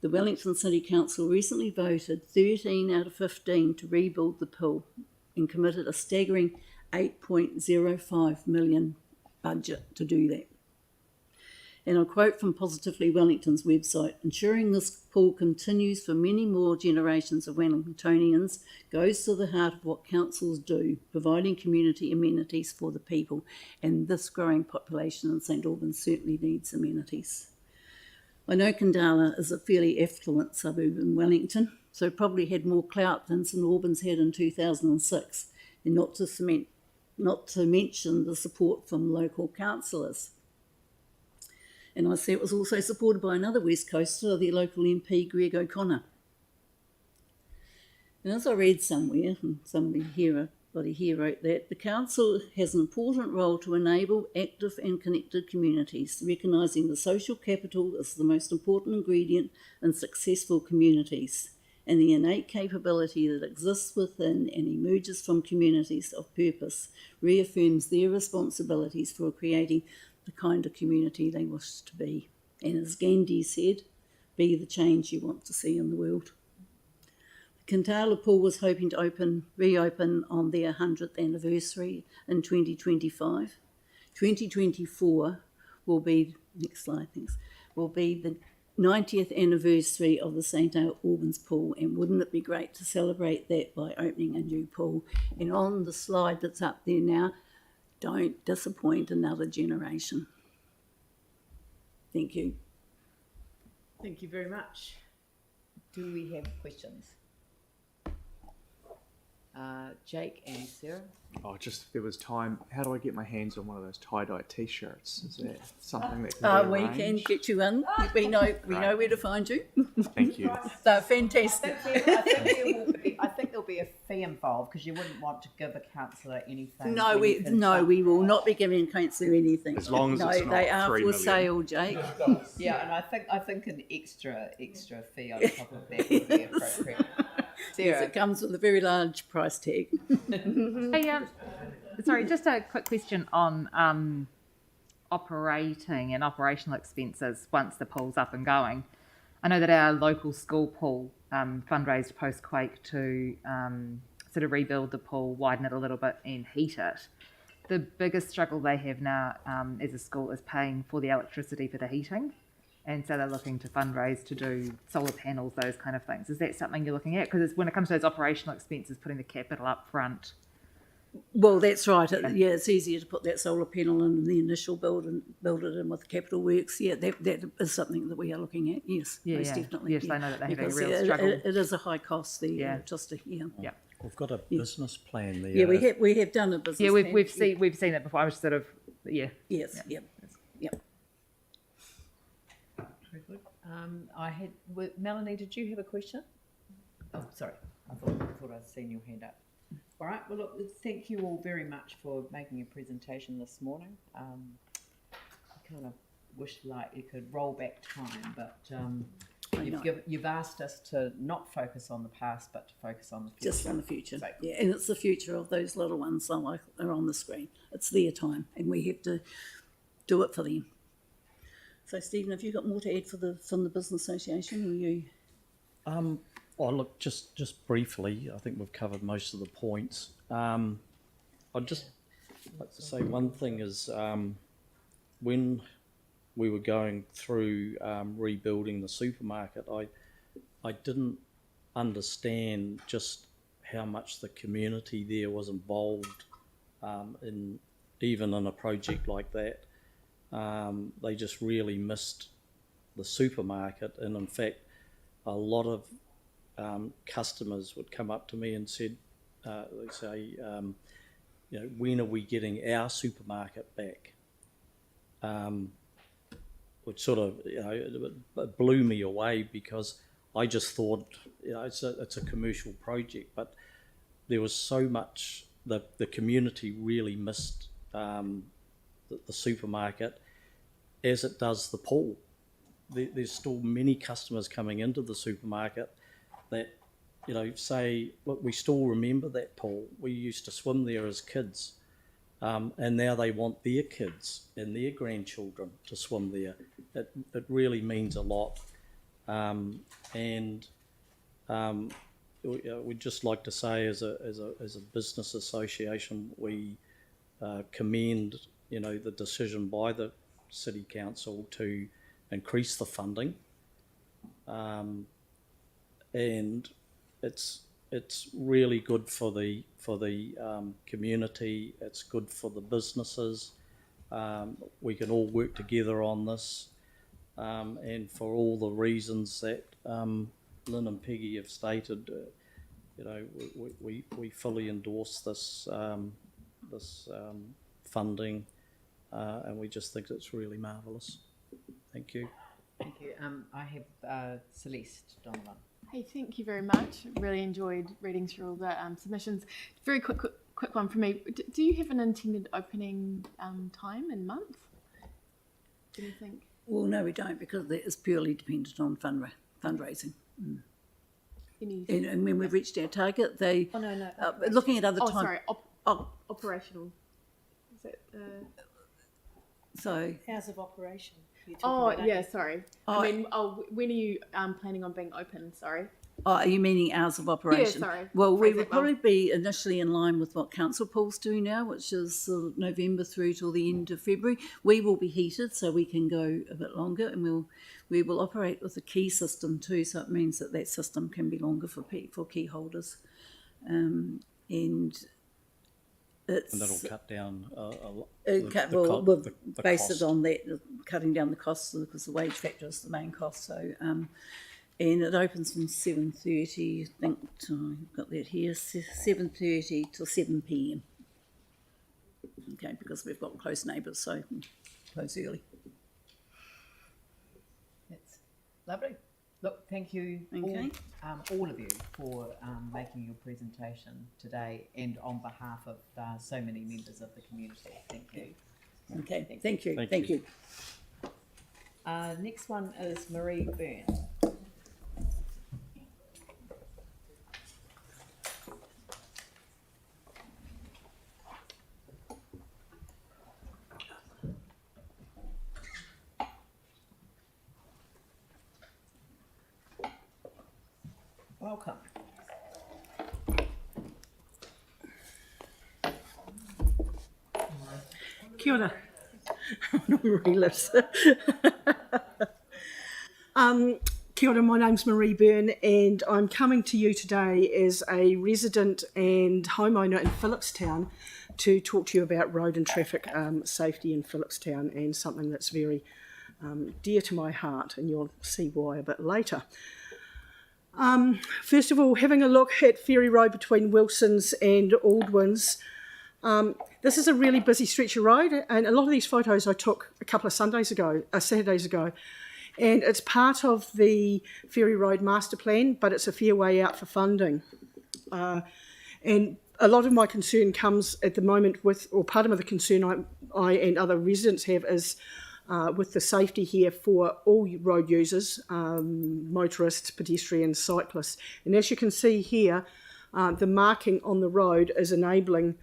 Speaker 13: The Wellington City Council recently voted 13 out of 15 to rebuild the pool and committed a staggering $8.05 million budget to do that. And I'll quote from Positively Wellington's website, ensuring this pool continues for many more generations of Wellingtonians goes to the heart of what councils do, providing community amenities for the people, and this growing population in St Albans certainly needs amenities. I know Cynthia is a fairly affluent suburb in Wellington, so probably had more clout than St Albans had in 2006, and not to mention the support from local councillors. And I see it was also supported by another West Coaster, the local MP, Greg O'Connor. And as I read somewhere, and somebody here wrote that, the council has an important role to enable active and connected communities, recognising the social capital as the most important ingredient in successful communities, and the innate capability that exists within and emerges from communities of purpose reaffirms their responsibilities for creating the kind of community they wish to be. And as Gandhi said, be the change you want to see in the world. The Cynthia Pool was hoping to reopen on their 100th anniversary in 2025. 2024 will be, next slide, thanks, will be the 90th anniversary of the St Albans Pool, and wouldn't it be great to celebrate that by opening a new pool? And on the slide that's up there now, don't disappoint another generation. Thank you.
Speaker 1: Thank you very much. Do we have questions? Jake and Sarah?
Speaker 15: Oh, just if there was time, how do I get my hands on one of those tie-dye T-shirts? Is that something that can be
Speaker 13: we
Speaker 15: arranged?
Speaker 13: can get you in. We know where to find you.
Speaker 15: Thank you.
Speaker 13: They're fantastic.
Speaker 1: I think there'll be a fee involved because you wouldn't want to give a councillor anything.
Speaker 13: No, we will not be giving councillor anything.
Speaker 15: As long as
Speaker 13: no,
Speaker 15: it's not
Speaker 13: they are
Speaker 15: $3
Speaker 13: for
Speaker 15: million.
Speaker 13: sale, Jake.
Speaker 1: Yeah, and I think an extra fee on top of that would be appropriate.
Speaker 13: Yes, it comes with a very large price tag.
Speaker 16: Hey, sorry, just a quick question on operating and operational expenses once the pool's up and going. I know that our local school pool fundraised post-quake to sort of rebuild the pool, widen it a little bit and heat it. The biggest struggle they have now as a school is paying for the electricity for the heating. And so they're looking to fundraise to do solar panels, those kind of things. Is that something you're looking at? Because when it comes to those operational expenses, putting the capital up front.
Speaker 13: Well, that's right. Yeah, it's easier to put that solar panel in the initial build and build it in with capital works. Yeah, that is something that we are looking at. Yes, most definitely.
Speaker 16: Yes,
Speaker 13: yeah.
Speaker 16: I know that they're having a
Speaker 13: Because,
Speaker 16: real struggle.
Speaker 13: It is a high cost, the electricity. Yeah.
Speaker 14: We've got a business plan there.
Speaker 13: Yeah, we have done a business.
Speaker 16: Yeah,
Speaker 13: plan.
Speaker 16: we've seen it before. I was sort of
Speaker 13: Yes.
Speaker 16: Yeah.
Speaker 13: Yep.
Speaker 1: Very good. Melanie, did you have a question? Oh, sorry. I thought I'd seen your hand up. All right. Well, look, thank you all very much for making a presentation this morning. I kind of wish like you could roll back time, but you've asked us to not focus on the past, but to focus on the future.
Speaker 13: Just on the future. Yeah, and it's the future of those little ones that are on the screen. It's their time, and we have to do it for them. So, Stephen, have you got more to add from the Business Association, or you?
Speaker 14: Oh, look, just briefly, I think we've covered most of the points. I'd just like to say one thing is when we were going through rebuilding the supermarket, I didn't understand just how much the community there was involved in a project like that. They just really missed the supermarket, and in fact, a lot of customers would come up to me and said, they say, when are we getting our supermarket back? Which sort of, it blew me away, because I just thought, it's a commercial project, but there was so much that the community really missed the supermarket, as it does the pool. There's still many customers coming into the supermarket that, say, look, we still remember that pool. We used to swim there as kids, and now they want their kids and their grandchildren to swim there. It really means a lot, and we'd just like to say, as a business association, we commend the decision by the City Council to increase the funding, and it's really good for the community. It's good for the businesses. We can all work together on this, and for all the reasons that Lynn and Peggy have stated, we fully endorse this funding, and we just think it's really marvellous. Thank you.
Speaker 1: Thank you. I have Celeste Donovan.
Speaker 6: Hey, thank you very much. Really enjoyed reading through all the submissions. Very quick one from me. Do you have an intended opening time and month? Do you think?
Speaker 13: Well, no, we don't, because that is purely dependent on fundraising. Mm. And when we've reached our target, they...
Speaker 6: Oh, no.
Speaker 13: Looking at other time...
Speaker 6: Sorry, operational. Is it...
Speaker 13: So...
Speaker 22: Hours of operation.
Speaker 6: Sorry. When are you planning on being open? Sorry.
Speaker 13: Oh, are you meaning hours of operation?
Speaker 6: Yeah, sorry.
Speaker 13: Well, we would probably be initially in line with what council pools do now, which is November through till the end of February. We will be heated, so we can go a bit longer, and we will operate with a key system too, so it means that system can be longer for key holders, and
Speaker 14: that'll cut down
Speaker 13: we'll base it on that, cutting down the costs, because the wage factor is the main cost. So, and it opens from 7:30. I think I've got that here. 7:30 till 7 p.m. Okay, because we've got close neighbours, so close early.
Speaker 1: That's lovely. Look, thank you, all of you, for making your presentation today, and on behalf of so many members of the community. Thank you.
Speaker 13: Okay, thank you.
Speaker 1: Next one is Marie Byrne. Welcome.
Speaker 22: Kia ora. Kia ora, my name's Marie Byrne, and I'm coming to you today as a resident and homeowner in Phillipstown to talk to you about road and traffic safety in Phillipstown, and something that's very dear to my heart, and you'll see why a bit later. First of all, having a look at Ferry Road between Wilson's and Aldwin's. This is a really busy stretch of road, and a lot of these photos I took a couple of Saturdays ago, and it's part of the Ferry Road master plan, but it's a fair way out for funding. And a lot of my concern comes at the moment with, or part of the concern I and other residents have is with the safety here for all road users, motorists, pedestrians, cyclists. And as you can see here, the marking on the road is enabling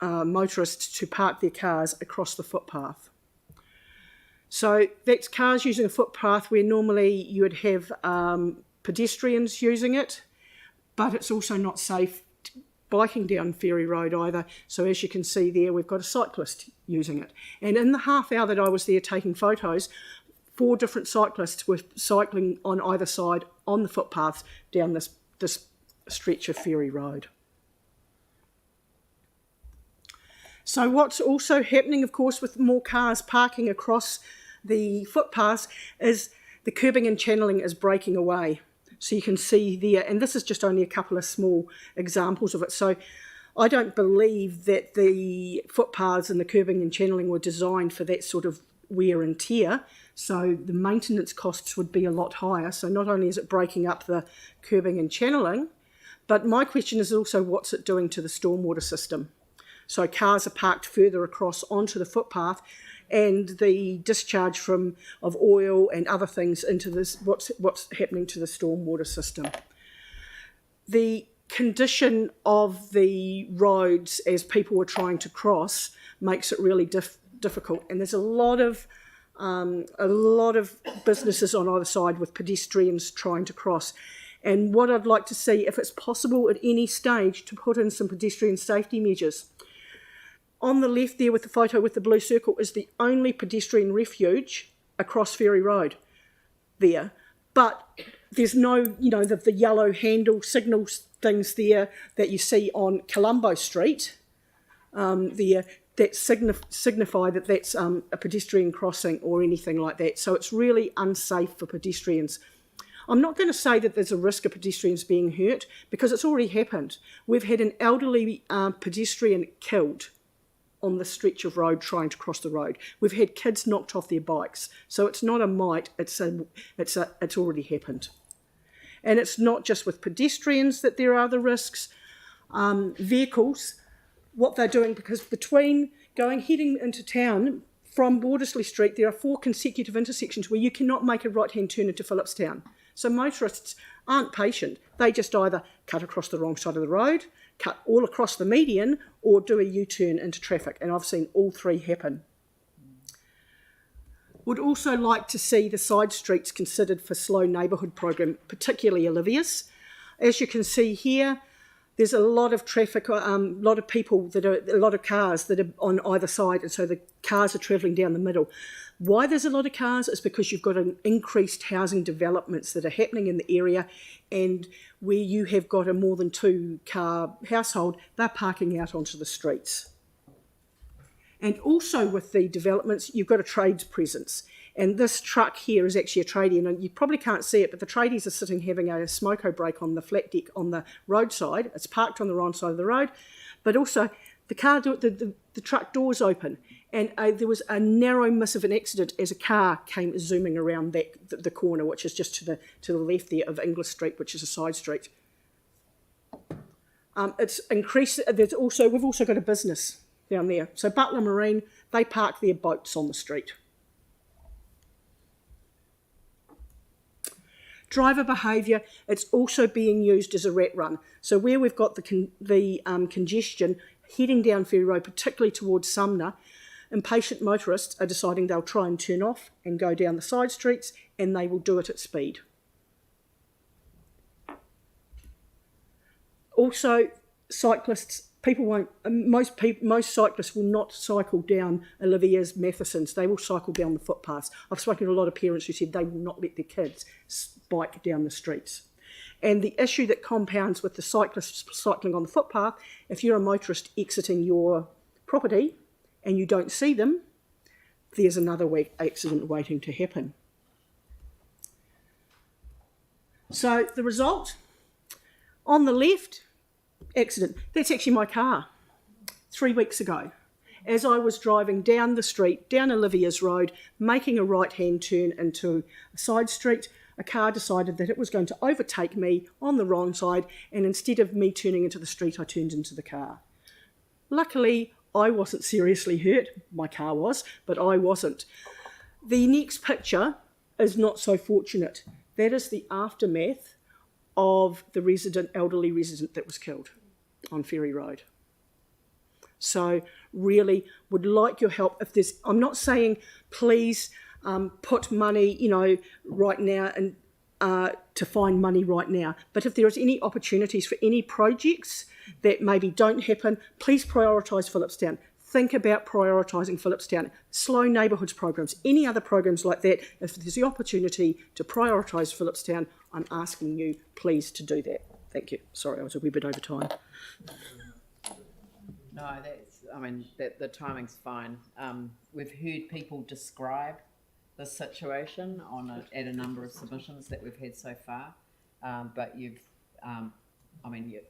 Speaker 22: motorists to park their cars across the footpath. So that's cars using a footpath where normally you would have pedestrians using it, but it's also not safe
Speaker 17: biking down Ferry Road either. So as you can see there, we've got a cyclist using it. And in the half hour that I was there taking photos, 4 different cyclists were cycling on either side on the footpaths down this stretch of Ferry Road. So what's also happening, of course, with more cars parking across the footpaths is the curbing and channeling is breaking away. So you can see there, and this is just only a couple of small examples of it. So I don't believe that the footpaths and the curbing and channeling were designed for that sort of wear and tear. So the maintenance costs would be a lot higher. So not only is it breaking up the curbing and channeling, but my question is also what's it doing to the stormwater system? So cars are parked further across onto the footpath, and the discharge of oil and other things into this, what's happening to the stormwater system. The condition of the roads as people are trying to cross makes it really difficult, and there's a lot of businesses on either side with pedestrians trying to cross. And what I'd like to see, if it's possible at any stage, to put in some pedestrian safety measures. On the left there with the photo with the blue circle is the only pedestrian refuge across Ferry Road there. But there's no, the yellow handle signal things there that you see on Colombo Street there that signify that that's a pedestrian crossing or anything like that. So it's really unsafe for pedestrians. I'm not going to say that there's a risk of pedestrians being hurt because it's already happened. We've had an elderly pedestrian killed on the stretch of road trying to cross the road. We've had kids knocked off their bikes. So it's not a might, it's already happened. And it's not just with pedestrians that there are the risks. Vehicles, what they're doing, because heading into town from Bordesley Street, there are 4 consecutive intersections where you cannot make a right-hand turn into Phillipstown. So motorists aren't patient. They just either cut across the wrong side of the road, cut all across the median, or do a U-turn into traffic. And I've seen all 3 happen. Would also like to see the side streets considered for slow neighbourhood program, particularly Olivia's. As you can see here, there's a lot of traffic, a lot of cars that are on either side, and so the cars are travelling down the middle. Why there's a lot of cars is because you've got an increased housing developments that are happening in the area, and where you have got a more than 2-car household, they're parking out onto the streets. And also with the developments, you've got a trades presence. And this truck here is actually a tradie, and you probably can't see it, but the tradies are sitting having a smoko break on the flat deck on the roadside. It's parked on the wrong side of the road, but also the truck doors open, and there was a narrow miss of an accident as a car came zooming around the corner, which is just to the left there of English Street, which is a side street. It's increased. We've also got a business down there. So Butler Marine, they park their boats on the street. Driver behaviour, it's also being used as a rat run. So where we've got the congestion heading down Ferry Road, particularly towards Sumner, impatient motorists are deciding they'll try and turn off and go down the side streets, and they will do it at speed. Also, cyclists, most cyclists will not cycle down Olivia's Matheson's. They will cycle down the footpaths. I've spoken to a lot of parents who said they will not let their kids bike down the streets. And the issue that compounds with the cyclists cycling on the footpath, if you're a motorist exiting your property and you don't see them, there's another accident waiting to happen. So the result, on the left, accident. That's actually my car 3 weeks ago. As I was driving down the street, down Olivia's Road, making a right-hand turn into a side street, a car decided that it was going to overtake me on the wrong side, and instead of me turning into the street, I turned into the car. Luckily, I wasn't seriously hurt. My car was, but I wasn't. The next picture is not so fortunate. That is the aftermath of the elderly resident that was killed on Ferry Road. So really would like your help. I'm not saying please put money, right now to find money right now. But if there is any opportunities for any projects that maybe don't happen, please prioritise Phillipstown. Think about prioritising Phillipstown. Slow neighbourhoods programs, any other programs like that. If there's the opportunity to prioritise Phillipstown, I'm asking you please to do that. Thank you. Sorry, I was a wee bit over time.
Speaker 1: No, the timing's fine. We've heard people describe the situation at a number of submissions that we've had so far, but you're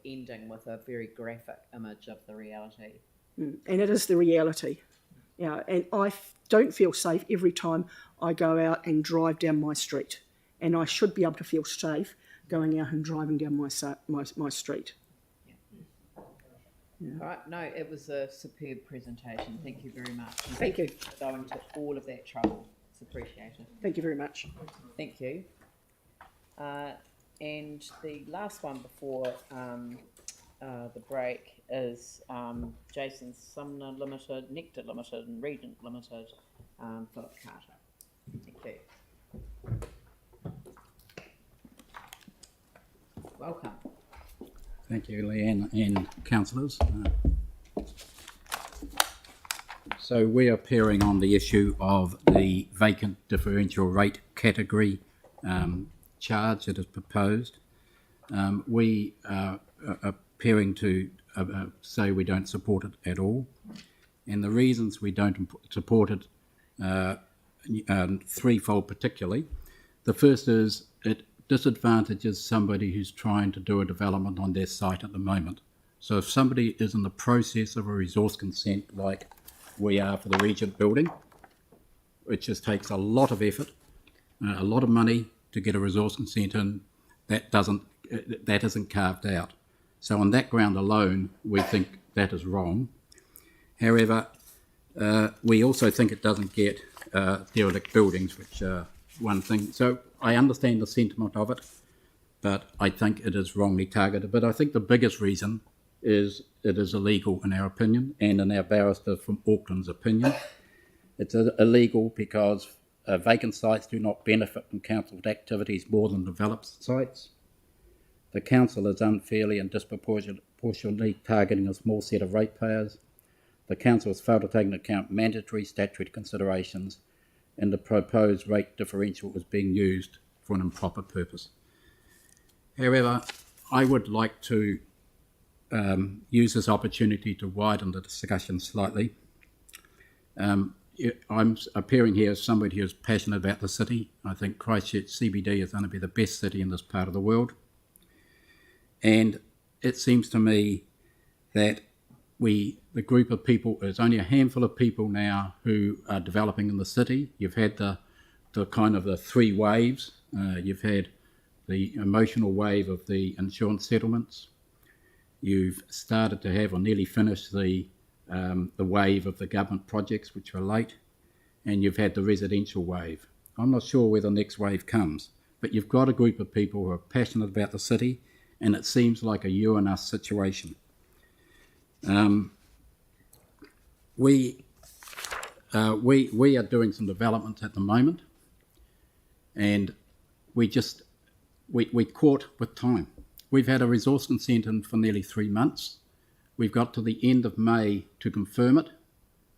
Speaker 1: ending with a very graphic image of the reality.
Speaker 17: And it is the reality. Yeah, and I don't feel safe every time I go out and drive down my street, and I should be able to feel safe going out and driving down my street.
Speaker 1: Yeah. All right, no, it was a superb presentation. Thank you very much. And
Speaker 17: Thank you
Speaker 1: for going to all of that trouble. It's appreciated.
Speaker 17: Thank you very much.
Speaker 1: Thank you. And the last one before the break is Jason Sumner Limited, Nectar Limited and Regent Limited, Philip Carter. Thank you. Welcome.
Speaker 18: Thank you, Leanne and councillors. So we are appearing on the issue of the vacant differential rate category charge that is proposed. We are appearing to say we don't support it at all. And the reasons we don't support it threefold particularly. The first is it disadvantages somebody who's trying to do a development on their site at the moment. So if somebody is in the process of a resource consent like we are for the Regent building, it just takes a lot of effort, a lot of money to get a resource consent in, that isn't carved out. So on that ground alone, we think that is wrong. However, we also think it doesn't get derelict buildings, which are one thing. So I understand the sentiment of it, but I think it is wrongly targeted. But I think the biggest reason is it is illegal in our opinion and in our barrister from Auckland's opinion. It's illegal because vacant sites do not benefit from council activities more than developed sites. The council is unfairly and disproportionately targeting a small set of ratepayers. The council has failed to take into account mandatory statutory considerations, and the proposed rate differential is being used for an improper purpose. However, I would like to use this opportunity to widen the discussion slightly. I'm appearing here as somebody who is passionate about the city. I think Christchurch CBD is going to be the best city in this part of the world. And it seems to me that the group of people, there's only a handful of people now who are developing in the city. You've had the kind of the three waves. You've had the emotional wave of the insurance settlements. You've started to have or nearly finished the wave of the government projects, which were late, and you've had the residential wave. I'm not sure where the next wave comes, but you've got a group of people who are passionate about the city, and it seems like a you and us situation. We are doing some developments at the moment, and we caught with time. We've had a resource consent in for nearly 3 months. We've got to the end of May to confirm it,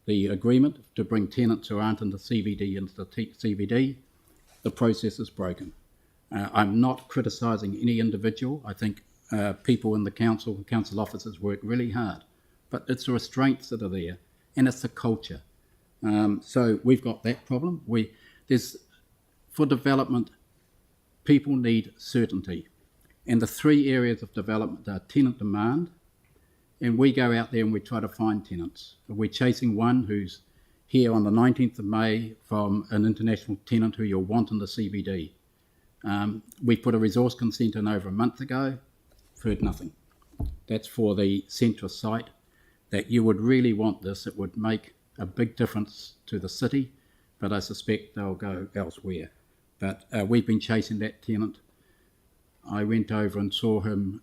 Speaker 18: the agreement to bring tenants who aren't in the CBD into the CBD. The process is broken. I'm not criticising any individual. I think people in the council and council officers work really hard, but it's the restraints that are there, and it's the culture. So we've got that problem. For development, people need certainty. And the three areas of development are tenant demand, and we go out there and we try to find tenants. We're chasing one who's here on the 19th of May from an international tenant who you'll want in the CBD. We put a resource consent in over a month ago, heard nothing. That's for the central site, that you would really want this. It would make a big difference to the city, but I suspect they'll go elsewhere. But we've been chasing that tenant. I went over and saw him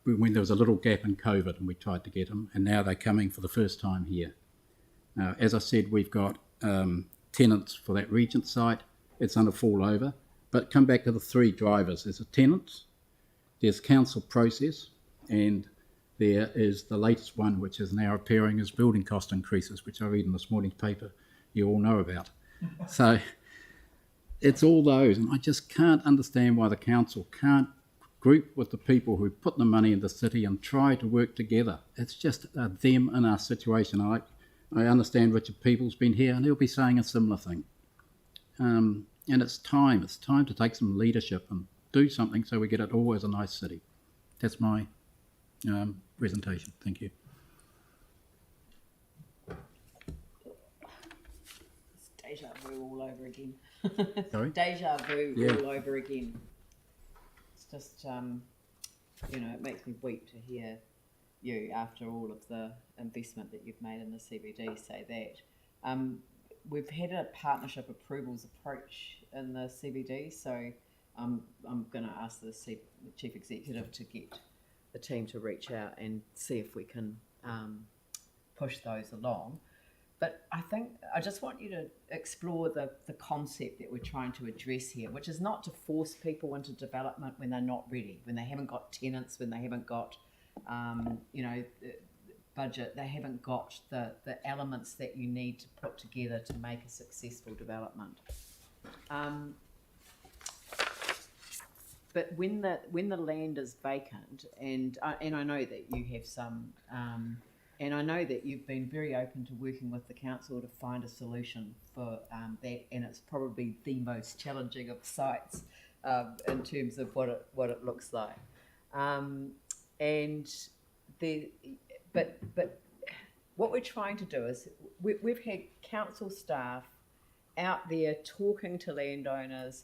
Speaker 18: when there was a little gap in COVID, and we tried to get him, and now they're coming for the first time here. As I said, we've got tenants for that Regent site. It's going to fall over, But come back to the three drivers. There's the tenants, there's council process, and there is the latest one, which is now appearing as building cost increases, which I read in this morning's paper you all know about. So it's all those, and I just can't understand why the council can't group with the people who put the money in the city and try to work together. It's just them and our situation. I understand Richard People's been here, and he'll be saying a similar thing. And it's time to take some leadership and do something so we get it all as a nice city. That's my presentation. Thank you.
Speaker 1: It's deja vu all over again.
Speaker 18: Sorry?
Speaker 1: Deja vu all over again. It's just, it makes me weep to hear you, after all of the investment that you've made in the CBD, say that. We've had a partnership approvals approach in the CBD, so I'm going to ask the Chief Executive to get the team to reach out and see if we can push those along. But I just want you to explore the concept that we're trying to address here, which is not to force people into development when they're not ready, when they haven't got tenants, when they haven't got, budget, they haven't got the elements that you need to put together to make a successful development. But when the land is vacant, and I know that you have some, and I know that you've been very open to working with the council to find a solution for that, and it's probably the most challenging of sites in terms of what it looks like. But what we're trying to do is we've had council staff out there talking to landowners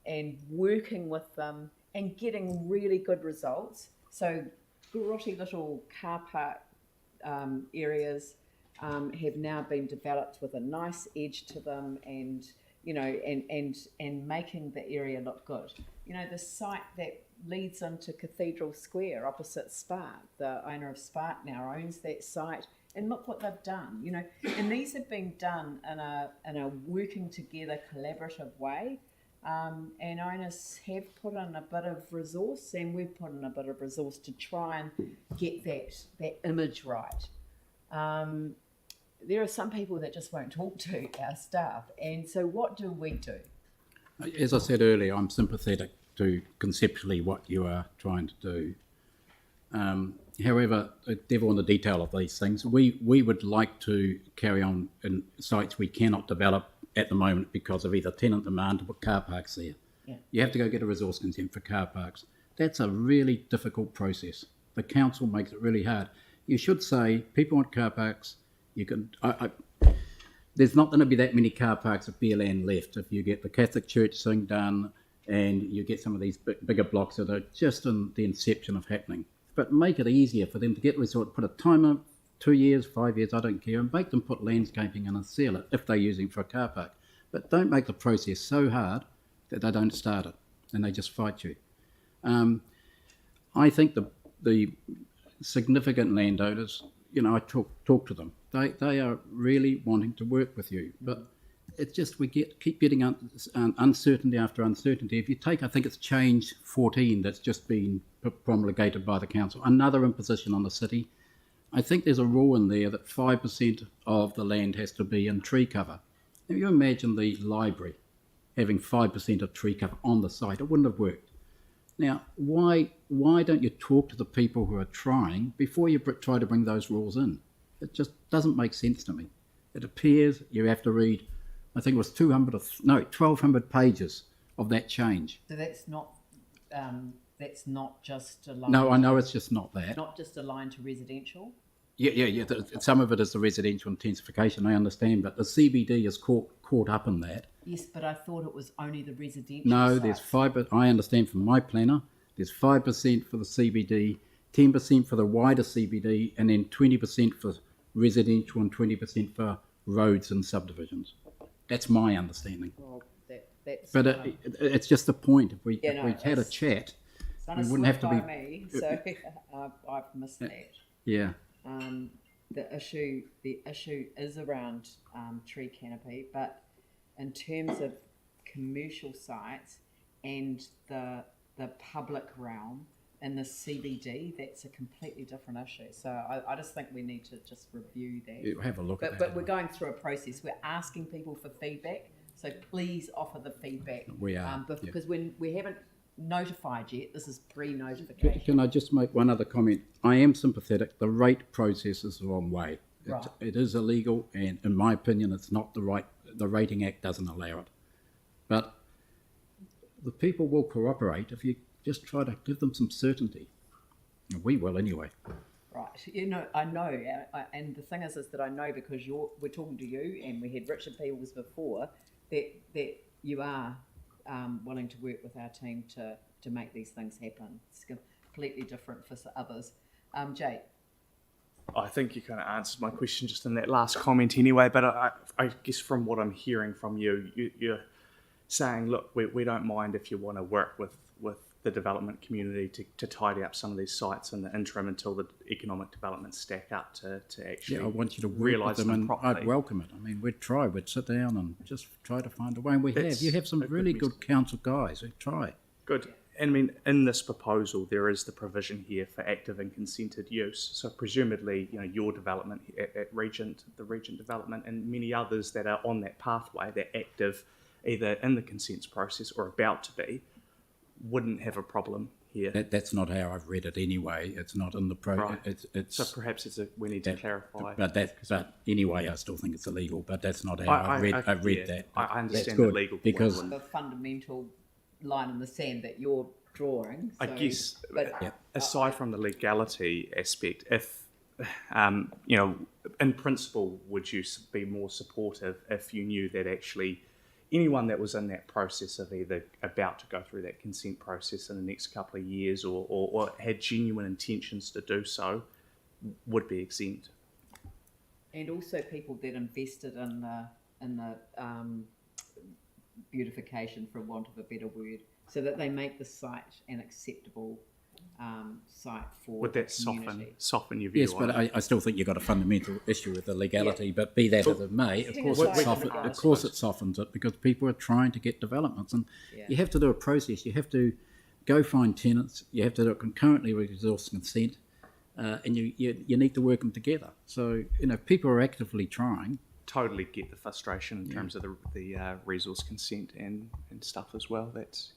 Speaker 1: and working with them and getting really good results. So grotty little car park areas have now been developed with a nice edge to them, and and making the area look good. The site that leads into Cathedral Square opposite Spark, the owner of Spark now owns that site, and look what they've done. And these have been done in a working together collaborative way. And owners have put in a bit of resource, and we've put in a bit of resource to try and get that image right. There are some people that just won't talk to our staff, and so what do we do?
Speaker 18: As I said earlier, I'm sympathetic to conceptually what you are trying to do. However, the devil in the detail of these things, we would like to carry on in sites we cannot develop at the moment because of either tenant demand to put car parks there.
Speaker 1: Yeah.
Speaker 18: You have to go get a resource consent for car parks. That's a really difficult process. The council makes it really hard. You should say, people want car parks, you can... there's not going to be that many car parks of bare land left if you get the Catholic Church thing done and you get some of these bigger blocks that are just in the inception of happening. But make it easier for them to get resort, put a timer, 2 years, 5 years, I don't care, and make them put landscaping in and sell it if they're using for a car park. But don't make the process so hard that they don't start it and they just fight you. I think the significant landowners, I talk to them. They are really wanting to work with you, but it's just keep getting uncertainty after uncertainty. If you take, I think it's change 14 that's just been promulgated by the council, another imposition on the city. I think there's a rule in there that 5% of the land has to be in tree cover. If you imagine the library having 5% of tree cover on the site, it wouldn't have worked. Now, why don't you talk to the people who are trying before you try to bring those rules in? It just doesn't make sense to me. It appears you have to read, I think it was 1,200 pages of that change.
Speaker 1: So that's not just aligned.
Speaker 18: No, I know it's just not that.
Speaker 1: Not just aligned to residential.
Speaker 18: Yeah. Some of it is the residential intensification, I understand, but the CBD is caught up in that.
Speaker 1: Yes, but I thought it was only the residential.
Speaker 18: No,
Speaker 1: sites.
Speaker 18: there's 5%. I understand from my planner, there's 5% for the CBD, 10% for the wider CBD, and then 20% for residential and 20% for roads and subdivisions. That's my understanding.
Speaker 1: Well, that's.
Speaker 18: But it's just the point. If we had a chat, we wouldn't have to be.
Speaker 1: Me, so I've missed that.
Speaker 18: Yeah.
Speaker 1: The issue is around tree canopy, but in terms of commercial sites and the public realm in the CBD, that's a completely different issue. So I just think we need to just review that.
Speaker 18: Have a look at that.
Speaker 1: But we're going through a process. We're asking people for feedback. So please offer the feedback.
Speaker 18: We are,
Speaker 1: because when we haven't notified yet, this is pre-notification.
Speaker 18: Can I just make one other comment? I am sympathetic. The rate process is the wrong way.
Speaker 1: Right.
Speaker 18: It is illegal, and in my opinion, it's not the right. The Rating Act doesn't allow it. But the people will cooperate if you just try to give them some certainty. And we will anyway.
Speaker 1: Right. You know, I know, and the thing is that I know because we're talking to you, and we had Richard Peebles before, that you are willing to work with our team to make these things happen. It's completely different for others. Jake.
Speaker 15: I think you kind of answered my question just in that last comment anyway, but I guess from what I'm hearing from you, you're saying, look, we don't mind if you want to work with the development community to tidy up some of these sites in the interim until the economic developments stack up to actually
Speaker 18: I want you to work
Speaker 15: realise
Speaker 18: with them, and
Speaker 15: properly.
Speaker 18: I'd welcome it. I mean, we'd sit down and just try to find a way, and you have some really good council guys who try.
Speaker 15: Good. And I mean, in this proposal, there is the provision here for active and consented use. So presumably, you know, your development at the Regent development, and many others that are on that pathway, they're active, either in the consents process or about to be, wouldn't have a problem here.
Speaker 18: That's not how I've read it anyway. It's not in the
Speaker 15: Right.
Speaker 18: It's
Speaker 15: so perhaps we need to clarify.
Speaker 18: But anyway, I still think it's illegal. But that's not how
Speaker 15: I
Speaker 18: read
Speaker 15: yeah,
Speaker 18: that.
Speaker 15: I understand
Speaker 18: that's good
Speaker 15: the legal point.
Speaker 18: because
Speaker 1: The fundamental line in the sand that you're drawing.
Speaker 15: I
Speaker 1: So,
Speaker 15: guess,
Speaker 1: but
Speaker 15: aside from the legality aspect, if, you know, in principle, would you be more supportive if you knew that actually anyone that was in that process of either about to go through that consent process in the next couple of years or had genuine intentions to do so would be exempt?
Speaker 1: and also people that invested in the beautification, for want of a better word, so that they make the site an acceptable site for
Speaker 15: Would that
Speaker 1: the community.
Speaker 15: soften your view?
Speaker 18: yes, but I still think you've got a fundamental issue with the legality. But be that as it may, of course it softens it because people are trying to get developments, and you have to do a process. You have to go find tenants. You have to do it concurrently with resource consent, and you need to work them together. So you know people are actively trying.
Speaker 15: Totally get the frustration in terms of the resource consent and stuff as well. That's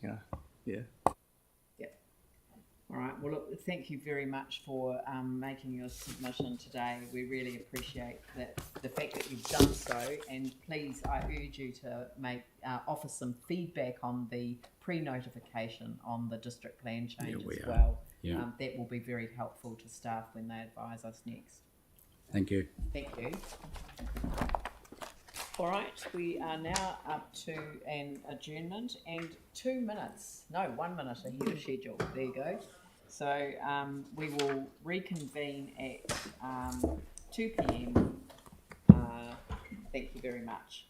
Speaker 1: Yep. All right. Well, look, thank you very much for making your submission today. We really appreciate the fact that you've done so, and please, I urge you to offer some feedback on the pre-notification on the district plan change as well.
Speaker 18: Yeah.
Speaker 1: That will be very helpful to staff when they advise us next.
Speaker 18: Thank you.
Speaker 1: Thank you. All right, we are now up to an adjournment and 2 minutes, no, 1 minute ahead of schedule. There you go. So we will reconvene at 2 p.m. Thank you very much.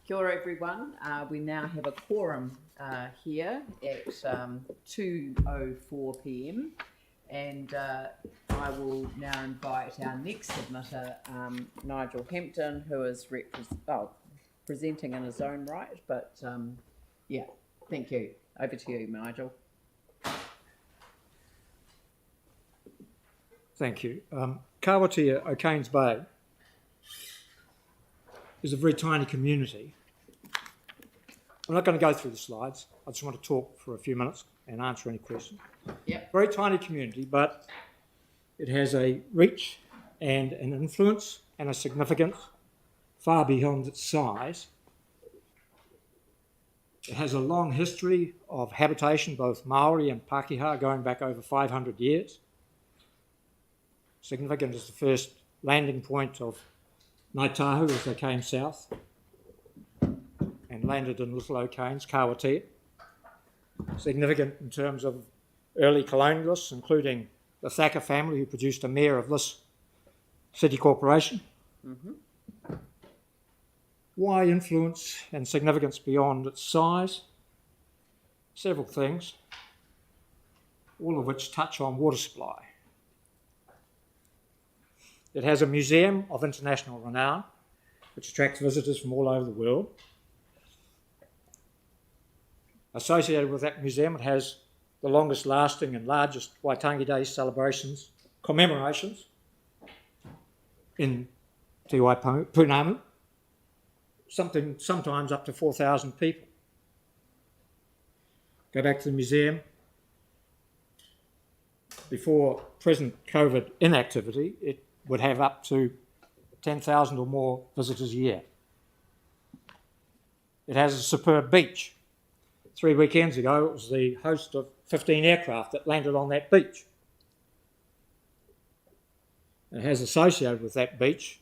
Speaker 1: Kia ora everyone. We now have a quorum here at 2:04 p.m. and I will now invite our next submitter, Nigel Hampton, who is presenting in his own right, but yeah, thank you. Over to you, Nigel.
Speaker 12: Thank you. Kawatia, O'Kane's Bay, is a very tiny community. I'm not going to go through the slides. I just want to talk for a few minutes and answer any questions.
Speaker 1: Yep.
Speaker 12: Very tiny community, but it has a reach and an influence and a significance far beyond its size. It has a long history of habitation, both Maori and Pākehā, going back over 500 years. Significant as the first landing point of Ngāi Tahu as they came south and landed in Little O'Kane's, Kawatia. Significant in terms of early colonialists, including the Thacker family, who produced a mayor of this city corporation.
Speaker 1: Mm-hmm.
Speaker 12: Why influence and significance beyond its size? Several things, all of which touch on water supply. It has a museum of international renown, which attracts visitors from all over the world. Associated with that museum, it has the longest lasting and largest Waitangi Day celebrations, commemorations in Te Waipunamu, sometimes up to 4,000 people. Go back to the museum. Before present COVID inactivity, it would have up to 10,000 or more visitors a year. It has a superb beach. 3 weekends ago, it was the host of 15 aircraft that landed on that beach. It has associated with that beach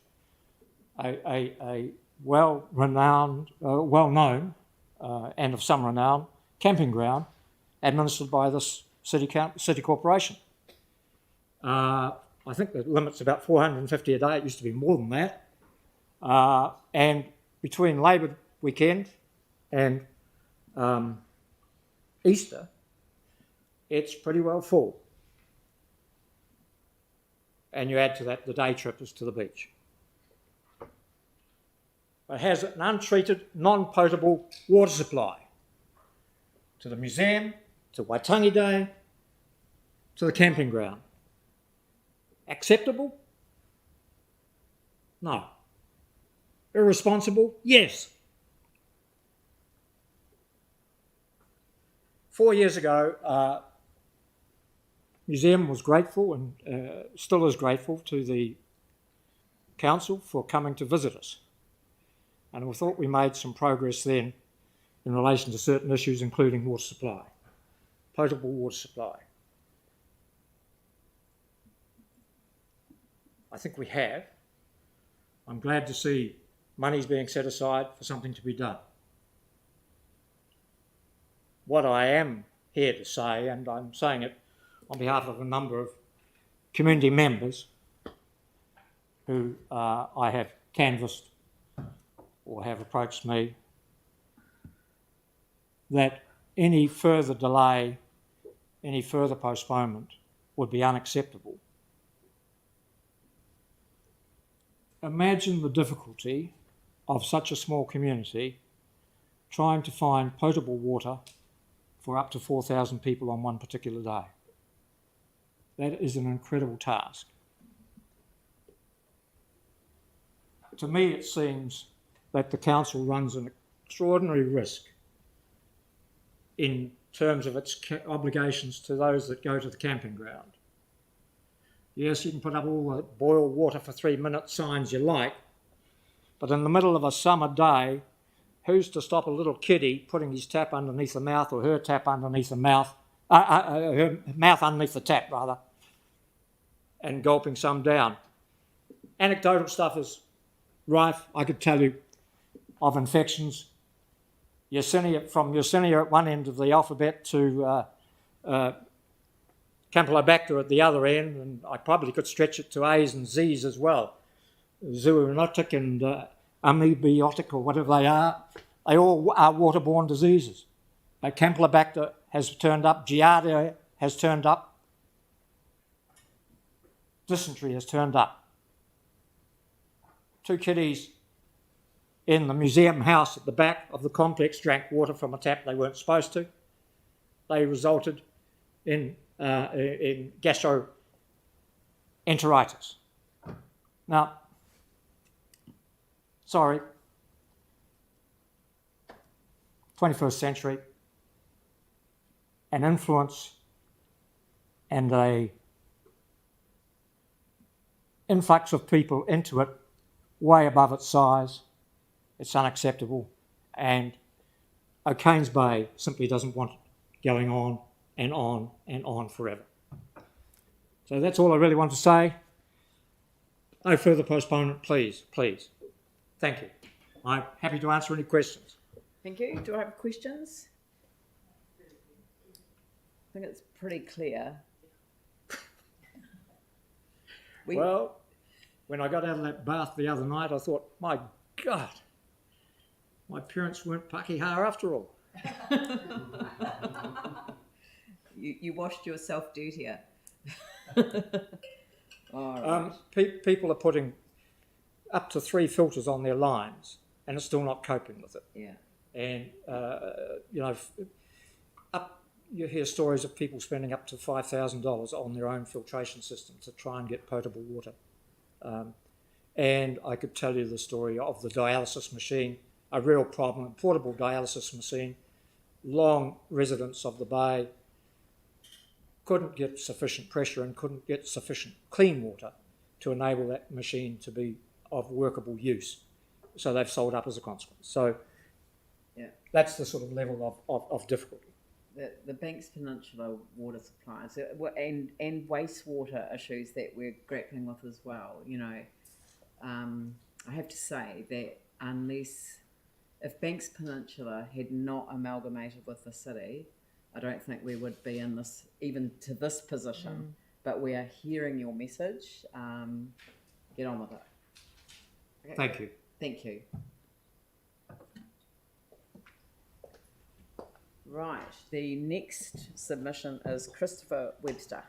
Speaker 12: a well-known and of some renown camping ground administered by this city corporation. I think the limit's about 450 a day. It used to be more than that. And between Labour weekend and Easter, it's pretty well full. And you add to that the day trippers to the beach. It has an untreated, non-potable water supply to the museum, to Waitangi Day, to the camping ground. Acceptable? No. Irresponsible? Yes. 4 years ago, museum was grateful and still is grateful to the council for coming to visit us. And we thought we made some progress then in relation to certain issues, including water supply, potable water supply. I think we have. I'm glad to see money's being set aside for something to be done. What I am here to say, and I'm saying it on behalf of a number of community members who I have canvassed or have approached me, that any further delay, any further postponement would be unacceptable. Imagine the difficulty of such a small community trying to find potable water for up to 4,000 people on one particular day. That is an incredible task. To me, it seems that the council runs an extraordinary risk in terms of its obligations to those that go to the camping ground. Yes, you can put up all the boil water for 3 minutes signs you like, but in the middle of a summer day, who's to stop a little kiddie putting his tap underneath the mouth, or her tap underneath the mouth, her mouth underneath the tap rather, and gulping some down? Anecdotal stuff is rife. I could tell you of infections. From Yersinia at one end of the alphabet to Campylobacter at the other end, and I probably could stretch it to A's and Z's as well. Zoonotic and amebiotic or whatever they are. They all are waterborne diseases. Campylobacter has turned up, Giardia has turned up, dysentery has turned up. 2 kiddies in the museum house at the back of the complex drank water from a tap they weren't supposed to. They resulted in gastroenteritis. Now, sorry, 21st century, an influence and a influx of people into it way above its size. It's unacceptable, and O'Kane's Bay simply doesn't want it going on and on and on forever. So that's all I really want to say. No further postponement, please, please. Thank you. I'm happy to answer any questions.
Speaker 1: Thank you. Do I have questions? I think it's pretty clear.
Speaker 12: Well, when I got out of that bath the other night, I thought, my God, my parents weren't pakeha after all.
Speaker 1: You washed yourself dirtier. All right.
Speaker 12: People are putting up to 3 filters on their lines, and it's still not coping with it.
Speaker 1: Yeah.
Speaker 12: And you hear stories of people spending up to $5,000 on their own filtration system to try and get potable water. And I could tell you the story of the dialysis machine, a real problem, a portable dialysis machine. Long residents of the bay couldn't get sufficient pressure and couldn't get sufficient clean water to enable that machine to be of workable use. So they've sold up as a consequence. So
Speaker 1: yeah,
Speaker 12: that's the sort of level of difficulty.
Speaker 1: The Banks Peninsula water supplies and wastewater issues that we're grappling with as well. You know, I have to say that if Banks Peninsula had not amalgamated with the city, I don't think we would be in this, even to this position. But we are hearing your message. Get on with it. Okay.
Speaker 12: Thank you.
Speaker 1: Thank you. Right, the next submission is Christopher Webster.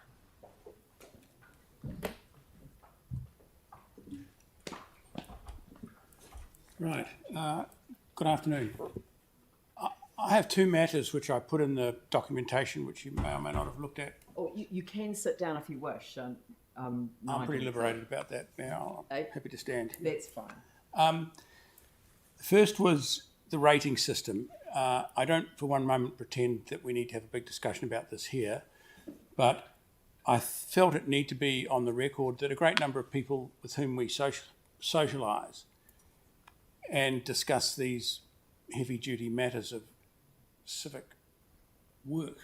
Speaker 19: Right, good afternoon. I have 2 matters which I put in the documentation which you may or may not have looked at.
Speaker 1: Oh, you can sit down if you wish.
Speaker 19: I'm pretty liberated about that now. I'm happy to stand.
Speaker 1: That's fine.
Speaker 19: The first was the rating system. I don't for one moment pretend that we need to have a big discussion about this here, but I felt it need to be on the record that a great number of people with whom we socialise and discuss these heavy-duty matters of civic work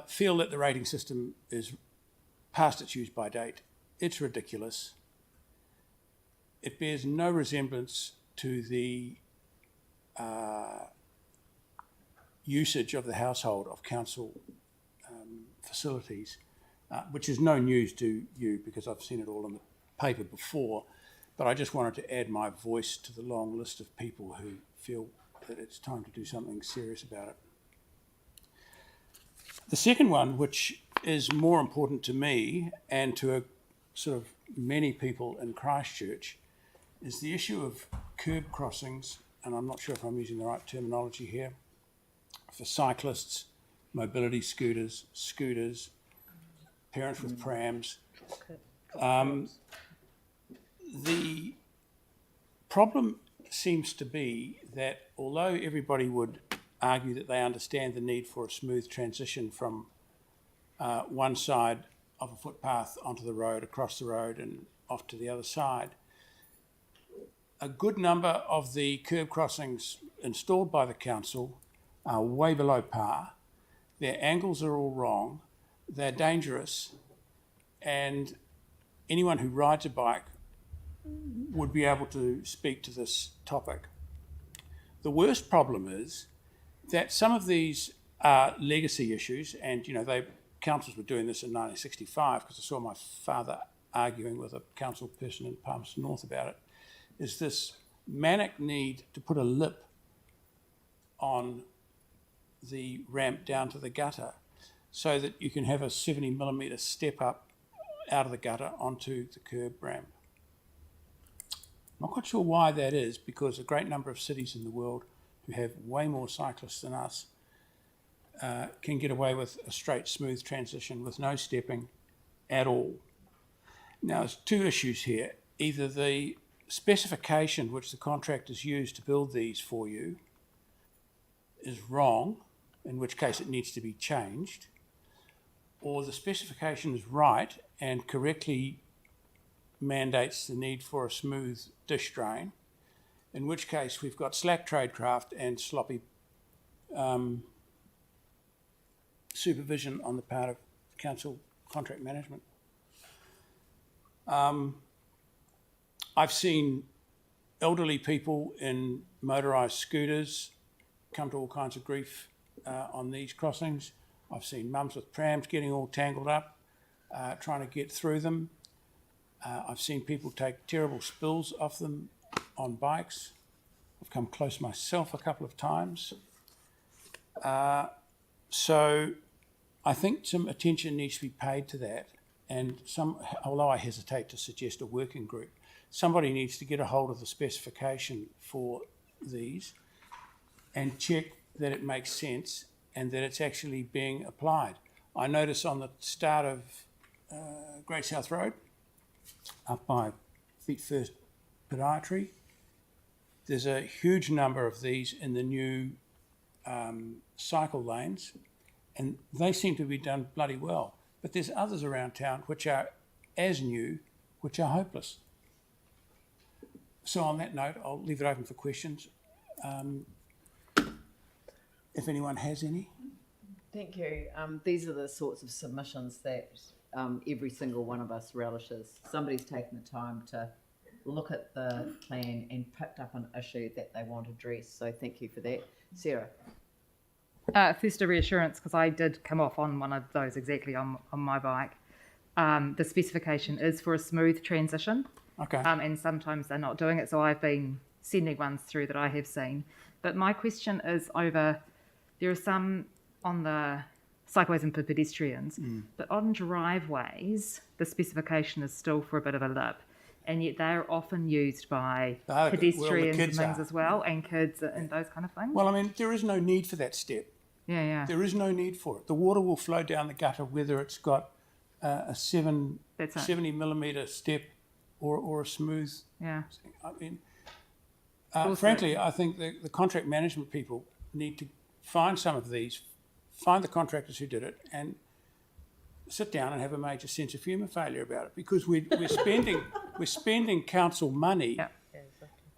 Speaker 19: feel that the rating system is past its use-by date. It's ridiculous. It bears no resemblance to the usage of the household of council facilities, which is no news to you because I've seen it all in the paper before, but I just wanted to add my voice to the long list of people who feel that it's time to do something serious about it. The second one, which is more important to me and to a sort of many people in Christchurch, is the issue of curb crossings, and I'm not sure if I'm using the right terminology here, for cyclists, mobility scooters, parents with prams. The problem seems to be that although everybody would argue that they understand the need for a smooth transition from one side of a footpath onto the road, across the road and off to the other side, a good number of the curb crossings installed by the council are way below par. Their angles are all wrong, they're dangerous, and anyone who rides a bike would be able to speak to this topic. The worst problem is that some of these are legacy issues, and councils were doing this in 1965 because I saw my father arguing with a council person in Palmerston North about it. is this manic need to put a lip on the ramp down to the gutter so that you can have a 70mm step up out of the gutter onto the curb ramp. I'm not quite sure why that is, because a great number of cities in the world who have way more cyclists than us can get away with a straight, smooth transition with no stepping at all. Now, there's two issues here. Either the specification which the contractors use to build these for you is wrong, in which case it needs to be changed, or the specification is right and correctly mandates the need for a smooth dish drain, in which case we've got slack tradecraft and sloppy supervision on the part of council contract management. I've seen elderly people in motorised scooters come to all kinds of grief on these crossings. I've seen mums with prams getting all tangled up, trying to get through them. I've seen people take terrible spills off them on bikes. I've come close myself a couple of times. So I think some attention needs to be paid to that. And although I hesitate to suggest a working group, somebody needs to get a hold of the specification for these and check that it makes sense and that it's actually being applied. I notice on the start of Great South Road, up by Feet First Podiatry, there's a huge number of these in the new cycle lanes, and they seem to be done bloody well. But there's others around town which are as new, which are hopeless. So on that note, I'll leave it open for questions. If anyone has any.
Speaker 1: Thank you. These are the sorts of submissions that every single one of us relishes. Somebody's taken the time to look at the plan and picked up an issue that they want addressed. So thank you for that. Sarah.
Speaker 16: First, a reassurance, because I did come off on one of those exactly on my bike. The specification is for a smooth transition.
Speaker 19: Okay.
Speaker 16: And sometimes they're not doing it, so I've been sending ones through that I have seen. But my question is over, there are some on the cycleways and for pedestrians, but on driveways, the specification is still for a bit of a lip. And yet they're often used by pedestrians and things as well, and kids and those kind of things.
Speaker 19: Well, I mean, there is no need for that step.
Speaker 16: Yeah.
Speaker 19: There is no need for it. The water will flow down the gutter whether it's got a 70mm step or a smooth.
Speaker 16: Yeah.
Speaker 19: I mean, frankly, I think the contract management people need to find some of these, find the contractors who did it, and sit down and have a major sense of humour failure about it, because we're spending council money,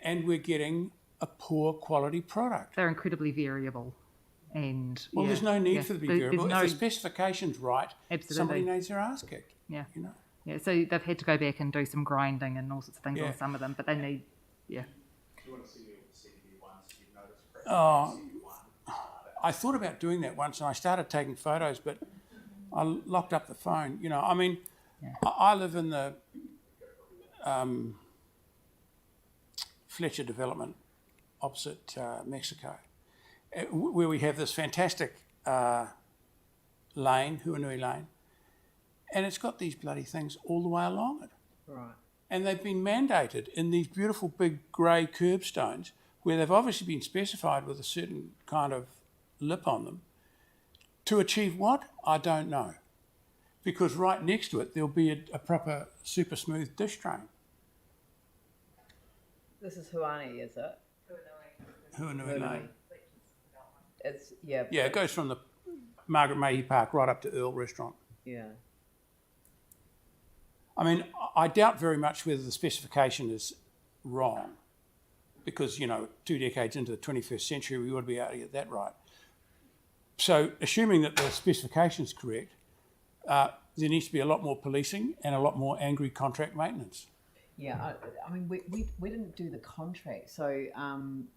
Speaker 19: and we're getting a poor quality product.
Speaker 16: They're incredibly variable. And
Speaker 19: there's no need for them to be variable. If the specification's right,
Speaker 16: absolutely.
Speaker 19: Somebody needs their ass kicked.
Speaker 16: Yeah.
Speaker 19: You know?
Speaker 16: Yeah, so they've had to go back and do some grinding and all sorts of things on some of them, but they need,
Speaker 15: Do you want to see the CDB ones you've noticed?
Speaker 19: Oh, I thought about doing that once, and I started taking photos, but I locked up the phone. You know, I mean, I live in the Fletcher development opposite Mexico, where we have this fantastic lane, Huanui Lane, and it's got these bloody things all the way along it.
Speaker 1: Right.
Speaker 19: And they've been mandated in these beautiful big grey curbstones where they've obviously been specified with a certain kind of lip on them. To achieve what? I don't know. Because right next to it, there'll be a proper super smooth dish drain.
Speaker 1: This is Huani, is it?
Speaker 19: Huanui Lane.
Speaker 1: It's,
Speaker 19: Yeah, it goes from the Margaret Mayhew Park right up to Earl Restaurant.
Speaker 1: Yeah.
Speaker 19: I mean, I doubt very much whether the specification is wrong, because, 2 decades into the 21st century, we ought to be able to get that right. So, assuming that the specification is correct, there needs to be a lot more policing and a lot more angry contract maintenance.
Speaker 1: Yeah, I mean, we didn't do the contract, so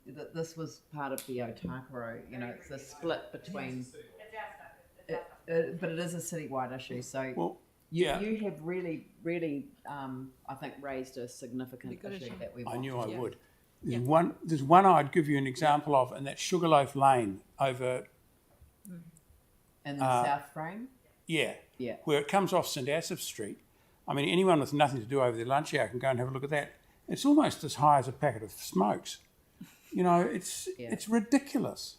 Speaker 1: this was part of the Otakaro. It's a split between, but it is a citywide issue. So, You
Speaker 19: Yeah.
Speaker 1: you have really, I think, raised a significant issue that we want.
Speaker 19: I knew I
Speaker 1: to-
Speaker 19: would. There's one I'd give you an example of, and that's Sugarloaf Lane over,
Speaker 1: In the South Frame?
Speaker 19: yeah,
Speaker 1: Yeah.
Speaker 19: where it comes off St Asaph Street. I mean, anyone with nothing to do over their lunch hour can go and have a look at that. It's almost as high as a packet of smokes. You know, it's ridiculous.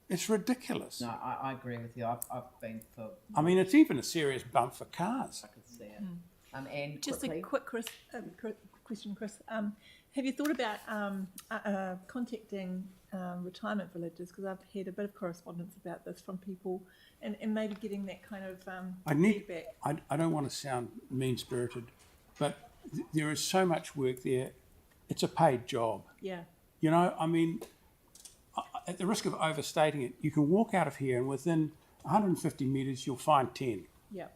Speaker 19: It's ridiculous.
Speaker 1: No, I agree with you. I've been for...
Speaker 19: I mean, it's even a serious bump for cars.
Speaker 1: I could see it. And
Speaker 20: Just
Speaker 1: quickly,
Speaker 20: a quick question, Chris. Have you thought about contacting retirement villages? Because I've had a bit of correspondence about this from people, and maybe getting that kind of feedback.
Speaker 19: I don't want to sound mean-spirited, but there is so much work there. It's a paid job.
Speaker 20: Yeah.
Speaker 19: You know, I mean, at the risk of overstating it, you can walk out of here and within 150 metres you'll find 10.
Speaker 20: Yeah.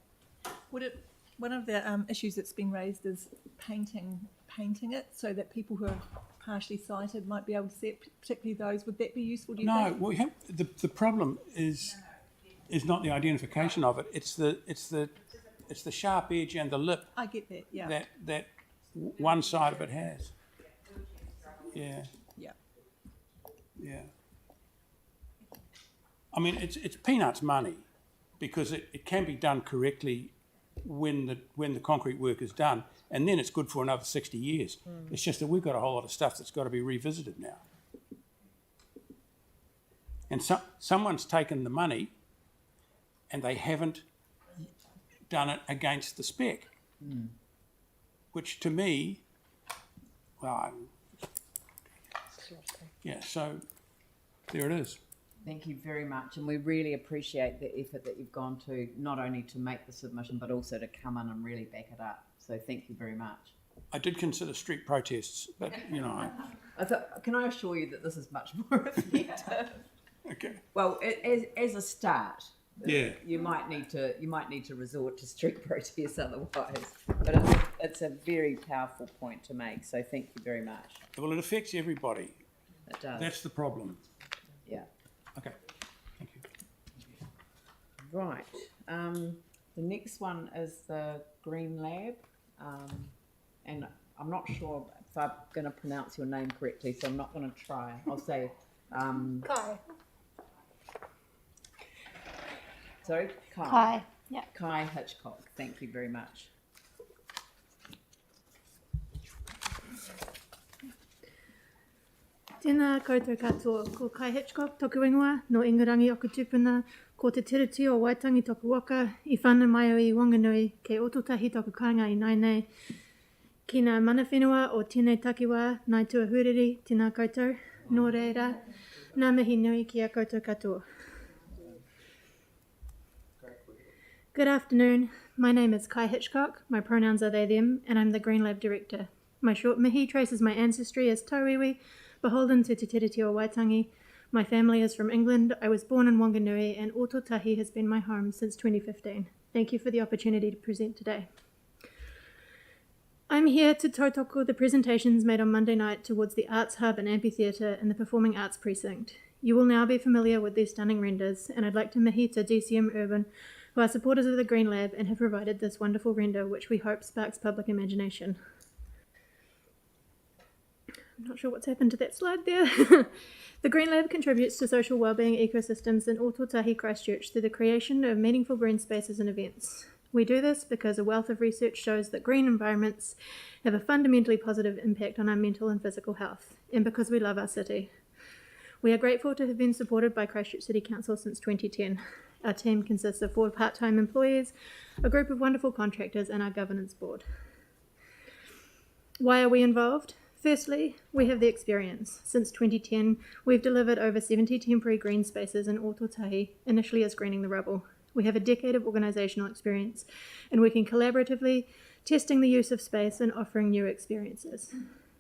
Speaker 20: One of the issues that's been raised is painting it so that people who are partially sighted might be able to see it, particularly those. Would that be useful, do you think?
Speaker 19: No, well, the problem is not the identification of it. It's the sharp edge and the lip.
Speaker 20: I get that. Yeah.
Speaker 19: That one side of it has. Yeah.
Speaker 20: Yeah.
Speaker 19: Yeah. I mean, it's peanuts money, because it can be done correctly when the concrete work is done, and then it's good for another 60 years. It's just that we've got a whole lot of stuff that's got to be revisited now. And someone's taken the money and they haven't done it against the spec, which to me, well, yeah, so there it is.
Speaker 1: thank you very much, and we really appreciate the effort that you've gone to, not only to make the submission, but also to come in and really back it up. So thank you very much.
Speaker 19: I did consider street protests, but, you know.
Speaker 1: Can I assure you that this is much more effective?
Speaker 19: Okay.
Speaker 1: Well, as a start,
Speaker 19: yeah,
Speaker 1: you might need to resort to street protests otherwise. But it's a very powerful point to make. So thank you very much.
Speaker 19: Well, it affects everybody.
Speaker 1: It does.
Speaker 19: That's the problem.
Speaker 1: Yeah.
Speaker 19: Okay. Thank you.
Speaker 1: Right. The next one is the Green Lab, and I'm not sure if I'm going to pronounce your name correctly, so I'm not going to try. I'll say
Speaker 21: Kai.
Speaker 1: Sorry,
Speaker 21: Kai. Yeah.
Speaker 1: Kai Hitchcock. Thank you very much.
Speaker 21: Tēnā koutou katoa, ko Kai Hitchcock, toku ingoa, no Ingarangi o Tupuna, ko te tiriti o Waitangi toku waka, I whana mai o I Wanganui, kei ototahi toku kāinga I Nainei. Ki ngā mana whenua o tēnei takiwā, nai tuahuriri, tēnā koutou, nō reira, ngā mihi nui ki a koutou katoa. Good afternoon, my name is Kai Hitchcock, my pronouns are they, them, and I'm the Green Lab Director. My short mihi traces my ancestry as tauiwi, beholden to Te Tiriti o Waitangi. My family is from England. I was born in Wanganui, and Ototahi has been my home since 2015. Thank you for the opportunity to present today. I'm here to tautoko the presentations made on Monday night towards the Arts Hub and Amphitheatre in the Performing Arts Precinct. You will now be familiar with these stunning renders, and I'd like to mihi to DCM Urban, who are supporters of the Green Lab and have provided this wonderful render, which we hope sparks public imagination. I'm not sure what's happened to that slide there. The Green Lab contributes to social wellbeing ecosystems in Ototahi, Christchurch through the creation of meaningful green spaces and events. We do this because a wealth of research shows that green environments have a fundamentally positive impact on our mental and physical health, and because we love our city. We are grateful to have been supported by Christchurch City Council since 2010. Our team consists of 4 part-time employees, a group of wonderful contractors, and our governance board. Why are we involved? Firstly, we have the experience. Since 2010, we've delivered over 70 temporary green spaces in Ototahi, initially as greening the rubble. We have a decade of organisational experience and working collaboratively, testing the use of space and offering new experiences.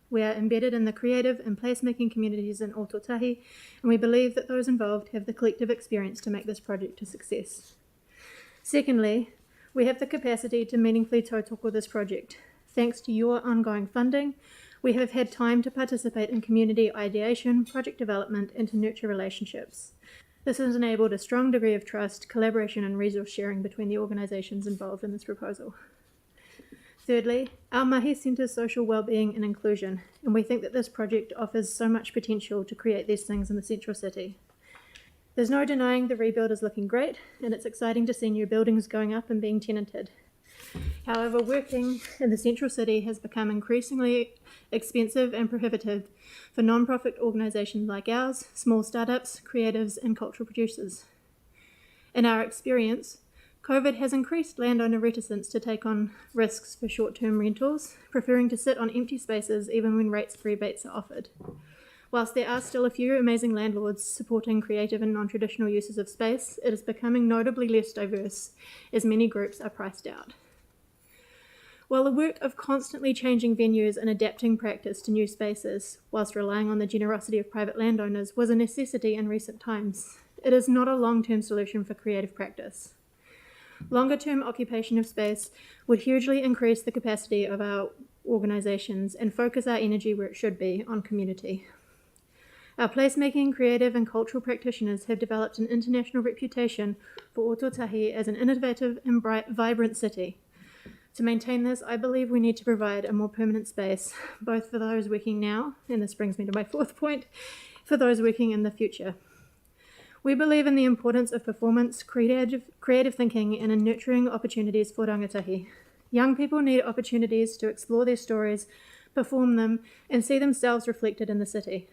Speaker 21: We are embedded in the creative and placemaking communities in Ototahi, and we believe that those involved have the collective experience to make this project a success. Secondly, we have the capacity to meaningfully tautoko this project. Thanks to your ongoing funding, we have had time to participate in community ideation, project development, and to nurture relationships. This has enabled a strong degree of trust, collaboration and resource sharing between the organisations involved in this proposal. Thirdly, our mahi centres social wellbeing and inclusion, and we think that this project offers so much potential to create these things in the central city. There's no denying the rebuild is looking great, and it's exciting to see new buildings going up and being tenanted. However, working in the central city has become increasingly expensive and prohibitive for non-profit organisations like ours, small startups, creatives and cultural producers. In our experience, COVID has increased landowner reticence to take on risks for short-term rentals, preferring to sit on empty spaces even when rates for rebates are offered. Whilst there are still a few amazing landlords supporting creative and non-traditional uses of space, it is becoming notably less diverse as many groups are priced out. While the work of constantly changing venues and adapting practice to new spaces, whilst relying on the generosity of private landowners, was a necessity in recent times, it is not a long-term solution for creative practice. Longer-term occupation of space would hugely increase the capacity of our organisations and focus our energy where it should be, on community. Our placemaking, creative and cultural practitioners have developed an international reputation for Ōtautahi as an innovative and vibrant city. To maintain this, I believe we need to provide a more permanent space, both for those working now, and this brings me to my fourth point, for those working in the future. We believe in the importance of performance, creative thinking, and in nurturing opportunities for rangatahi. Young people need opportunities to explore their stories, perform them, and see themselves reflected in the city.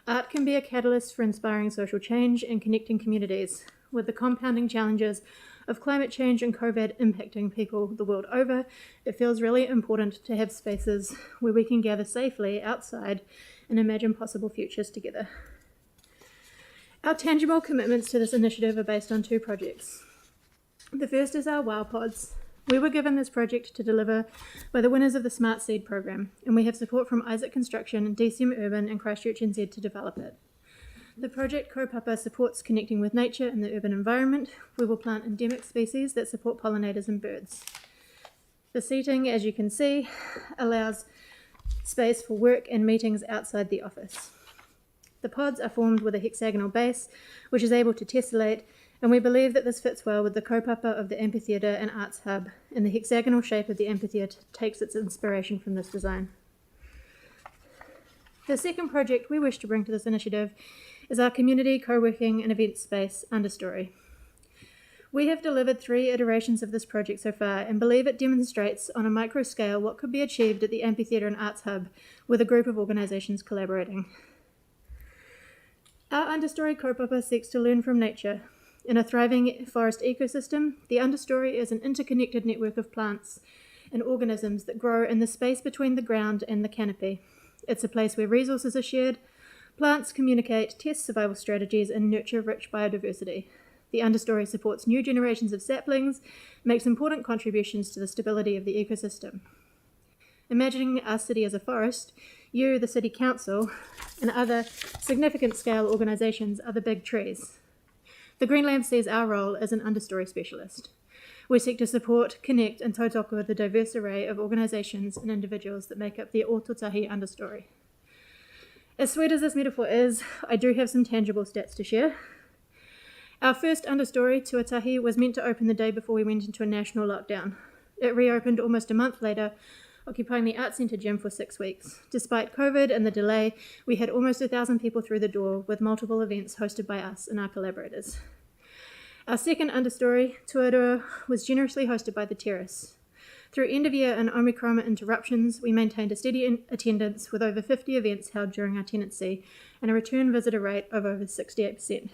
Speaker 21: Art can be a catalyst for inspiring social change and connecting communities. With the compounding challenges of climate change and COVID impacting people the world over, it feels really important to have spaces where we can gather safely outside and imagine possible futures together. Our tangible commitments to this initiative are based on two projects. The first is our WOW Pods. We were given this project to deliver by the winners of the Smart Seed program, and we have support from Isaac Construction, DCM Urban and Christchurch NZ to develop it. The project Kaupapa supports connecting with nature in the urban environment. We will plant endemic species that support pollinators and birds. The seating, as you can see, allows space for work and meetings outside the office. The pods are formed with a hexagonal base, which is able to tessellate, and we believe that this fits well with the kaupapa of the amphitheatre and arts hub, and the hexagonal shape of the amphitheatre takes its inspiration from this design. The second project we wish to bring to this initiative is our community co-working and event space, Understory. We have delivered 3 iterations of this project so far and believe it demonstrates on a micro scale what could be achieved at the amphitheatre and arts hub with a group of organisations collaborating. Our Understory kaupapa seeks to learn from nature. In a thriving forest ecosystem, the understory is an interconnected network of plants and organisms that grow in the space between the ground and the canopy. It's a place where resources are shared, plants communicate, test survival strategies, and nurture rich biodiversity. The understory supports new generations of saplings, makes important contributions to the stability of the ecosystem. Imagining our city as a forest, you, the City Council, and other significant scale organisations are the big trees. The Greenland sees our role as an understory specialist. We seek to support, connect and tautoko the diverse array of organisations and individuals that make up the Ōtautahi understory. As sweet as this metaphor is, I do have some tangible stats to share. Our first understory, Tuatahi, was meant to open the day before we went into a national lockdown. It reopened almost a month later, occupying the Arts Centre gym for 6 weeks. Despite COVID and the delay, we had almost 1,000 people through the door with multiple events hosted by us and our collaborators. Our second understory, Tuarua, was generously hosted by The Terrace. Through end-of-year and Omicron interruptions, we maintained a steady attendance with over 50 events held during our tenancy and a return visitor rate of over 68%.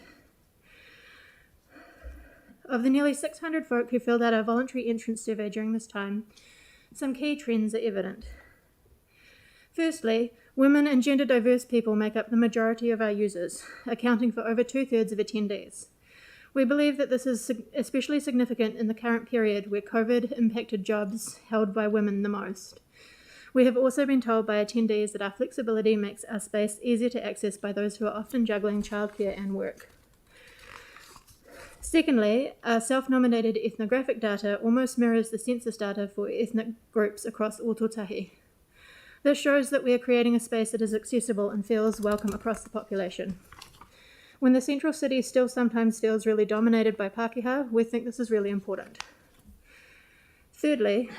Speaker 21: Of the nearly 600 folk who filled out our voluntary entrance survey during this time, some key trends are evident. Firstly, women and gender diverse people make up the majority of our users, accounting for over 2/3 of attendees. We believe that this is especially significant in the current period where COVID impacted jobs held by women the most. We have also been told by attendees that our flexibility makes our space easier to access by those who are often juggling childcare and work. Secondly, our self-nominated ethnographic data almost mirrors the census data for ethnic groups across Ōtautahi. This shows that we are creating a space that is accessible and feels welcome across the population. When the central city still sometimes feels really dominated by Pākehā, we think this is really important. Thirdly,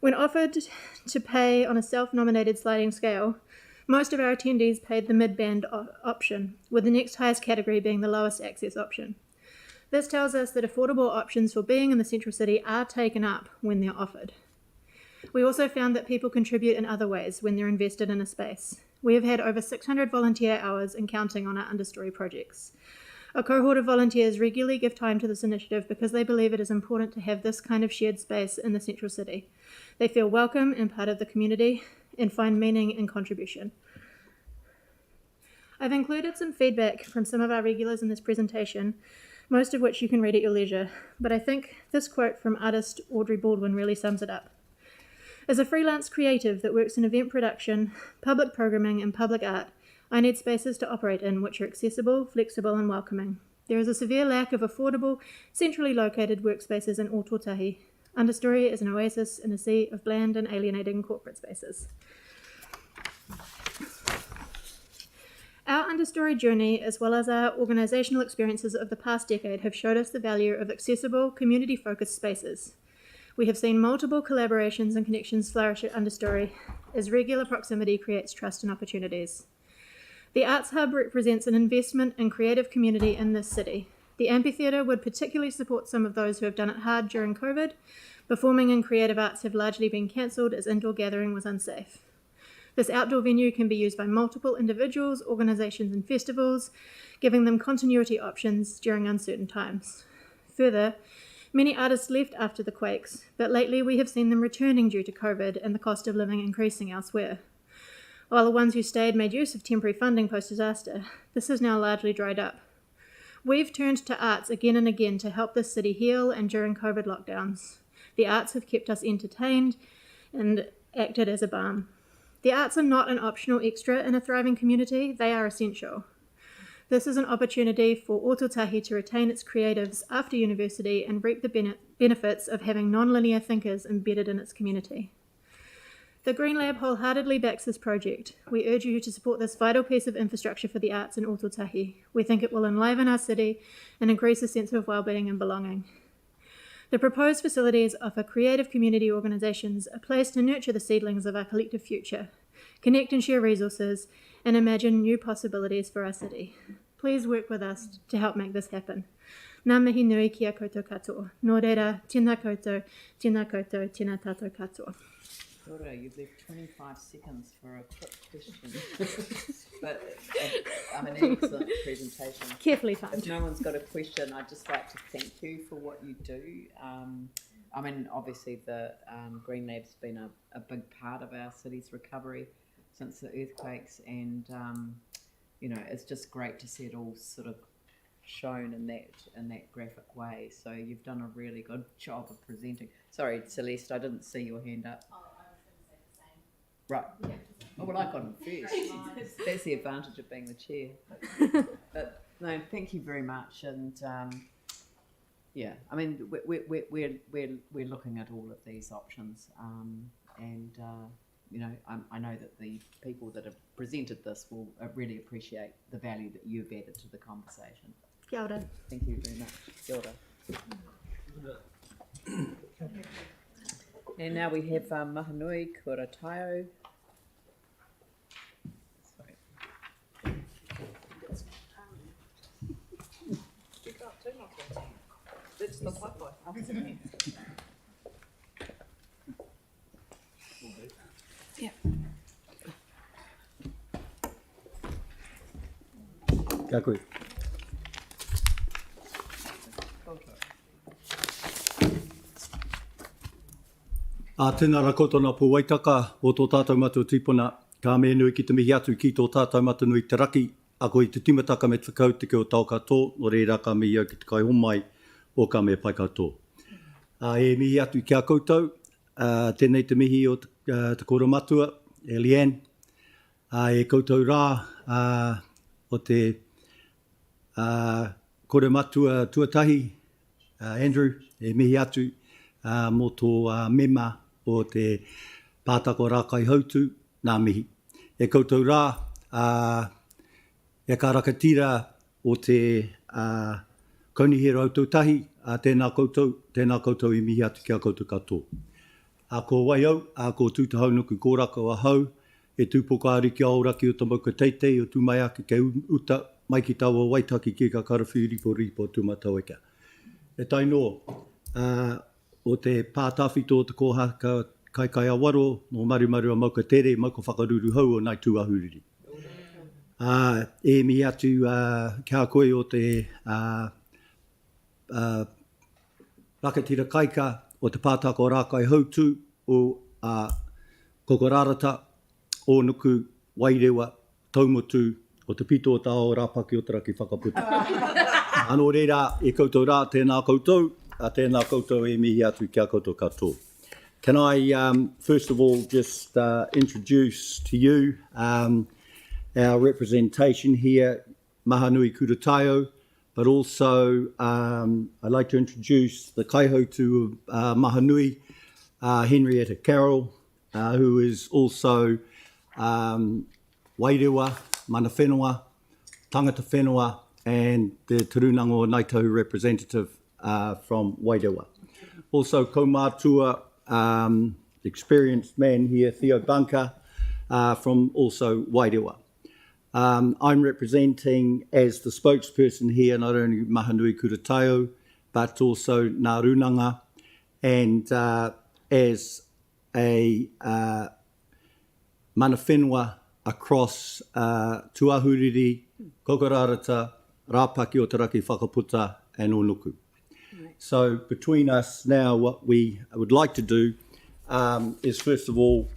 Speaker 21: when offered to pay on a self-nominated sliding scale, most of our attendees paid the mid-band option, with the next highest category being the lowest access option. This tells us that affordable options for being in the central city are taken up when they're offered. We also found that people contribute in other ways when they're invested in a space. We have had over 600 volunteer hours and counting on our understory projects. A cohort of volunteers regularly give time to this initiative because they believe it is important to have this kind of shared space in the central city. They feel welcome and part of the community and find meaning in contribution. I've included some feedback from some of our regulars in this presentation, most of which you can read at your leisure, but I think this quote from artist Audrey Baldwin really sums it up. As a freelance creative that works in event production, public programming and public art, I need spaces to operate in which are accessible, flexible and welcoming. There is a severe lack of affordable, centrally located workspaces in all Totahi. Understory is an oasis in a sea of bland and alienating corporate spaces. Our understory journey, as well as our organisational experiences of the past decade, have showed us the value of accessible, community-focused spaces. We have seen multiple collaborations and connections flourish at understory as regular proximity creates trust and opportunities. The Arts Hub represents an investment in creative community in this city. The amphitheatre would particularly support some of those who have done it hard during COVID. Performing and creative arts have largely been cancelled as indoor gathering was unsafe. This outdoor venue can be used by multiple individuals, organisations and festivals, giving them continuity options during uncertain times. Further, many artists left after the quakes, but lately we have seen them returning due to COVID and the cost of living increasing elsewhere. While the ones who stayed made use of temporary funding post-disaster, this has now largely dried up. We've turned to arts again and again to help this city heal, and during COVID lockdowns, the arts have kept us entertained and acted as a balm. The arts are not an optional extra in a thriving community, they are essential. This is an opportunity for Ōtautahi to retain its creatives after university and reap the benefits of having non-linear thinkers embedded in its community. The Green Lab wholeheartedly backs this project. We urge you to support this vital piece of infrastructure for the arts in Ōtautahi. We think it will enliven our city and increase a sense of well-being and belonging. The proposed facilities offer creative community organisations a place to nurture the seedlings of our collective future, connect and share resources, and imagine new possibilities for our city. Please work with us to help make this happen. Ngā mihi nui ki a koutou katoa. Nō reira, tēnā koutou, tēnā tātou katoa.
Speaker 1: Dora, you've left 25 seconds for a quick question. But an excellent presentation.
Speaker 21: Carefully timed.
Speaker 1: If no one's got a question, I'd just like to thank you for what you do. I mean, obviously the Green Lab's been a big part of our city's recovery since the earthquakes, and you know, it's just great to see it all sort of shown in that graphic way. So you've done a really good job of presenting. Sorry, Celeste, I didn't see your hand up. Right. Yeah. Oh, well, I got him first. That's the advantage of being the chair. But no, thank you very much. And yeah, I mean, we're looking at all of these options, and you know, I know that the people that have presented this will really appreciate the value that you've added to the conversation.
Speaker 21: Kia ora.
Speaker 1: Thank you very much. Kia ora. And now we have Mahanui Kuratayo. It's the Wi-Fi.
Speaker 2: Yeah. Kia koe. Tēnā rā koutou nā pōwaitaka o tō tātou mātou tīpuna, ka me nui ki te mihi atu ki tō tātou mātou nui te raki, a koe te timataka me te kau te keo tau katoa, no reira ka mihi au ki te kai homai o ka me pai katoa. E mihi atu ki a koutou, tēnei te mihi o te kora matua, e Leanne, e koutou rā o te kora matua tuatahi, Andrew, e mihi atu mō tō mema o te pātako rākai hautu, nā mihi. E koutou rā, E ka rakatira o te kaunihi rautou tahi, tēnā koutou I mihi atu kia koutou katoa. Ko waiau, ko tūtahau nuku kōraka hau, e tūpoka ari ki aoraki o tamauka teitei, o tū mai ake ke uta, mai ki taua waitaki ki ka karawhi ripo tū matau eka. E tainoa, o te pātawhito o te kōhaka kai awaro, no maru a mauka tere, mauka whakaruru hau o nai tū ahuriri. E mi atu kia koe o te rakatira kaika o te pātaka o rākai hautū o kokorarata o nuku wairewa taumotu o te pito o tāo rāpaki o te raki whakaputa. Anō reira, e koutou rā, tēnā koutou e mihi atu kia koutou katoa. Can I, first of all, just introduce to you our representation here, Mahanui Kurataio, but also I'd like to introduce the kaihotu of Mahanui, Henrietta Carroll, who is also Wairewa, Mana Whenua, Tangata Whenua, and the Turunango Naitahu representative from Wairewa. Also, Kaumātua, experienced man here, Theo Bunker, from also Wairewa. I'm representing as the spokesperson here, not only Mahanui Kurataio, but also Ngā Runanga, and as a mana whenua across Tuahuriri, Kokorarata, Rāpaki o te raki whakaputa, and Onuku. So between us now, what we would like to do is first of all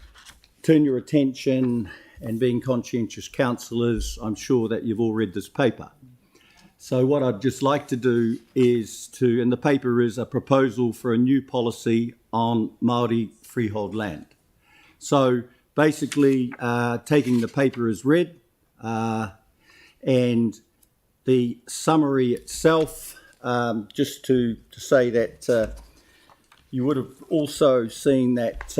Speaker 2: turn your attention, and being conscientious councillors, I'm sure that you've all read this paper. So what I'd just like to do is and the paper is a proposal for a new policy on Māori freehold land. So basically taking the paper as read, and the summary itself, just to say that you would have also seen that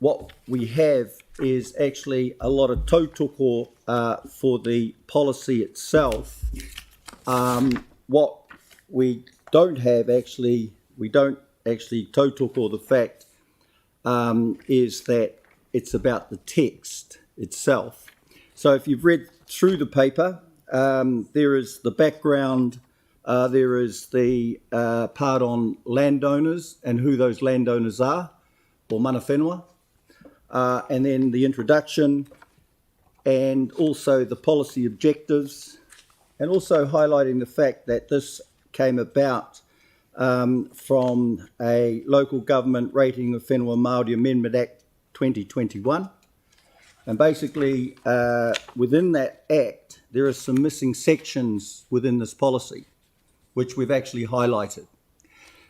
Speaker 2: what we have is actually a lot of tautoko for the policy itself. What we don't have actually, we don't actually tautoko the fact is that it's about the text itself. So if you've read through the paper, there is the background, there is the part on landowners and who those landowners are, or mana whenua, and then the introduction, and also the policy objectives, and also highlighting the fact that this came about from a local government rating of Whenua Māori Amendment Act 2021. And basically, within that act, there are some missing sections within this policy, which we've actually highlighted.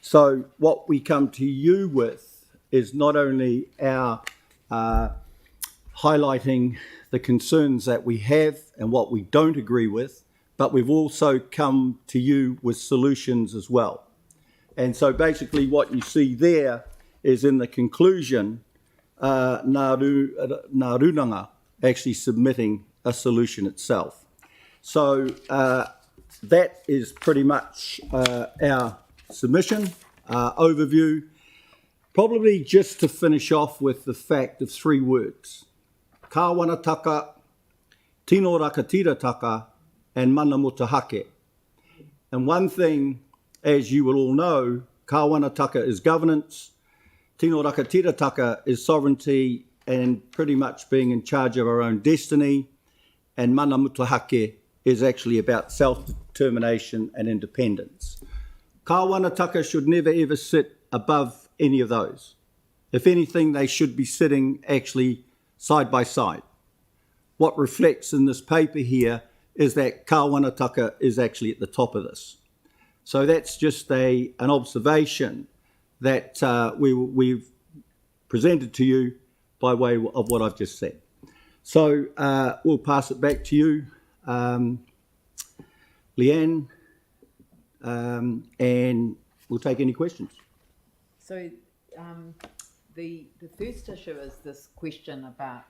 Speaker 2: So what we come to you with is not only our highlighting the concerns that we have and what we don't agree with, but we've also come to you with solutions as well. And so basically what you see there is in the conclusion, Ngā Runanga actually submitting a solution itself. So that is pretty much our submission overview. Probably just to finish off with the fact of 3 words: kāwanataka, tino rakatirataka, and mana mutahake. And one thing, as you will all know, kāwanataka is governance, tino rakatirataka is sovereignty and pretty much being in charge of our own destiny, and mana mutahake is actually about self-determination and independence. Kāwanataka should never ever sit above any of those. If anything, they should be sitting actually side by side. What reflects in this paper here is that kāwanataka is actually at the top of this. So that's just an observation that we've presented to you by way of what I've just said. So we'll pass it back to you, Leanne, and we'll take any questions.
Speaker 1: So the first issue is this question about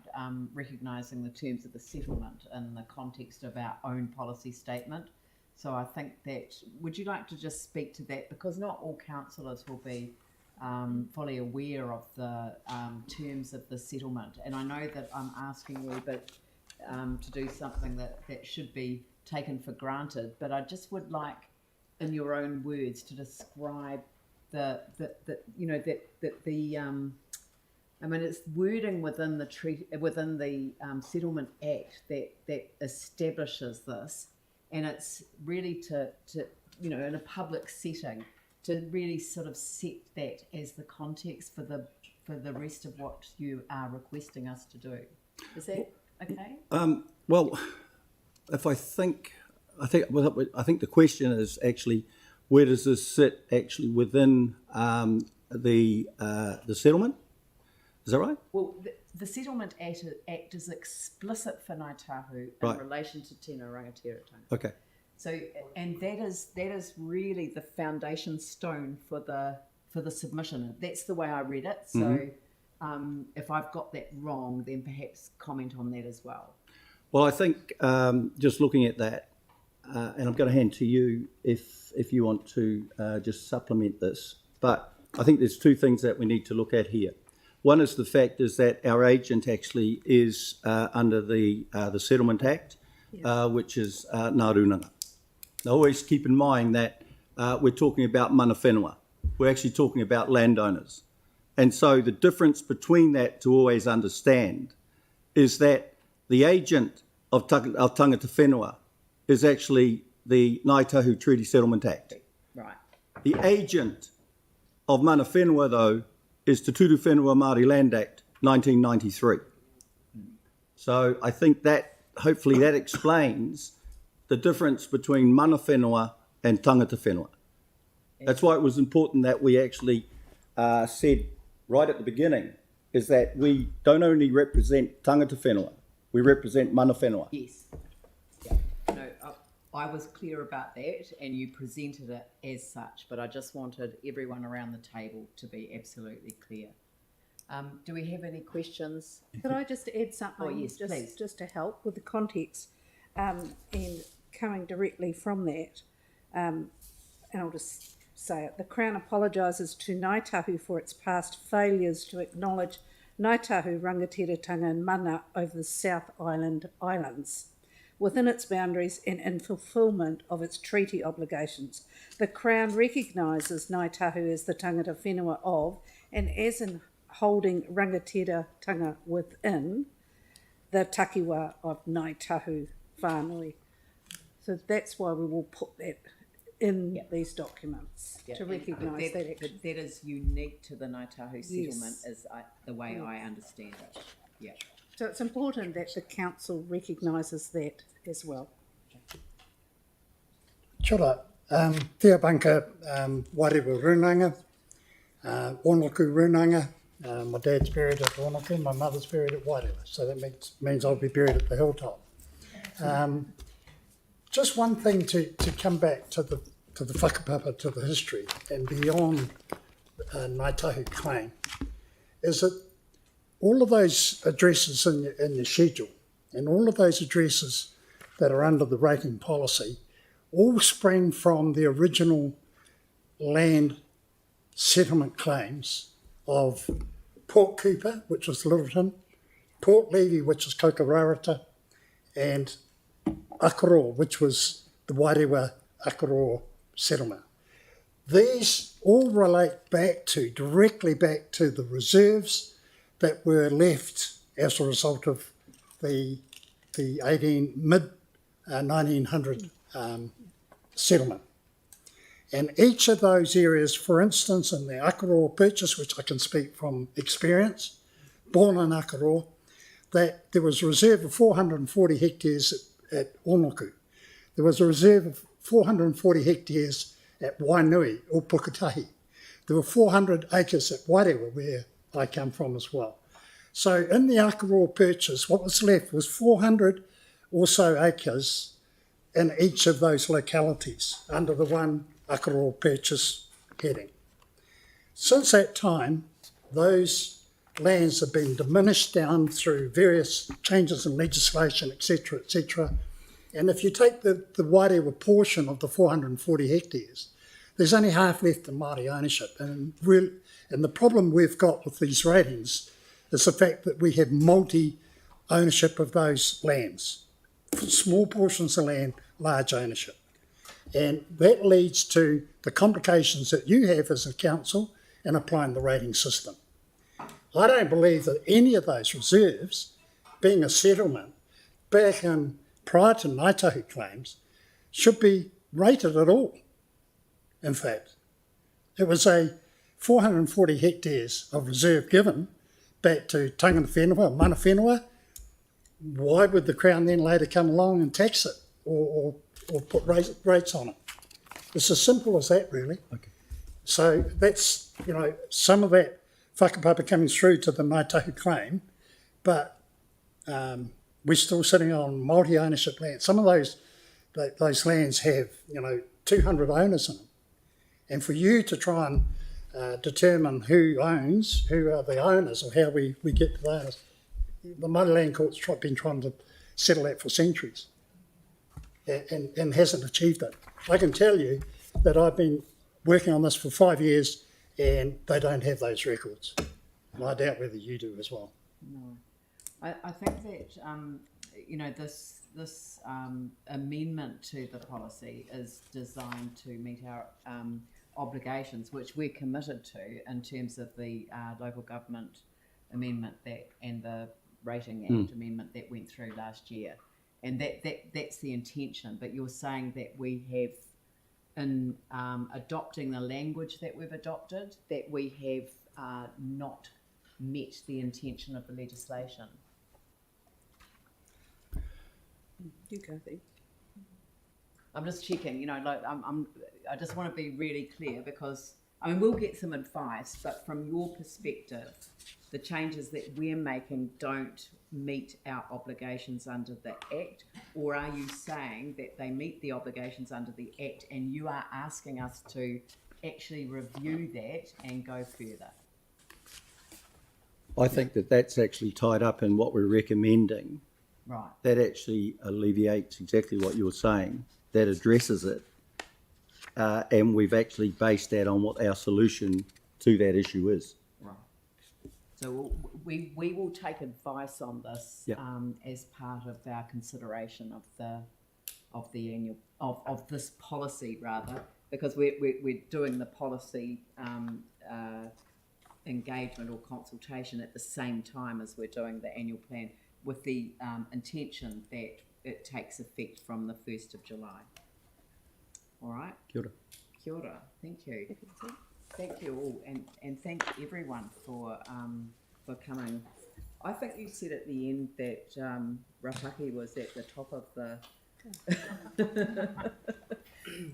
Speaker 1: recognising the terms of the settlement in the context of our own policy statement. So I think that, would you like to just speak to that? Because not all councillors will be fully aware of the terms of the settlement. And I know that I'm asking you to do something that should be taken for granted, but I just would like, in your own words, to describe it's wording within the treaty, within the Settlement Act that establishes this, and it's really to in a public setting to really sort of set that as the context for the rest of what you are requesting us to do. Is that okay?
Speaker 2: Well, I think the question is actually, where does this sit actually within the settlement? Is that right?
Speaker 1: Well, the Settlement Act is explicit for Ngāi Tahu in relation to tēnā rangatiratanga.
Speaker 2: Okay.
Speaker 1: So, and that is really the foundation stone for the submission. That's the way I read it. So, if I've got that wrong, then perhaps comment on that as well.
Speaker 2: Well, I think just looking at that, and I'm going to hand to you if you want to just supplement this. But I think there's two things that we need to look at here. One is the fact is that our agent actually is under the Settlement Act, which is Ngā Runanga. Now, always keep in mind that we're talking about mana whenua. We're actually talking about landowners. And so the difference between that to always understand is that the agent of tangata whenua is actually the Ngāi Tahu Treaty Settlement Act.
Speaker 1: Right.
Speaker 2: The agent of mana whenua, though, is Te Turu Whenua Māori Land Act 1993. So I think that, hopefully that explains the difference between mana whenua and tangata whenua. That's why it was important that we actually said right at the beginning is that we don't only represent tangata whenua, we represent mana whenua.
Speaker 1: Yes. Yeah. No, I was clear about that, and you presented it as such, but I just wanted everyone around the table to be absolutely clear. Do we have any questions?
Speaker 10: Could I just add something?
Speaker 1: Oh, yes, please.
Speaker 10: Just to help with the context, and coming directly from that, and I'll just say it. The Crown apologises to Ngāi Tahu for its past failures to acknowledge Ngāi Tahu rangatiratanga and mana over the South Island Islands within its boundaries and in fulfilment of its treaty obligations. The Crown recognises Ngāi Tahu as the tangata whenua of, and as in holding rangatiratanga within, the takiwa of Ngāi Tahu whānui. So that's why we will put that in these documents to recognise that action.
Speaker 1: But that is unique to the Ngāi Tahu settlement, is the way I understand it. Yeah.
Speaker 10: So it's important that the council recognises that as well.
Speaker 4: Kia ora. Tia banka Warewa Runanga, Onoku Runanga. My dad's buried at Onoku, my mother's buried at Warewa, so that means I'll be buried at the hilltop. Just one thing to come back to the whakapapa, to the history, and beyond Ngāi Tahu claim, is that all of those addresses in the schedule and all of those addresses that are under the rating policy all sprang from the original land settlement claims of Port Cooper, which was Littleton, Port Levy, which is Kokararata, and Akaroa, which was the Warewa Akaroa settlement. These all relate directly back to the reserves that were left as a result of the mid-1900 settlement. And each of those areas, for instance, in the Akaroa purchase, which I can speak from experience, born in Akaroa, that there was a reserve of 440 hectares at Onoku. There was a reserve of 440 hectares at Wainui or Puketahi. There were 400 acres at Warewa, where I come from as well. So in the Akaroa purchase, what was left was 400 or so acres in each of those localities under the one Akaroa purchase heading. Since that time, those lands have been diminished down through various changes in legislation, etc., etc. And if you take the Wairewa portion of the 440 hectares, there's only half left in Māori ownership. And the problem we've got with these ratings is the fact that we have multi-ownership of those lands. Small portions of land, large ownership. And that leads to the complications that you have as a council in applying the rating system. I don't believe that any of those reserves, being a settlement back in prior to Ngāi Tahu claims, should be rated at all. In fact, it was a 440 hectares of reserve given back to tangata whenua, mana whenua. Why would the Crown then later come along and tax it or put rates on it? It's as simple as that, really.
Speaker 2: Okay.
Speaker 4: So that's, some of that whakapapa coming through to the Ngāi Tahu claim, but we're still sitting on multi-ownership land. Some of those lands have, 200 owners in them. And for you to try and determine who are the owners, or how we get to the owners, the Māori Land Court's been trying to settle that for centuries and hasn't achieved it. I can tell you that I've been working on this for 5 years and they don't have those records. And I doubt whether you do as well.
Speaker 1: No. I think that, this amendment to the policy is designed to meet our obligations, which we're committed to in terms of the local government amendment and the Rating Act amendment that went through last year. And that's the intention. But you're saying that we have, in adopting the language that we've adopted, that we have not met the intention of the legislation.
Speaker 22: You go, Vic.
Speaker 1: I'm just checking, I just want to be really clear because, we'll get some advice, but from your perspective, the changes that we're making don't meet our obligations under the Act, or are you saying that they meet the obligations under the Act and you are asking us to actually review that and go further?
Speaker 2: I think that's actually tied up in what we're recommending.
Speaker 1: Right.
Speaker 2: That actually alleviates exactly what you're saying. That addresses it. And we've actually based that on what our solution to that issue is.
Speaker 1: Right. So we will take advice on this as part of our consideration of the annual of this policy rather, because we're doing the policy engagement or consultation at the same time as we're doing the annual plan, with the intention that it takes effect from the 1st of July. All right?
Speaker 2: Kia ora.
Speaker 1: Kia ora. Thank you. Thank you all, and thank everyone for coming. I think you said at the end that Rapaki was at the top of the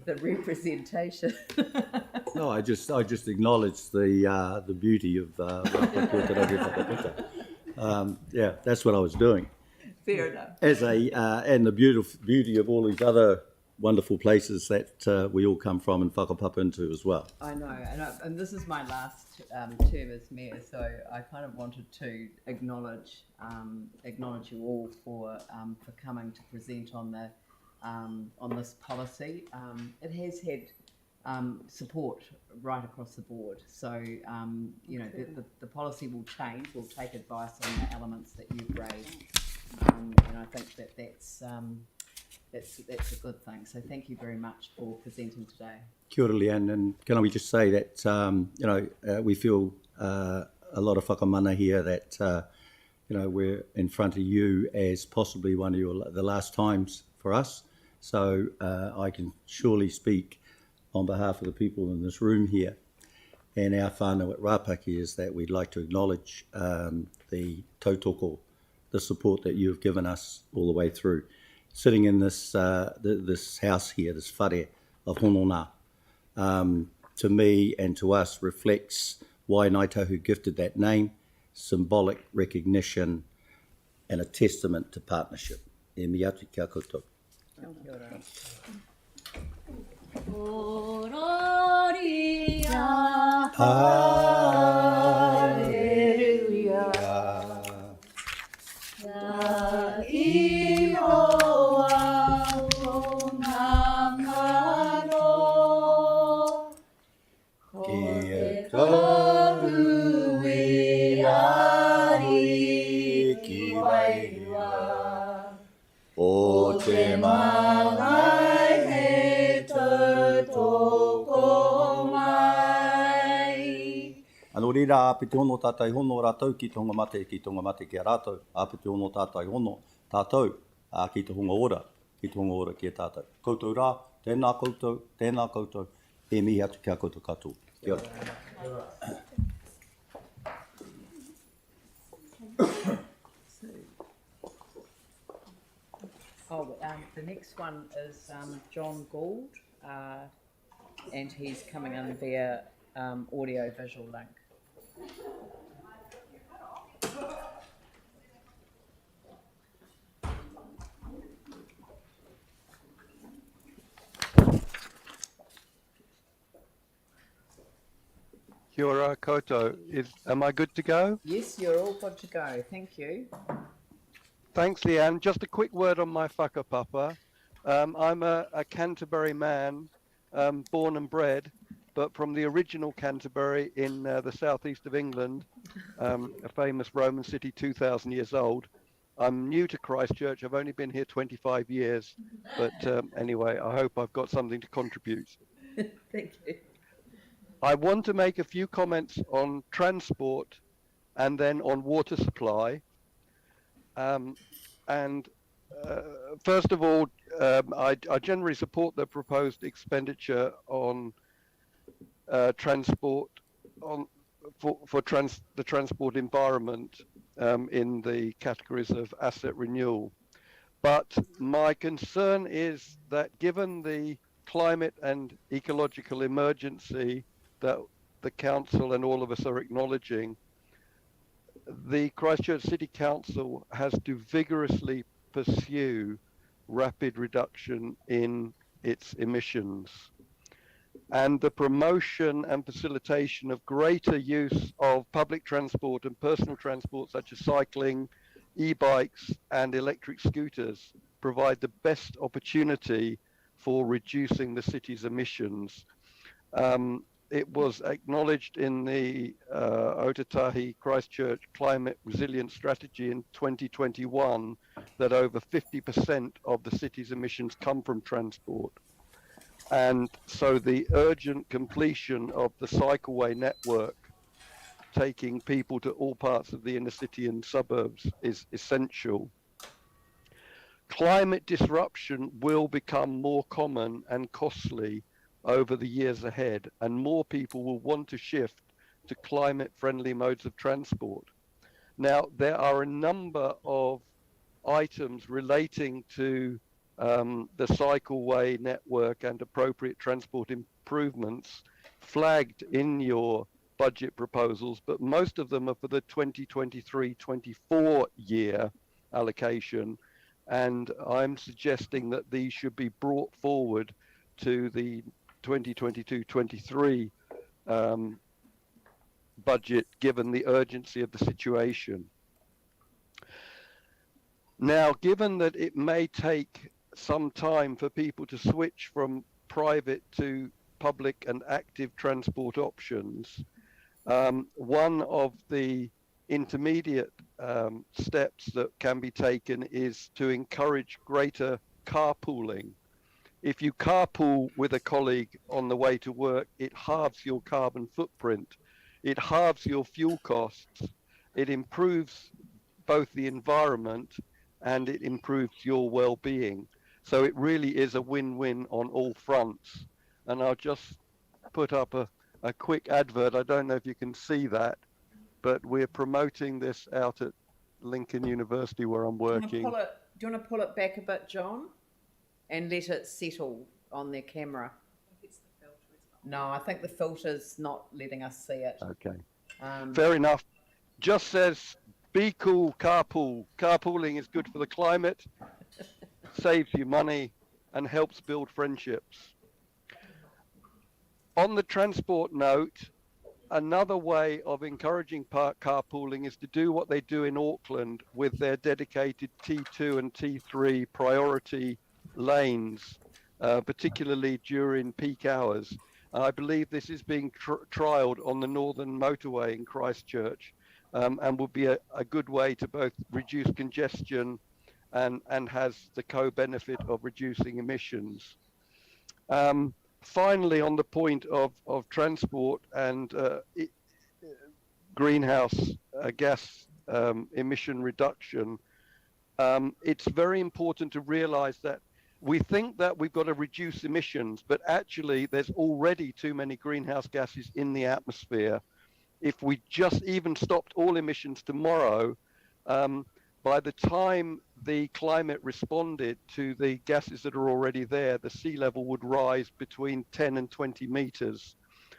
Speaker 1: the representation.
Speaker 2: No, I just acknowledged the beauty of yeah, that's what I was doing.
Speaker 1: Fair enough.
Speaker 2: And the beauty of all these other wonderful places that we all come from and whakapapa into as well.
Speaker 1: I know, and this is my last term as mayor, so I kind of wanted to acknowledge you all for coming to present on this policy. It has had support right across the board, so the policy will change. We'll take advice on the elements that you've raised, and I think that's a good thing. So thank you very much for presenting today.
Speaker 2: Kia ora, Leanne, and can we just say that we feel a lot of whakamana here that we're in front of you as possibly one of the last times for us. So I can surely speak on behalf of the people in this room here and our whānau at Rapaki is that we'd like to acknowledge the tautoko, the support that you've given us all the way through. Sitting in this this house here, this whare of hononga, to me and to us reflects why Ngāi Tahu gifted that name, symbolic recognition and a testament to partnership. E mi atu kia koutou. Hallelujah.
Speaker 3: mai ki wairua. O te mangai he tautoko mai.
Speaker 2: Alo rira, apiti hono tātai hono rātou ki tonga mate ki a rātou. Apiti hono tātai hono tātou ki te honga ora ki a tātou. Koutou rā, tēnā koutou, e mihi atu kia koutou katoa. Kia ora.
Speaker 1: The next one is John Gould, and he's coming in via audio-visual link.
Speaker 5: Kia ora koutou. Am I good to go?
Speaker 1: Yes, you're all good to go. Thank you.
Speaker 5: Thanks, Leanne. Just a quick word on my whakapapa. I'm a Canterbury man, born and bred, but from the original Canterbury in the southeast of England, a famous Roman city 2,000 years old. I'm new to Christchurch. I've only been here 25 years, but anyway, I hope I've got something to contribute.
Speaker 1: Thank you.
Speaker 5: I want to make a few comments on transport and then on water supply. First of all, I generally support the proposed expenditure on transport for the transport environment in the categories of asset renewal. But my concern is that given the climate and ecological emergency that the council and all of us are acknowledging, the Christchurch City Council has to vigorously pursue rapid reduction in its emissions. And the promotion and facilitation of greater use of public transport and personal transport such as cycling, e-bikes and electric scooters provide the best opportunity for reducing the city's emissions. It was acknowledged in the Otatahi Christchurch Climate Resilience Strategy in 2021 that over 50% of the city's emissions come from transport. And so the urgent completion of the cycleway network, taking people to all parts of the inner city and suburbs, is essential. Climate disruption will become more common and costly over the years ahead, and more people will want to shift to climate-friendly modes of transport. Now, there are a number of items relating to the cycleway network and appropriate transport improvements flagged in your budget proposals, but most of them are for the 2023-24 year allocation, and I'm suggesting that these should be brought forward to the 2022-23 budget, given the urgency of the situation. Now, given that it may take some time for people to switch from private to public and active transport options, one of the intermediate steps that can be taken is to encourage greater carpooling. If you carpool with a colleague on the way to work, it halves your carbon footprint, it halves your fuel costs, it improves both the environment and it improves your well-being. So it really is a win-win on all fronts. And I'll just put up a quick advert. I don't know if you can see that, but we're promoting this out at Lincoln University where I'm working.
Speaker 1: Do you want to pull it back a bit, John? And let it settle on their camera. No, I think the filter's not letting us see it.
Speaker 5: Okay. Fair enough. Just says, be cool, carpool. Carpooling is good for the climate, saves you money, and helps build friendships. On the transport note, another way of encouraging carpooling is to do what they do in Auckland with their dedicated T2 and T3 priority lanes, particularly during peak hours. I believe this is being trialled on the Northern Motorway in Christchurch, and would be a good way to both reduce congestion and has the co-benefit of reducing emissions. Finally, on the point of transport and greenhouse gas emission reduction, it's very important to realize that we think that we've got to reduce emissions, but actually there's already too many greenhouse gases in the atmosphere. If we just even stopped all emissions tomorrow, by the time the climate responded to the gases that are already there, the sea level would rise between 10 and 20 meters.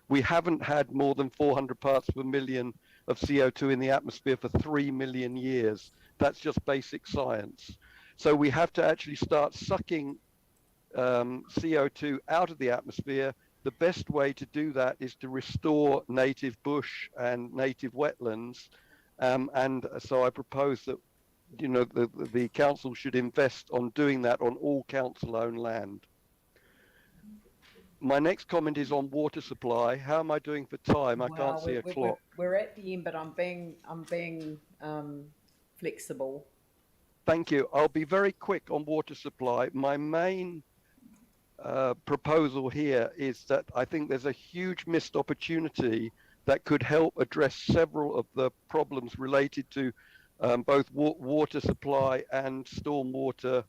Speaker 5: We haven't had more than 400 parts per million of CO2 in the atmosphere for 3 million years. That's just basic science. So we have to actually start sucking CO2 out of the atmosphere. The best way to do that is to restore native bush and native wetlands. And so I propose that the council should invest on doing that on all council-owned land. My next comment is on water supply. How am I doing for time? I can't see a clock.
Speaker 1: We're at the end, but I'm being flexible.
Speaker 5: Thank you. I'll be very quick on water supply. My main proposal here is that I think there's a huge missed opportunity that could help address several of the problems related to both water supply and stormwater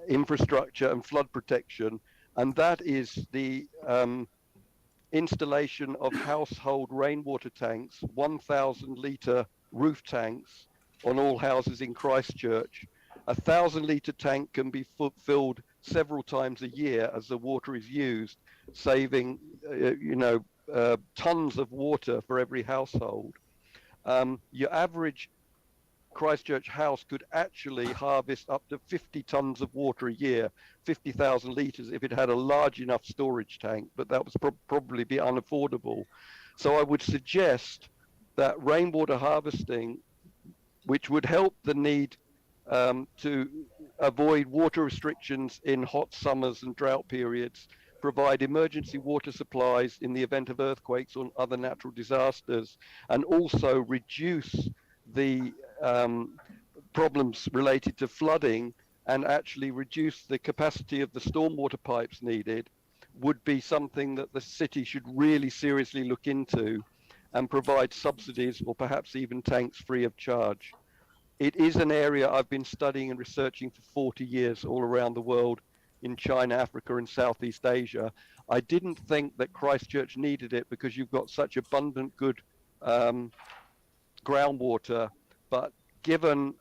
Speaker 5: infrastructure and flood protection, and that is the installation of household rainwater tanks, 1,000 litre roof tanks on all houses in Christchurch. A 1,000-litre tank can be filled several times a year as the water is used, saving tons of water for every household. Your average Christchurch house could actually harvest up to 50 tons of water a year, 50,000 litres, if it had a large enough storage tank, but that would probably be unaffordable. So I would suggest that rainwater harvesting, which would help the need to avoid water restrictions in hot summers and drought periods, provide emergency water supplies in the event of earthquakes or other natural disasters, and also reduce the problems related to flooding and actually reduce the capacity of the stormwater pipes needed, would be something that the city should really seriously look into and provide subsidies or perhaps even tanks free of charge. It is an area I've been studying and researching for 40 years all around the world, in China, Africa, and Southeast Asia. I didn't think that Christchurch needed it because you've got such abundant, good groundwater, but given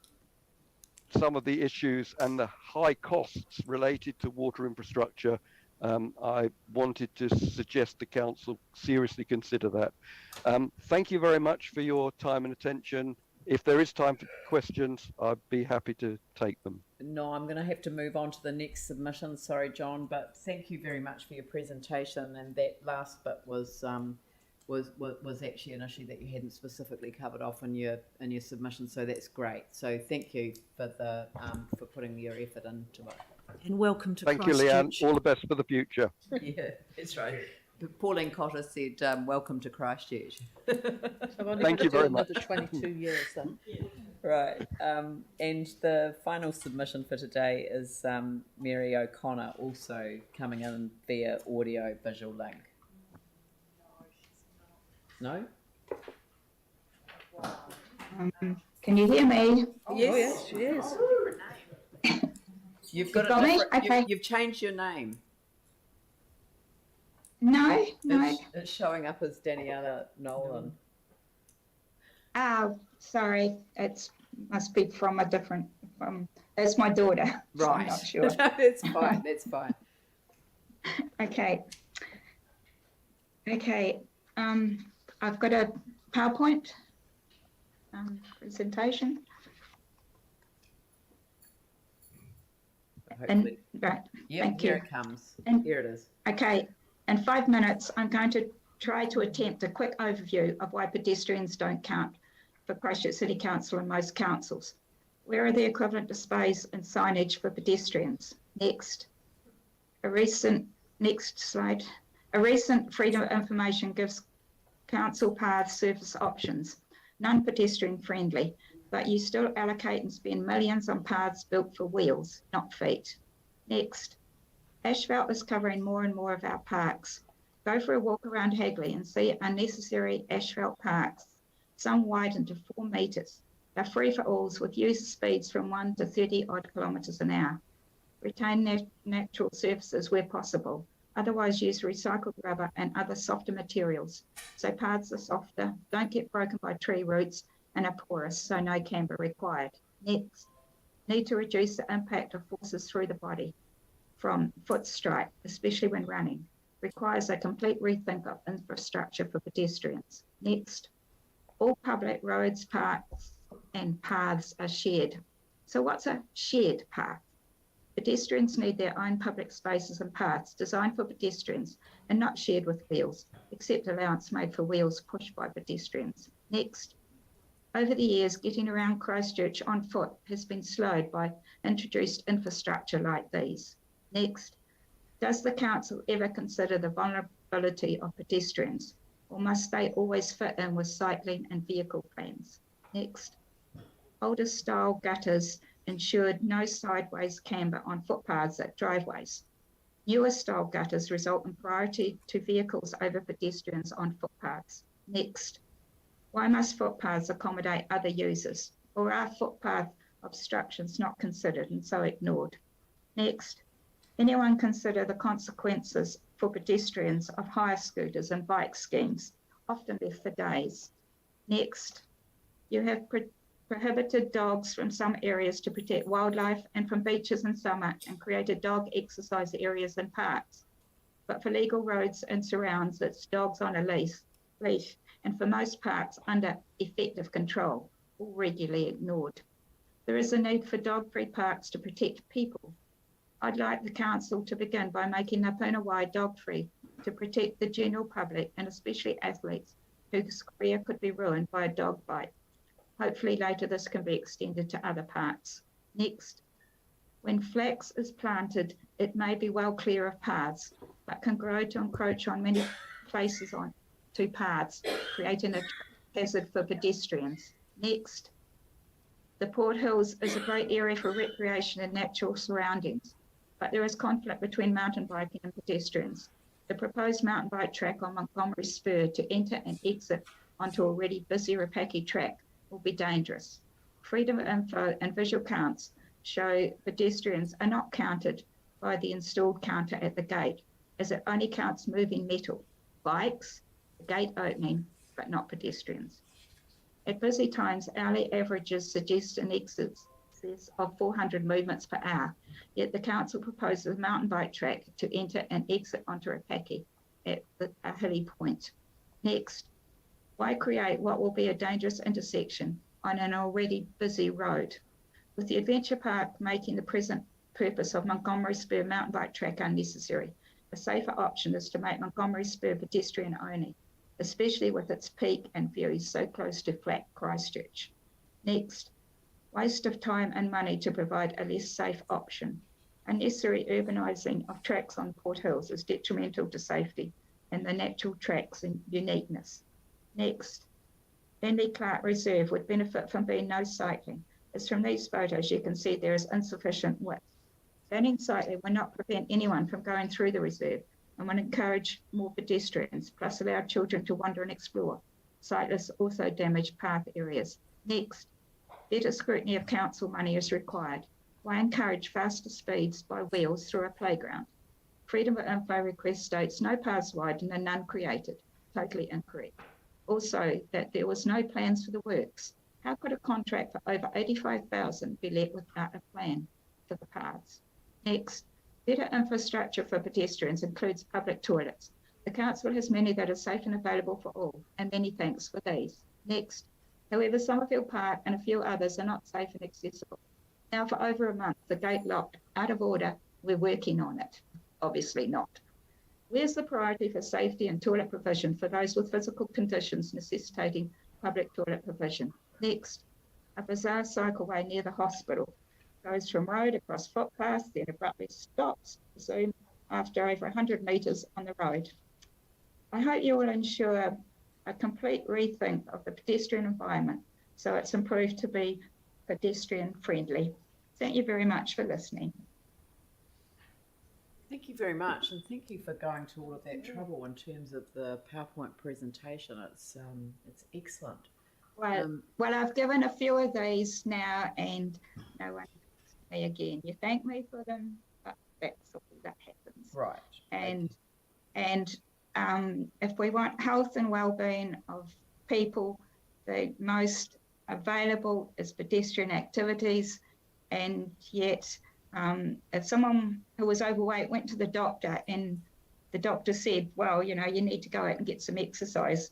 Speaker 5: some of the issues and the high costs related to water infrastructure, I wanted to suggest the council seriously consider that. Thank you very much for your time and attention. If there is time for questions, I'd be happy to take them.
Speaker 1: No, I'm going to have to move on to the next submission. Sorry, John, but thank you very much for your presentation. And that last bit was actually an issue that you hadn't specifically covered off in your submission. So that's great. So thank you for the for putting your effort into it.
Speaker 22: And welcome to
Speaker 5: Thank you, Leanne. All the best for the future.
Speaker 1: Yeah, that's right. Pauline Cotter said, welcome to Christchurch.
Speaker 5: Thank you very much.
Speaker 22: 22 years then.
Speaker 1: Right. And the final submission for today is Mary O'Connor, also coming in via audio visual link. No?
Speaker 7: Can you hear me?
Speaker 1: Yes, yes. You've got
Speaker 7: me? Okay.
Speaker 1: You've changed your name.
Speaker 7: No.
Speaker 1: It's showing up as Daniela Nolan.
Speaker 7: Oh, sorry. It must be from a different. It's my daughter. So
Speaker 1: Right.
Speaker 7: I'm not sure.
Speaker 1: That's fine. That's fine.
Speaker 7: Okay. I've got a PowerPoint presentation.
Speaker 1: Hopefully.
Speaker 7: Right.
Speaker 1: Yep,
Speaker 7: Thank
Speaker 1: here
Speaker 7: you.
Speaker 1: it comes.
Speaker 7: And-
Speaker 1: Here it is.
Speaker 7: Okay, in 5 minutes, I'm going to try to attempt a quick overview of why pedestrians don't count for Christchurch City Council and most councils. Where are the equivalent displays and signage for pedestrians? Next slide. A recent Freedom of Information gives council path surface options, non-pedestrian friendly, but you still allocate and spend millions on paths built for wheels, not feet. Next, asphalt is covering more and more of our parks. Go for a walk around Hagley and see unnecessary asphalt parks, some widened to 4 metres. They're free for alls with use speeds from 1 to 30 odd kilometres an hour. Retain natural surfaces where possible. Otherwise use recycled rubber and other softer materials. So paths are softer, don't get broken by tree roots and are porous, so no camber required. Next, need to reduce the impact of forces through the body from foot strike, especially when running. Requires a complete rethink of infrastructure for pedestrians. Next, all public roads, parks and paths are shared. So what's a shared path? Pedestrians need their own public spaces and paths designed for pedestrians and not shared with wheels, except allowance made for wheels pushed by pedestrians. Next, over the years, getting around Christchurch on foot has been slowed by introduced infrastructure like these. Next, does the council ever consider the vulnerability of pedestrians, or must they always fit in with cycling and vehicle plans? Next, older style gutters ensured no sideways camber on footpaths at driveways. Newer style gutters result in priority to vehicles over pedestrians on footpaths. Next, why must footpaths accommodate other users, or are footpath obstructions not considered and so ignored? Next, anyone consider the consequences for pedestrians of hire scooters and bike schemes, often left for days? Next, you have prohibited dogs from some areas to protect wildlife and from beaches in summer and created dog exercise areas and parks. But for legal roads and surrounds, it's dogs on a leash, and for most parks under effective control, all regularly ignored. There is a need for dog-free parks to protect people. I'd like the council to begin by making Napuna Wai dog-free to protect the general public and especially athletes whose career could be ruined by a dog bite. Hopefully later this can be extended to other parks. Next, when flax is planted, it may be well clear of paths, but can grow to encroach on many places on two paths, creating a hazard for pedestrians. Next, the Port Hills is a great area for recreation and natural surroundings, but there is conflict between mountain biking and pedestrians. The proposed mountain bike track on Montgomery Spur to enter and exit onto already busy Rapaki track will be dangerous. Freedom of info and visual counts show pedestrians are not counted by the installed counter at the gate, as it only counts moving metal, bikes, the gate opening, but not pedestrians. At busy times, hourly averages suggest an excess of 400 movements per hour, yet the council proposes a mountain bike track to enter and exit onto Rapaki at a hilly point. Next, why create what will be a dangerous intersection on an already busy road? With the Adventure Park making the present purpose of Montgomery Spur mountain bike track unnecessary, a safer option is to make Montgomery Spur pedestrian only, especially with its peak and views so close to flat Christchurch. Next, waste of time and money to provide a less safe option. Unnecessary urbanising of tracks on Port Hills is detrimental to safety and the natural tracks and uniqueness. Next, Bentley Clark Reserve would benefit from being no cycling, as from these photos you can see there is insufficient width. Banning cycling will not prevent anyone from going through the reserve and will encourage more pedestrians, plus allow children to wander and explore. Cyclists also damage path areas. Next, better scrutiny of council money is required. Why encourage faster speeds by wheels through a playground? Freedom of info request states no paths widened and none created. Totally incorrect. Also, that there was no plans for the works. How could a contract for over 85,000 be let without a plan for the paths? Next, better infrastructure for pedestrians includes public toilets. The council has many that are safe and available for all, and many thanks for these. Next, however, Summerfield Park and a few others are not safe and accessible. Now for over a month, the gate locked, out of order, we're working on it. Obviously not. Where's the priority for safety and toilet provision for those with physical conditions necessitating public toilet provision? Next, a bizarre cycleway near the hospital goes from road across footpaths, then abruptly stops, after over 100 metres on the road. I hope you will ensure a complete rethink of the pedestrian environment so it's improved to be pedestrian friendly. Thank you very much for listening.
Speaker 1: Thank you very much, and thank you for going to all of that trouble in terms of the PowerPoint presentation. It's excellent.
Speaker 7: Well, I've given a few of these now, and no one thanks me again. You thank me for them, but that's all that happens.
Speaker 1: Right.
Speaker 7: And if we want health and well-being of people, the most available is pedestrian activities, and yet if someone who was overweight went to the doctor and the doctor said, well, you know, you need to go out and get some exercise,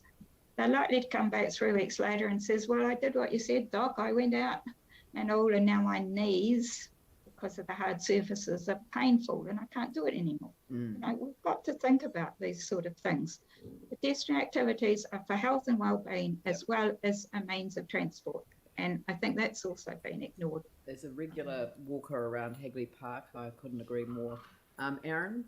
Speaker 7: they're likely to come back 3 weeks later and says, well, I did what you said, doc. I went out and now my knees, because of the hard surfaces, are painful and I can't do it anymore. You know, we've got to think about these sort of things. Pedestrian activities are for health and well-being as well as a means of transport. And I think that's also been ignored.
Speaker 1: There's a regular walker around Hagley Park. I couldn't agree more. Aaron?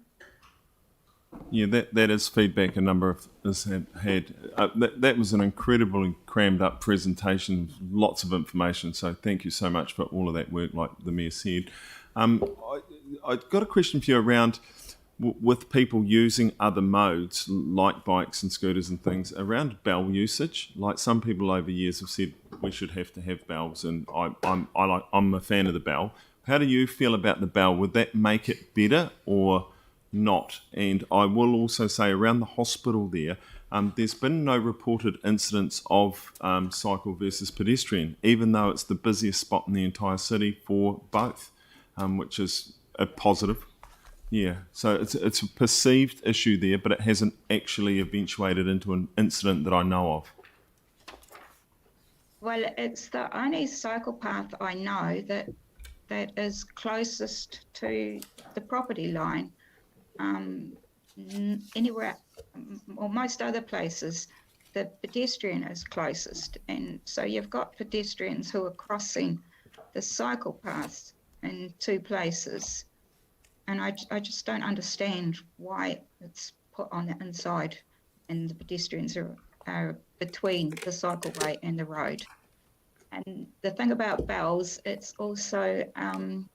Speaker 9: Yeah, that is feedback a number of us had. That was an incredibly crammed up presentation, lots of information. So thank you so much for all of that work, like the Mayor said. I've got a question for you around with people using other modes like bikes and scooters and things around bell usage. Like some people over years have said we should have to have bells, and I'm a fan of the bell. How do you feel about the bell? Would that make it better or not? And I will also say around the hospital there's been no reported incidents of cycle versus pedestrian, even though it's the busiest spot in the entire city for both, which is a positive. Yeah, so it's a perceived issue there, but it hasn't actually eventuated into an incident that I know of.
Speaker 7: Well, it's the only cycle path I know that is closest to the property line. Anywhere or most other places, the pedestrian is closest, and so you've got pedestrians who are crossing the cycle path in two places, and I just don't understand why it's put on the inside and the pedestrians are between the cycleway and the road. And the thing about bells, it's also the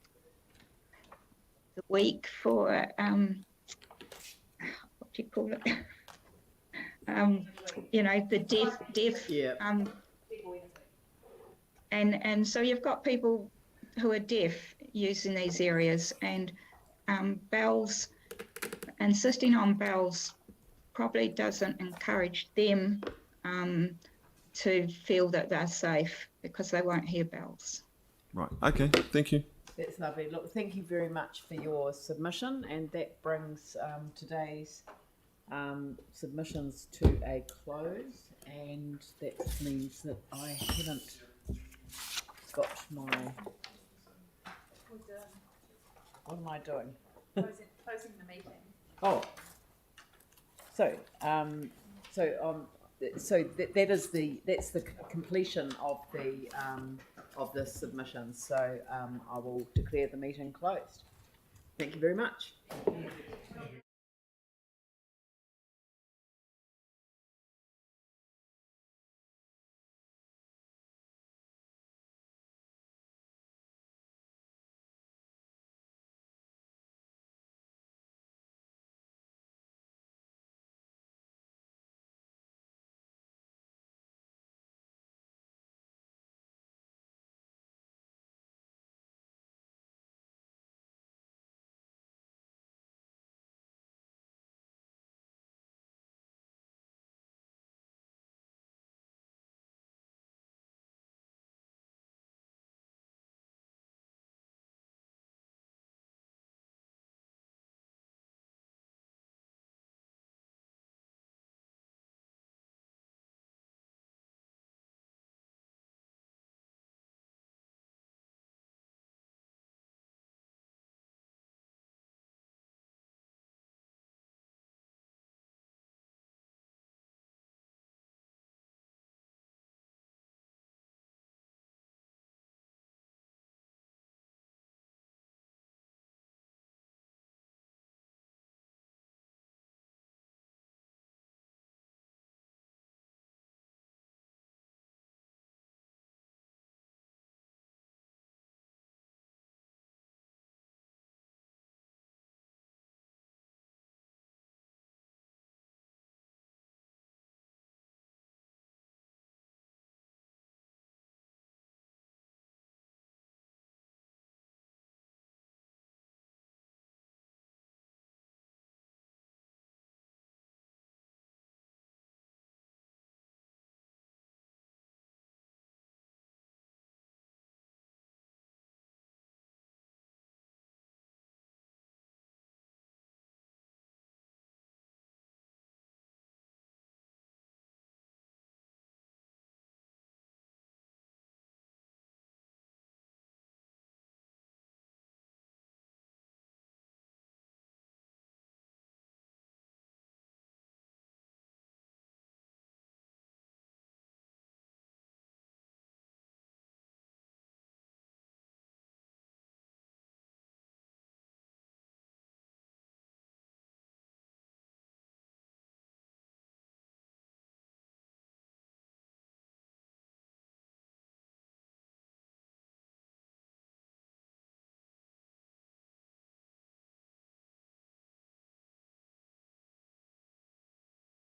Speaker 7: week for what do you call it? You know, the deaf.
Speaker 1: Yeah.
Speaker 7: And so you've got people who are deaf using these areas, and bells, insisting on bells probably doesn't encourage them to feel that they're safe, because they won't hear bells.
Speaker 9: Right, okay, thank you.
Speaker 1: That's lovely. Look, thank you very much for your submission, and that brings today's submissions to a close, and that means that I haven't got my... What am I doing?
Speaker 11: Closing the meeting.
Speaker 1: Oh, so that's the completion of the submissions. So I will declare the meeting closed. Thank you very much.